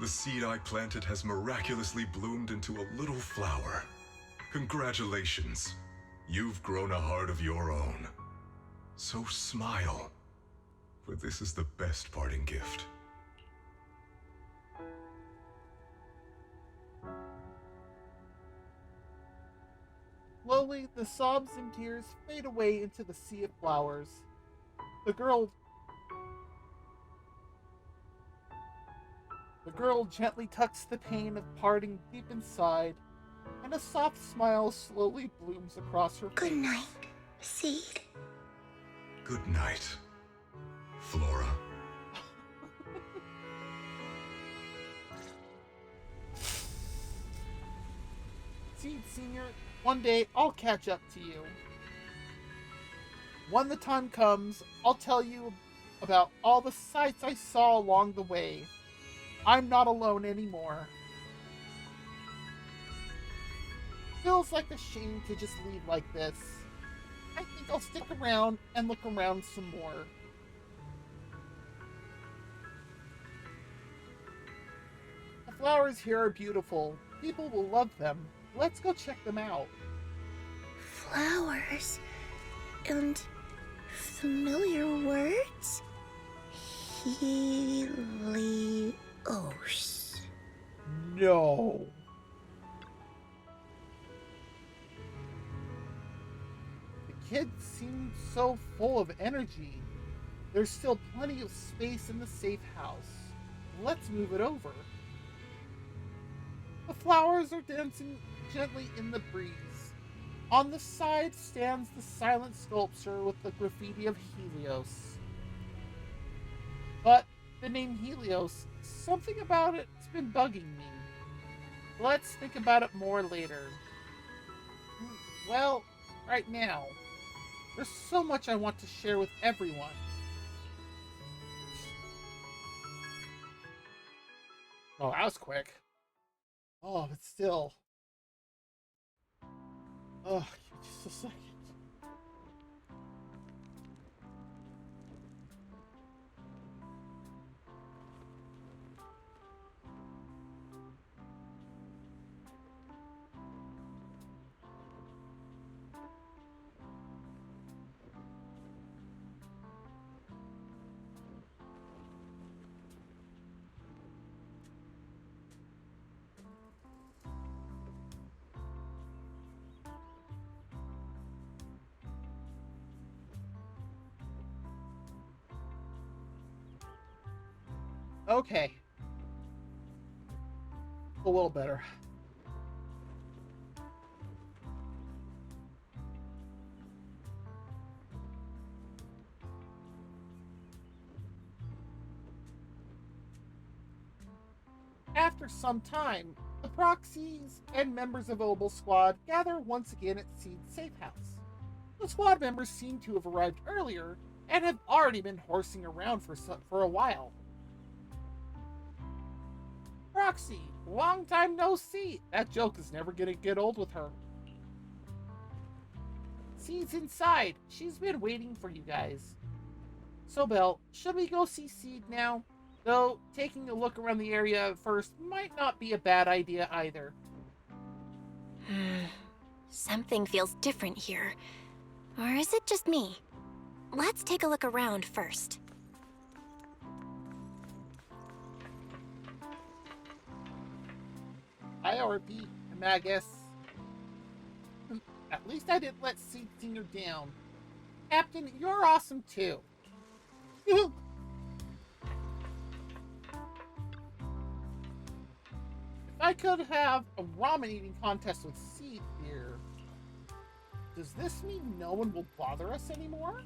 The seed I planted has miraculously bloomed into a little flower. Congratulations. You've grown a heart of your own. So smile, for this is the best parting gift. Slowly, the sobs and tears fade away into the sea of flowers. The girl gently tucks the pain of parting deep inside, and a soft smile slowly blooms across her face. Good night, Seed. Good night, Flora. Seed Senior, one day I'll catch up to you. When the time comes, I'll tell you about all the sights I saw along the way. I'm not alone anymore. Feels like a shame to just leave like this. I think I'll stick around and look around some more. The flowers here are beautiful. People will love them. Let's go check them out. Flowers and familiar words? Helios. No. The kids seem so full of energy. There's still plenty of space in the safe house. Let's move it over. The flowers are dancing gently in the breeze. On the side stands the silent sculpture with the graffiti of Helios. But the name Helios, something about it's been bugging me. Let's think about it more later. Well, right now, there's so much I want to share with everyone. Oh, that was quick. Oh, but still. Oh, just a second. Okay. A little better. After some time, the proxies and members of Obel Squad gather once again at Seed's safe house. The squad members seem to have arrived earlier and have already been horsing around for a while. Proxy, long time no see. That joke is never gonna get old with her. Seed's inside. She's been waiting for you guys. So, Belle, should we go see Seed now? Though, taking a look around the area first might not be a bad idea either. Something feels different here. Or is it just me? Let's take a look around first. I repeat, Magus. At least I didn't let Seed Senior down. Captain, you're awesome too. If I could have a ramen eating contest with Seed here, does this mean no one will bother us anymore?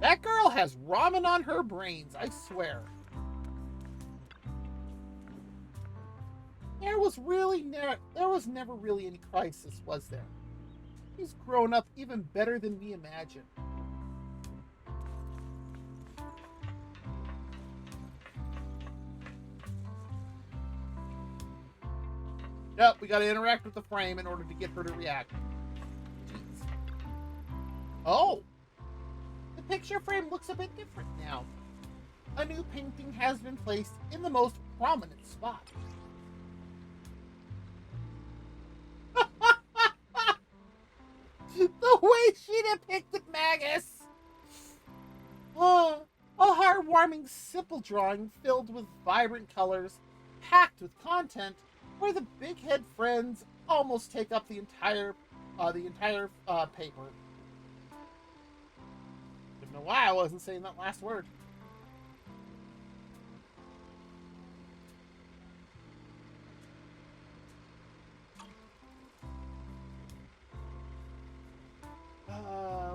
That girl has ramen on her brains, I swear. There was never really any crisis, was there? He's grown up even better than we imagined. Yep, we gotta interact with the frame in order to get her to react. Jeez. Oh! The picture frame looks a bit different now. A new painting has been placed in the most prominent spot. The way she depicted Magus! A heartwarming, simple drawing filled with vibrant colors, packed with content, where the big head friends almost take up the entire paper. Don't know why I wasn't saying that last word.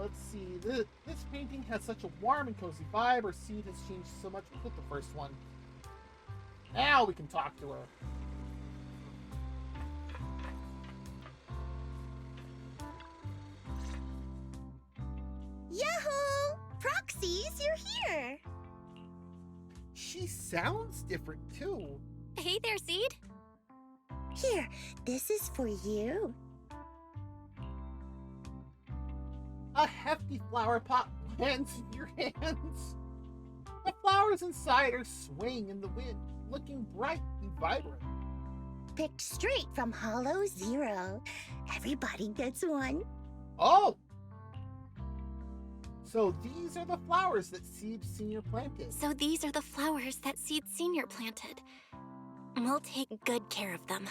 Let's see. This painting has such a warm and cozy vibe. Her Seed has changed so much with the first one. Now we can talk to her. Yahoo! Proxies, you're here! She sounds different too. Hey there, Seed. Here, this is for you. A hefty flower pot lands in your hands. The flowers inside are swaying in the wind, looking bright and vibrant. Picked straight from Hollow Zero. Everybody gets one. Oh! So these are the flowers that Seed Senior planted. So these are the flowers that Seed Senior planted. We'll take good care of them.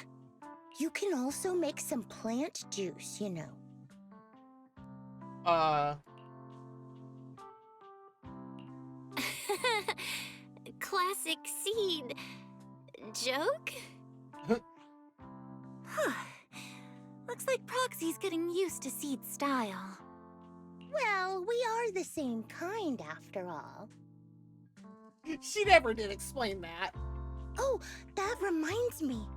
You can also make some plant juice, you know. Classic Seed. Joke? Looks like Proxy's getting used to Seed's style. Well, we are the same kind after all. She never did explain that. Oh, that reminds me.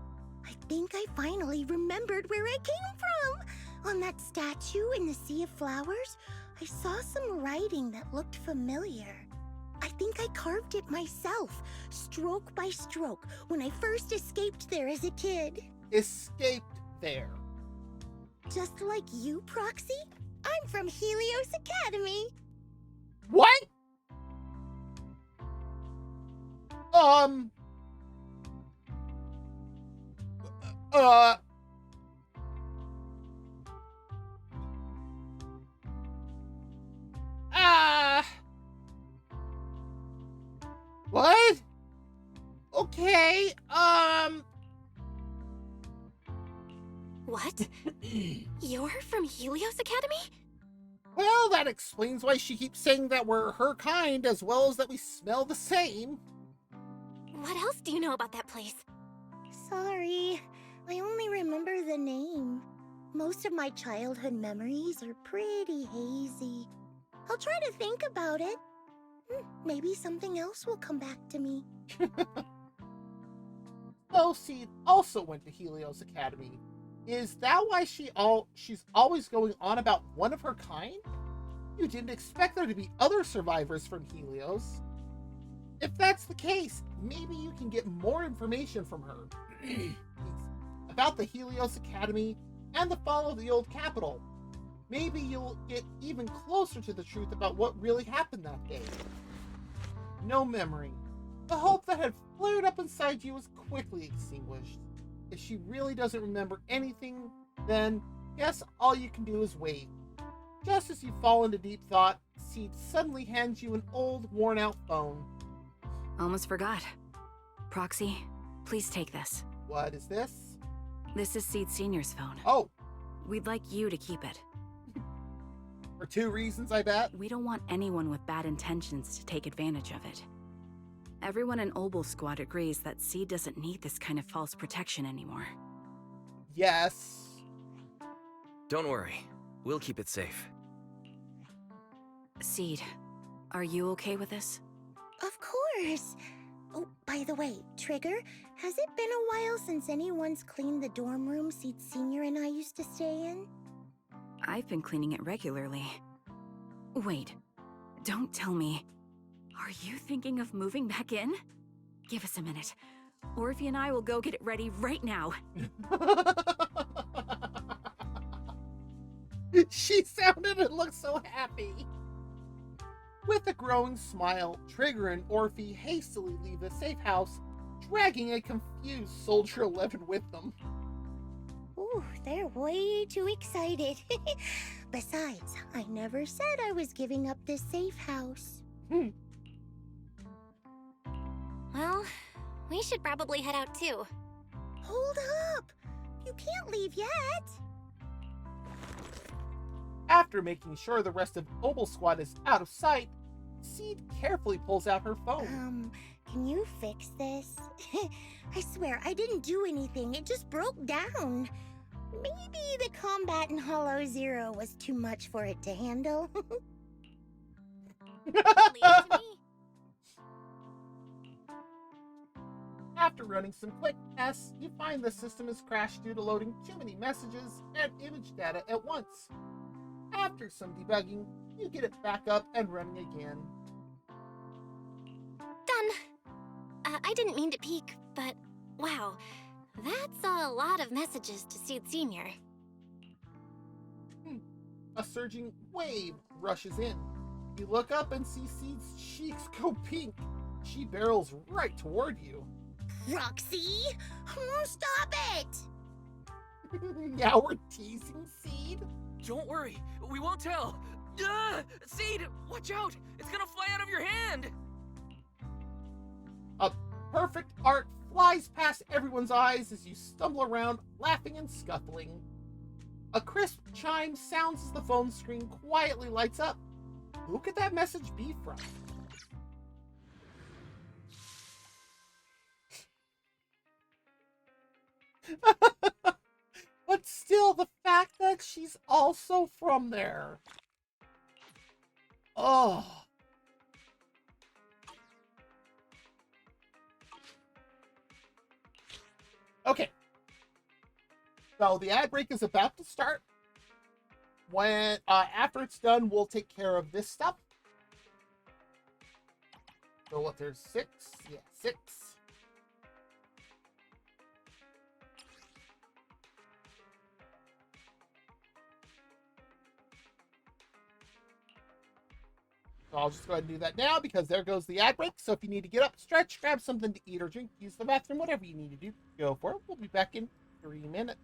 I think I finally remembered where it came from. On that statue in the Sea of Flowers, I saw some writing that looked familiar. I think I carved it myself, stroke by stroke, when I first escaped there as a kid. Escaped there. Just like you, Proxy? I'm from Helios Academy. What? What? Okay, What? You're from Helios Academy? Well, that explains why she keeps saying that we're her kind, as well as that we smell the same. What else do you know about that place? Sorry, I only remember the name. Most of my childhood memories are pretty hazy. I'll try to think about it. Maybe something else will come back to me. So Seed also went to Helios Academy. Is that why she's always going on about one of her kind? You didn't expect there to be other survivors from Helios. If that's the case, maybe you can get more information from her about the Helios Academy and the fall of the old capital. Maybe you'll get even closer to the truth about what really happened that day. No memory. The hope that had flared up inside you was quickly extinguished. If she really doesn't remember anything, then guess all you can do is wait. Just as you fall into deep thought, Seed suddenly hands you an old, worn-out phone. Almost forgot. Proxy, please take this. What is this? This is Seed Senior's phone. Oh. We'd like you to keep it. For 2 reasons, I bet. We don't want anyone with bad intentions to take advantage of it. Everyone in Obel Squad agrees that Seed doesn't need this kind of false protection anymore. Yes. Don't worry. We'll keep it safe. Seed, are you okay with this? Of course. Oh, by the way, Trigger, has it been a while since anyone's cleaned the dorm room Seed Senior and I used to stay in? I've been cleaning it regularly. Wait, don't tell me. Are you thinking of moving back in? Give us a minute. Orphe and I will go get it ready right now. She sounded and looked so happy. With a growing smile, Trigger and Orphe hastily leave the safe house, dragging a confused Soldier 11 with them. Ooh, they're way too excited. Besides, I never said I was giving up this safe house. Well, we should probably head out too. Hold up! You can't leave yet! After making sure the rest of Obel Squad is out of sight, Seed carefully pulls out her phone. Can you fix this? I swear, I didn't do anything. It just broke down. Maybe the combat in Hollow Zero was too much for it to handle. Leave it to me. After running some quick tests, you find the system has crashed due to loading too many messages and image data at once. After some debugging, you get it back up and running again. Done. I didn't mean to peek, but wow, that's a lot of messages to Seed Senior. A surging wave rushes in. You look up and see Seed's cheeks go pink. She barrels right toward you. Roxy! Stop it! Now we're teasing Seed? Don't worry, we won't tell. Seed, watch out! It's gonna fly out of your hand! A perfect arc flies past everyone's eyes as you stumble around, laughing and scuffling. A crisp chime sounds as the phone screen quietly lights up. Who could that message be from? But still, the fact that she's also from there. Oh. Okay. So the ad break is about to start. When after it's done, we'll take care of this stuff. So what? There's 6. Yeah, 6. So I'll just go ahead and do that now because there goes the ad break. So if you need to get up, stretch, grab something to eat or drink, use the bathroom, whatever you need to do, go for it. We'll be back in 3 minutes.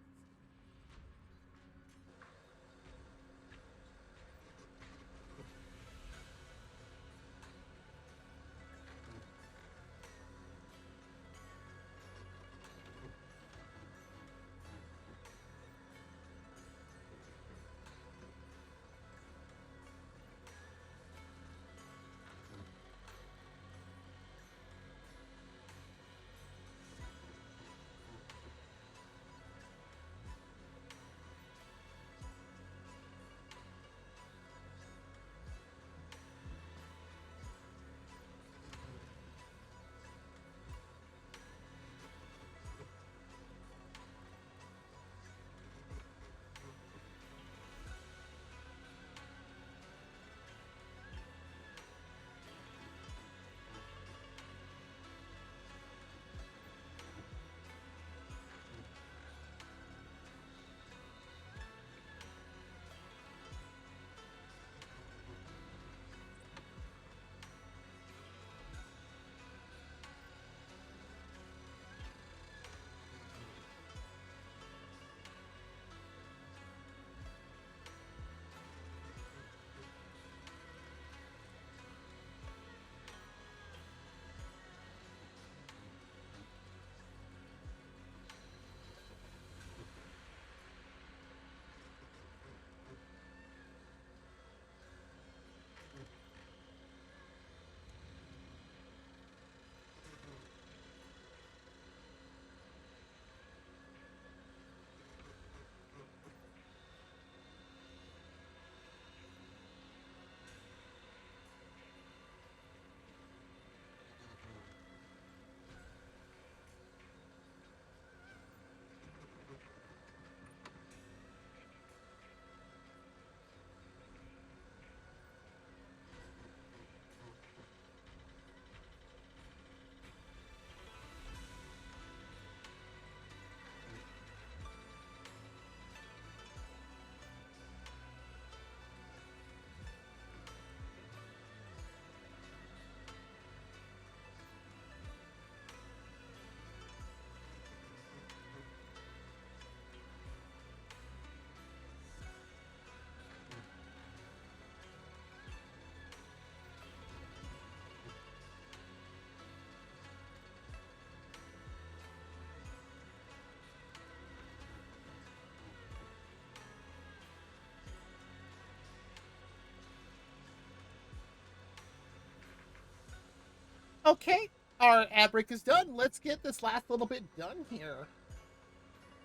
Okay, our ad break is done. Let's get this last little bit done here.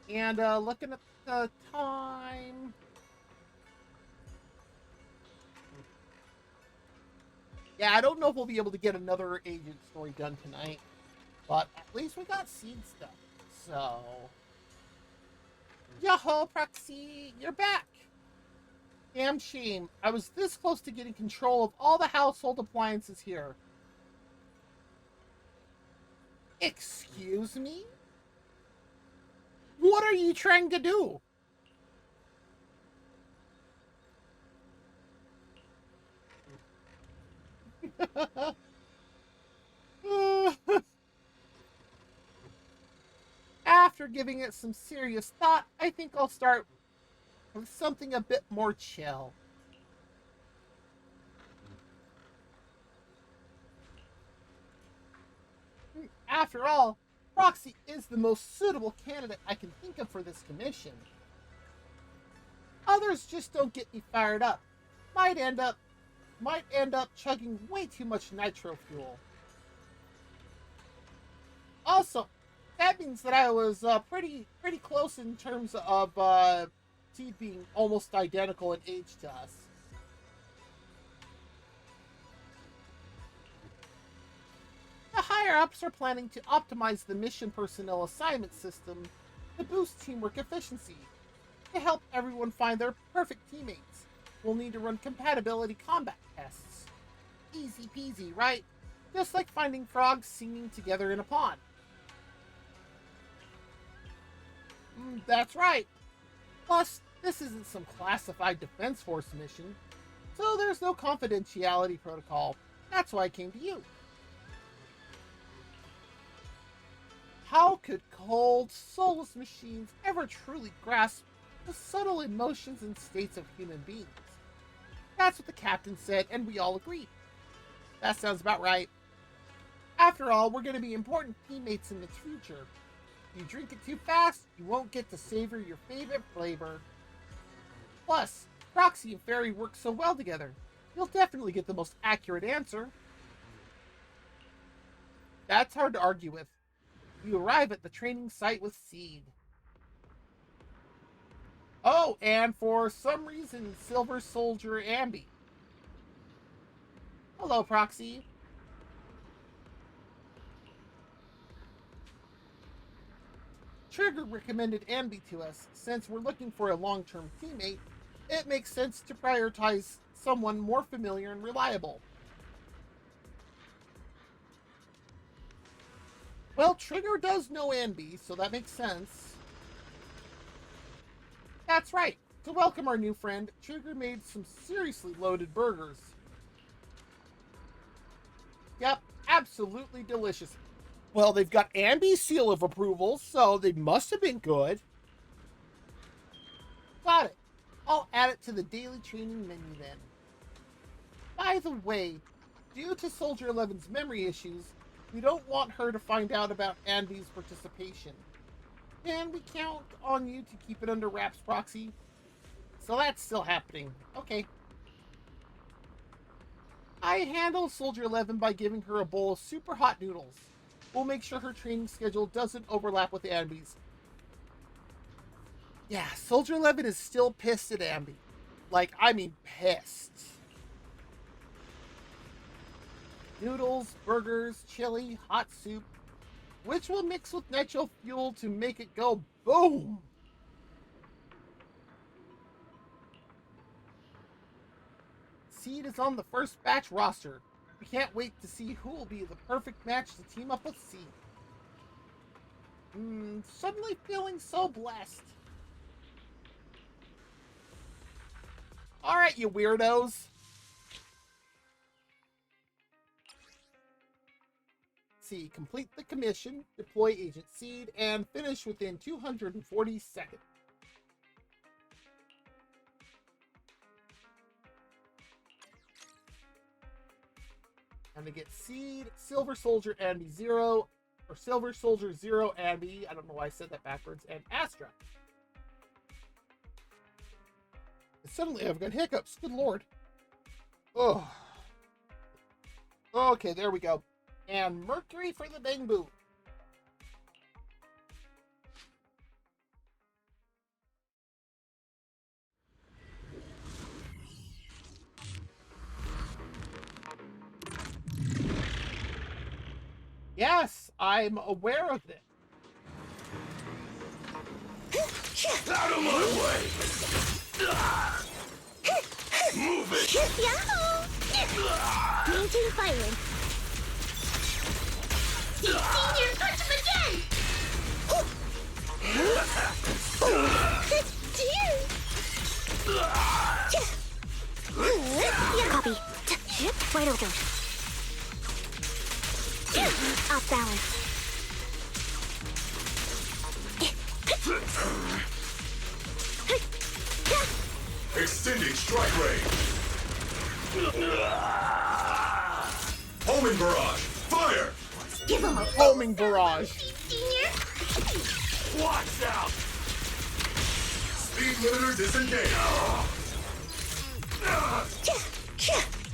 And looking at the time. Yeah, I don't know if we'll be able to get another agent story done tonight, but at least we got seed stuff. So, Yahoo, Proxy, you're back. Damn shame. I was this close to getting control of all the household appliances here. Excuse me? What are you trying to do? After giving it some serious thought, I think I'll start with something a bit more chill. After all, Proxy is the most suitable candidate I can think of for this commission. Others just don't get me fired up. Might end up chugging way too much nitro fuel. Also, that means that I was pretty close in terms of Seed being almost identical in age to us. The higher-ups are planning to optimize the mission personnel assignment system to boost teamwork efficiency. To help everyone find their perfect teammates, we'll need to run compatibility combat tests. Easy peasy, right? Just like finding frogs singing together in a pond. That's right. Plus, this isn't some classified Defense Force mission, so there's no confidentiality protocol. That's why I came to you. How could cold, soulless machines ever truly grasp the subtle emotions and states of human beings? That's what the captain said, and we all agreed. That sounds about right. After all, we're going to be important teammates in the future. If you drink it too fast, you won't get to savor your favorite flavor. Plus, Proxy and Fairy work so well together. You'll definitely get the most accurate answer. That's hard to argue with. You arrive at the training site with Seed. Oh, and for some reason, Silver Soldier Ambi. Hello, Proxy. Trigger recommended Ambi to us. Since we're looking for a long-term teammate, it makes sense to prioritize someone more familiar and reliable. Well, Trigger does know Ambi, so that makes sense. That's right. To welcome our new friend, Trigger made some seriously loaded burgers. Yep, absolutely delicious. Well, they've got Ambi's seal of approval, so they must have been good. Got it. I'll add it to the daily training menu then. By the way, due to Soldier 11's memory issues, we don't want her to find out about Ambi's participation. Can we count on you to keep it under wraps, Proxy? So that's still happening. Okay. I handle Soldier 11 by giving her a bowl of super hot noodles. We'll make sure her training schedule doesn't overlap with Ambi's. Yeah, Soldier 11 is still pissed at Ambi. Like, I mean pissed. Noodles, burgers, chili, hot soup, which will mix with nitro fuel to make it go boom. Seed is on the first batch roster. We can't wait to see who will be the perfect match to team up with Seed. Suddenly feeling so blessed. Alright, you weirdos. See, complete the commission, deploy Agent Seed, and finish within 240 seconds. I'm gonna get Seed, Silver Soldier Ambi 0, or Silver Soldier 0 Ambi, I don't know why I said that backwards, and Astra. And suddenly I've got hiccups, good lord. Oh. Okay, there we go. And Mercury for the Bang Boot. Yes, I'm aware of it. Out of my way! Move it! Yahoo! Maintain firing. Senior, punch him again! Copy. Wide open. Off balance. Extending strike range. Homing barrage. Fire! Give him a homing barrage. Senior. Watch out! Speed limiter disengaged.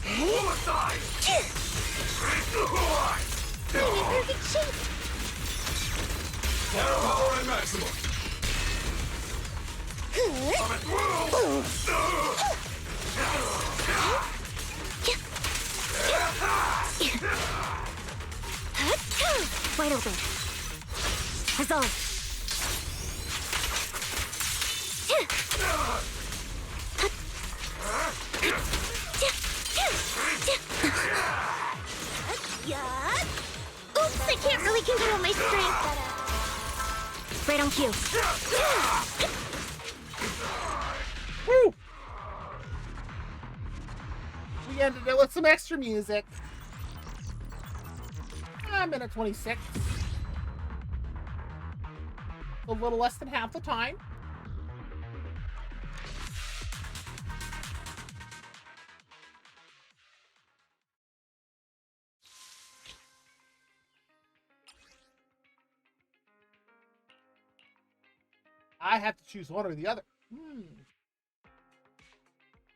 Pull aside! In perfect shape. Firepower at maximum. Wide open. Resolve. Oops, I can't really control my strength. Right on cue. Woo! We ended it with some extra music. Minute 26. A little less than half the time. I have to choose one or the other.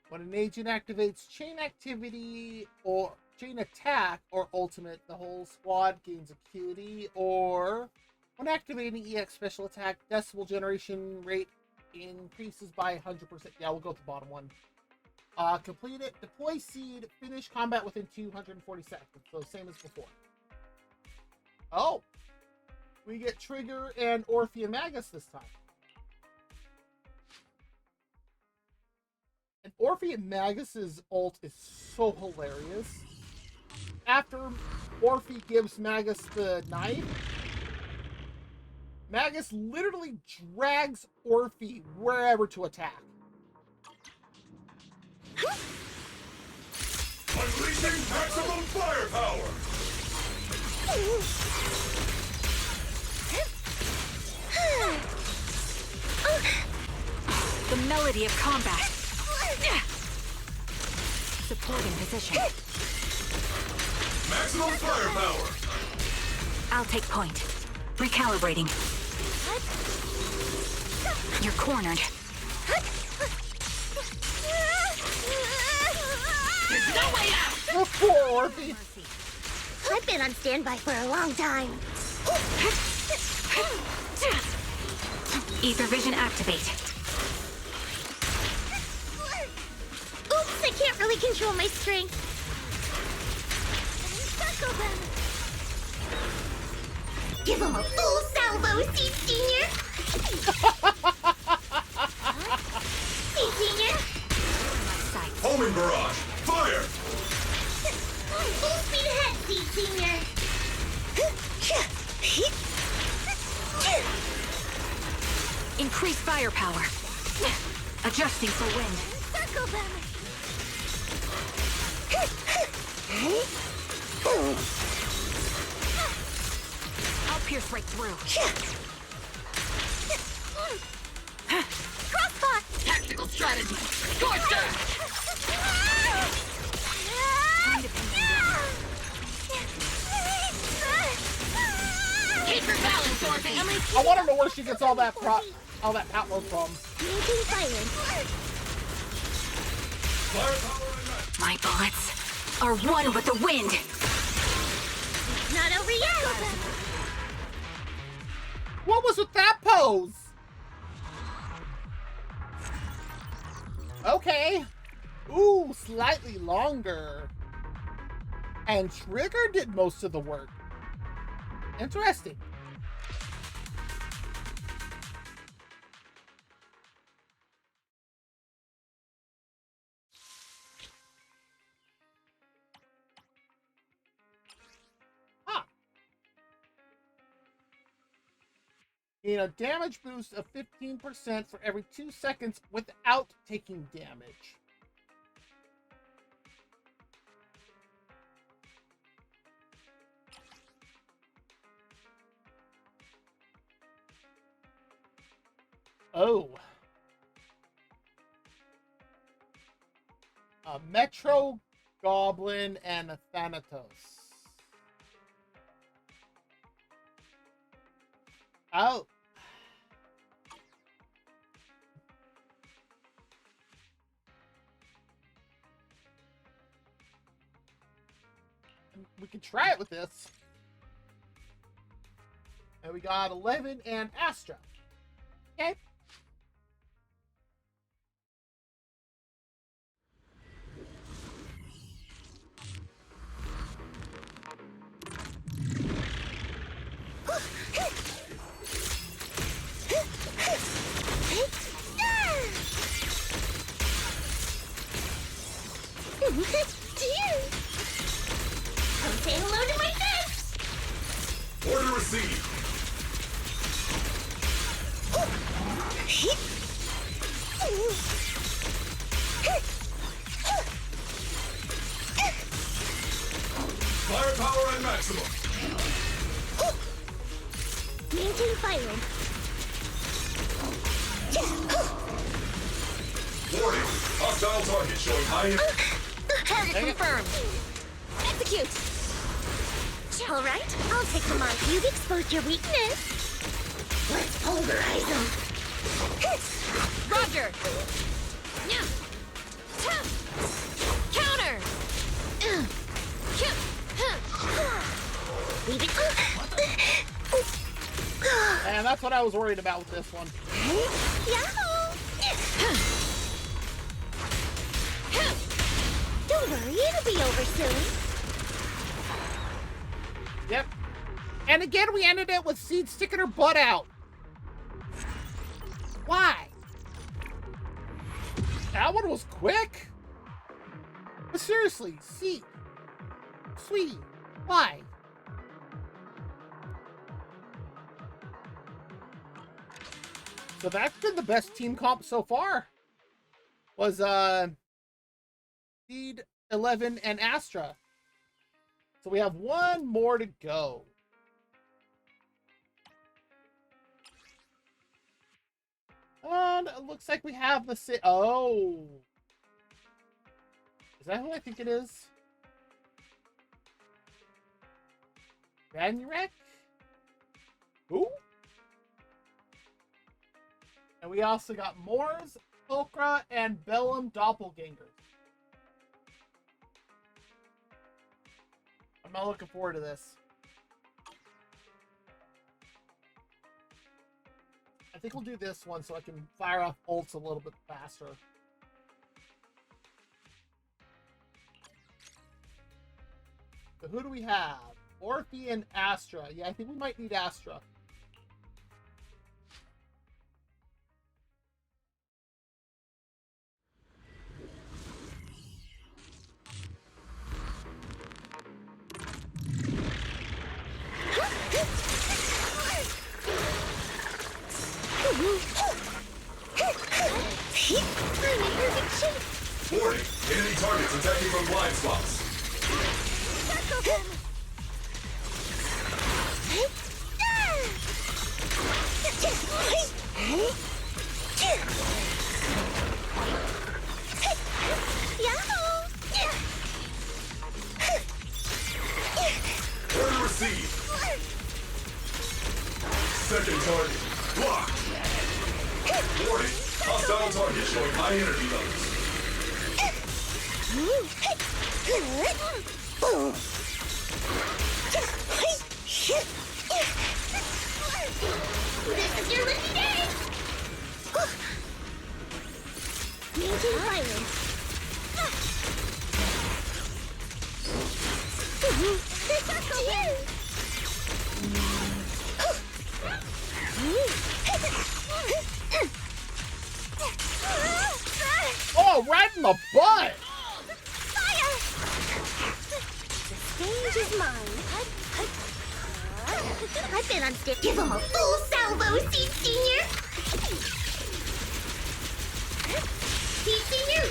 When an agent activates chain activity or chain attack or ultimate, the whole squad gains acuity. Or when activating EX special attack, decibel generation rate increases by 100%. Yeah, we'll go with the bottom one. Complete it. Deploy seed. Finish combat within 240 seconds. So same as before. Oh, we get Trigger and Orpheus Magus this time. And Orpheus Magus's ult is so hilarious. After Orpheus gives Magus the knife, Magus literally drags Orpheus wherever to attack. Unleashing maximum firepower! The melody of combat. Supporting position. Maximum firepower! I'll take point. Recalibrating. You're cornered. There's no way out! Oh, poor Orpheus. I've been on standby for a long time. Ether vision activate. Oops, I can't really control my strength. Give him a full salvo, Senior. Senior. Homing barrage! Fire! Full speed ahead, Senior. Increase firepower. Adjusting for wind. Circle them. I'll pierce right through. Crossbot. Tactical strategy. Scorcher! Keep your balance, Orpheus. I want to know where she gets all that power from. Maintain silence. My bullets are one with the wind. What was with that pose? Okay. Ooh, slightly longer. And Trigger did most of the work. Interesting. Huh. Gain a damage boost of 15% for every 2 seconds without taking damage. Oh. A Metro Goblin and a Thanatos. Oh. We can try it with this. And we got 11 and Astra. Okay. Come say hello to my fish! Order received. Firepower at maximum. Maintain firing. Warning. Hostile target showing high Target confirmed. Execute. All right, I'll take them on. You've exposed your weakness. Let's pulverize them. Roger! Counter! Leave it. And that's what I was worried about with this one. Yahoo! Don't worry, it'll be over soon. Yep. And again, we ended it with Seed sticking her butt out. Why? That one was quick. But seriously, Seed. Sweetie, why? So that's been the best team comp so far. Was Seed, 11, and Astra. So we have one more to go. And it looks like we have the oh. Is that who I think it is? Vanurek? Who? And we also got Moors, Pulchra, and Bellum doppelgangers. I'm not looking forward to this. I think we'll do this one so I can fire off ults a little bit faster. So who do we have? Orphe and Astra. Yeah, I think we might need Astra. Warning. Enemy targets attacking from blind spots. Order received. Second target. Blocked. Warning. Hostile target showing high energy levels. Oh, right in the butt! Stage is mine. I've been on stiff. Give him a full salvo, Seed Senior. Seed Senior.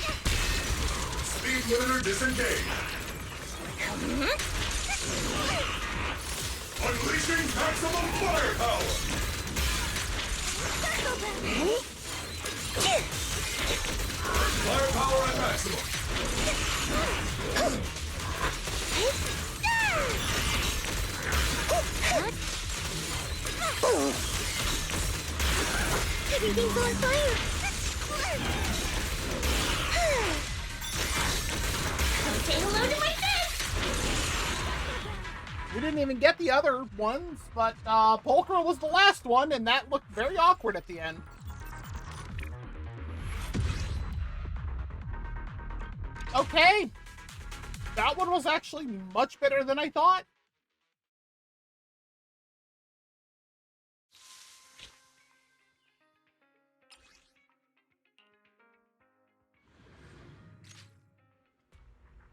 Speed limiter disengaged. Unleashing maximum firepower. Firepower at maximum. Everything's on fire. Come say hello to my fist. We didn't even get the other ones, but Polkra was the last one, and that looked very awkward at the end. Okay. That one was actually much better than I thought.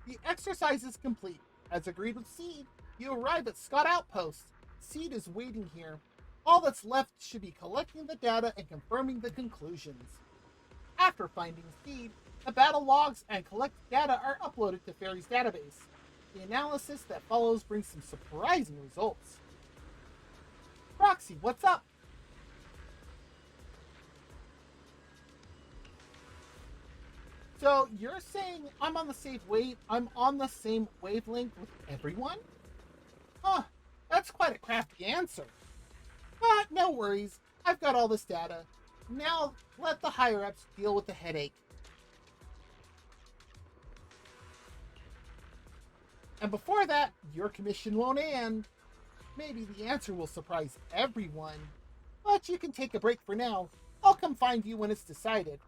The exercise is complete. As agreed with Seed, you arrive at Scott Outpost. Seed is waiting here. All that's left should be collecting the data and confirming the conclusions. After finding Seed, the battle logs and collected data are uploaded to Fairy's database. The analysis that follows brings some surprising results. Roxy, what's up? So you're saying I'm on the same wavelength with everyone? Huh, that's quite a crafty answer. But no worries, I've got all this data. Now let the higher-ups deal with the headache. And before that, your commission won't end. Maybe the answer will surprise everyone. But you can take a break for now. I'll come find you when it's decided.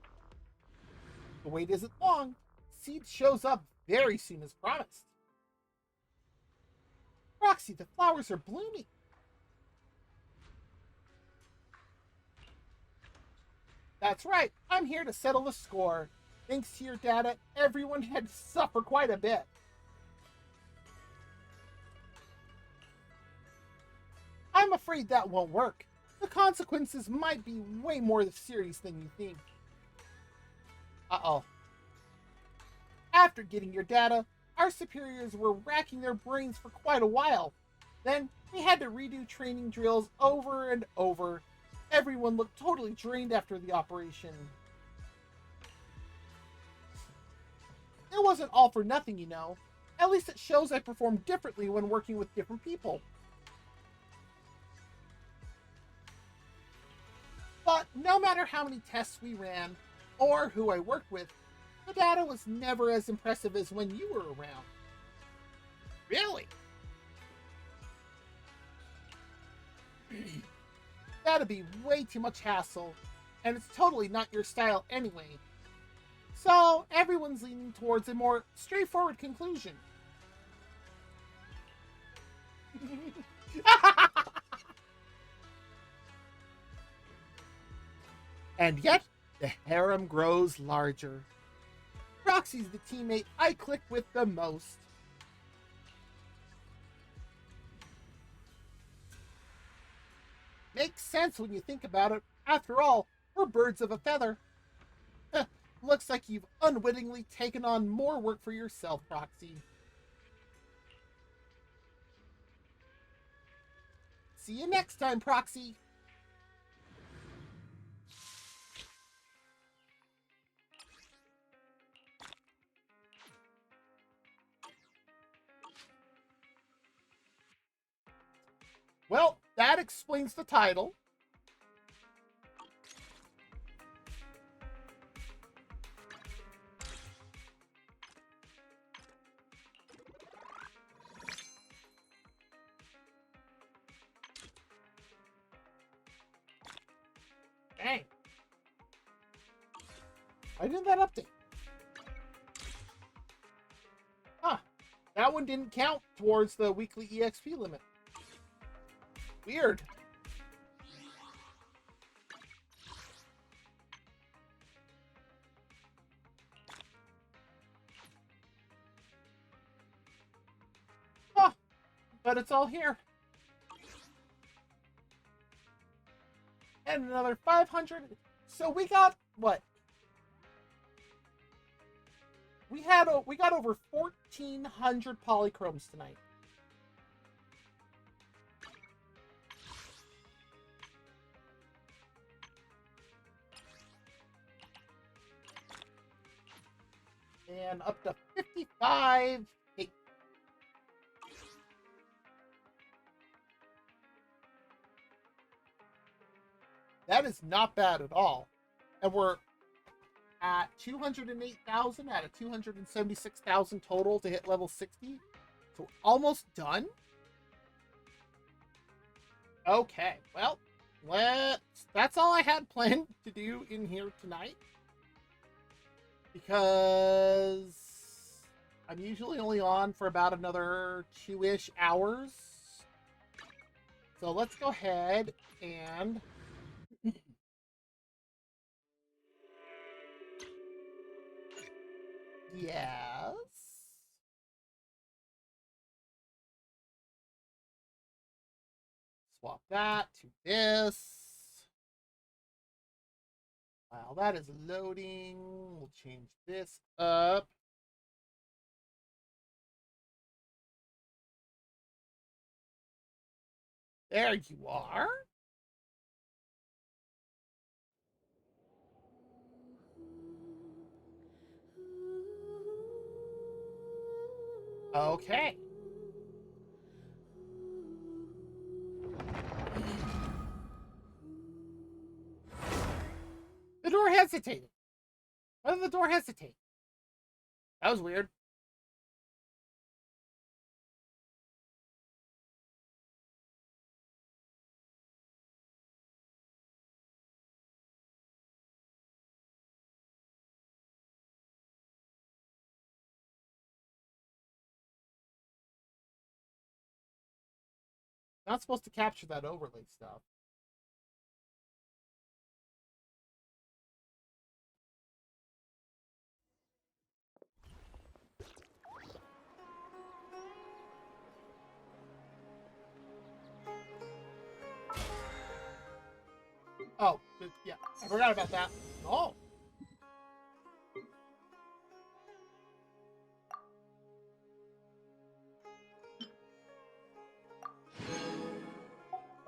The wait isn't long. Seed shows up very soon as promised. Roxy, the flowers are blooming. That's right, I'm here to settle the score. Thanks to your data, everyone had to suffer quite a bit. I'm afraid that won't work. The consequences might be way more serious than you think. Uh-oh. After getting your data, our superiors were racking their brains for quite a while. Then we had to redo training drills over and over. Everyone looked totally drained after the operation. It wasn't all for nothing, you know. At least it shows I perform differently when working with different people. But no matter how many tests we ran, or who I worked with, the data was never as impressive as when you were around. Really? That'd be way too much hassle, and it's totally not your style anyway. So everyone's leaning towards a more straightforward conclusion. And yet, the harem grows larger. Roxy's the teammate I click with the most. Makes sense when you think about it. After all, we're birds of a feather. Looks like you've unwittingly taken on more work for yourself, Roxy. See you next time, Proxy. Well, that explains the title. Dang. Why didn't that update? Huh. That was one didn't count towards the weekly EXP limit. Weird. Huh. But it's all here. And another 500. So we got what? We got over 1,400 polychromes tonight. And up to 55. Hey. That is not bad at all. And we're at 208,000 out of 276,000 total to hit level 60. So almost done. Okay, well, that's all I had planned to do in here tonight. Because I'm usually only on for about another 2-ish hours. So let's go ahead and yes. Swap that to this. While that is loading, we'll change this up. There you are. Okay. The door hesitated. Why did the door hesitate? That was weird. Not supposed to capture that overlay stuff. Oh, yeah. I forgot about that. Oh.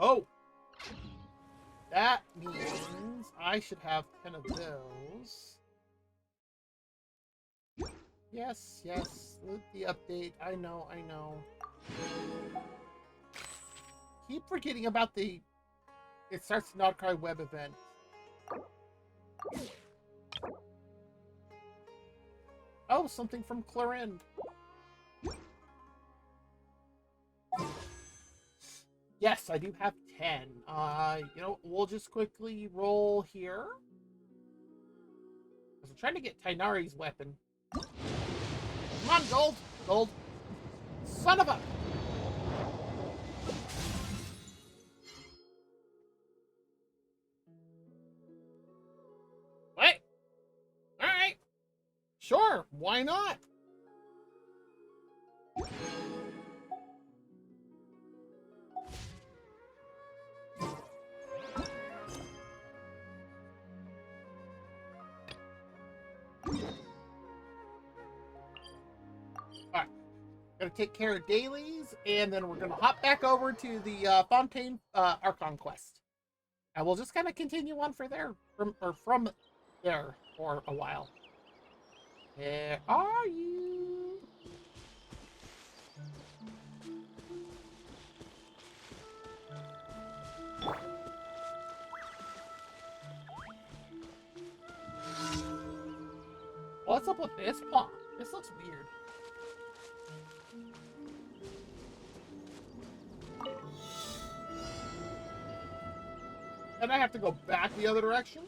Oh. That means I should have 10 of those. Yes, yes. With the update. I know, I know. Keep forgetting about the It Starts an Outcry web event. Oh, something from Clarind. Yes, I do have 10. You know, we'll just quickly roll here. I'm trying to get Tainari's weapon. Come on, gold! Gold. Son of a... What? Alright. Sure, why not? Alright. Gotta take care of dailies, and then we're gonna hop back over to the Fontaine Archon quest. And we'll just kind of continue on from there for a while. Where are you? What's up with this paw? This looks weird. And I have to go back the other direction?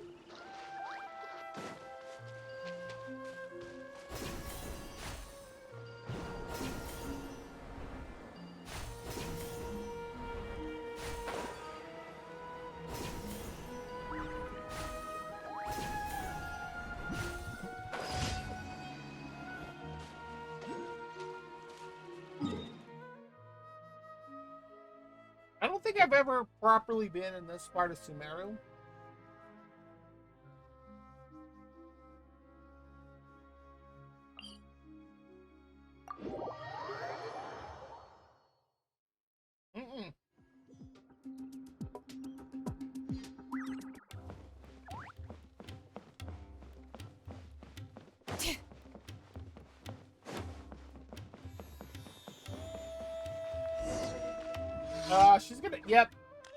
I don't think I've ever properly been in this part of Sumeru. Mm-mm. She's gonna, yep.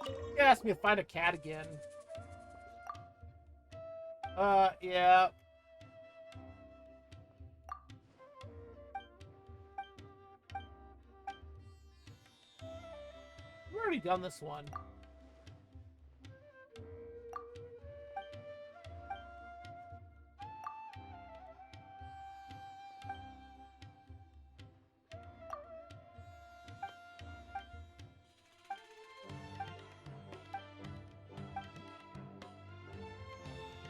She asked me to find a cat again. Yeah. We've already done this one.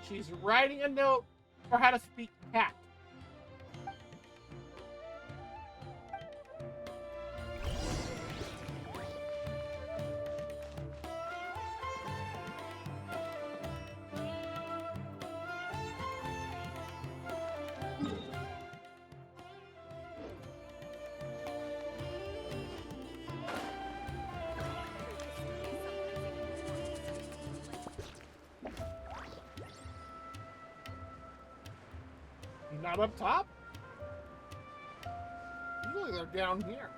She's writing a note for how to speak cat. Not up top? Usually they're down here.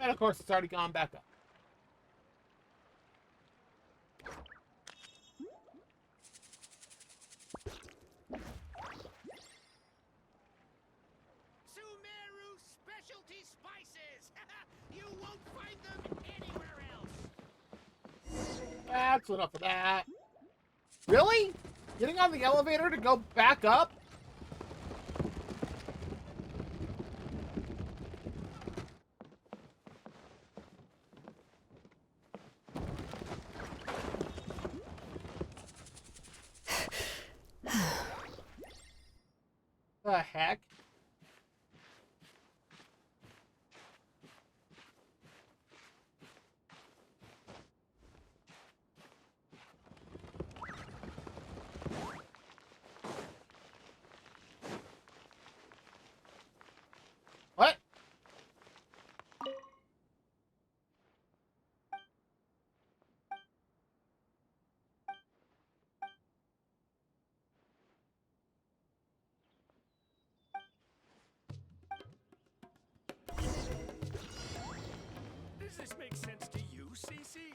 And of course, it's already gone back up. Sumeru specialty spices! You won't find them anywhere else! That's enough of that. Really? Getting on the elevator to go back up? The heck? What? Does this make sense to you, Cece?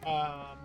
Um...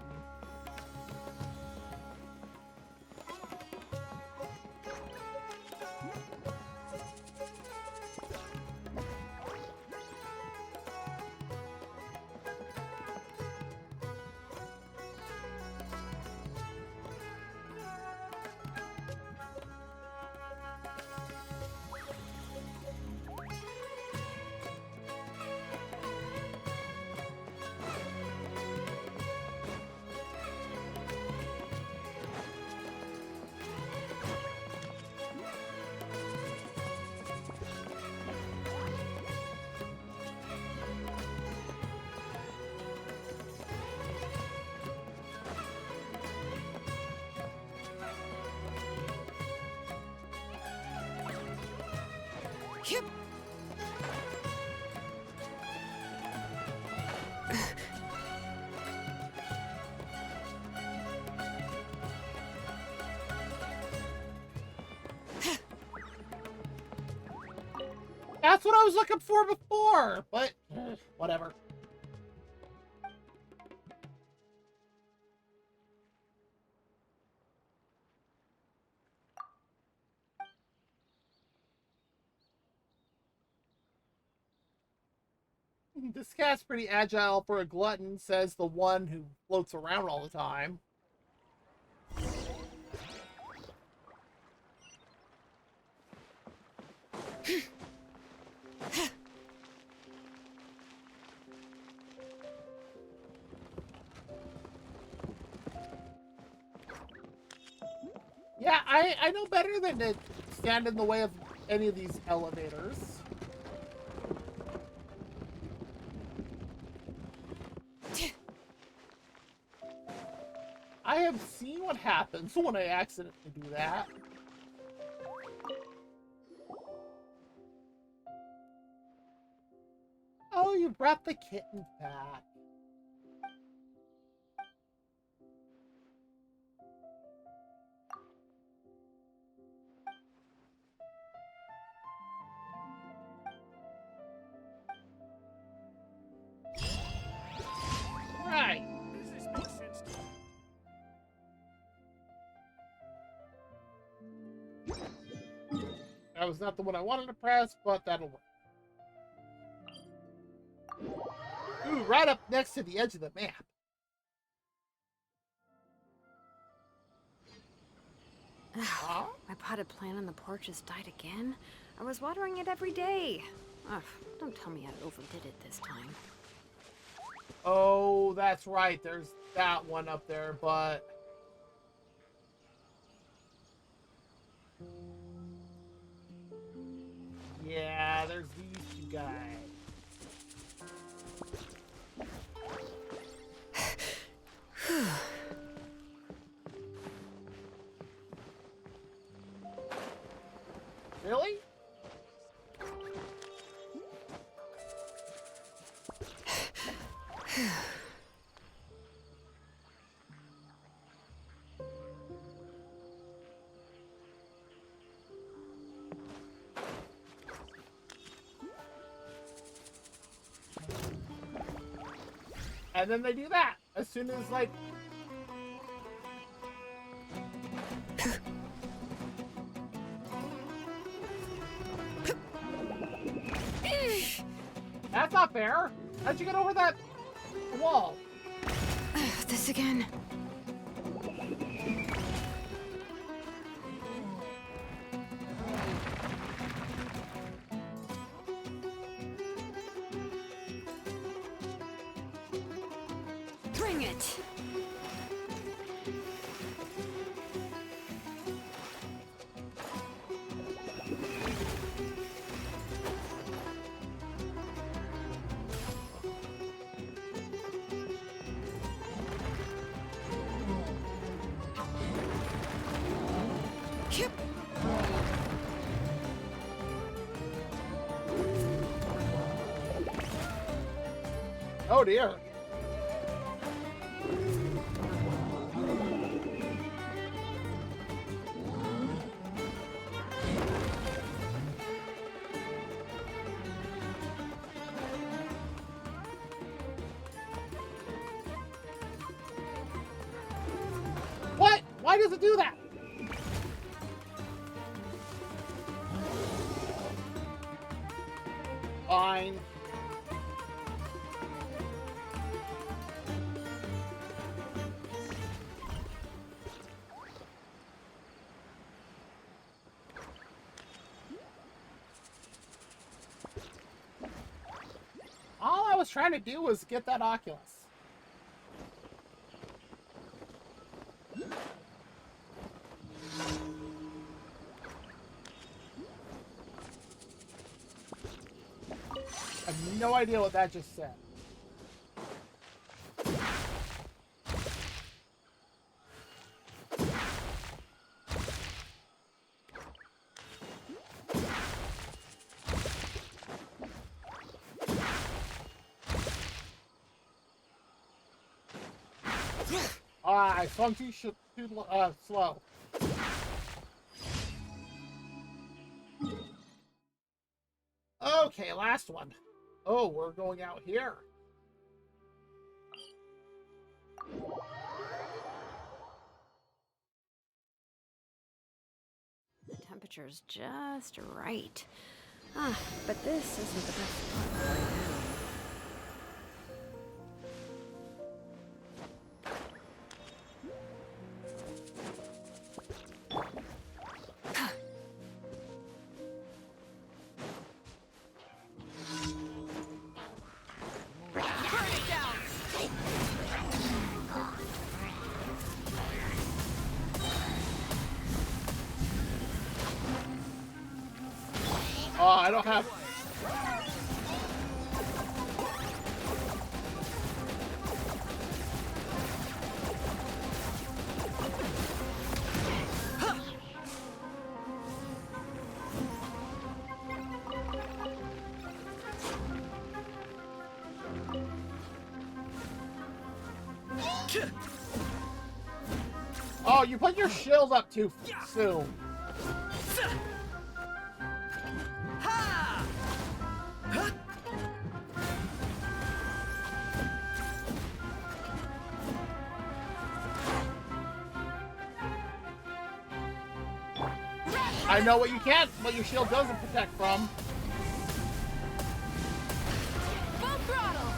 That's what I was looking for before, but whatever. This cat's pretty agile for a glutton, says the one who floats around all the time. Yeah, I know better than to stand in the way of any of these elevators. I have seen what happens when I accidentally do that. Oh, you brought the kitten back. Right. Does this make sense to you? That was not the one I wanted to press, but that'll work. Ooh, right up next to the edge of the map. Huh? My potted plant on the porch has died again. I was watering it every day. Ugh, don't tell me I overdid it this time. Oh, that's right. There's that one up there, but... yeah, there's these two guys. Really? And then they do that as soon as, like... That's not fair. How'd you get over that wall? This again. Bring it. Oh dear. What? Why does it do that? Fine. All I was trying to do was get that Oculus. I have no idea what that just said. I swung too slow. Okay, last one. Oh, we're going out here. The temperature's just right. Ah, but this isn't the best spot right now. Oh, I don't have... Oh, you put your shield up too soon. I know what you can't, what your shield doesn't protect from. Full throttle!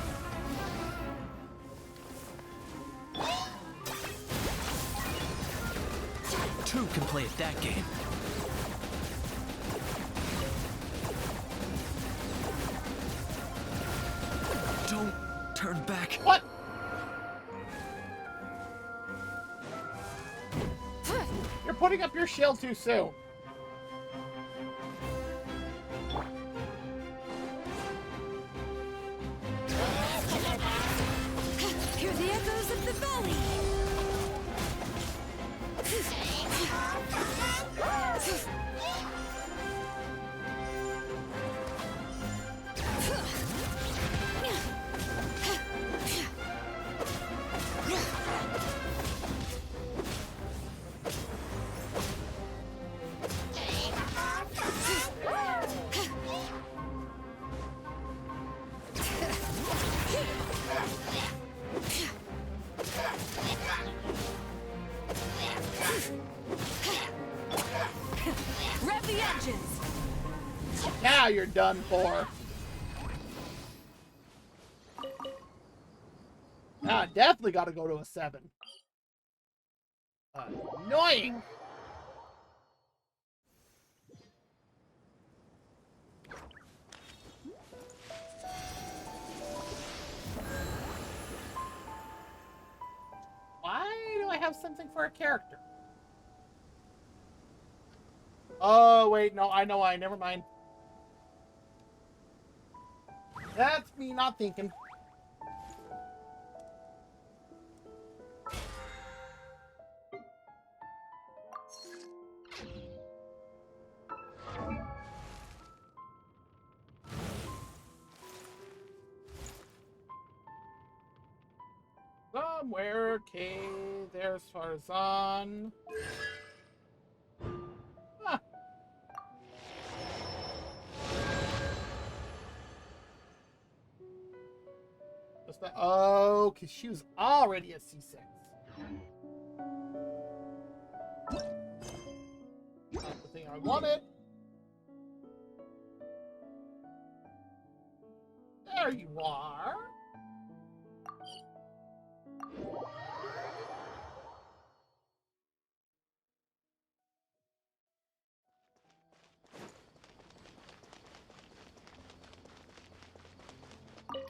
Two can play at that game. Don't turn back. What? You're putting up your shield too soon. Hear the echoes of the valley! Rev the engines! Now you're done for. Ah, definitely got to go to a 7. Annoying. Why do I have something for a character? Oh, wait, no, I know why. Never mind. That's me not thinking. Somewhere, okay, there's Farzan. Huh. What's that? Oh, because she was already a C6. Not the thing I wanted. There you are.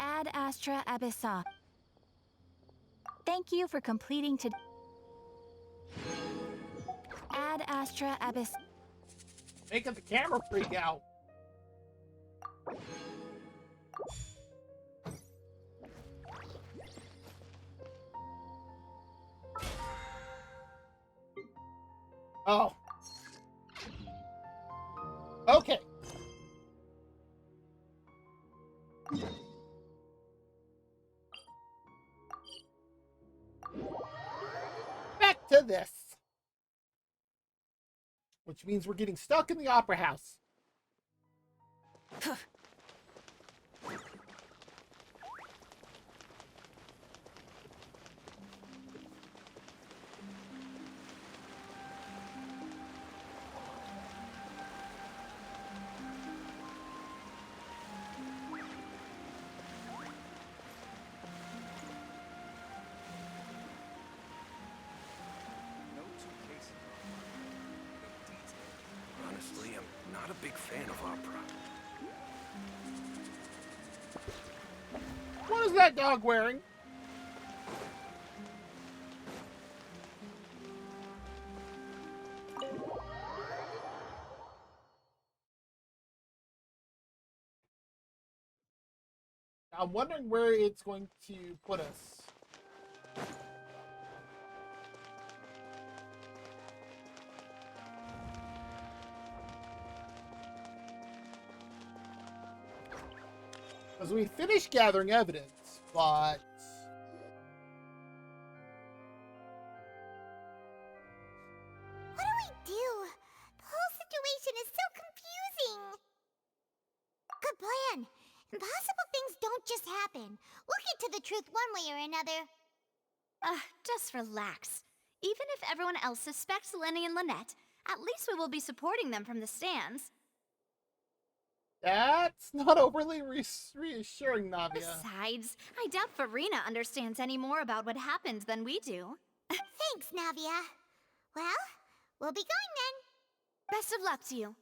Ad Astra Abyssa. Thank you for completing to Ad Astra Abyss. Making the camera freak out. Oh. Okay. Back to this. Which means we're getting stuck in the opera house. not a big fan of opera. What is that dog wearing? I'm wondering where it's going to put us. Because we finished gathering evidence, but... What do we do? The whole situation is so confusing. Good plan. Impossible things don't just happen. We'll get to the truth one way or another. Just relax. Even if everyone else suspects Lenny and Lynette, at least we will be supporting them from the stands. That's not overly reassuring, Navia. Besides, I doubt Farina understands any more about what happened than we do. Thanks, Navia. Well, we'll be going then. Best of luck to you.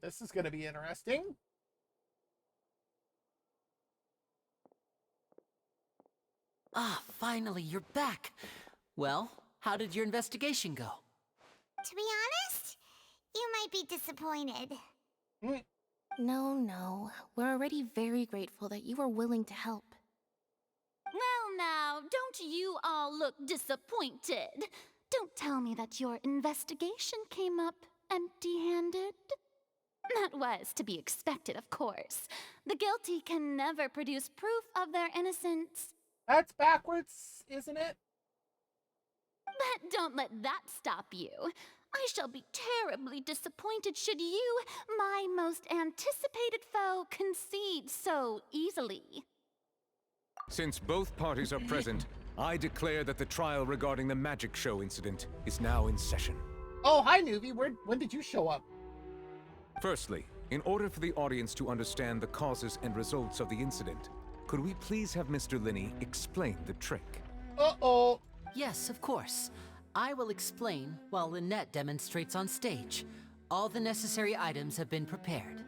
This is going to be interesting. Ah, finally, you're back. Well, how did your investigation go? To be honest, you might be disappointed. No. We're already very grateful that you were willing to help. Well now, don't you all look disappointed? Don't tell me that your investigation came up empty-handed. That was to be expected, of course. The guilty can never produce proof of their innocence. That's backwards, isn't it? But don't let that stop you. I shall be terribly disappointed should you, my most anticipated foe, concede so easily. Since both parties are present, I declare that the trial regarding the magic show incident is now in session. Oh, hi, Nuvi. When did you show up? Firstly, in order for the audience to understand the causes and results of the incident, could we please have Mr. Linney explain the trick? Uh-oh. Yes, of course. I will explain while Lynette demonstrates on stage. All the necessary items have been prepared.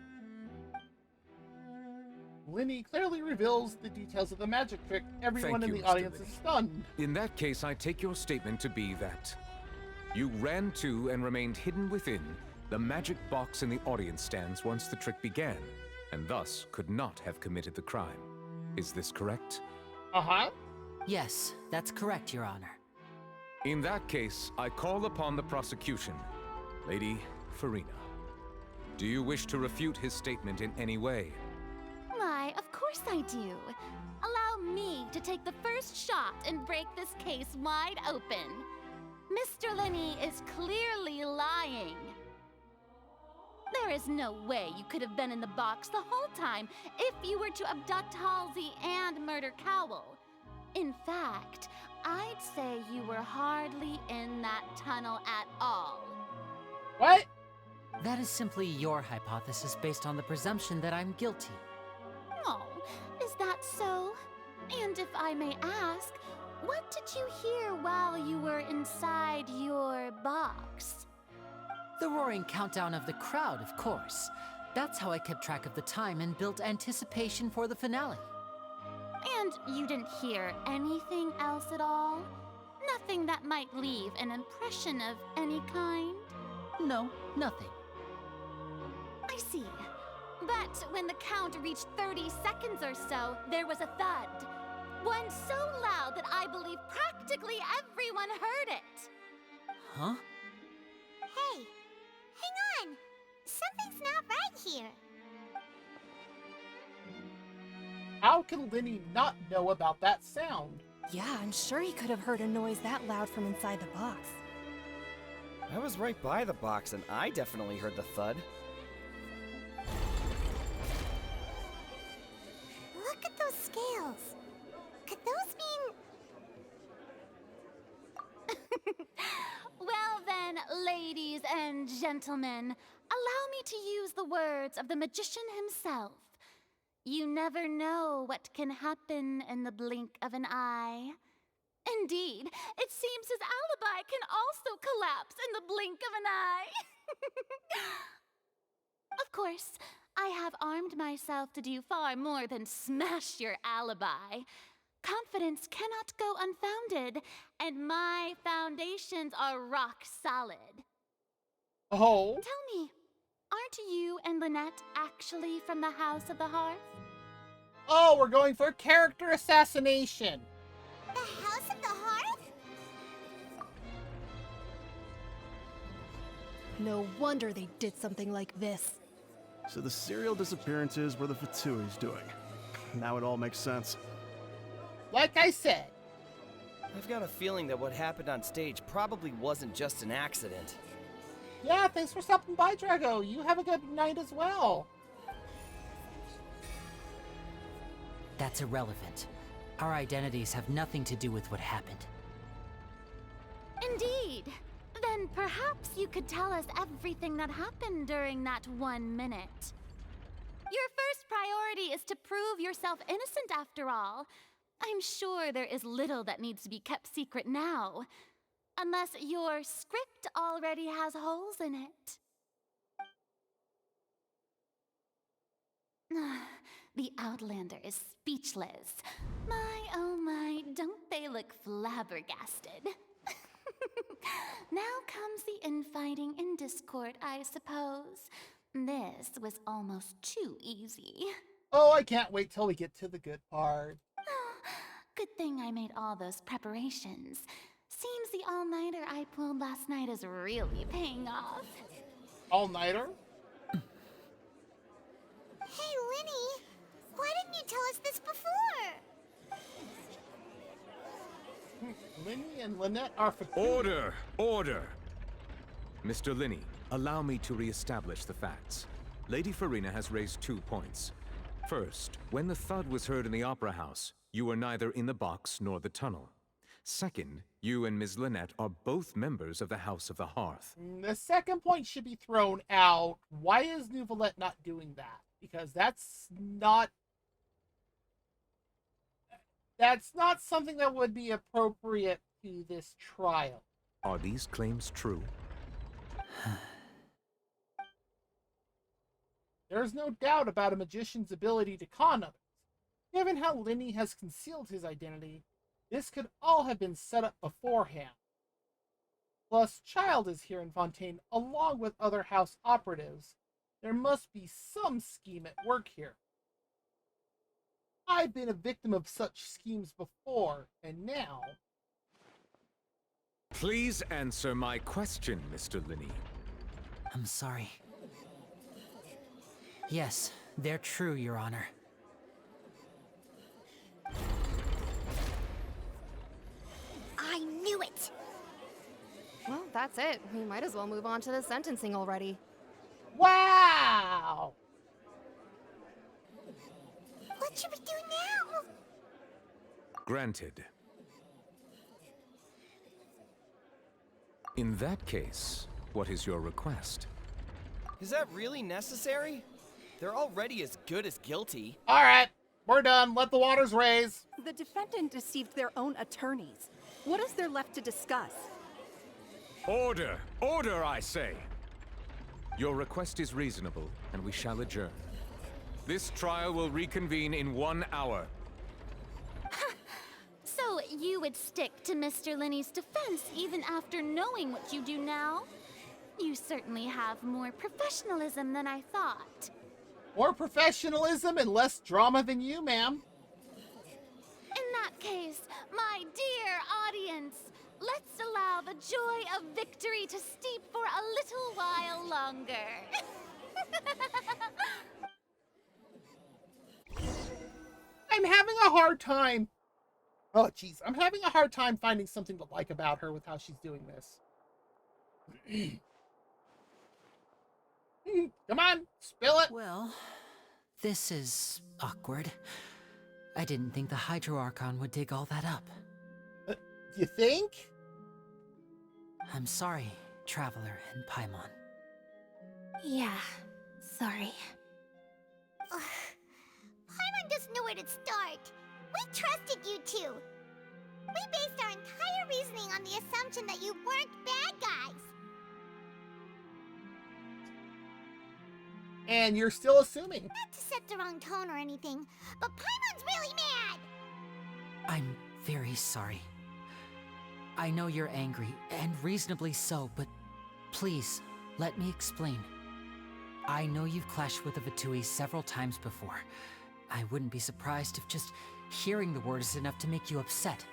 Linney clearly reveals the details of the magic trick. Everyone Thank in you, the Mr. audience Linney. is stunned. In that case, I take your statement to be that you ran to and remained hidden within the magic box in the audience stands once the trick began, and thus could not have committed the crime. Is this correct? Uh-huh. Yes, that's correct, Your Honor. In that case, I call upon the prosecution. Lady Farina, do you wish to refute his statement in any way? Why, of course I do. Allow me to take the first shot and break this case wide open. Mr. Linney is clearly lying. There is no way you could have been in the box the whole time if you were to abduct Halsey and murder Cowell. In fact, I'd say you were hardly in that tunnel at all. What? That is simply your hypothesis based on the presumption that I'm guilty. Oh, is that so? And if I may ask, what did you hear while you were inside your box? The roaring countdown of the crowd, of course. That's how I kept track of the time and built anticipation for the finale. And you didn't hear anything else at all? Nothing that might leave an impression of any kind? No, nothing. I see. But when the count reached 30 seconds or so, there was a thud. One so loud that I believe practically everyone heard it. Huh? Hey, hang on. Something's not right here. How can Linney not know about that sound? Yeah, I'm sure he could have heard a noise that loud from inside the box. I was right by the box, and I definitely heard the thud. Look at those scales. Could those mean... Well then, ladies and gentlemen, allow me to use the words of the magician himself. You never know what can happen in the blink of an eye. Indeed, it seems his alibi can also collapse in the blink of an eye. Of course, I have armed myself to do far more than smash your alibi. Confidence cannot go unfounded, and my foundations are rock solid. Oh? Tell me, aren't you and Lynette actually from the House of the Hearth? Oh, we're going for character assassination. The House of the Hearth? No wonder they did something like this. So the serial disappearances were the Fatui's doing. Now it all makes sense. Like I said. I've got a feeling that what happened on stage probably wasn't just an accident. Yeah, thanks for stopping by, Drago. You have a good night as well. That's irrelevant. Our identities have nothing to do with what happened. Indeed. Then perhaps you could tell us everything that happened during that 1 minute. Your first priority is to prove yourself innocent after all. I'm sure there is little that needs to be kept secret now. Unless your script already has holes in it. The Outlander is speechless. My, oh my, don't they look flabbergasted? Now comes the infighting and discord, I suppose. This was almost too easy. Oh, I can't wait till we get to the good part. Good thing I made all those preparations. Seems the all-nighter I pulled last night is really paying off. All-nighter? Hey, Linny, why didn't you tell us this before? Linny and Lynette are for Order! Order! Mr. Linney, allow me to re-establish the facts. Lady Farina has raised 2 points. First, when the thud was heard in the Opera House, you were neither in the box nor the tunnel. Second, you and Ms. Lynette are both members of the House of the Hearth. The second point should be thrown out. Why is Nouvelette not doing that? Because that's not something that would be appropriate to this trial. Are these claims true? There's no doubt about a magician's ability to con others. Given how Linny has concealed his identity, this could all have been set up beforehand. Plus, Child is here in Fontaine along with other house operatives. There must be some scheme at work here. I've been a victim of such schemes before, and now... Please answer my question, Mr. Linney. I'm sorry. Yes, they're true, Your Honor. I knew it! Well, that's it. We might as well move on to the sentencing already. Wow! What should we do now? Granted. In that case, what is your request? Is that really necessary? They're already as good as guilty. Alright, we're done. Let the waters raise. The defendant deceived their own attorneys. What is there left to discuss? Order! Order, I say! Your request is reasonable, and we shall adjourn. This trial will reconvene in 1 hour. So you would stick to Mr. Linney's defense even after knowing what you do now? You certainly have more professionalism than I thought. More professionalism and less drama than you, ma'am. In that case, my dear audience, let's allow the joy of victory to steep for a little while longer. I'm having a hard time. Oh, jeez. I'm having a hard time finding something to like about her with how she's doing this. Come on, spill it. Well, this is awkward. I didn't think the Hydro Archon would dig all that up. You think? I'm sorry, Traveler and Paimon. Yeah, sorry. Paimon doesn't know where to start. We trusted you two. We based our entire reasoning on the assumption that you weren't bad guys. And you're still assuming. Not to set the wrong tone or anything, but Paimon's really mad! I'm very sorry. I know you're angry, and reasonably so, but please, let me explain. I know you've clashed with the Fatui several times before. I wouldn't be surprised if just hearing the word is enough to make you upset.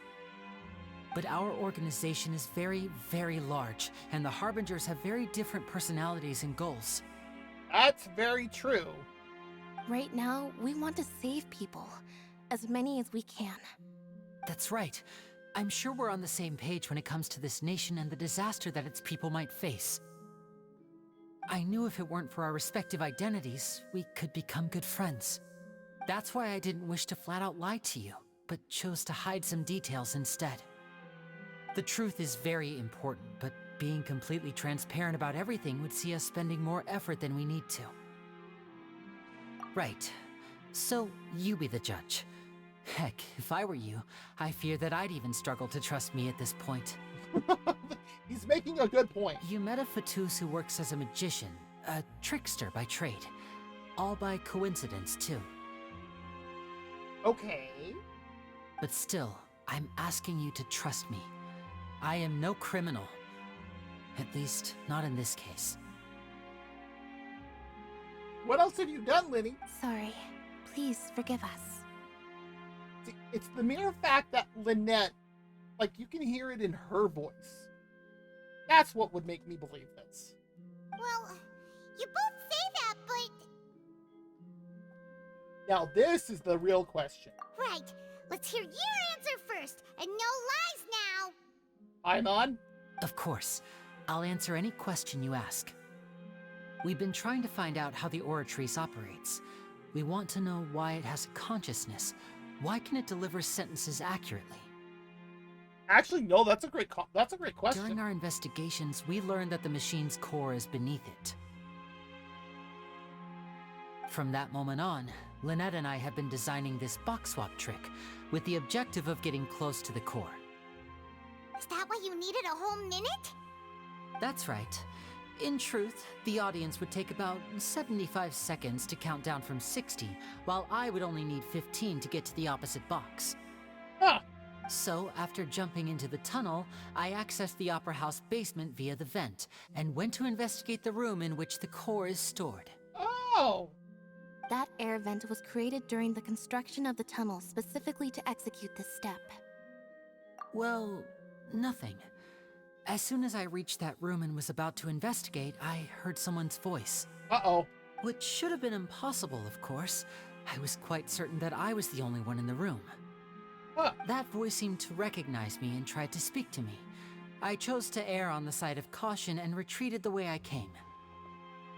But our organization is very, very large, and the Harbingers have very different personalities and goals. That's very true. Right now, we want to save people. As many as we can. That's right. I'm sure we're on the same page when it comes to this nation and the disaster that its people might face. I knew if it weren't for our respective identities, we could become good friends. That's why I didn't wish to flat out lie to you, but chose to hide some details instead. The truth is very important, but being completely transparent about everything would see us spending more effort than we need to. Right. So, you be the judge. Heck, if I were you, I fear that I'd even struggle to trust me at this point. He's making a good point. You met a Fatus who works as a magician, a trickster by trade. All by coincidence, too. Okay. But still, I'm asking you to trust me. I am no criminal. At least, not in this case. What else have you done, Linny? Sorry. Please forgive us. See, it's the mere fact that Lynette, like, you can hear it in her voice. That's what would make me believe this. Well, you both say that, but... Now this is the real question. Right. Let's hear your answer first, and no lies now! Paimon? Of course. I'll answer any question you ask. We've been trying to find out how the Oratrice operates. We want to know why it has a consciousness. Why can it deliver sentences accurately? Actually, no, that's a great question. During our investigations, we learned that the machine's core is beneath it. From that moment on, Lynette and I have been designing this box swap trick with the objective of getting close to the core. Is that why you needed a whole minute? That's right. In truth, the audience would take about 75 seconds to count down from 60, while I would only need 15 to get to the opposite box. Huh. So, after jumping into the tunnel, I accessed the Opera House basement via the vent, and went to investigate the room in which the core is stored. Oh! That air vent was created during the construction of the tunnel specifically to execute this step. Well, nothing. As soon as I reached that room and was about to investigate, I heard someone's voice. Uh-oh. Which should have been impossible, of course. I was quite certain that I was the only one in the room. Huh. That voice seemed to recognize me and tried to speak to me. I chose to err on the side of caution and retreated the way I came.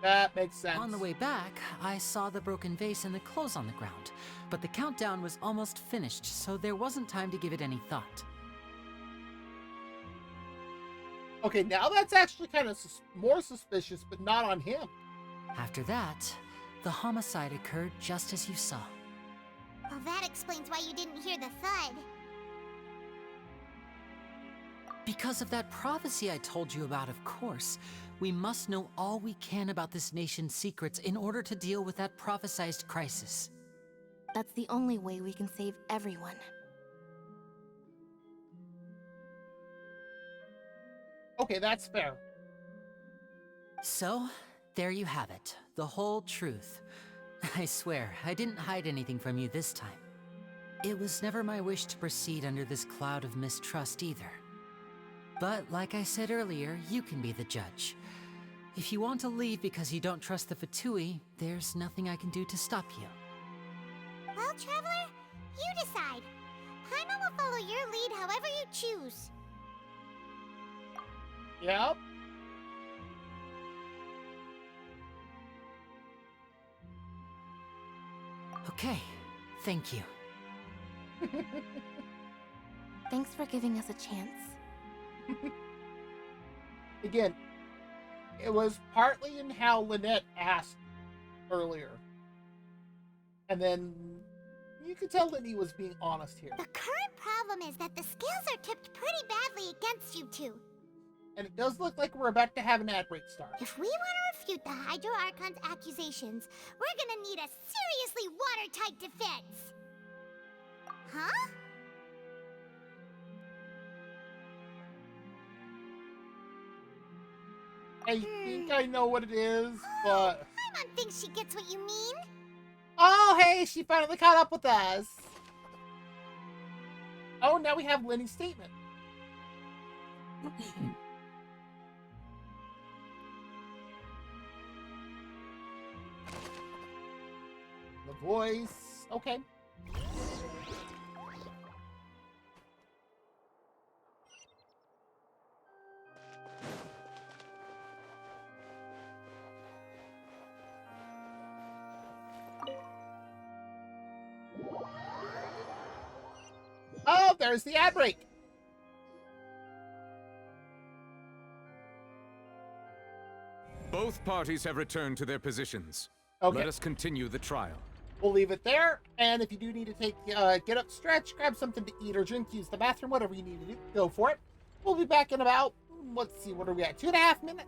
That makes sense. On the way back, I saw the broken vase and the clothes on the ground, but the countdown was almost finished, so there wasn't time to give it any thought. Okay, now that's actually kind of more suspicious, but not on him. After that, the homicide occurred just as you saw. Well, that explains why you didn't hear the thud. Because of that prophecy I told you about, of course. We must know all we can about this nation's secrets in order to deal with that prophesized crisis. That's the only way we can save everyone. Okay, that's fair. So, there you have it. The whole truth. I swear, I didn't hide anything from you this time. It was never my wish to proceed under this cloud of mistrust either. But like I said earlier, you can be the judge. If you want to leave because you don't trust the Fatui, there's nothing I can do to stop you. Well, Traveler, you decide. Paimon will follow your lead however you choose. Yep. Okay, thank you. Thanks for giving us a chance. Again, it was partly in how Lynette asked earlier. And then You could tell Lenny was being honest here. The current problem is that the scales are tipped pretty badly against you two. And it does look like we're about to have an ad break start. If we want to refute the Hydro Archon's accusations, we're gonna need a seriously watertight defense. Huh? I think I know what it is, but... Paimon thinks she gets what you mean. Oh, hey, she finally caught up with us. Oh, now we have Lenny's statement. The voice. Okay. Oh, there's the ad break. Both parties have returned to their positions. Okay. Let us continue the trial. We'll leave it there, and if you do need to take, get up, stretch, grab something to eat or drink, use the bathroom, whatever you need to do, go for it. We'll be back in about, let's see, what are we at, 2.5 minutes?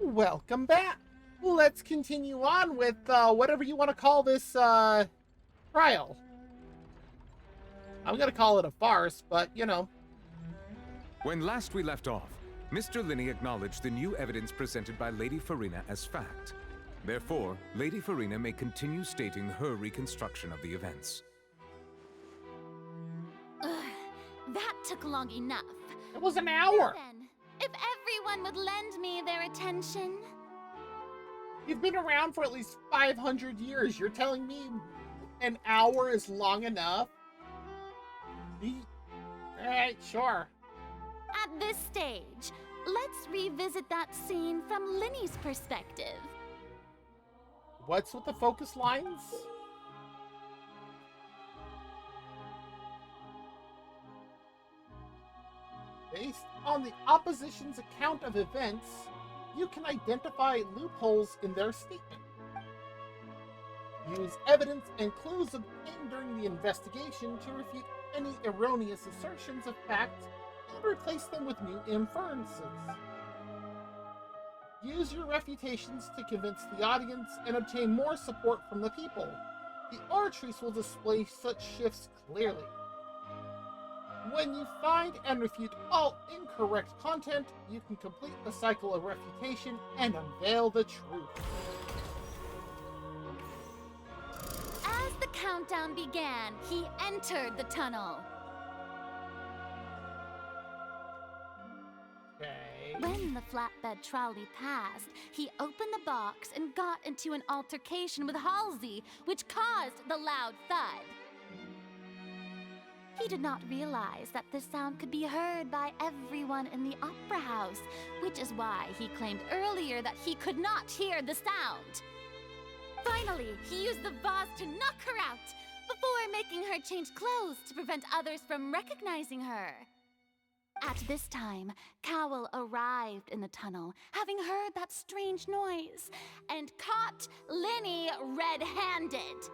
Welcome back. Let's continue on with whatever you want to call this trial. I'm gonna call it a farce, but you know. When last we left off, Mr. Linney acknowledged the new evidence presented by Lady Farina as fact. Therefore, Lady Farina may continue stating her reconstruction of the events. Ugh, that took long enough. It was an hour. Then, if everyone would lend me their attention. You've been around for at least 500 years. You're telling me an hour is long enough? Alright, sure. At this stage, let's revisit that scene from Linny's perspective. What's with the focus lines? Based on the opposition's account of events, you can identify loopholes in their statement. Use evidence and clues obtained during the investigation to refute any erroneous assertions of fact and replace them with new inferences. Use your refutations to convince the audience and obtain more support from the people. The oratrice will display such shifts clearly. When you find and refute all incorrect content, you can complete the cycle of refutation and unveil the truth. As the countdown began, he entered the tunnel. Okay. When the flatbed trolley passed, he opened the box and got into an altercation with Halsey, which caused the loud thud. He did not realize that this sound could be heard by everyone in the opera house, which is why he claimed earlier that he could not hear the sound. Finally, he used the vase to knock her out, before making her change clothes to prevent others from recognizing her. At this time, Cowell arrived in the tunnel, having heard that strange noise, and caught Linny red-handed.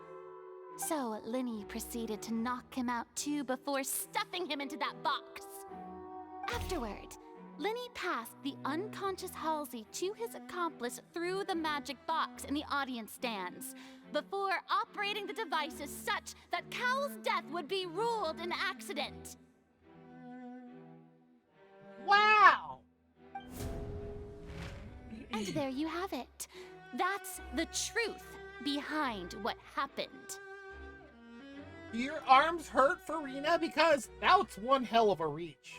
So Linny proceeded to knock him out too before stuffing him into that box. Afterward, Linny passed the unconscious Halsey to his accomplice through the magic box in the audience stands, before operating the devices such that Cowell's death would be ruled an accident. Wow! And there you have it. That's the truth behind what happened. Do your arms hurt, Farina? Because that's one hell of a reach.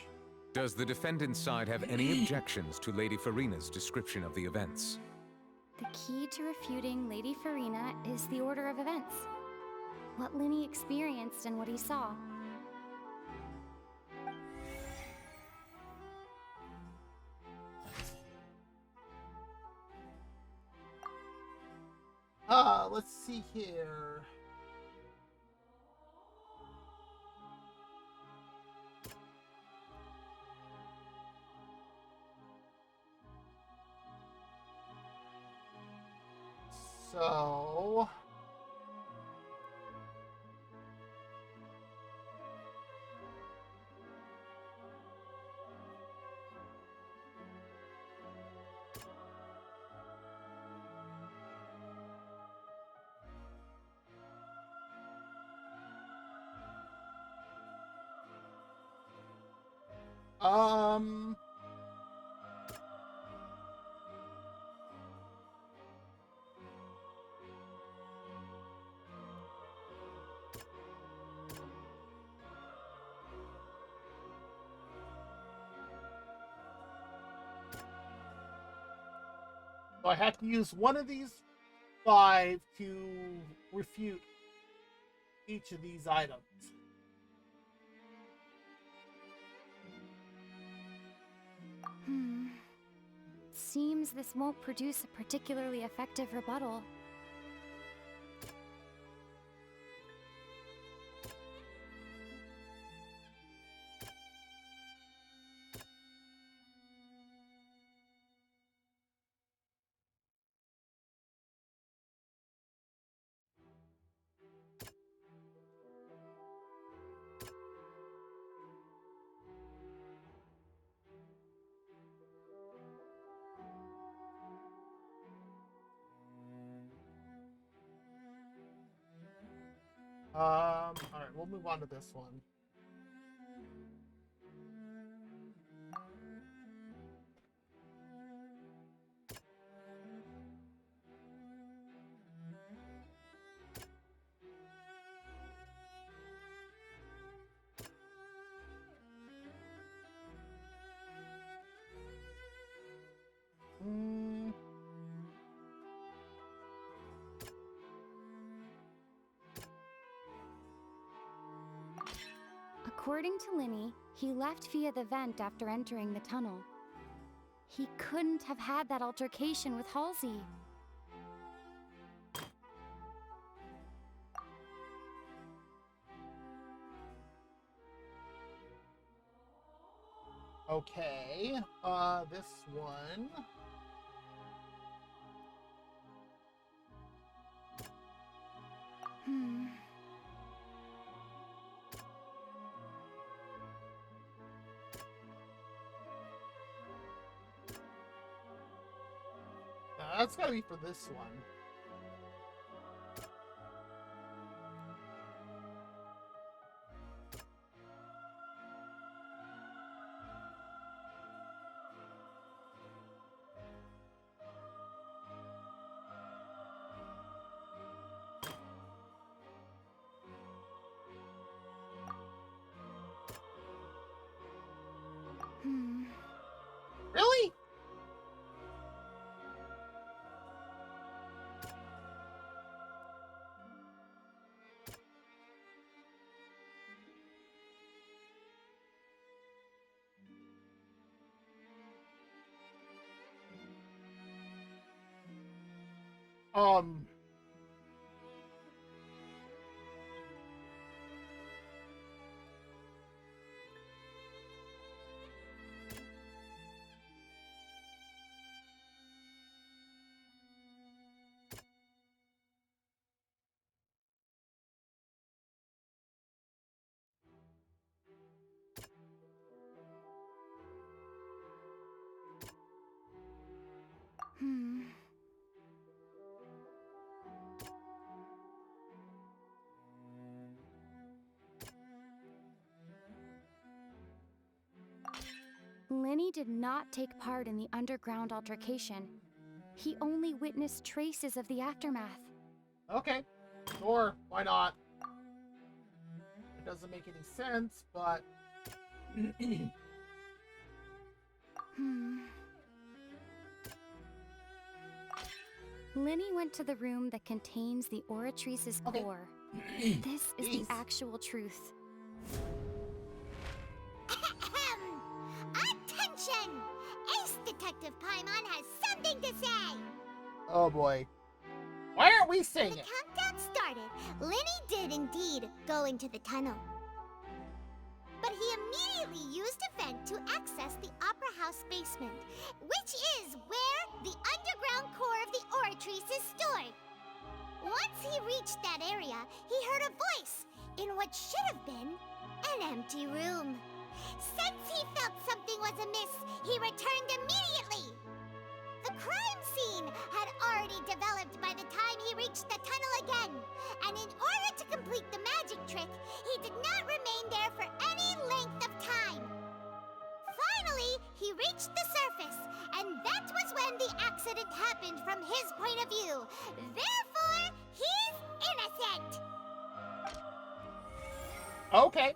Does the defendant's side have any objections to Lady Farina's description of the events? The key to refuting Lady Farina is the order of events. What Linny experienced and what he saw. Let's see here. So... So I have to use one of these 5 to refute each of these items. Seems this won't produce a particularly effective rebuttal. Alright, we'll move on to this one. According to Linny, he left via the vent after entering the tunnel. He couldn't have had that altercation with Halsey. Okay, this one. That's gotta be for this one. Really? Um. Lenny did not take part in the underground altercation. He only witnessed traces of the aftermath. Okay, sure, why not? It doesn't make any sense, but... Lenny went to the room that contains the Oratrice's core. This is the actual truth. Attention! Ace Detective Paimon has something to say! Oh boy. Why aren't we saying The it? countdown started. Lenny did indeed go into the tunnel. But he immediately used a vent to access the Opera House basement, which is where the underground core of the Oratrice is stored. Once he reached that area, he heard a voice in what should have been an empty room. Since he felt something was amiss, he returned immediately. The crime scene had already developed by the time he reached the tunnel again, and in order to complete the magic trick, he did not remain there for any length of time. Finally, he reached the surface, and that was when the accident happened from his point of view. Therefore, he's innocent. Okay.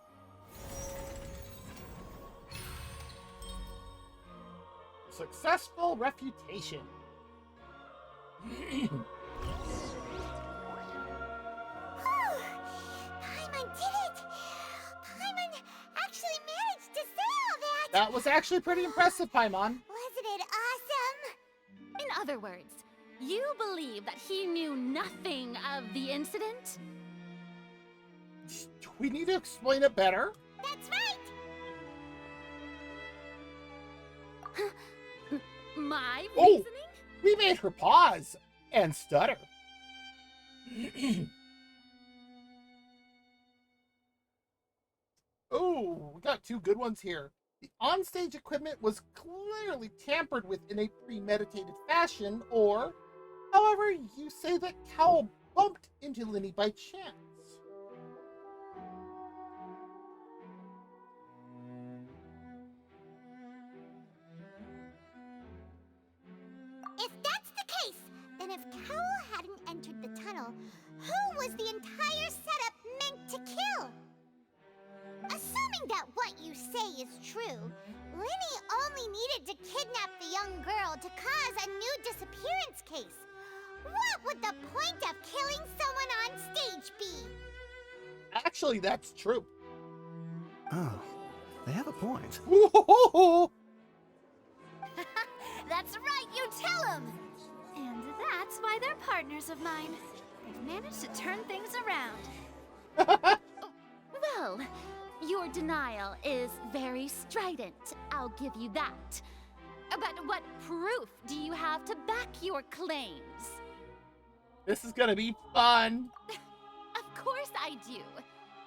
Successful refutation. Paimon did it! Paimon actually managed to say all that! That was actually pretty impressive, Paimon. Wasn't it awesome? In other words, you believe that he knew nothing of the incident? Do we need to explain it better? That's right! My Oh, reasoning? we made her pause and stutter. Oh, we got two good ones here. The onstage equipment was clearly tampered with in a premeditated fashion, or, however, you say that Cowl bumped into Lenny by chance. If that's the case, then if Cowl hadn't entered the tunnel, who was the entire setup meant to kill? Assuming that what you say is true, Lenny only needed to kidnap the young girl to cause a new disappearance case. What would the point of killing someone on stage be? Actually, that's true. Oh, they have a point. That's right, you tell him! And that's why they're partners of mine. They've managed to turn things around. Well, your denial is very strident, I'll give you that. But what proof do you have to back your claims? This is gonna be fun. Of course I do.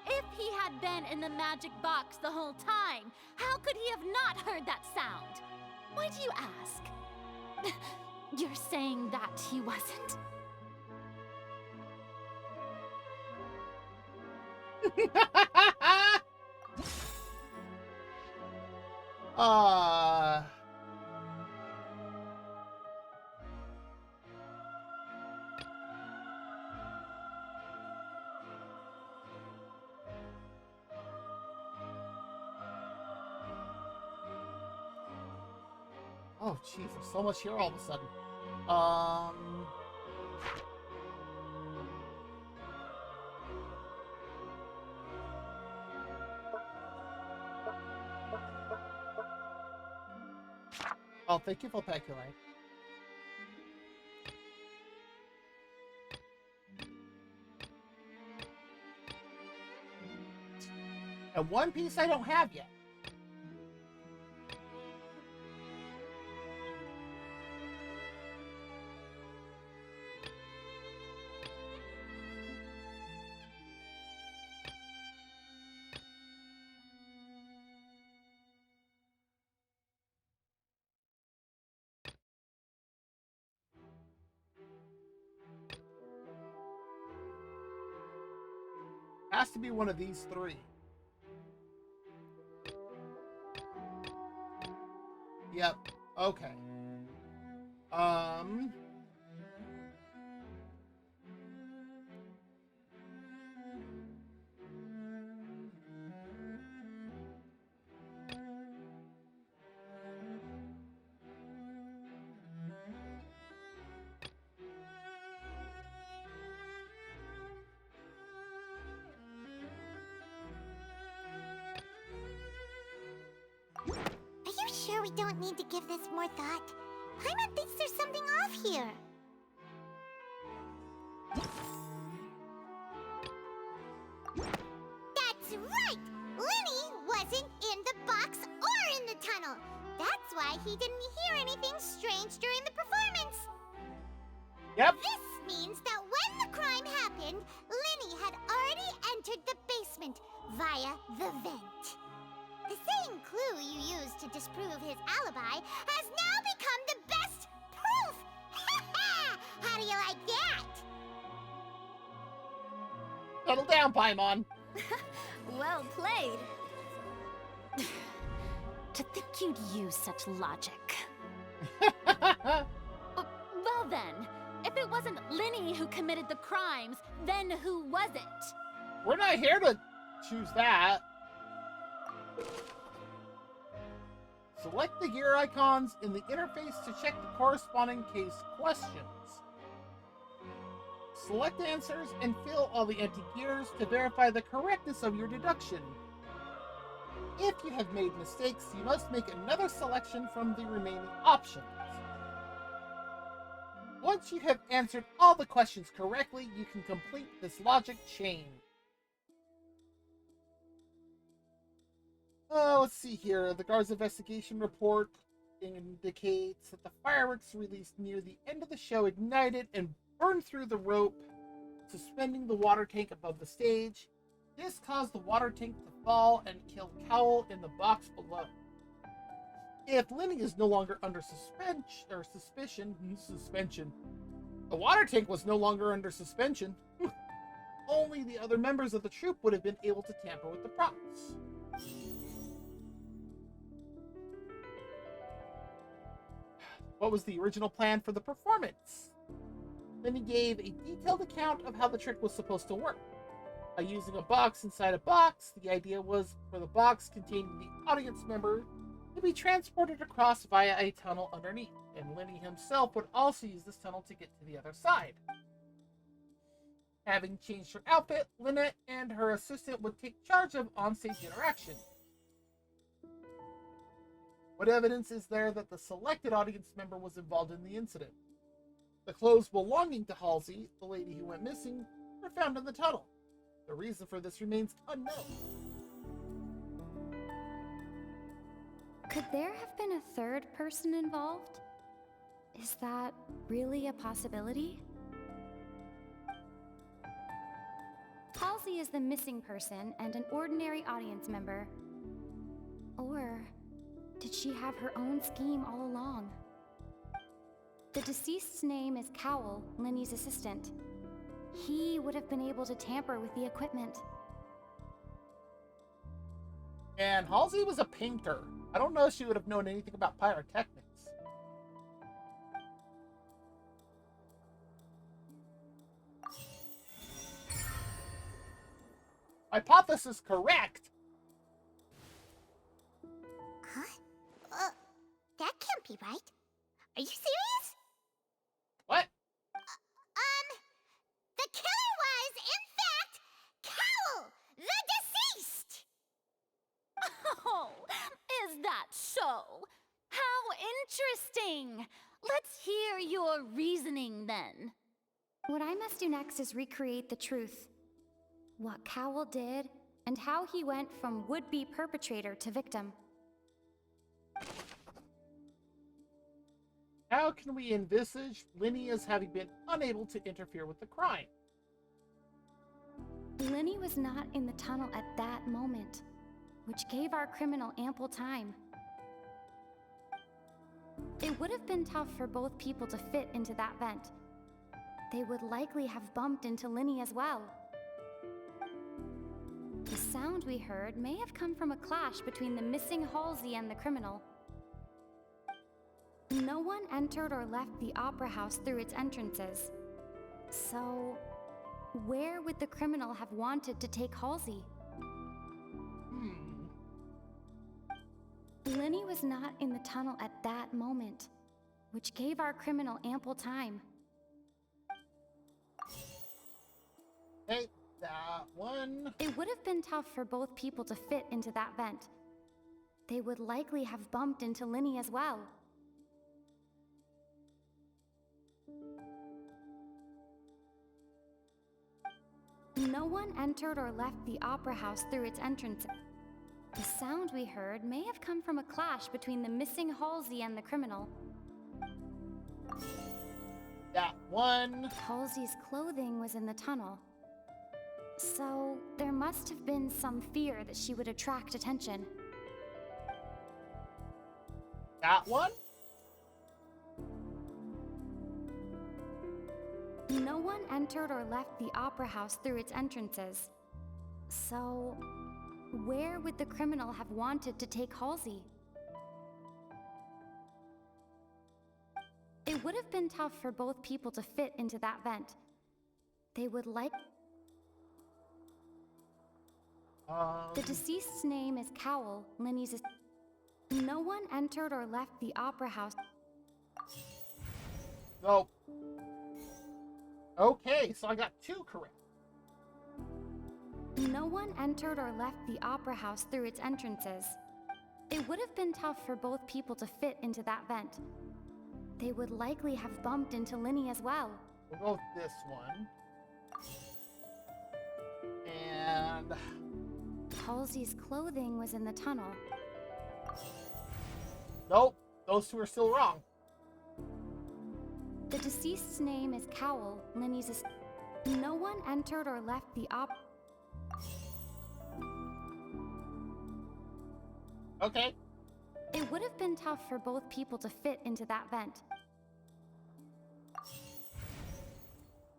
If he had been in the magic box the whole time, how could he have not heard that sound? Why do you ask? You're saying that he wasn't? Oh, jeez, there's so much here all of a sudden. Oh, thank you for Peculae. And one piece I don't have yet. Has to be one of these three. Yep. Okay. Are you sure we don't need to give this more thought? Paimon thinks there's something off here. That's right! Lenny wasn't in the box or in the tunnel. That's why he didn't hear anything strange during the performance. Yep. This means that when the crime happened, Lenny had already entered the basement via the vent. The same clue you used to disprove his alibi has now become the best proof! How do you like that? Settle down, Paimon. Well played. To think you'd use such logic. Well then, if it wasn't Lenny who committed the crimes, then who was it? We're not here to choose that. Select the gear icons in the interface to check the corresponding case questions. Select answers and fill all the empty gears to verify the correctness of your deduction. If you have made mistakes, you must make another selection from the remaining options. Once you have answered all the questions correctly, you can complete this logic chain. Let's see here. The guard's investigation report indicates that the fireworks released near the end of the show ignited and burned through the rope suspending the water tank above the stage. This caused the water tank to fall and kill Cowell in the box below. If Lenny is no longer under suspension, the water tank was no longer under suspension. Only the other members of the troupe would have been able to tamper with the props. What was the original plan for the performance? Then he gave a detailed account of how the trick was supposed to work. By using a box inside a box, the idea was for the box containing the audience member to be transported across via a tunnel underneath, and Lenny himself would also use this tunnel to get to the other side. Having changed her outfit, Lynette and her assistant would take charge of onstage interaction. What evidence is there that the selected audience member was involved in the incident? The clothes belonging to Halsey, the lady who went missing, were found in the tunnel. The reason for this remains unknown. Could there have been a third person involved? Is that really a possibility? Halsey is the missing person and an ordinary audience member. Or did she have her own scheme all along? The deceased's name is Cowell, Linny's assistant. He would have been able to tamper with the equipment. And Halsey was a painter. I don't know if she would have known anything about pyrotechnics. Hypothesis correct. Huh? That can't be right. Are you serious? What? The killer was, in fact, Cowell, the deceased! Oh, is that so? How interesting! Let's hear your reasoning then. What I must do next is recreate the truth. What Cowell did, and how he went from would-be perpetrator to victim. How can we envisage Linny as having been unable to interfere with the crime? Linny was not in the tunnel at that moment, which gave our criminal ample time. It would have been tough for both people to fit into that vent. They would likely have bumped into Linny as well. The sound we heard may have come from a clash between the missing Halsey and the criminal. No one entered or left the opera house through its entrances. So, where would the criminal have wanted to take Halsey? Linny was not in the tunnel at that moment, which gave our criminal ample time. Hey, that one. It would have been tough for both people to fit into that vent. They would likely have bumped into Linny as well. No one entered or left the opera house through its entrance. The sound we heard may have come from a clash between the missing Halsey and the criminal. That one. Halsey's clothing was in the tunnel. So, there must have been some fear that she would attract attention. That one? No one entered or left the opera house through its entrances. So, where would the criminal have wanted to take Halsey? It would have been tough for both people to fit into that vent. They would like... The deceased's name is Cowell, Linny's... No one entered or left the opera house... Nope. Okay, so I got 2 correct. No one entered or left the opera house through its entrances. It would have been tough for both people to fit into that vent. They would likely have bumped into Linny as well. We'll go with this one. And... Halsey's clothing was in the tunnel. Nope, those 2 are still wrong. The deceased's name is Cowell, Linny's... No one entered or left the Okay. It would have been tough for both people to fit into that vent.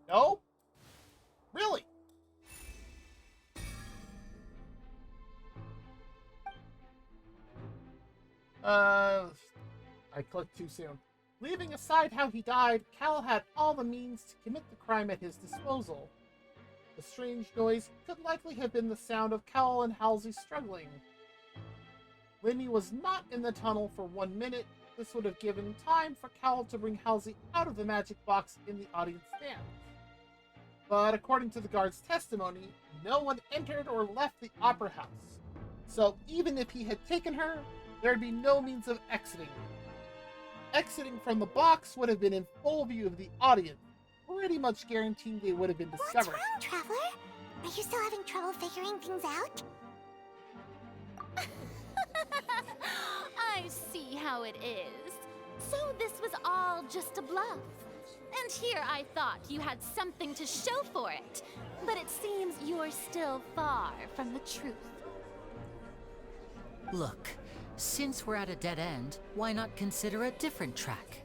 No? Really? I clicked too soon. Leaving aside how he died, Cal had all the means to commit the crime at his disposal. The strange noise could likely have been the sound of Cowell and Halsey struggling. Linny was not in the tunnel for 1 minute. This would have given time for Cowell to bring Halsey out of the magic box in the audience stand. But according to the guard's testimony, no one entered or left the opera house. So even if he had taken her, there'd be no means of exiting. Exiting from the box would have been in full view of the audience, pretty much guaranteeing they would have been discovered. What's wrong, Traveler? Are you still having trouble figuring things out? I see how it is. So this was all just a bluff. And here I thought you had something to show for it. But it seems you're still far from the truth. Look, since we're at a dead end, why not consider a different track?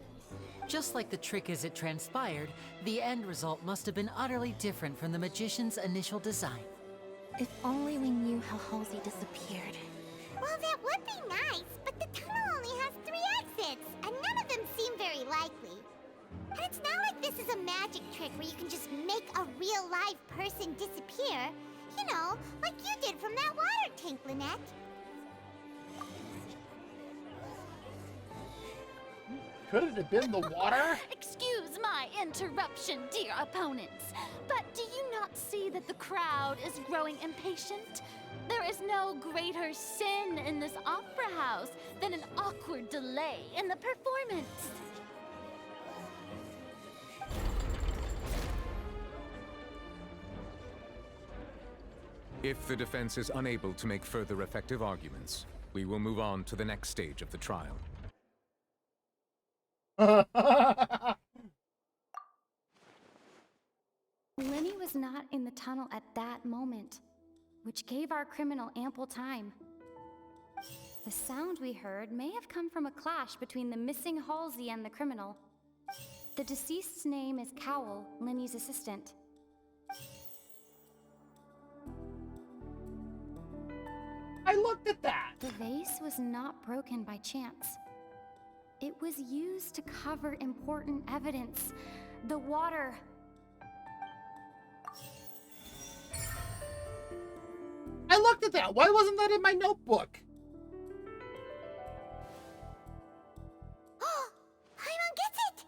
Just like the trick as it transpired, the end result must have been utterly different from the magician's initial design. If only we knew how Halsey disappeared. Well, that would be nice, but the tunnel only has 3 exits, and none of them seem very likely. And it's not like this is a magic trick where you can just make a real live person disappear. You know, like you did from that water tank, Lynette. Could it have been the water? Excuse my interruption, dear opponents, but do you not see that the crowd is growing impatient? There is no greater sin in this opera house than an awkward delay in the performance. If the defense is unable to make further effective arguments, we will move on to the next stage of the trial. Lenny was not in the tunnel at that moment, which gave our criminal ample time. The sound we heard may have come from a clash between the missing Halsey and the criminal. The deceased's name is Cowell, Lenny's assistant. I looked at that. The vase was not broken by chance. It was used to cover important evidence. The water. I looked at that. Why wasn't that in my notebook? Oh, Paimon gets it!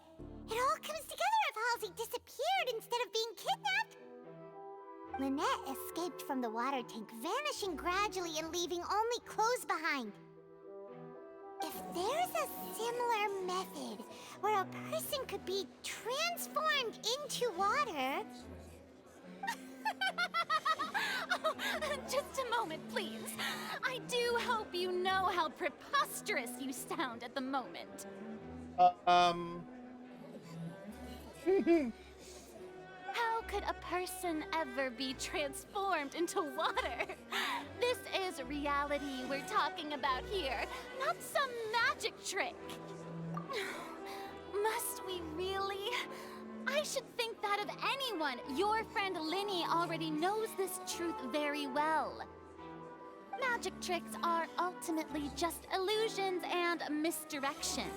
It all comes together if Halsey disappeared instead of being kidnapped. Lynette escaped from the water tank, vanishing gradually and leaving only clothes behind. If there's a similar method where a person could be transformed into water... Oh, just a moment, please. I do hope you know how preposterous you sound at the moment. How could a person ever be transformed into water? This is reality we're talking about here, not some magic trick. Must we really? I should think that of anyone. Your friend Linny already knows this truth very well. Magic tricks are ultimately just illusions and misdirection.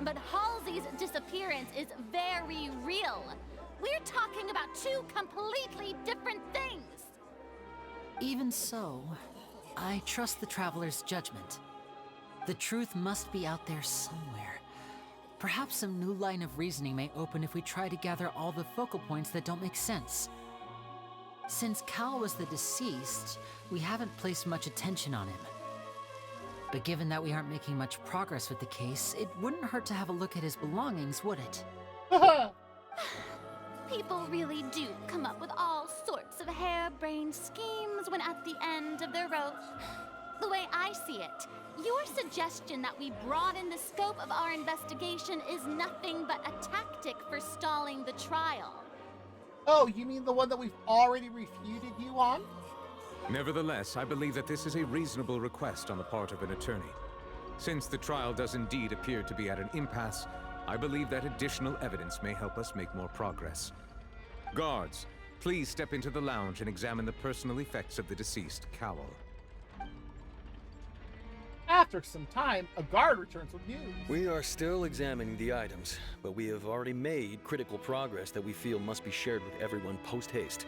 But Halsey's disappearance is very real. We're talking about 2 completely different things. Even so, I trust the traveler's judgment. The truth must be out there somewhere. Perhaps some new line of reasoning may open if we try to gather all the focal points that don't make sense. Since Cal was the deceased, we haven't placed much attention on him. But given that we aren't making much progress with the case, it wouldn't hurt to have a look at his belongings, would it? People really do come up with all sorts of harebrained schemes when at the end of their rope. The way I see it, your suggestion that we broaden the scope of our investigation is nothing but a tactic for stalling the trial. Oh, you mean the one that we've already refuted you on? Nevertheless, I believe that this is a reasonable request on the part of an attorney. Since the trial does indeed appear to be at an impasse, I believe that additional evidence may help us make more progress. Guards, please step into the lounge and examine the personal effects of the deceased Cowell. After some time, a guard returns with news. We are still examining the items, but we have already made critical progress that we feel must be shared with everyone post-haste.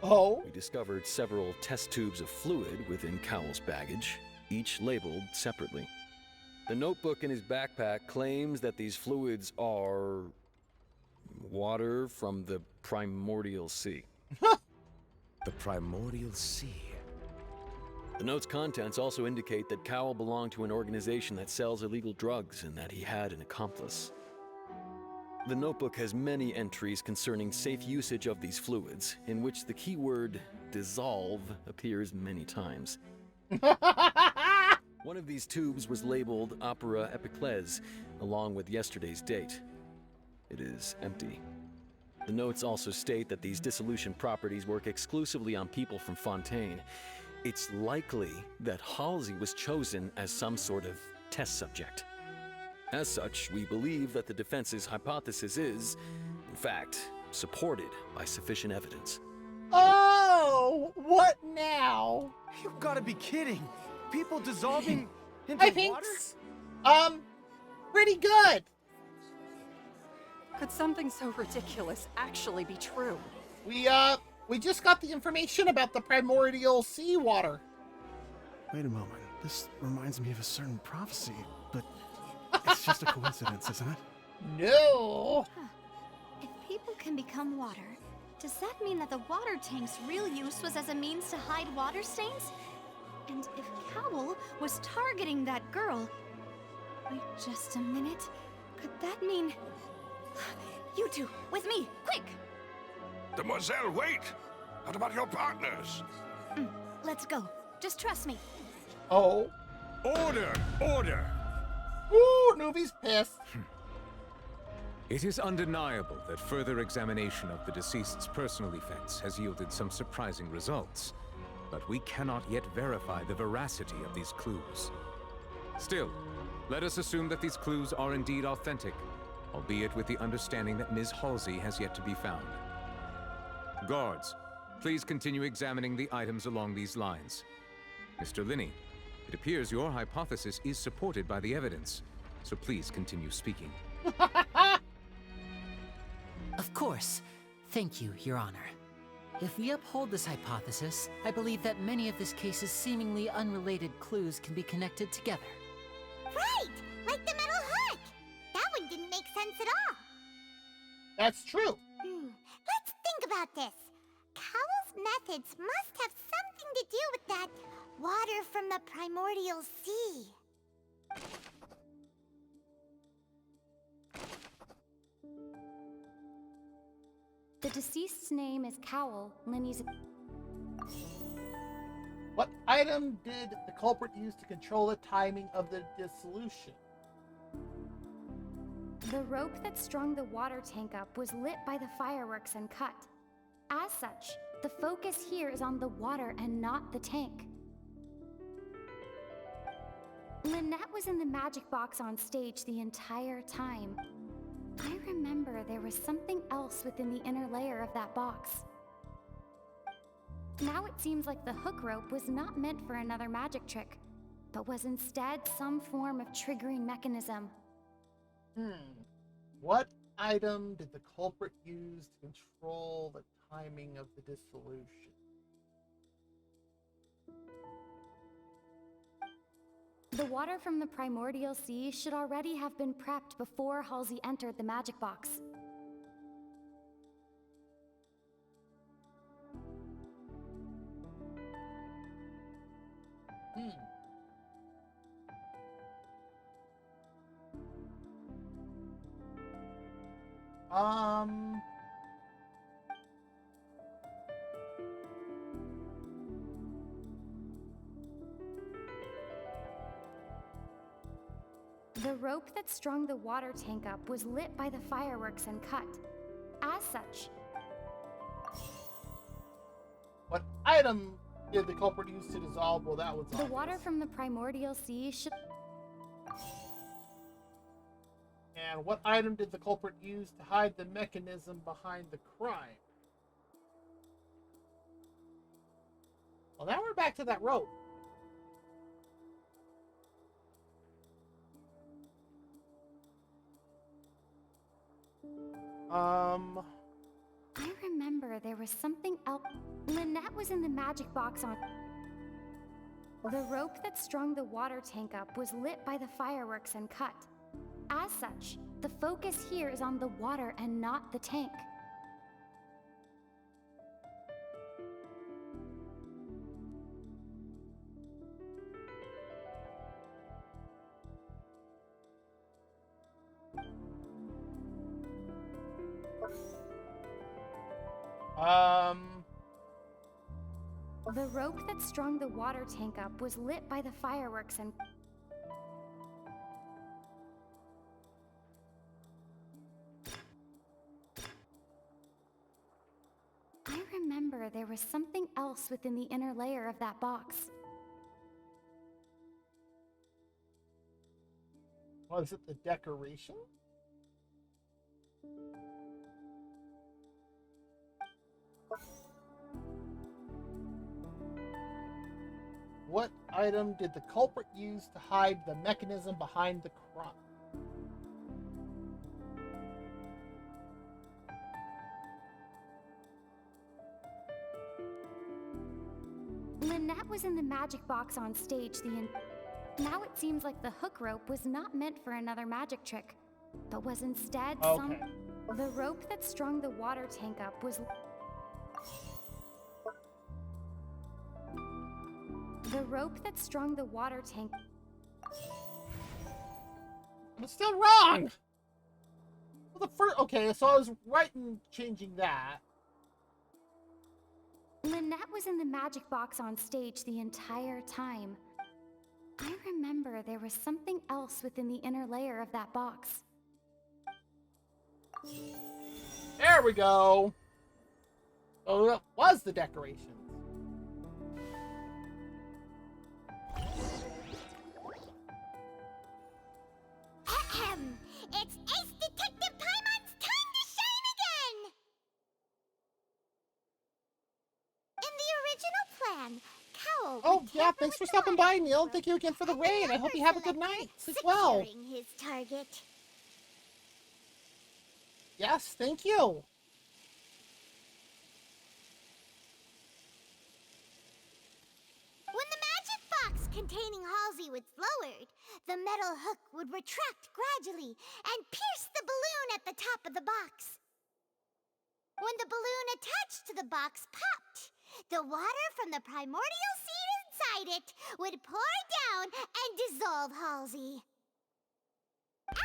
Oh? We discovered several test tubes of fluid within Cowell's baggage, each labeled separately. The notebook in his backpack claims that these fluids are... water from the primordial sea. The primordial sea? The note's contents also indicate that Cowell belonged to an organization that sells illegal drugs and that he had an accomplice. The notebook has many entries concerning safe usage of these fluids, in which the keyword dissolve appears many times. One of these tubes was labeled Opera Epiclese, along with yesterday's date. It is empty. The notes also state that these dissolution properties work exclusively on people from Fontaine. It's likely that Halsey was chosen as some sort of test subject. As such, we believe that the defense's hypothesis is, in fact, supported by sufficient evidence. Oh, what now? You've got to be kidding! People dissolving into I think, water? Pretty good. Could something so ridiculous actually be true? We just got the information about the primordial seawater. Wait a moment. This reminds me of a certain prophecy, but it's just a coincidence, isn't it? No. If people can become water, does that mean that the water tank's real use was as a means to hide water stains? And if Cowl was targeting that girl... Wait just a minute. Could that mean... You two, with me, quick! Demoiselle, wait! What about your partners? Let's go. Just trust me. Oh. Order! Order! Ooh, Noobie's pissed. It is undeniable that further examination of the deceased's personal effects has yielded some surprising results, but we cannot yet verify the veracity of these clues. Still, let us assume that these clues are indeed authentic, albeit with the understanding that Ms. Halsey has yet to be found. Guards, please continue examining the items along these lines. Mr. Linney, it appears your hypothesis is supported by the evidence, so please continue speaking. Of course. Thank you, Your Honor. If we uphold this hypothesis, I believe that many of this case's seemingly unrelated clues can be connected together. Right! Like the metal hook! That one didn't make sense at all. That's true. Let's think about this. Cowell's methods must have something to do with that water from the primordial sea. The deceased's name is Cowl, Linny's... What item did the culprit use to control the timing of the dissolution? The rope that strung the water tank up was lit by the fireworks and cut. As such, the focus here is on the water and not the tank. Lynette was in the magic box on stage the entire time. I remember there was something else within the inner layer of that box. Now it seems like the hook rope was not meant for another magic trick, but was instead some form of triggering mechanism. What item did the culprit use to control the timing of the dissolution? The water from the primordial sea should already have been prepped before Halsey entered the magic box. The rope that strung the water tank up was lit by the fireworks and cut. As such, What item did the culprit use to dissolve? Well, that was the obvious. water from the primordial sea should... And what item did the culprit use to hide the mechanism behind the crime? Well, now we're back to that rope. I remember there was something else. Lynette was in the magic box on... The rope that strung the water tank up was lit by the fireworks and cut. As such, the focus here is on the water and not the tank. The rope that strung the water tank up was lit by the fireworks and... I remember there was something else within the inner layer of that box. Was it the decoration? What item did the culprit use to hide the mechanism behind the crime? Lynette was in the magic box on stage Now it seems like the hook rope was not meant for another magic trick, but was instead The rope that strung the water tank up was... The rope that strung the water tank... I'm still wrong! Well, the first... Okay, so I was right in changing that. Lynette was in the magic box on stage the entire time. I remember there was something else within the inner layer of that box. There we go! Oh, that was the decorations. Ahem! It's Ace Detective Paimon's time to shine again! In the original plan, Cowl Oh, yeah, thanks for stopping by, Neil. Thank you again for the raid. I hope you have a good night. Sleep well. securing his target. Yes, thank you. When the magic box containing Halsey was lowered, the metal hook would retract gradually and pierce the balloon at the top of the box. When the balloon attached to the box popped, the water from the primordial seed inside it would pour down and dissolve Halsey.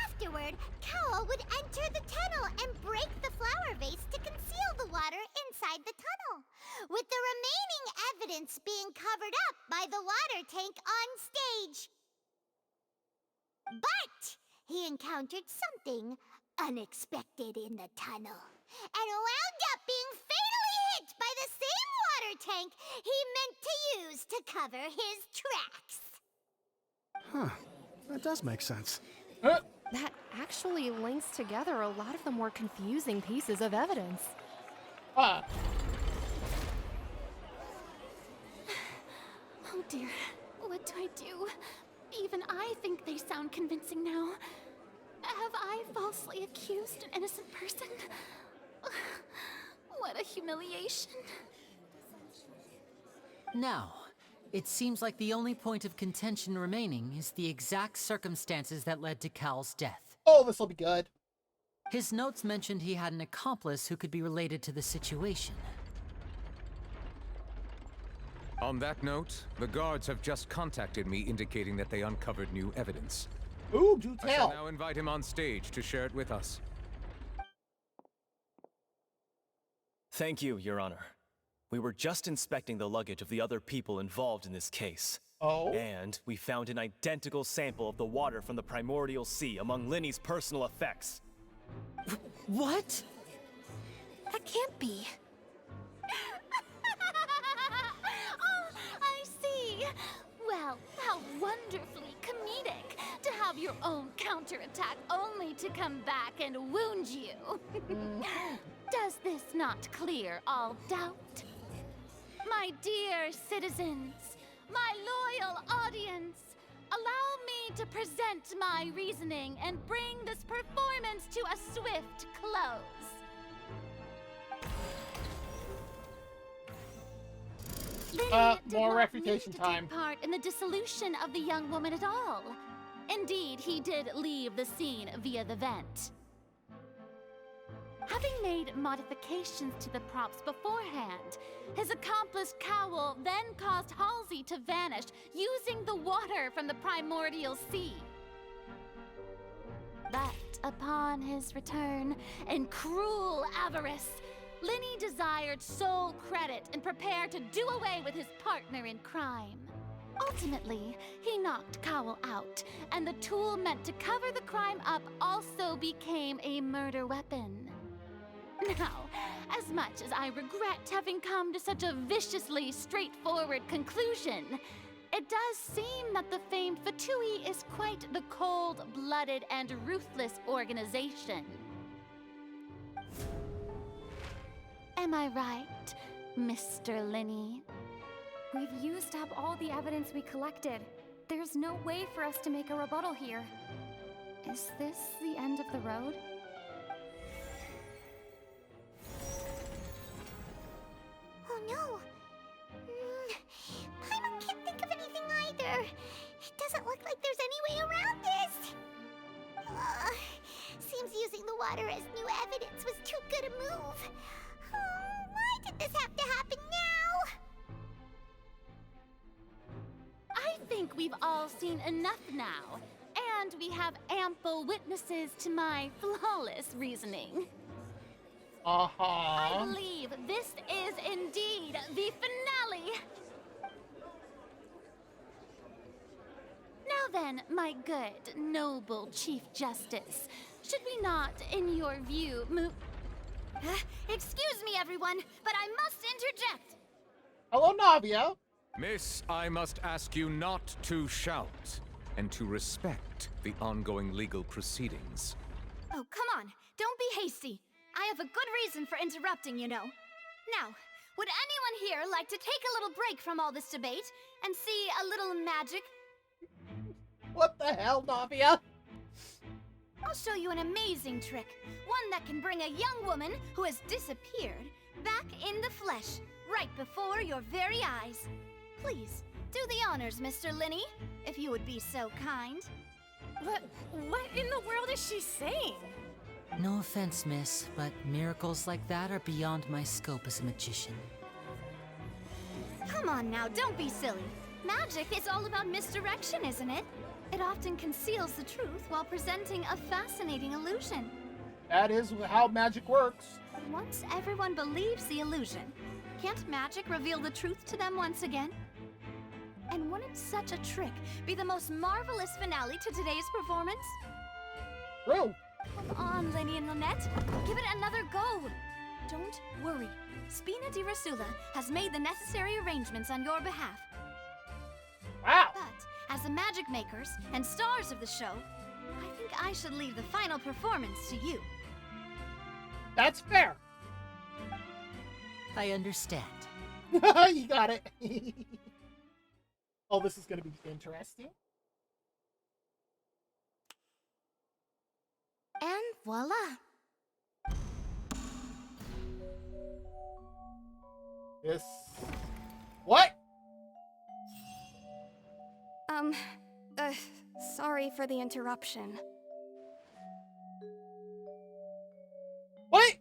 Afterward, Cowl would enter the tunnel and break the flower vase to conceal the water inside the tunnel, with the remaining evidence being covered up by the water tank on stage. But he encountered something unexpected in the tunnel, and wound up being fatally hit by the same water tank he meant to use to cover his tracks. Huh. That does make sense. That actually links together a lot of the more confusing pieces of evidence. Oh dear, what do I do? Even I think they sound convincing now. Have I falsely accused an innocent person? What a humiliation. Now, it seems like the only point of contention remaining is the exact circumstances that led to Cal's death. Oh, this'll be good. His notes mentioned he had an accomplice who could be related to the situation. On that note, the guards have just contacted me indicating that they uncovered new evidence. Ooh, do I shall tell. now invite him on stage to share it with us. Thank you, Your Honor. We were just inspecting the luggage of the other people involved in this case. Oh? And we found an identical sample of the water from the primordial sea among Linny's personal effects. What? That can't be. Oh, I see. Well, how wonderfully comedic to have your own counterattack only to come back and wound you. Does this not clear all doubt? My dear citizens, my loyal audience, allow me to present my reasoning and bring this performance to a swift close. Linny did more not refutation need to time. take part in the dissolution of the young woman at all. Indeed, he did leave the scene via the vent. Having made modifications to the props beforehand, his accomplice Cowl then caused Halsey to vanish using the water from the primordial sea. But upon his return, in cruel avarice, Linny desired sole credit and prepared to do away with his partner in crime. Ultimately, he knocked Cowell out, and the tool meant to cover the crime up also became a murder weapon. Now, as much as I regret having come to such a viciously straightforward conclusion, it does seem that the famed Fatui is quite the cold-blooded and ruthless organization. Am I right, Mr. Linny? We've used up all the evidence we collected. There's no way for us to make a rebuttal here. Is this the end of the road? Oh no! Paimon can't think of anything either. It doesn't look like there's any way around this. Seems using the water as new evidence was too good a move. Why did this have to happen now? I think we've all seen enough now, and we have ample witnesses to my flawless reasoning. I believe this is indeed the finale. Now then, my good, noble Chief Justice, should we not, in your view, move... Excuse me, everyone, but I must interject. Hello, Navia. Miss, I must ask you not to shout, and to respect the ongoing legal proceedings. Oh, come on. Don't be hasty. I have a good reason for interrupting, you know. Now, would anyone here like to take a little break from all this debate and see a little magic? What the hell, Navia? I'll show you an amazing trick. One that can bring a young woman who has disappeared back in the flesh, right before your very eyes. Please, do the honors, Mr. Linny, if you would be so kind. What in the world is she saying? No offense, miss, but miracles like that are beyond my scope as a magician. Come on now, don't be silly. Magic is all about misdirection, isn't it? It often conceals the truth while presenting a fascinating illusion. That is how magic works. Once everyone believes the illusion, can't magic reveal the truth to them once again? And wouldn't such a trick be the most marvelous finale to today's performance? True. Come on, Linny and Lynette. Give it another go. Don't worry. Spina di Rasula has made the necessary arrangements on your behalf. Wow. But as the magic makers and stars of the show, I think I should leave the final performance to you. That's fair. I understand. You got it. Oh, this is going to be interesting. And voila. This... What? Sorry for the interruption. What?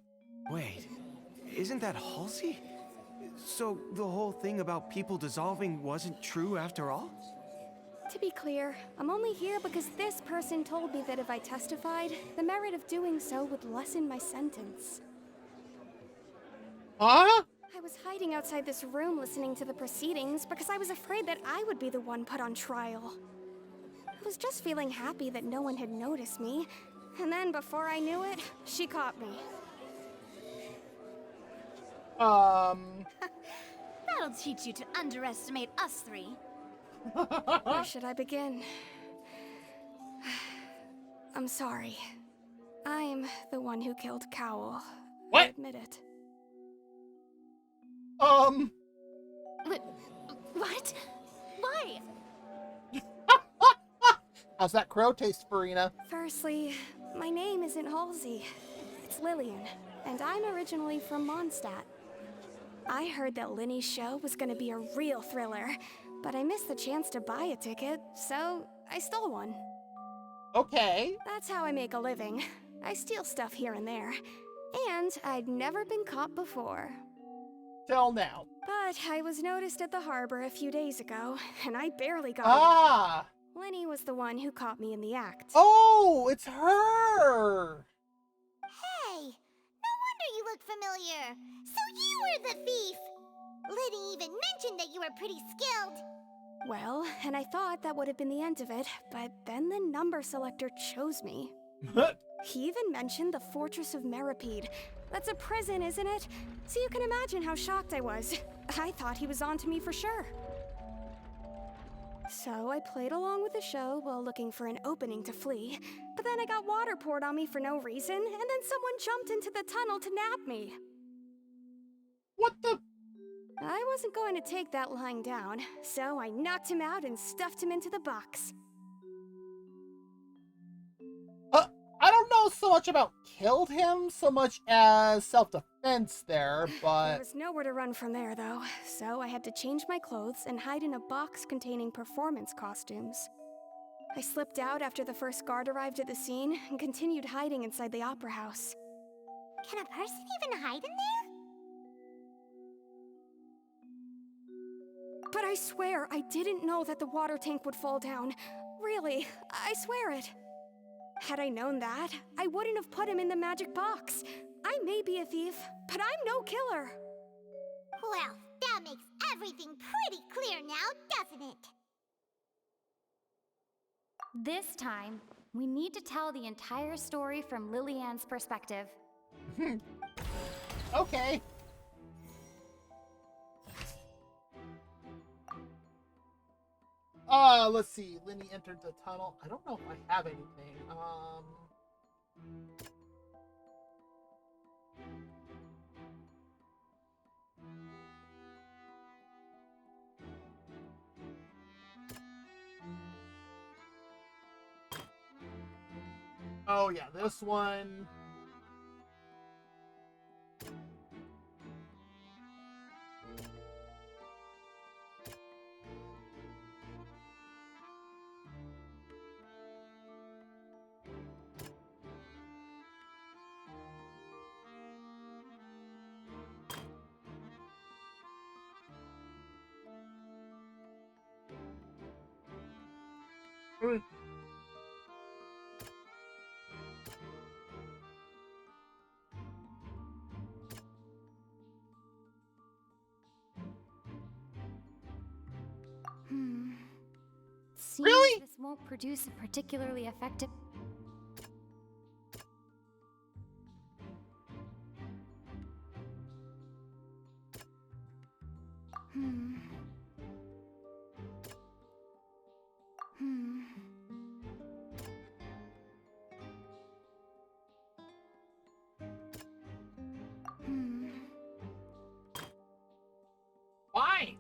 Wait, isn't that Halsey? So the whole thing about people dissolving wasn't true after all? To be clear, I'm only here because this person told me that if I testified, the merit of doing so would lessen my sentence. Huh? I was hiding outside this room listening to the proceedings because I was afraid that I would be the one put on trial. I was just feeling happy that no one had noticed me, and then before I knew it, she caught me. That'll teach you to underestimate us three. Where should I begin? I'm sorry. I'm the one who killed Cowell. What? I admit it. What? Why? How's that crow taste, Farina? Firstly, my name isn't Halsey. It's Lillian, and I'm originally from Mondstadt. I heard that Linny's show was gonna be a real thriller, but I missed the chance to buy a ticket, so I stole one. Okay. That's how I make a living. I steal stuff here and there. And I'd never been caught before. Till now. But I was noticed at the harbor a few days ago, and I barely got away. Linny was the one who caught me in the act. Oh, it's her! Hey, no wonder you look familiar. So you were the thief. Liddy even mentioned that you were pretty skilled. Well, and I thought that would have been the end of it, but then the number selector chose me. He even mentioned the Fortress of Meripede. That's a prison, isn't it? So you can imagine how shocked I was. I thought he was on to me for sure. So I played along with the show while looking for an opening to flee. But then I got water poured on me for no reason, and then someone jumped into the tunnel to nab me. What the? I wasn't going to take that lying down, so I knocked him out and stuffed him into the box. I don't know so much about killed him so much as self-defense there, but... There was nowhere to run from there, though, so I had to change my clothes and hide in a box containing performance costumes. I slipped out after the first guard arrived at the scene and continued hiding inside the opera house. Can a person even hide in there? But I swear, I didn't know that the water tank would fall down. Really, I swear it. Had I known that, I wouldn't have put him in the magic box. I may be a thief, but I'm no killer. Well, that makes everything pretty clear now, doesn't it? This time, we need to tell the entire story from Lillian's perspective. Okay. Let's see. Lenny entered the tunnel. I don't know if I have anything. Oh yeah, this one. Seems Really? this won't produce a particularly effective... Why?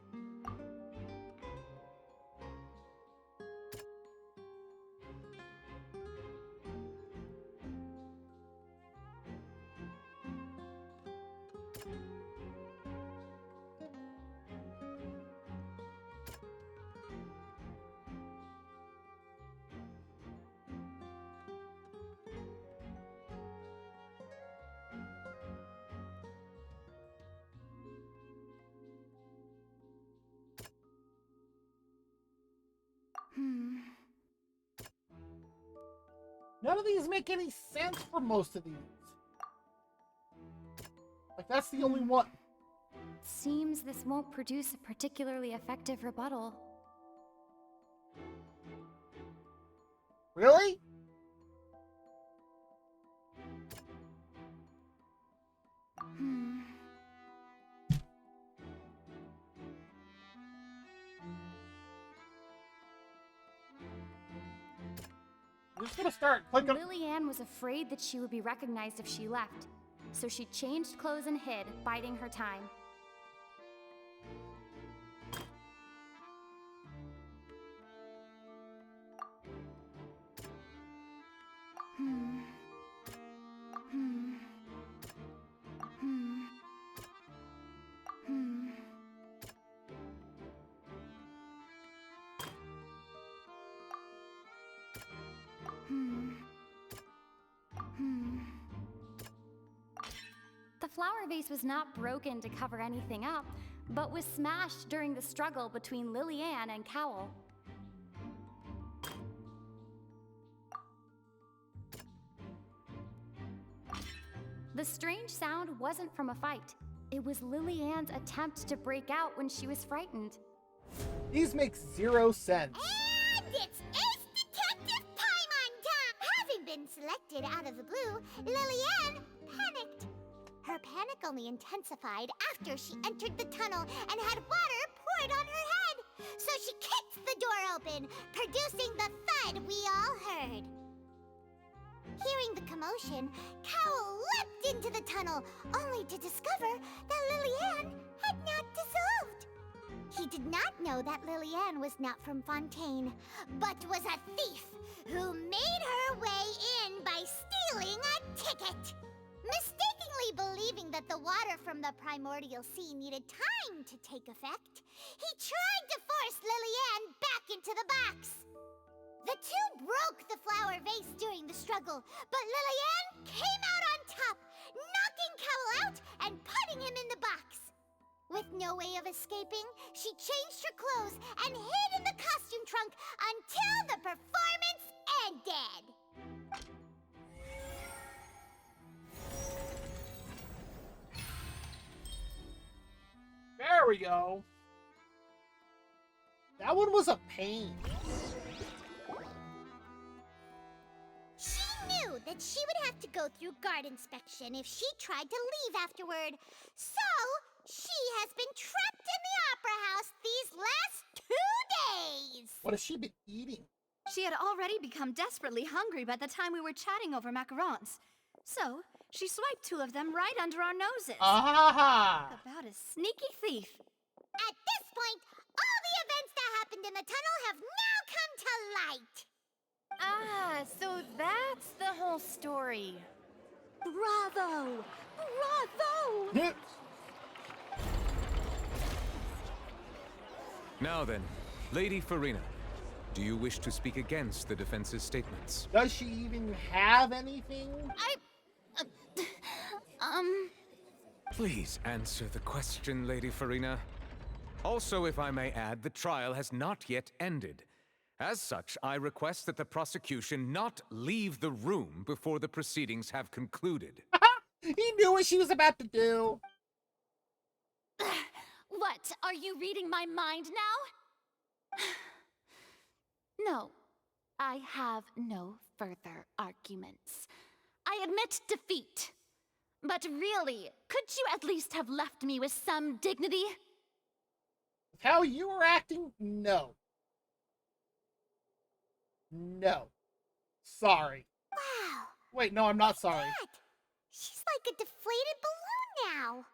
None of these make any sense for most of these. Like, that's the only one. Seems this won't produce a particularly effective rebuttal. Really? I'm just gonna start clicking. Lillian was afraid that she would be recognized if she left, so she changed clothes and hid, biding her time. The flower vase was not broken to cover anything up, but was smashed during the struggle between Lillian and Cowell. The strange sound wasn't from a fight. It was Lily-Ann's attempt to break out when she was frightened. These make zero sense. And it's Ace Detective Tama-chan! Having been selected out of the blue, Lily-Ann panicked. Her panic only intensified after she entered the tunnel and had water poured on her head. So she kicked the door open, producing the thud we all heard. Hearing the commotion, Cowl leapt into the tunnel, only to discover that Lily-Ann had not dissolved. He did not know that Lily-Ann was not from Fontaine, but was a thief who made her way in by stealing a ticket. Mistakenly believing that the water from the primordial sea needed time to take effect, he tried to force Lily-Ann back into the box. The two broke the flower vase during the struggle, but Lily-Ann came out on top, knocking Cowl out and putting him in the box. With no way of escaping, she changed her clothes and hid in the costume trunk until the performance ended. There we go. That one was a pain. She knew that she would have to go through guard inspection if she tried to leave afterward. So, she has been trapped in the Opera House these last 2 days. What has she been eating? She had already become desperately hungry by the time we were chatting over macarons. So, she swiped 2 of them right under our noses. Ah! About a sneaky thief. At this point, all the events that happened in the tunnel have now come to light. Ah, so that's the whole story. Bravo! Bravo! Now then, Lady Farina, do you wish to speak against the defense's statements? Does she even have anything? Please answer the question, Lady Farina. Also, if I may add, the trial has not yet ended. As such, I request that the prosecution not leave the room before the proceedings have concluded. He knew what she was about to do. What? Are you reading my mind now? No, I have no further arguments. I admit defeat. But really, could you at least have left me with some dignity? With how you were acting, no. No. Sorry. Wow. Wait, no, I'm not sorry. She's like a deflated balloon now.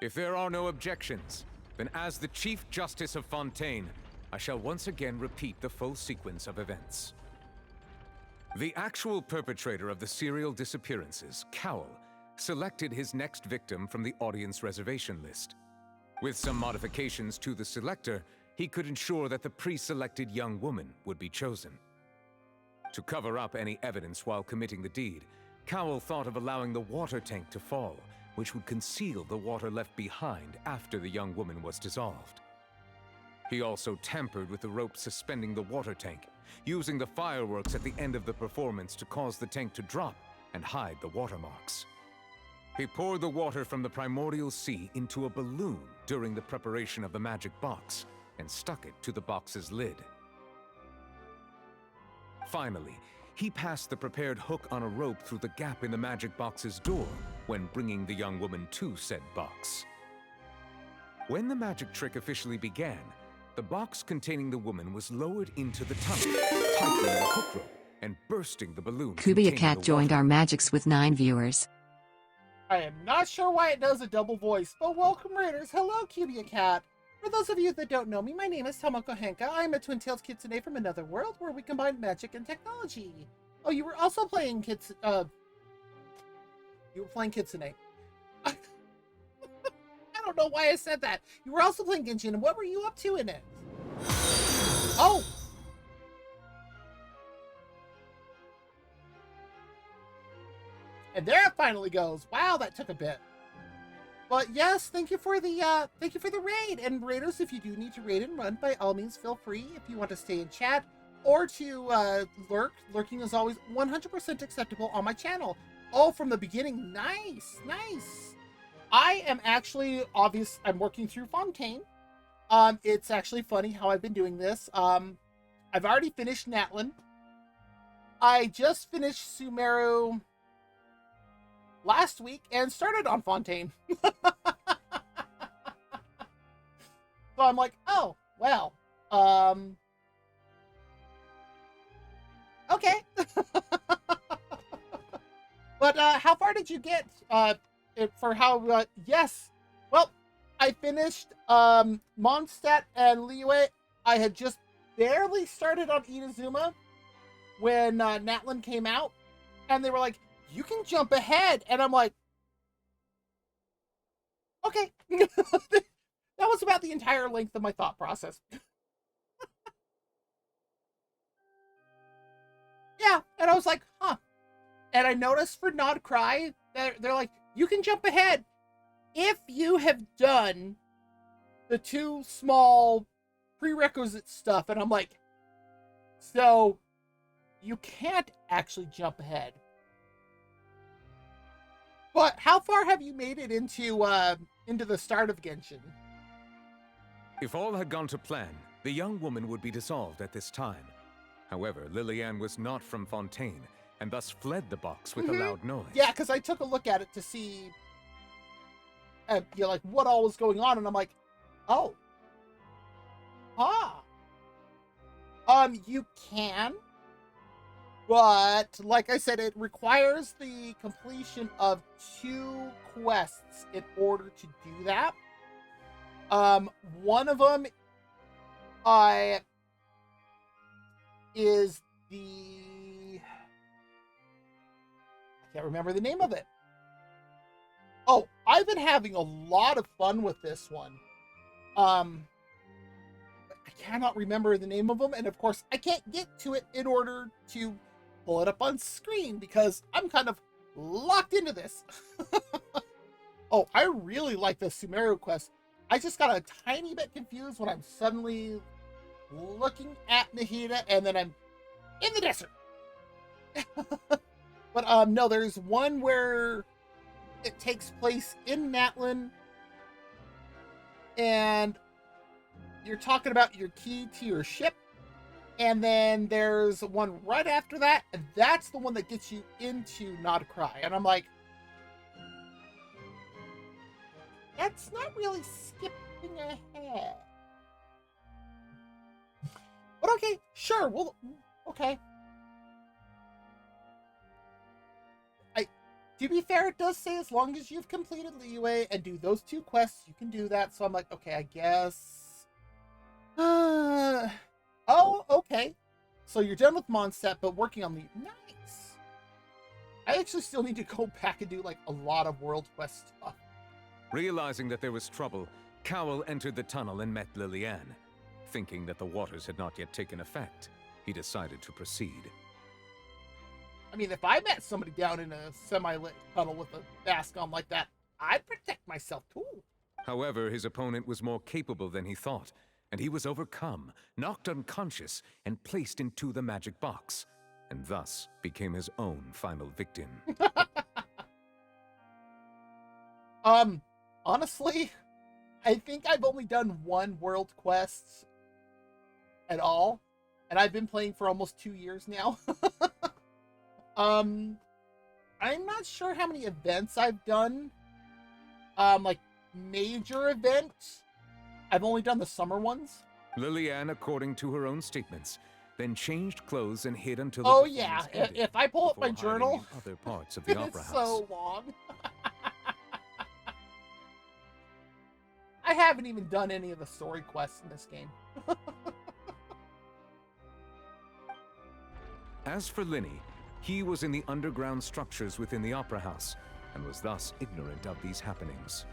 If there are no objections, then as the Chief Justice of Fontaine, I shall once again repeat the full sequence of events. The actual perpetrator of the serial disappearances, Cowl, selected his next victim from the audience reservation list. With some modifications to the selector, he could ensure that the pre-selected young woman would be chosen. To cover up any evidence while committing the deed, Cowl thought of allowing the water tank to fall, which would conceal the water left behind after the young woman was dissolved. He also tampered with the rope suspending the water tank, using the fireworks at the end of the performance to cause the tank to drop and hide the watermarks. He poured the water from the primordial sea into a balloon during the preparation of the magic box and stuck it to the box's lid. Finally, he passed the prepared hook on a rope through the gap in the magic box's door when bringing the young woman to said box. When the magic trick officially began, the box containing the woman was lowered into the tunnel, tightening the hook rope and bursting the balloon. Kubia Cat joined our Magics with 9 viewers. I am not sure why it does a double voice, but welcome Raiders. Hello, Kubia Cat. For those of you that don't know me, my name is Tama-chan. I am a Twin Tails Kitsune from another world where we combine magic and technology. Oh, you were also playing You were playing Kitsune. I don't know why I said that. You were also playing Genshin, and what were you up to in it? Oh! And there it finally goes. Wow, that took a bit. But yes, thank you for the raid. And raiders, if you do need to raid and run, by all means, feel free. If you want to stay in chat or to lurk, lurking is always 100% acceptable on my channel. Oh, from the beginning. Nice, nice. I am actually I'm working through Fontaine. It's actually funny how I've been doing this. I've already finished Natlin. I just finished Sumeru last week and started on Fontaine. So I'm like, oh, well, okay. But how far did you get for how, yes. Well, I finished Mondstadt and Liyue. I had just barely started on Inazuma when Natlin came out, and they were like, you can jump ahead. And I'm like, okay. That was about the entire length of my thought process. Yeah, and I was like, huh. And I noticed for Nod Cry, they're like, you can jump ahead if you have done the 2 small prerequisite stuff. And I'm like, so you can't actually jump ahead. But how far have you made it into the start of Genshin? If all had gone to plan, the young woman would be dissolved at this time. However, Liliane was not from Fontaine, and thus fled the box with a loud noise. Yeah, because I took a look at it to see like what all was going on, and I'm like, oh. You can, but like I said, it requires the completion of 2 quests in order to do that. One of them is I can't remember the name of it. Oh, I've been having a lot of fun with this one. I cannot remember the name of them, and of course, I can't get to it in order to pull it up on screen because I'm kind of locked into this. Oh, I really like the Sumeru quest. I just got a tiny bit confused when I'm suddenly looking at Nahida and then I'm in the desert. But no, there's one where it takes place in Natlin and you're talking about your key to your ship. And then there's one right after that, and that's the one that gets you into Nod Cry. And I'm like, that's not really skipping ahead. But okay, sure, okay. To be fair, it does say as long as you've completed Liyue and do those 2 quests, you can do that. So I'm like, okay, I guess. Oh, okay. So you're done with Mondstadt, but working on the... Nice. I actually still need to go back and do, like, a lot of world quest stuff. Realizing that there was trouble, Cowell entered the tunnel and met Liliane. Thinking that the waters had not yet taken effect, he decided to proceed. I mean, if I met somebody down in a semi-lit tunnel with a Bascom like that, I'd protect myself too. However, his opponent was more capable than he thought, and he was overcome, knocked unconscious, and placed into the magic box, and thus became his own final victim. Honestly, I think I've only done 1 world quest at all, and I've been playing for almost 2 years now. I'm not sure how many events I've done. Like major events. I've only done the summer ones. Liliane, according to her own statements, then changed clothes and hid until the yeah, if I pull up my journal, other parts of the opera it's house. so long. I haven't even done any of the story quests in this game. As for Linny, he was in the underground structures within the opera house, and was thus ignorant of these happenings.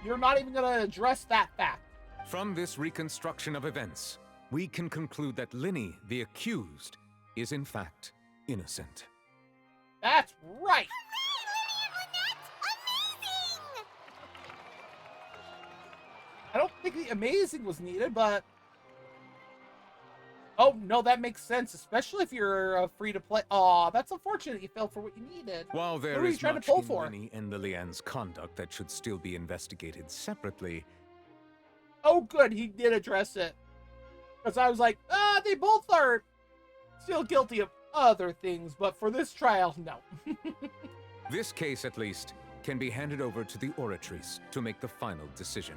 You're not even going to address that fact. From this reconstruction of events, we can conclude that Linny, the accused, is in fact innocent. That's right! I don't think the amazing was needed, but Oh, no, that makes sense, especially if you're free to play. Aw, that's unfortunate you fell for what you needed. While What there were you is trying to much pull in for? Lenny and Lilianne's conduct that should still be investigated separately, Oh, good, he did address it. Because I was like, they both are still guilty of other things, but for this trial, no. this case at least can be handed over to the Oratrice to make the final decision.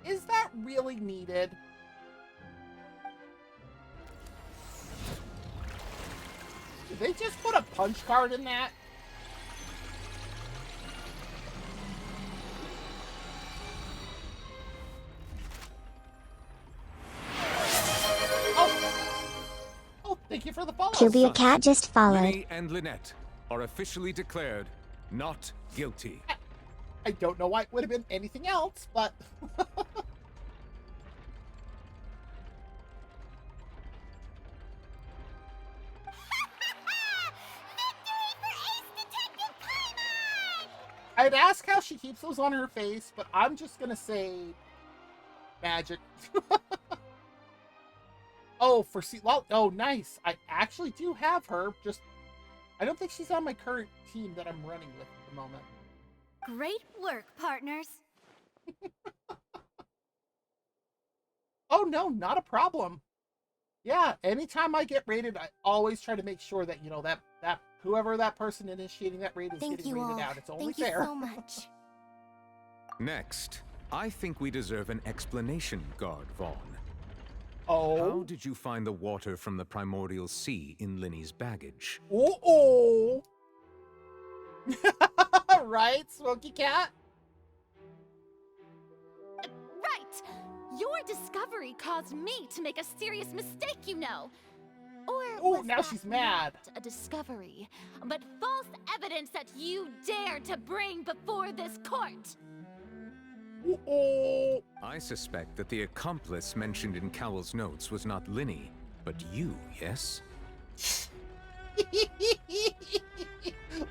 Is that really needed? Did they just put a punch card in that? Oh, thank you for the follow. Cubia Cat just followed. Lenny and Lynette are officially declared not guilty. I don't know why it would have been anything else, but... I'd ask how she keeps those on her face, but I'm just gonna say magic. Oh, for well, oh, nice. I actually do have her. Just, I don't think she's on my current team that I'm running with at the moment. Great work, partners. Oh no, not a problem. Yeah, anytime I get raided, I always try to make sure that, you know, that whoever that person initiating that raid is getting raided out. It's only fair. Thank you so much. Next, I think we deserve an explanation, Guard Vaughn. Oh? How did you find the water from the primordial sea in Linny's baggage? Oh! Right, Smoky Cat? Right! Your discovery caused me to make a serious mistake, you know. Or oh, now she's mad. Not a discovery, but false evidence that you dare to bring before this court. Oh. I suspect that the accomplice mentioned in Cowell's notes was not Linny, but you, yes?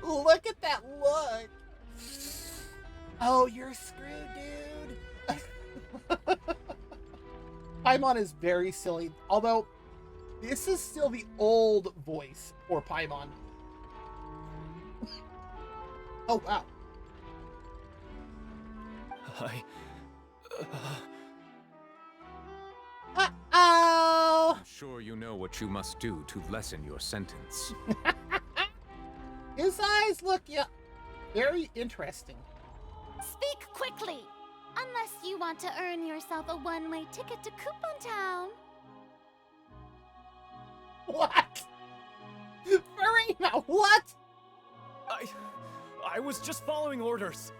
Look at that look. Oh, you're screwed, dude. Paimon is very silly, although this is still the old voice for Paimon. Oh, wow. Uh-oh! I'm sure you know what you must do to lessen your sentence. His eyes look, yeah, very interesting. Speak quickly, unless you want to earn yourself a one-way ticket to Coupon Town. What? Farina, what? I was just following orders.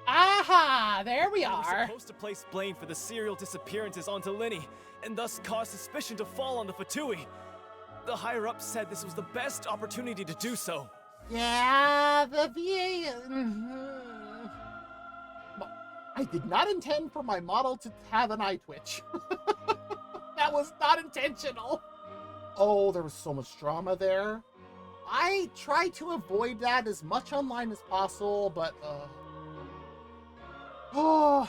Aha, there we I are. was supposed to place blame for the serial disappearances onto Linny, and thus cause suspicion to fall on the Fatui. The higher-ups said this was the best opportunity to do so. Yeah, the VA... I did not intend for my model to have an eye twitch. That was not intentional. Oh, there was so much drama there. I tried to avoid that as much online as possible, but, oh.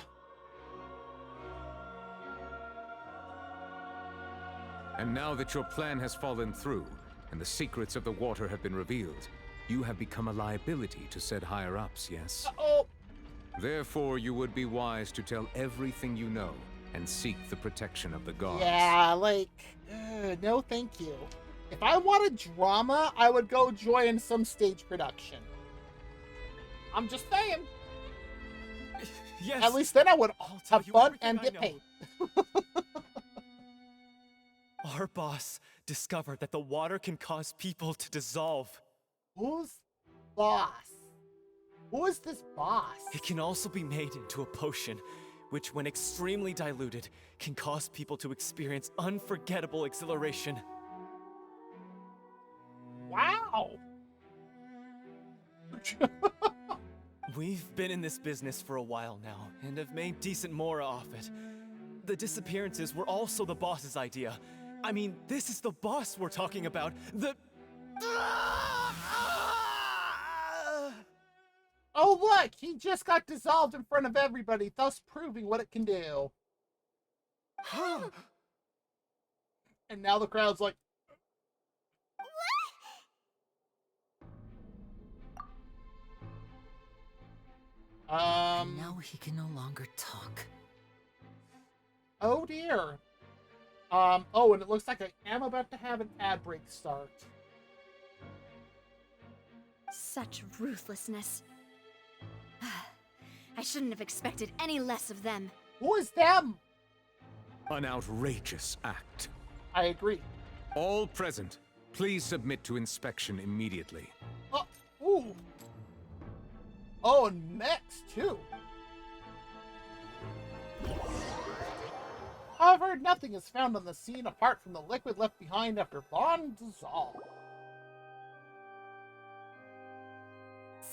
And now that your plan has fallen through, and the secrets of the water have been revealed, you have become a liability to said higher-ups, yes? Uh-oh. Therefore, you would be wise to tell everything you know, and seek the protection of the gods. Yeah, like, no thank you. If I wanted drama, I would go join some stage production. I'm just saying. Yes. At least then I would have fun and get paid. Our boss discovered that the water can cause people to dissolve. Who's boss? Who is this boss? It can also be made into a potion, which when extremely diluted, can cause people to experience unforgettable exhilaration. Wow! We've been in this business for a while now, and have made decent mora off it. The disappearances were also the boss's idea. I mean, this is the boss we're talking about. Oh look, he just got dissolved in front of everybody, thus proving what it can do. And now the crowd's like, And now he can no longer talk. oh dear. Oh, and it looks like I am about to have an ad break start. Such ruthlessness. I shouldn't have expected any less of them. Who is them? An outrageous act. I agree. All present, please submit to inspection immediately. Ooh. Oh, and next, too. However, nothing is found on the scene apart from the liquid left behind after bond dissolved.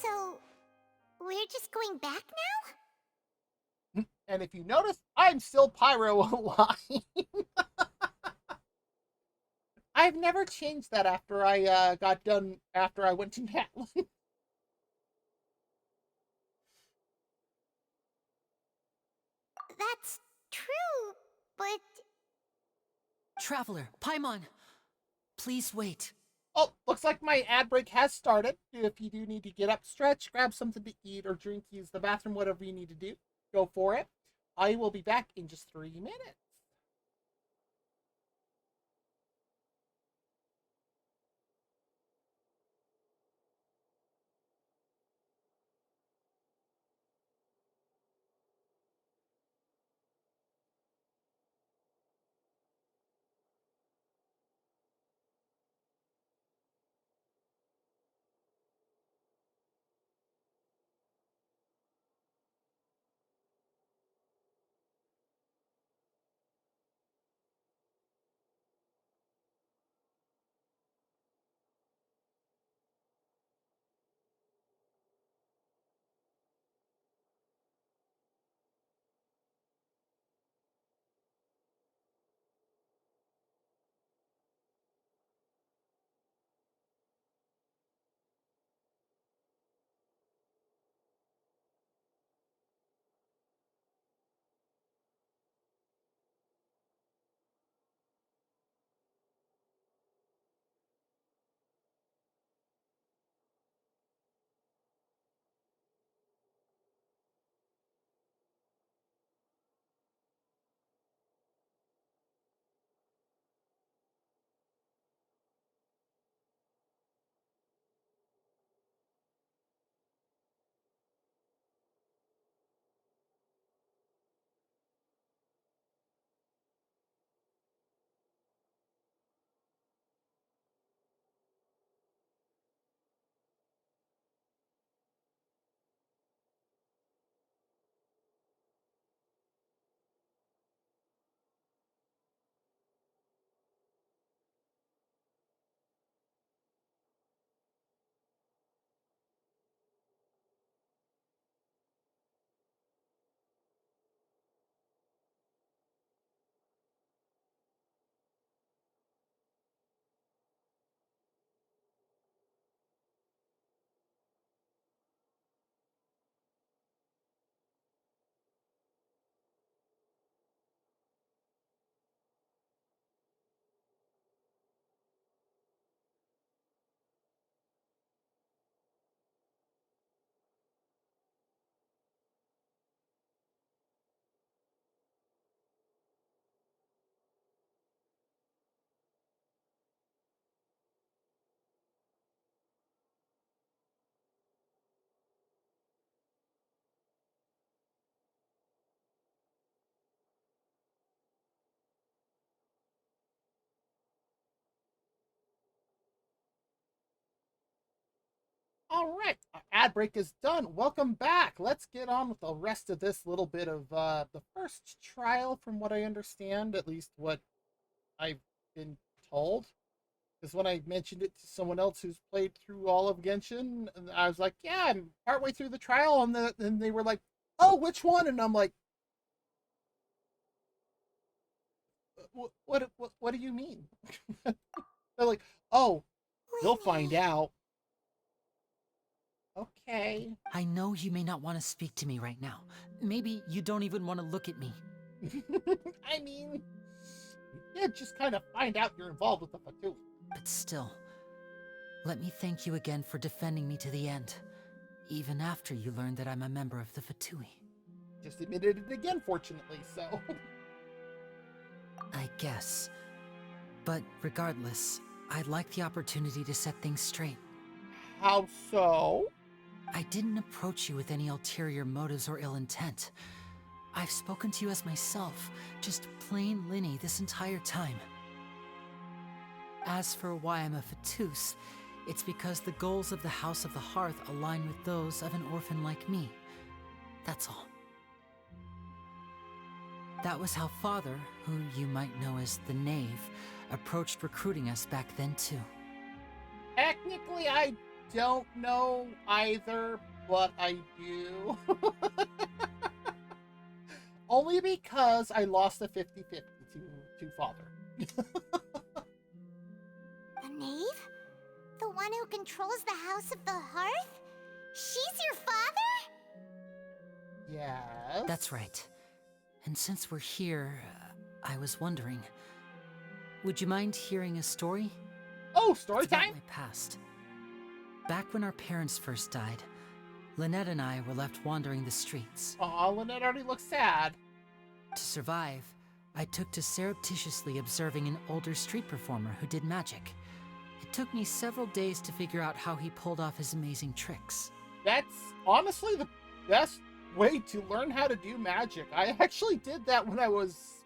So, we're just going back now? And if you notice, I'm still Pyro alive. I've never changed that after I got done, after I went to Natlan. That's true, but... Traveler, Paimon, please wait. Oh, looks like my ad break has started. If you do need to get up, stretch, grab something to eat or drink, use the bathroom, whatever you need to do, go for it. I will be back in just 3 minutes. All right, our ad break is done. Welcome back. Let's get on with the rest of this little bit of the first trial, from what I understand, at least what I've been told. Because when I mentioned it to someone else who's played through all of Genshin, and I was like, "Yeah, I'm partway through the trial," and they were like, "Oh, which one?" And I'm like, "What do you mean?" They're like, "Oh, you'll find out." Okay. I know you may not want to speak to me right now. Maybe you don't even want to look at me. I mean, did just kind of find out you're involved with the Fatui. But still, let me thank you again for defending me to the end, even after you learned that I'm a member of the Fatui. Just admitted it again, fortunately, so... I guess. But regardless, I'd like the opportunity to set things straight. How so? I didn't approach you with any ulterior motives or ill intent. I've spoken to you as myself, just plain Linny this entire time. As for why I'm a Fatus, it's because the goals of the House of the Hearth align with those of an orphan like me. That's all. That was how Father, who you might know as the Knave, approached recruiting us back then too. Technically, I don't know either, but I do. Only because I lost a 50-50 to Father. The Knave? The one who controls the House of the Hearth? She's your father? Yes. That's right. And since we're here, I was wondering, would you mind hearing a story? Oh, story It's about time? my past. Back when our parents first died, Lynette and I were left wandering the streets. Aw, Lynette already looks sad. To survive, I took to surreptitiously observing an older street performer who did magic. It took me several days to figure out how he pulled off his amazing tricks. That's honestly the best way to learn how to do magic. I actually did that when I was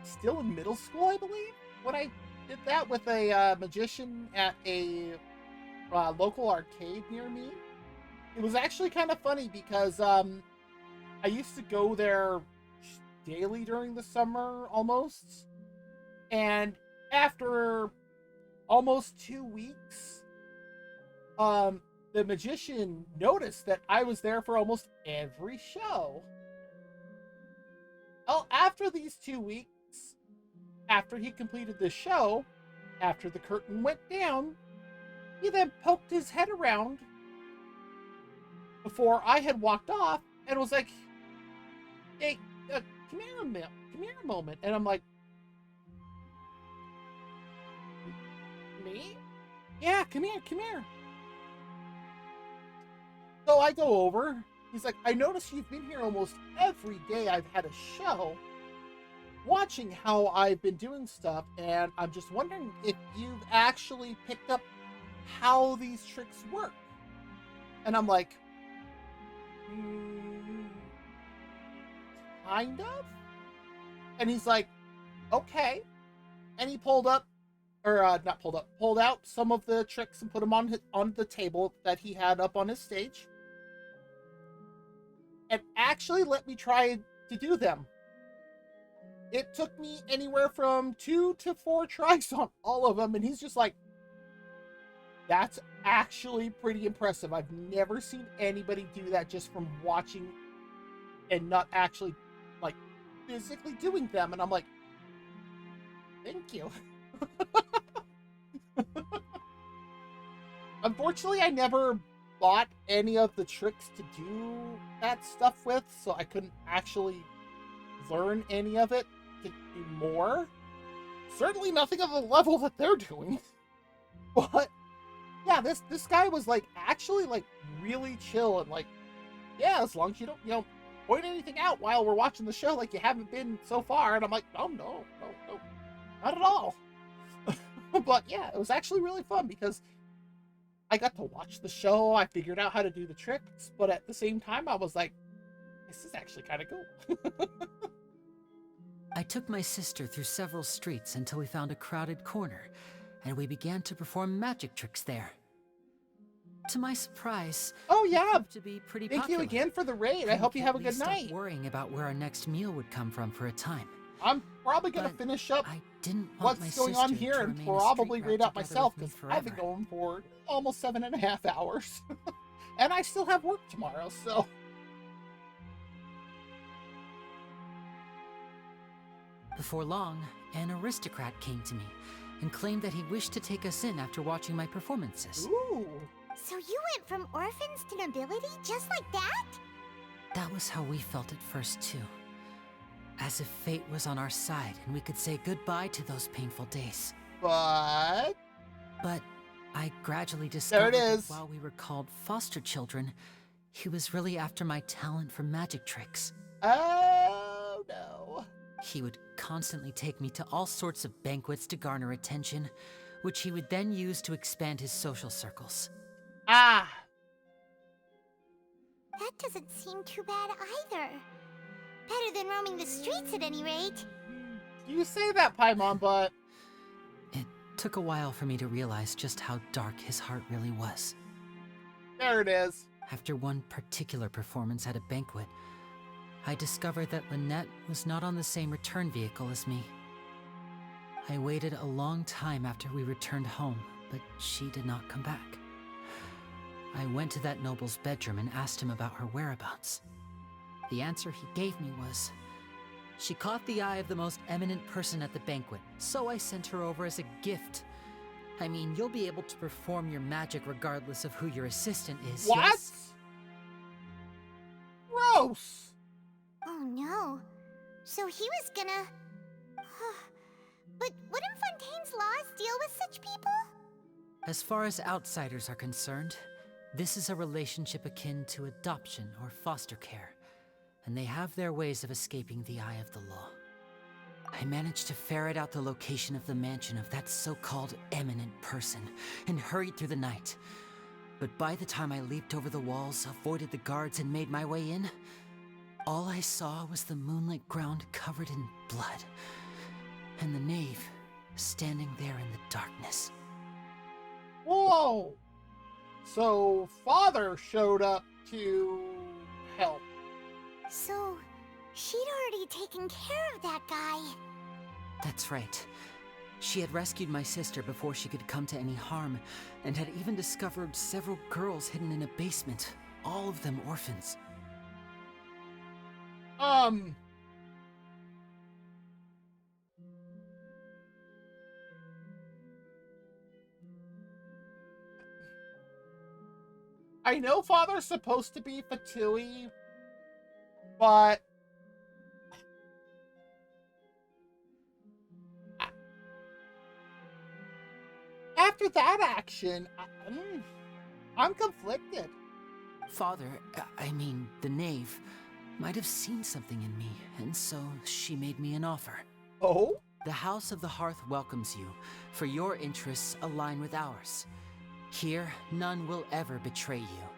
still in middle school, I believe, when I did that with a magician at a local arcade near me. It was actually kind of funny because I used to go there daily during the summer, almost. And after almost 2 weeks, the magician noticed that I was there for almost every show. Well, after these 2 weeks, after he completed the show, after the curtain went down, he then poked his head around before I had walked off and was like, "Hey, come here a moment." And I'm like, "Me? Yeah, come here. So I go over. He's like, "I noticed you've been here almost every day I've had a show, watching how I've been doing stuff, and I'm just wondering if you've actually picked up how these tricks work." And I'm like, kind of? And he's like, "Okay." And he pulled out some of the tricks and put them on the table that he had up on his stage. And actually let me try to do them. It took me anywhere from 2 to 4 tries on all of them, and he's just like, "That's actually pretty impressive. I've never seen anybody do that just from watching and not actually, like, physically doing them." And I'm like, "Thank you." Unfortunately, I never bought any of the tricks to do that stuff with, so I couldn't actually learn any of it to do more. Certainly nothing of the level that they're doing. But yeah, this guy was like actually like really chill and like, "Yeah, as long as you don't, point anything out while we're watching the show like you haven't been so far." And I'm like, "Oh no, not at all." But yeah, it was actually really fun because I got to watch the show. I figured out how to do the tricks, but at the same time, I was like, this is actually kind of cool. I took my sister through several streets until we found a crowded corner, and we began to perform magic tricks there. To my surprise, oh yeah, it proved to be pretty thank popular. you again for the raid. I hope you have a good night. Stop worrying about where our next meal would come from for a time. I'm probably gonna finish up what's going on here and probably raid out myself because I've been going for almost 7.5 hours, and I still have work tomorrow. So. Before long, an aristocrat came to me and claimed that he wished to take us in after watching my performances. Ooh. So you went from orphans to nobility just like that? That was how we felt at first, too. As if fate was on our side and we could say goodbye to those painful days. But I gradually discovered there it that is. while we were called foster children, he was really after my talent for magic tricks. Oh, no. He would constantly take me to all sorts of banquets to garner attention, which he would then use to expand his social circles. Ah. That doesn't seem too bad either. Better than roaming the streets at any rate. You say that, Paimon, but... It took a while for me to realize just how dark his heart really was. There it is. After one particular performance at a banquet, I discovered that Lynette was not on the same return vehicle as me. I waited a long time after we returned home, but she did not come back. I went to that noble's bedroom and asked him about her whereabouts. The answer he gave me was, she caught the eye of the most eminent person at the banquet, so I sent her over as a gift. I mean, you'll be able to perform your magic regardless of who your assistant is. What? Yes? Gross! Oh no. So he was gonna... But wouldn't Fontaine's laws deal with such people? As far as outsiders are concerned, this is a relationship akin to adoption or foster care, and they have their ways of escaping the eye of the law. I managed to ferret out the location of the mansion of that so-called eminent person and hurried through the night. But by the time I leaped over the walls, avoided the guards, and made my way in, all I saw was the moonlit ground covered in blood, and the knave standing there in the darkness. Whoa! So, Father showed up to help. So, she'd already taken care of that guy. That's right. She had rescued my sister before she could come to any harm, and had even discovered several girls hidden in a basement, all of them orphans. I know Father's supposed to be Fatui, but... After that action, I'm conflicted. Father, I mean, the knave, might have seen something in me, and so she made me an offer. Oh? The House of the Hearth welcomes you, for your interests align with ours. Here, none will ever betray you.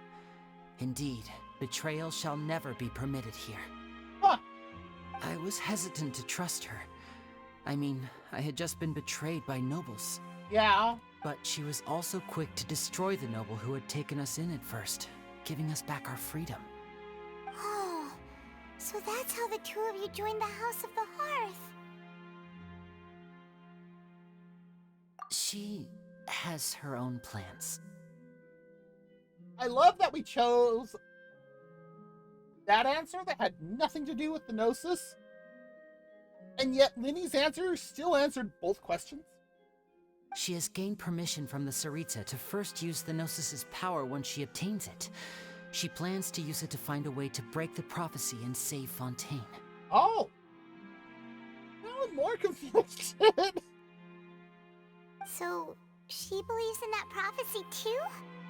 Indeed, betrayal shall never be permitted here. Huh. I was hesitant to trust her. I mean, I had just been betrayed by nobles. Yeah. But she was also quick to destroy the noble who had taken us in at first, giving us back our freedom. Oh, so that's how the two of you joined the House of the Hearth. She has her own plans. I love that we chose that answer that had nothing to do with the Gnosis, and yet Linny's answer still answered both questions. She has gained permission from the Tsaritsa to first use the Gnosis' power once she obtains it. She plans to use it to find a way to break the prophecy and save Fontaine. Oh! Now I'm more confused. So, she believes in that prophecy too?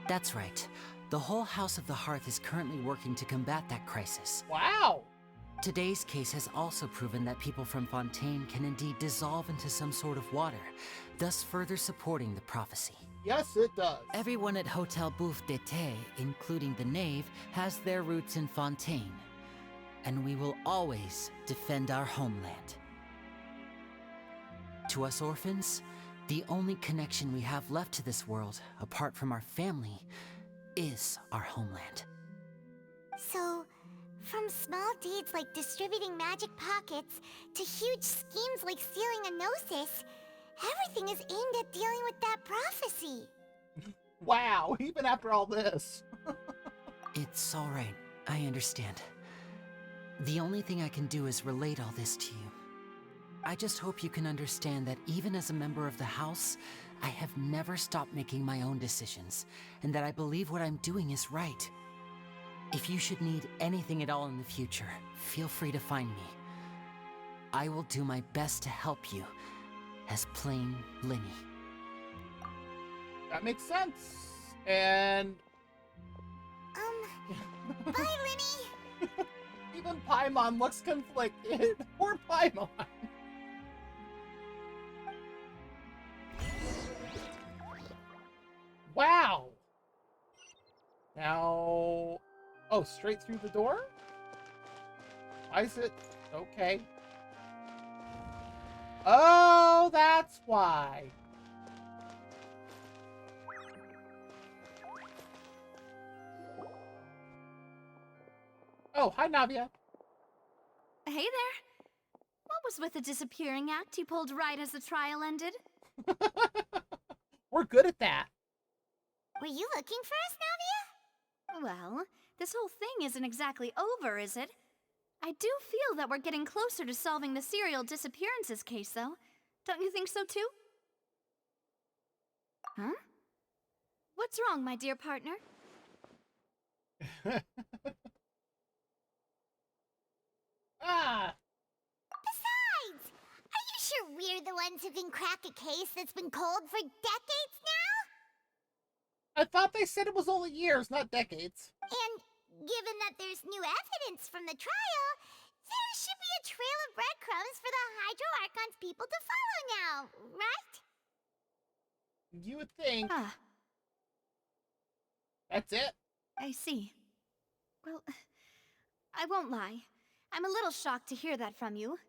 That's right. The whole House of the Hearth is currently working to combat that crisis. Wow! Today's case has also proven that people from Fontaine can indeed dissolve into some sort of water, thus further supporting the prophecy. Yes, it does. Everyone at Hotel Bouffe d'été, including the knave, has their roots in Fontaine. And we will always defend our homeland. To us orphans, the only connection we have left to this world, apart from our family, is our homeland. So, from small deeds like distributing magic pockets to huge schemes like stealing a Gnosis, everything is aimed at dealing with that prophecy. Wow, even after all this. It's all right. I understand. The only thing I can do is relate all this to you. I just hope you can understand that even as a member of the House, I have never stopped making my own decisions, and that I believe what I'm doing is right. If you should need anything at all in the future, feel free to find me. I will do my best to help you, as plain Linny. That makes sense. And Bye, Linny. even Paimon looks conflicted. Poor Paimon. Wow. Now, oh, straight through the door? Why is it? Okay. Oh, that's why. Oh, hi, Navia. Hey there. What was with the disappearing act you pulled right as the trial ended? We're good at that. Were you looking for us, Navia? Well, this whole thing isn't exactly over, is it? I do feel that we're getting closer to solving the serial disappearances case, though. Don't you think so, too? Huh? What's wrong, my dear partner? Ah! Besides, are you sure we're the ones who can crack a case that's been cold for decades now? I thought they said it was only years, not decades. And given that there's new evidence from the trial, there should be a trail of breadcrumbs for the Hydro Archon's people to follow now, right? You would think. Ah. That's it? I see. Well, I won't lie. I'm a little shocked to hear that from you.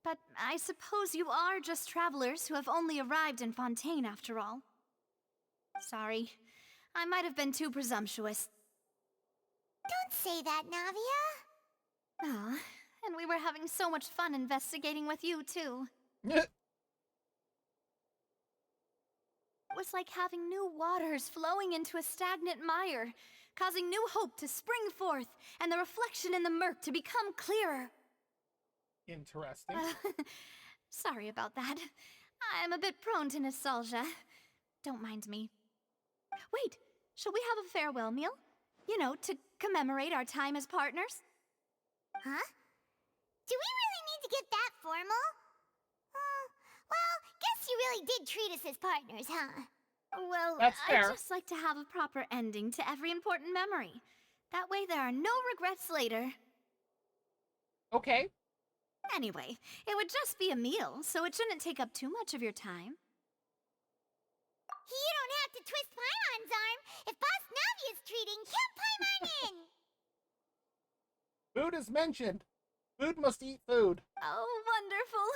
But I suppose you are just travelers who have only arrived in Fontaine after all. Sorry. I might have been too presumptuous. Don't say that, Navia. Ah, and we were having so much fun investigating with you, too. It was like having new waters flowing into a stagnant mire, causing new hope to spring forth, and the reflection in the murk to become clearer. Interesting. Sorry about that. I'm a bit prone to nostalgia. Don't mind me. Wait, shall we have a farewell meal? You know, to commemorate our time as partners? Huh? Do we really need to get that formal? Well, guess you really did treat us as partners, huh? Well, That's fair. I'd just like to have a proper ending to every important memory. That way there are no regrets later. Okay. Anyway, it would just be a meal, so it shouldn't take up too much of your time. You don't have to twist Paimon's arm. If Boss Navia's treating, count Paimon in! Food is mentioned. Food must eat food. Oh, wonderful.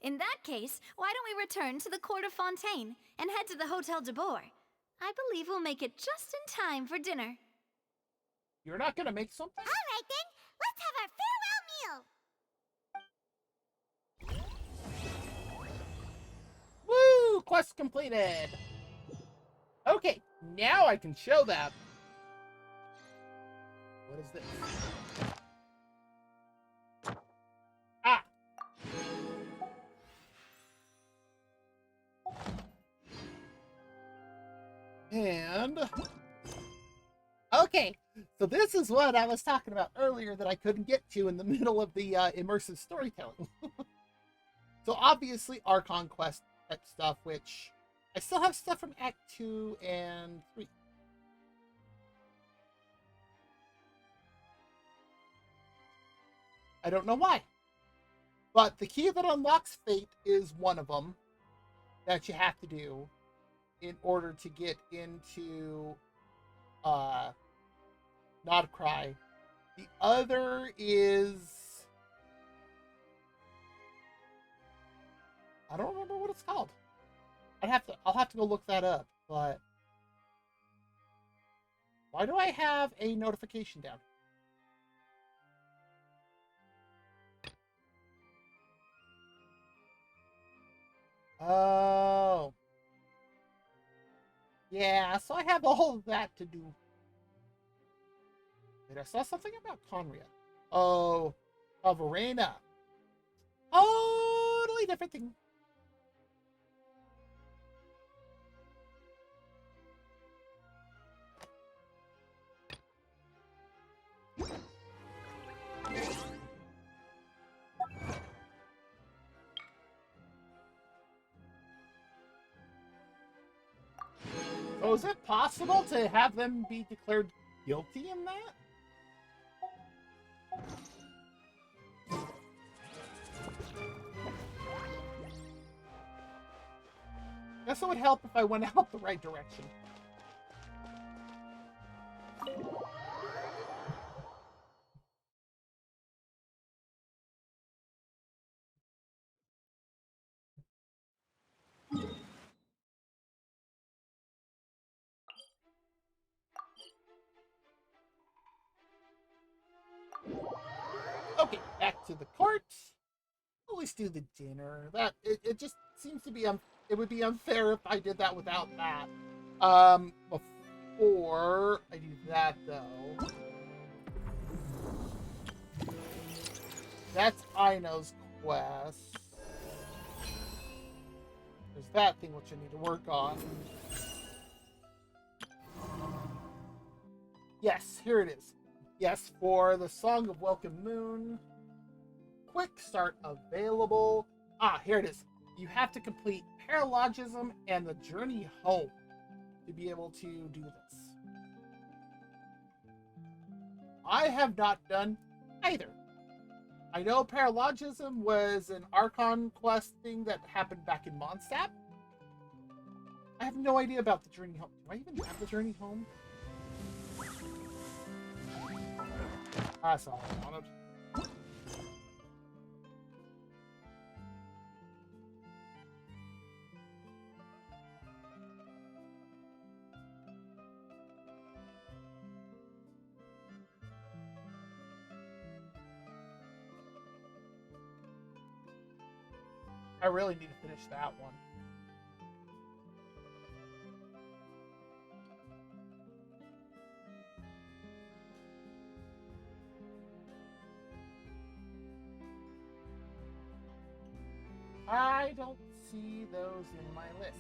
In that case, why don't we return to the Court of Fontaine and head to the Hotel de Boer? I believe we'll make it just in time for dinner. You're not gonna make something? All right, then. Let's have our farewell meal. Woo! Quest completed. Okay, now I can show them. What is this? Ah! And... okay, so this is what I was talking about earlier that I couldn't get to in the middle of the immersive storytelling. So obviously Archon Quest type stuff, which I still have stuff from Act 2 and 3. I don't know why. But the key that unlocks Fate is one of them that you have to do in order to get into Not Cry. The other is... I don't remember what it's called. I'll have to go look that up, but why do I have a notification down? Oh. Yeah, so I have all of that to do. Wait, I saw something about Conria. Oh, of Arena. Totally different thing. So is it possible to have them be declared guilty in that? Guess it would help if I went out the right direction. Okay, back to the court. Always do the dinner. That it just seems to be it would be unfair if I did that without that. Before I do that though, that's Aino's quest. There's that thing which I need to work on. Yes, here it is. Yes, for the Song of Welcome Moon. Quick start available. Ah, here it is. You have to complete Paralogism and the Journey Home to be able to do this. I have not done either. I know Paralogism was an Archon quest thing that happened back in Mondstadt. I have no idea about the Journey Home. Do I even have the Journey Home? That's all I wanted. I really need to finish that one. I don't see those in my list.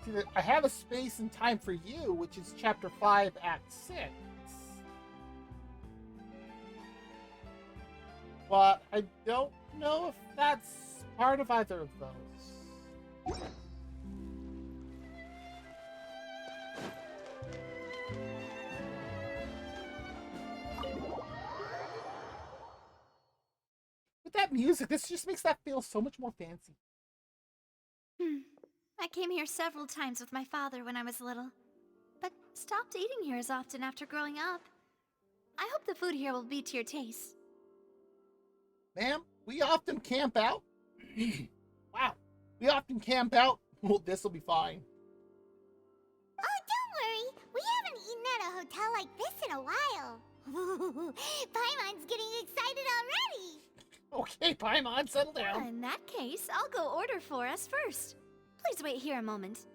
See, I have a space and time for you, which is Chapter 5, Act 6. But I don't know if that's part of either of those. With that music, this just makes that feel so much more fancy. I came here several times with my father when I was little, but stopped eating here as often after growing up. I hope the food here will be to your taste. Ma'am, we often camp out. Wow. We often camp out. Well, this'll be fine. Oh, don't worry. We haven't eaten at a hotel like this in a while. Paimon's getting excited already. Okay, Paimon, settle down. In that case, I'll go order for us first. Please wait here a moment.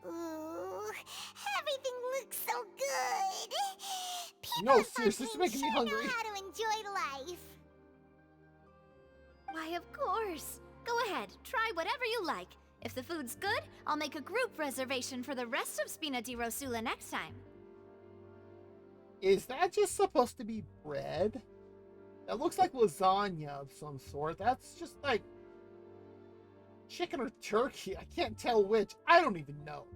Ooh, everything looks so good. People No, seriously, this is making me hungry. know how to enjoy life. Why, of course. Go ahead, try whatever you like. If the food's good, I'll make a group reservation for the rest of Spina di Rosula next time. Is that just supposed to be bread? That looks like lasagna of some sort. That's just like chicken or turkey. I can't tell which. I don't even know.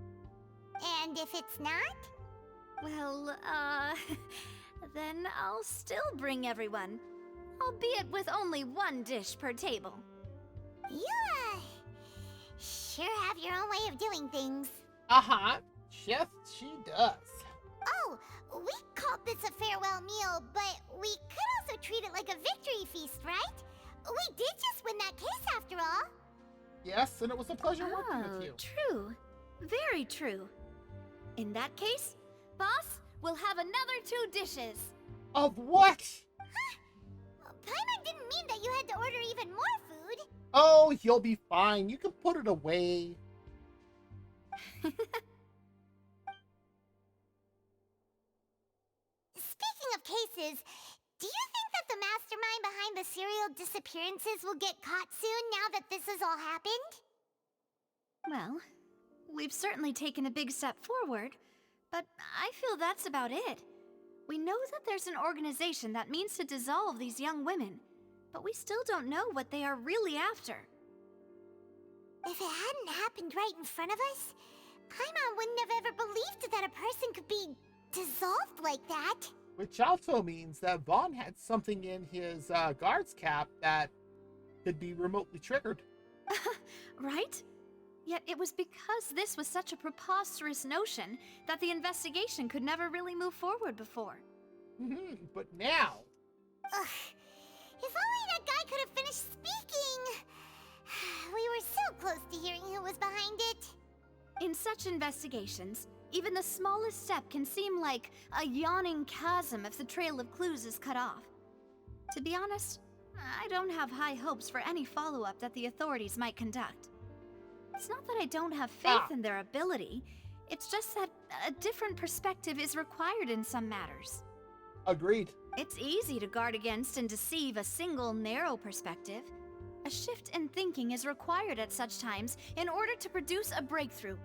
And if it's not? Well, then I'll still bring everyone. Albeit with only one dish per table. You, sure have your own way of doing things. Uh-huh. Yes, she does. Oh, we called this a farewell meal, but we could also treat it like a victory feast, right? We did just win that case after all. Yes, and it was a pleasure working with you. True. Very true. In that case, boss, we'll have another 2 dishes. Of what? Paimon didn't mean that you had to order even more food. Oh, you'll be fine. You can put it away. Speaking of cases, do you think that the mastermind behind the serial disappearances will get caught soon now that this has all happened? Well, we've certainly taken a big step forward, but I feel that's about it. We know that there's an organization that means to dissolve these young women, but we still don't know what they are really after. If it hadn't happened right in front of us, Paimon wouldn't have ever believed that a person could be dissolved like that. Which also means that Vaughn had something in his guard's cap that could be remotely triggered. Right? Yet it was because this was such a preposterous notion that the investigation could never really move forward before. But now... Ugh. If only that guy could have finished speaking! We were so close to hearing who was behind it. In such investigations, even the smallest step can seem like a yawning chasm if the trail of clues is cut off. To be honest, I don't have high hopes for any follow-up that the authorities might conduct. It's not that I don't have faith in their ability, it's just that a different perspective is required in some matters. Agreed. It's easy to guard against and deceive a single narrow perspective. A shift in thinking is required at such times in order to produce a breakthrough.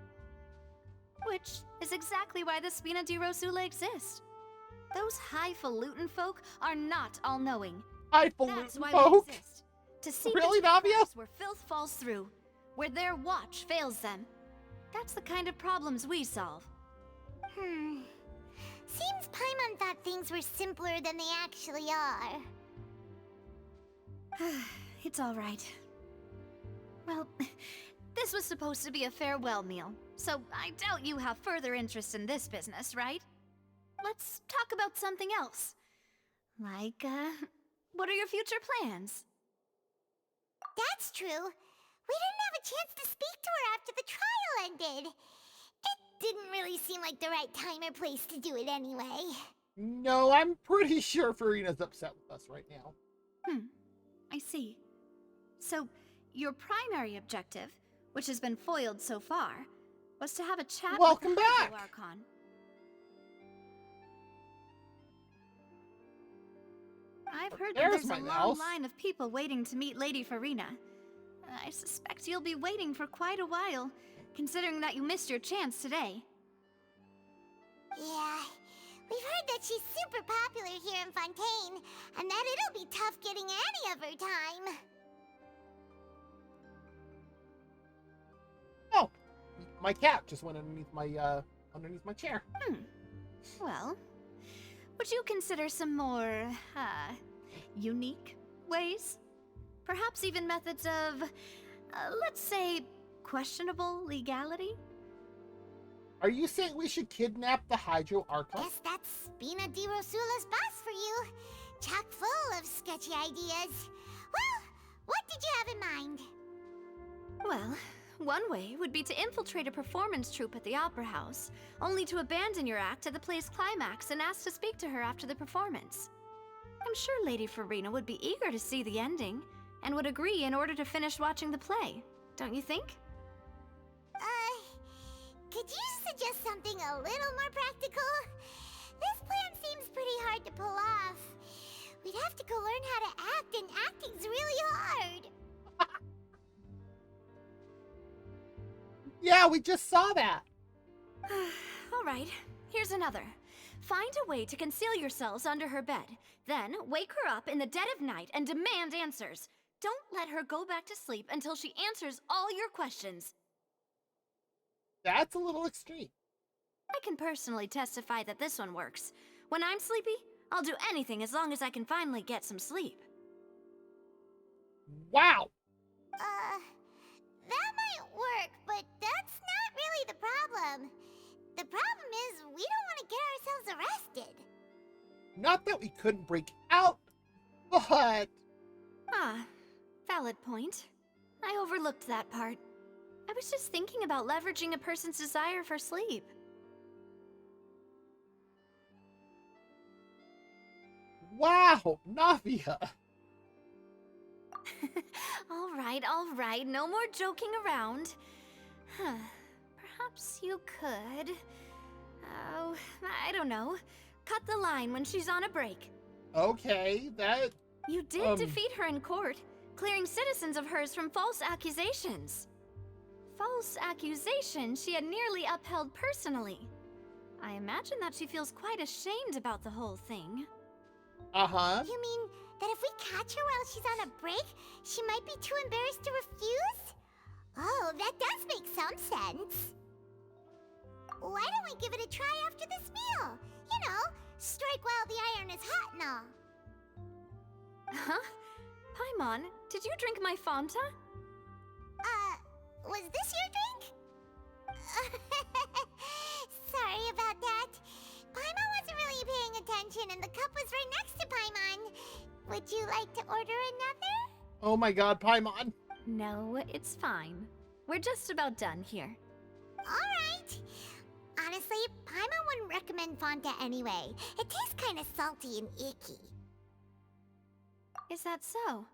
Which is exactly why the Spina di Rosula exist. Those highfalutin folk are not all-knowing. That's why we exist. To see really, the Navia? cracks where filth falls through, where their watch fails them. That's the kind of problems we solve. Seems Paimon thought things were simpler than they actually are. It's all right. Well, this was supposed to be a farewell meal, so I doubt you have further interest in this business, right? Let's talk about something else. Like, what are your future plans? That's true. We didn't have a chance to speak to her after the trial ended. It didn't really seem like the right time or place to do it anyway. No, I'm pretty sure Farina's upset with us right now. I see. So, your primary objective, which has been foiled so far, was to have a chat with the Hydro Archon. I've heard that there's a long line of people waiting to meet Lady Farina. I suspect you'll be waiting for quite a while, considering that you missed your chance today. Yeah, we've heard that she's super popular here in Fontaine, and that it'll be tough getting any of her time. Oh, my cat just went underneath my chair. Well, would you consider some more, unique ways? Perhaps even methods of, let's say, questionable legality? Are you saying we should kidnap the Hydro Archon? Guess that's Spina di Rosula's boss for you. Chock full of sketchy ideas. Well, what did you have in mind? Well, one way would be to infiltrate a performance troupe at the Opera House, only to abandon your act at the play's climax and ask to speak to her after the performance. I'm sure Lady Farina would be eager to see the ending, and would agree in order to finish watching the play, don't you think? Could you suggest something a little more practical? This plan seems pretty hard to pull off. We'd have to go learn how to act, and acting's really hard. Yeah, we just saw that. All right, here's another. Find a way to conceal yourselves under her bed. Then wake her up in the dead of night and demand answers. Don't let her go back to sleep until she answers all your questions. That's a little extreme. I can personally testify that this one works. When I'm sleepy, I'll do anything as long as I can finally get some sleep. Wow! That might work, but that's not really the problem. The problem is we don't want to get ourselves arrested. Not that we couldn't break out, but... Valid point. I overlooked that part. I was just thinking about leveraging a person's desire for sleep. Wow, Navia! All right, no more joking around. Perhaps you could... Oh, I don't know. Cut the line when she's on a break. Okay, that... You did defeat her in court, clearing citizens of hers from false accusations. False accusations she had nearly upheld personally. I imagine that she feels quite ashamed about the whole thing. Uh-huh. You mean that if we catch her while she's on a break, she might be too embarrassed to refuse? Oh, that does make some sense. Why don't we give it a try after this meal? You know, strike while the iron is hot and all. Huh? Paimon, did you drink my Fanta? Was this your drink? Sorry about that. Paimon wasn't really paying attention and the cup was right next to Paimon. Would you like to order another? Oh my god, Paimon. No, it's fine. We're just about done here. Alright. Honestly, Paimon wouldn't recommend Fanta anyway. It tastes kind of salty and icky. Is that so?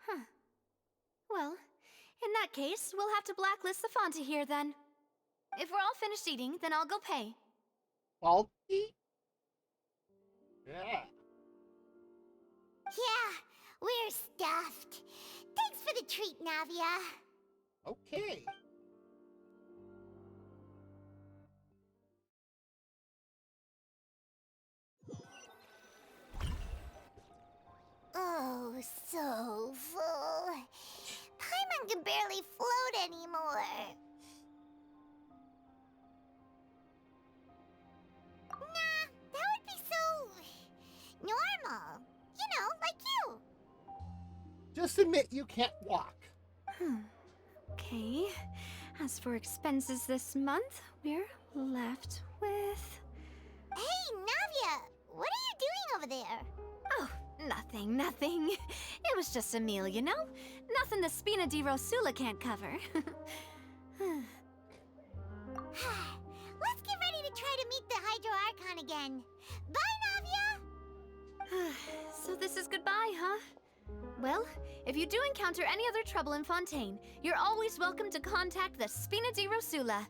Huh. Well, in that case, we'll have to blacklist the Fanta here then. If we're all finished eating, then I'll go pay. Salty? Yeah. Yeah, we're stuffed. Thanks for the treat, Navia. Okay. Oh, so full. Paimon can barely float anymore. Nah, that would be so normal. You know, like you. Just admit you can't walk. Okay. As for expenses this month, we're left with... Hey, Navia! What are you doing over there? Oh, nothing. It was just a meal, you know? Nothing the Spina di Rosula can't cover. Let's get ready to try to meet the Hydro Archon again. Bye, Navia! So this is goodbye, huh? Well, if you do encounter any other trouble in Fontaine, you're always welcome to contact the Spina di Rosula.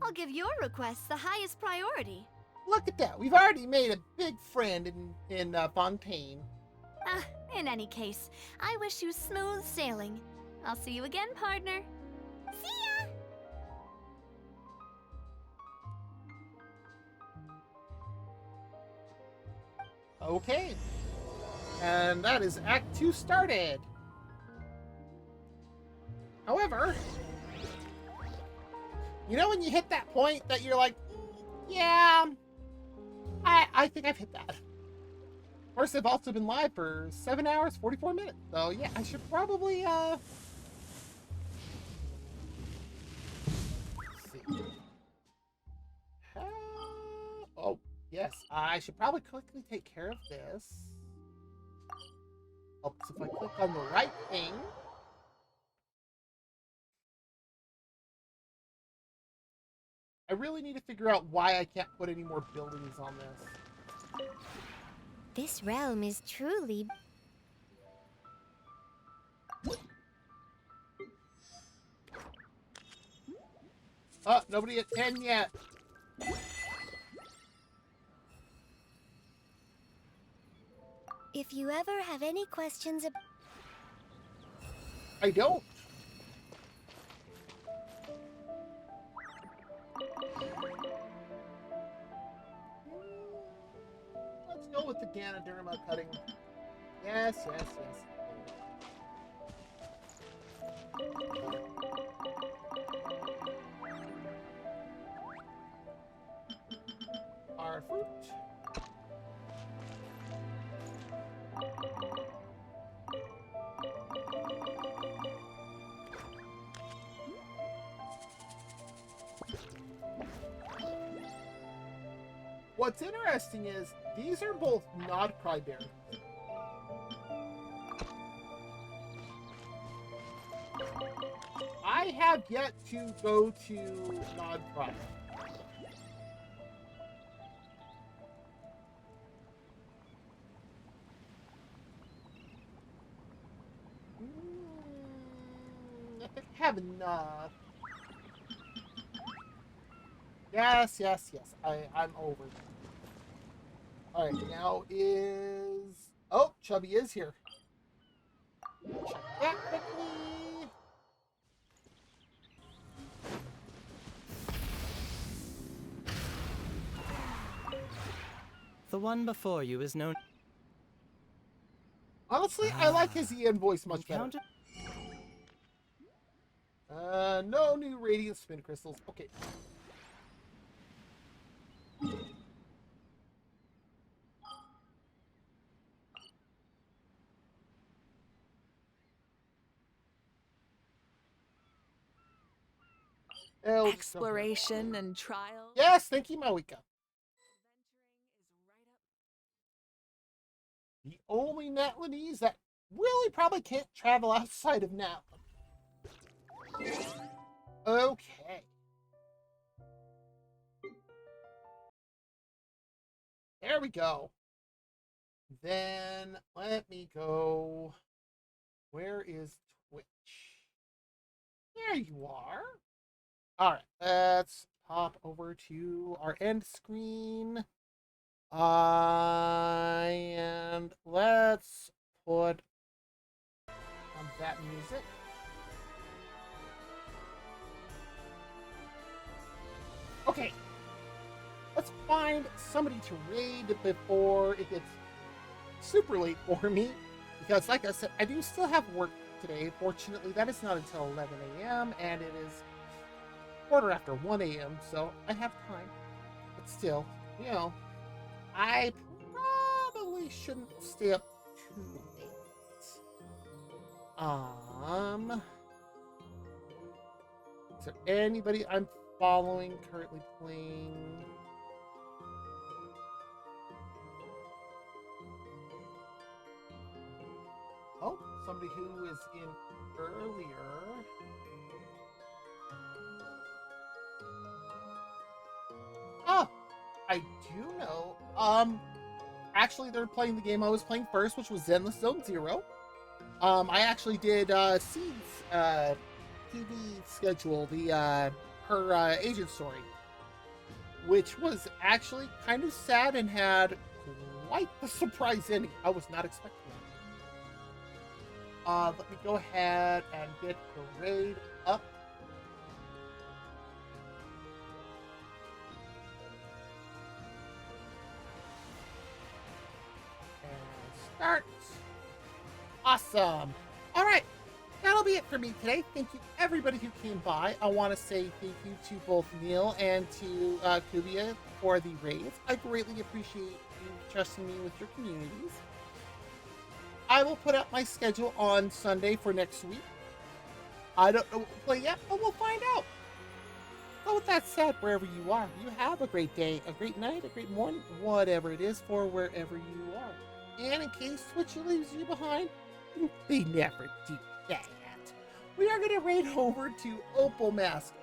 I'll give your requests the highest priority. Look at that. We've already made a big friend in Fontaine. In any case, I wish you smooth sailing. I'll see you again, partner. See ya! Okay. And that is Act 2 started. However, you know when you hit that point that you're like, yeah, I think I've hit that. Of course, I've also been live for 7 hours, 44 minutes. So yeah, I should probably, let's see. Oh, yes, I should probably quickly take care of this. Helps if I click on the right thing. I really need to figure out why I can't put any more buildings on this. This realm is truly... Oh, nobody at 10 yet. If you ever have any questions about... I don't. Let's go with the Ganoderma cutting. Yes. Our fruit. What's interesting is these are both not cryberries. I have yet to go to non-cry. I think I have enough. Yes. I'm over. Alright, now is... Oh, Chubby is here. Check that quickly. The one before you is known. Honestly, I like his Ian voice much better. No new radiant spin crystals. Okay. Exploration and trial. Yes, thank you, Mawika. The only Natlanese that really probably can't travel outside of Natlan. Okay. There we go. Then let me go. Where is Twitch? There you are. All right, let's hop over to our end screen. And let's put on that music. Okay. Let's find somebody to raid before it gets super late for me. Because like I said, I do still have work today. Fortunately, that is not until 11 a.m. and it is quarter after 1 a.m. So I have time. But still, you know, I probably shouldn't stay up too late. Is there anybody I'm following currently playing? Oh, somebody who is in earlier. Oh, I do know. Actually, they're playing the game I was playing first, which was Zenless Zone Zero. I actually did Seed's TV schedule, her agent story, which was actually kind of sad and had quite the surprise ending. I was not expecting it. Let me go ahead and get the raid up. Start. Awesome. All right. That'll be it for me today. Thank you, everybody who came by. I want to say thank you to both Neil and to Kubia for the raids. I greatly appreciate you trusting me with your communities. I will put up my schedule on Sunday for next week. I don't know what we'll play yet, but we'll find out. So with that said, wherever you are, you have a great day, a great night, a great morning, whatever it is for wherever you are. And in case Twitch leaves you behind, they never do that. We are going to raid over to Opal Mask,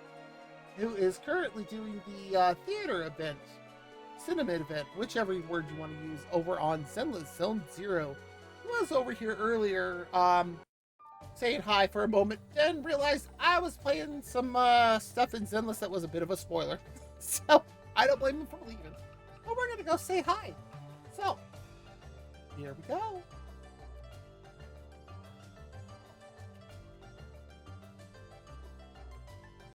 who is currently doing the theater event, cinema event, whichever word you want to use, over on Zenless Zone Zero. He was over here earlier, saying hi for a moment, then realized I was playing some stuff in Zenless that was a bit of a spoiler. So I don't blame him for leaving. But we're going to go say hi. So here we go.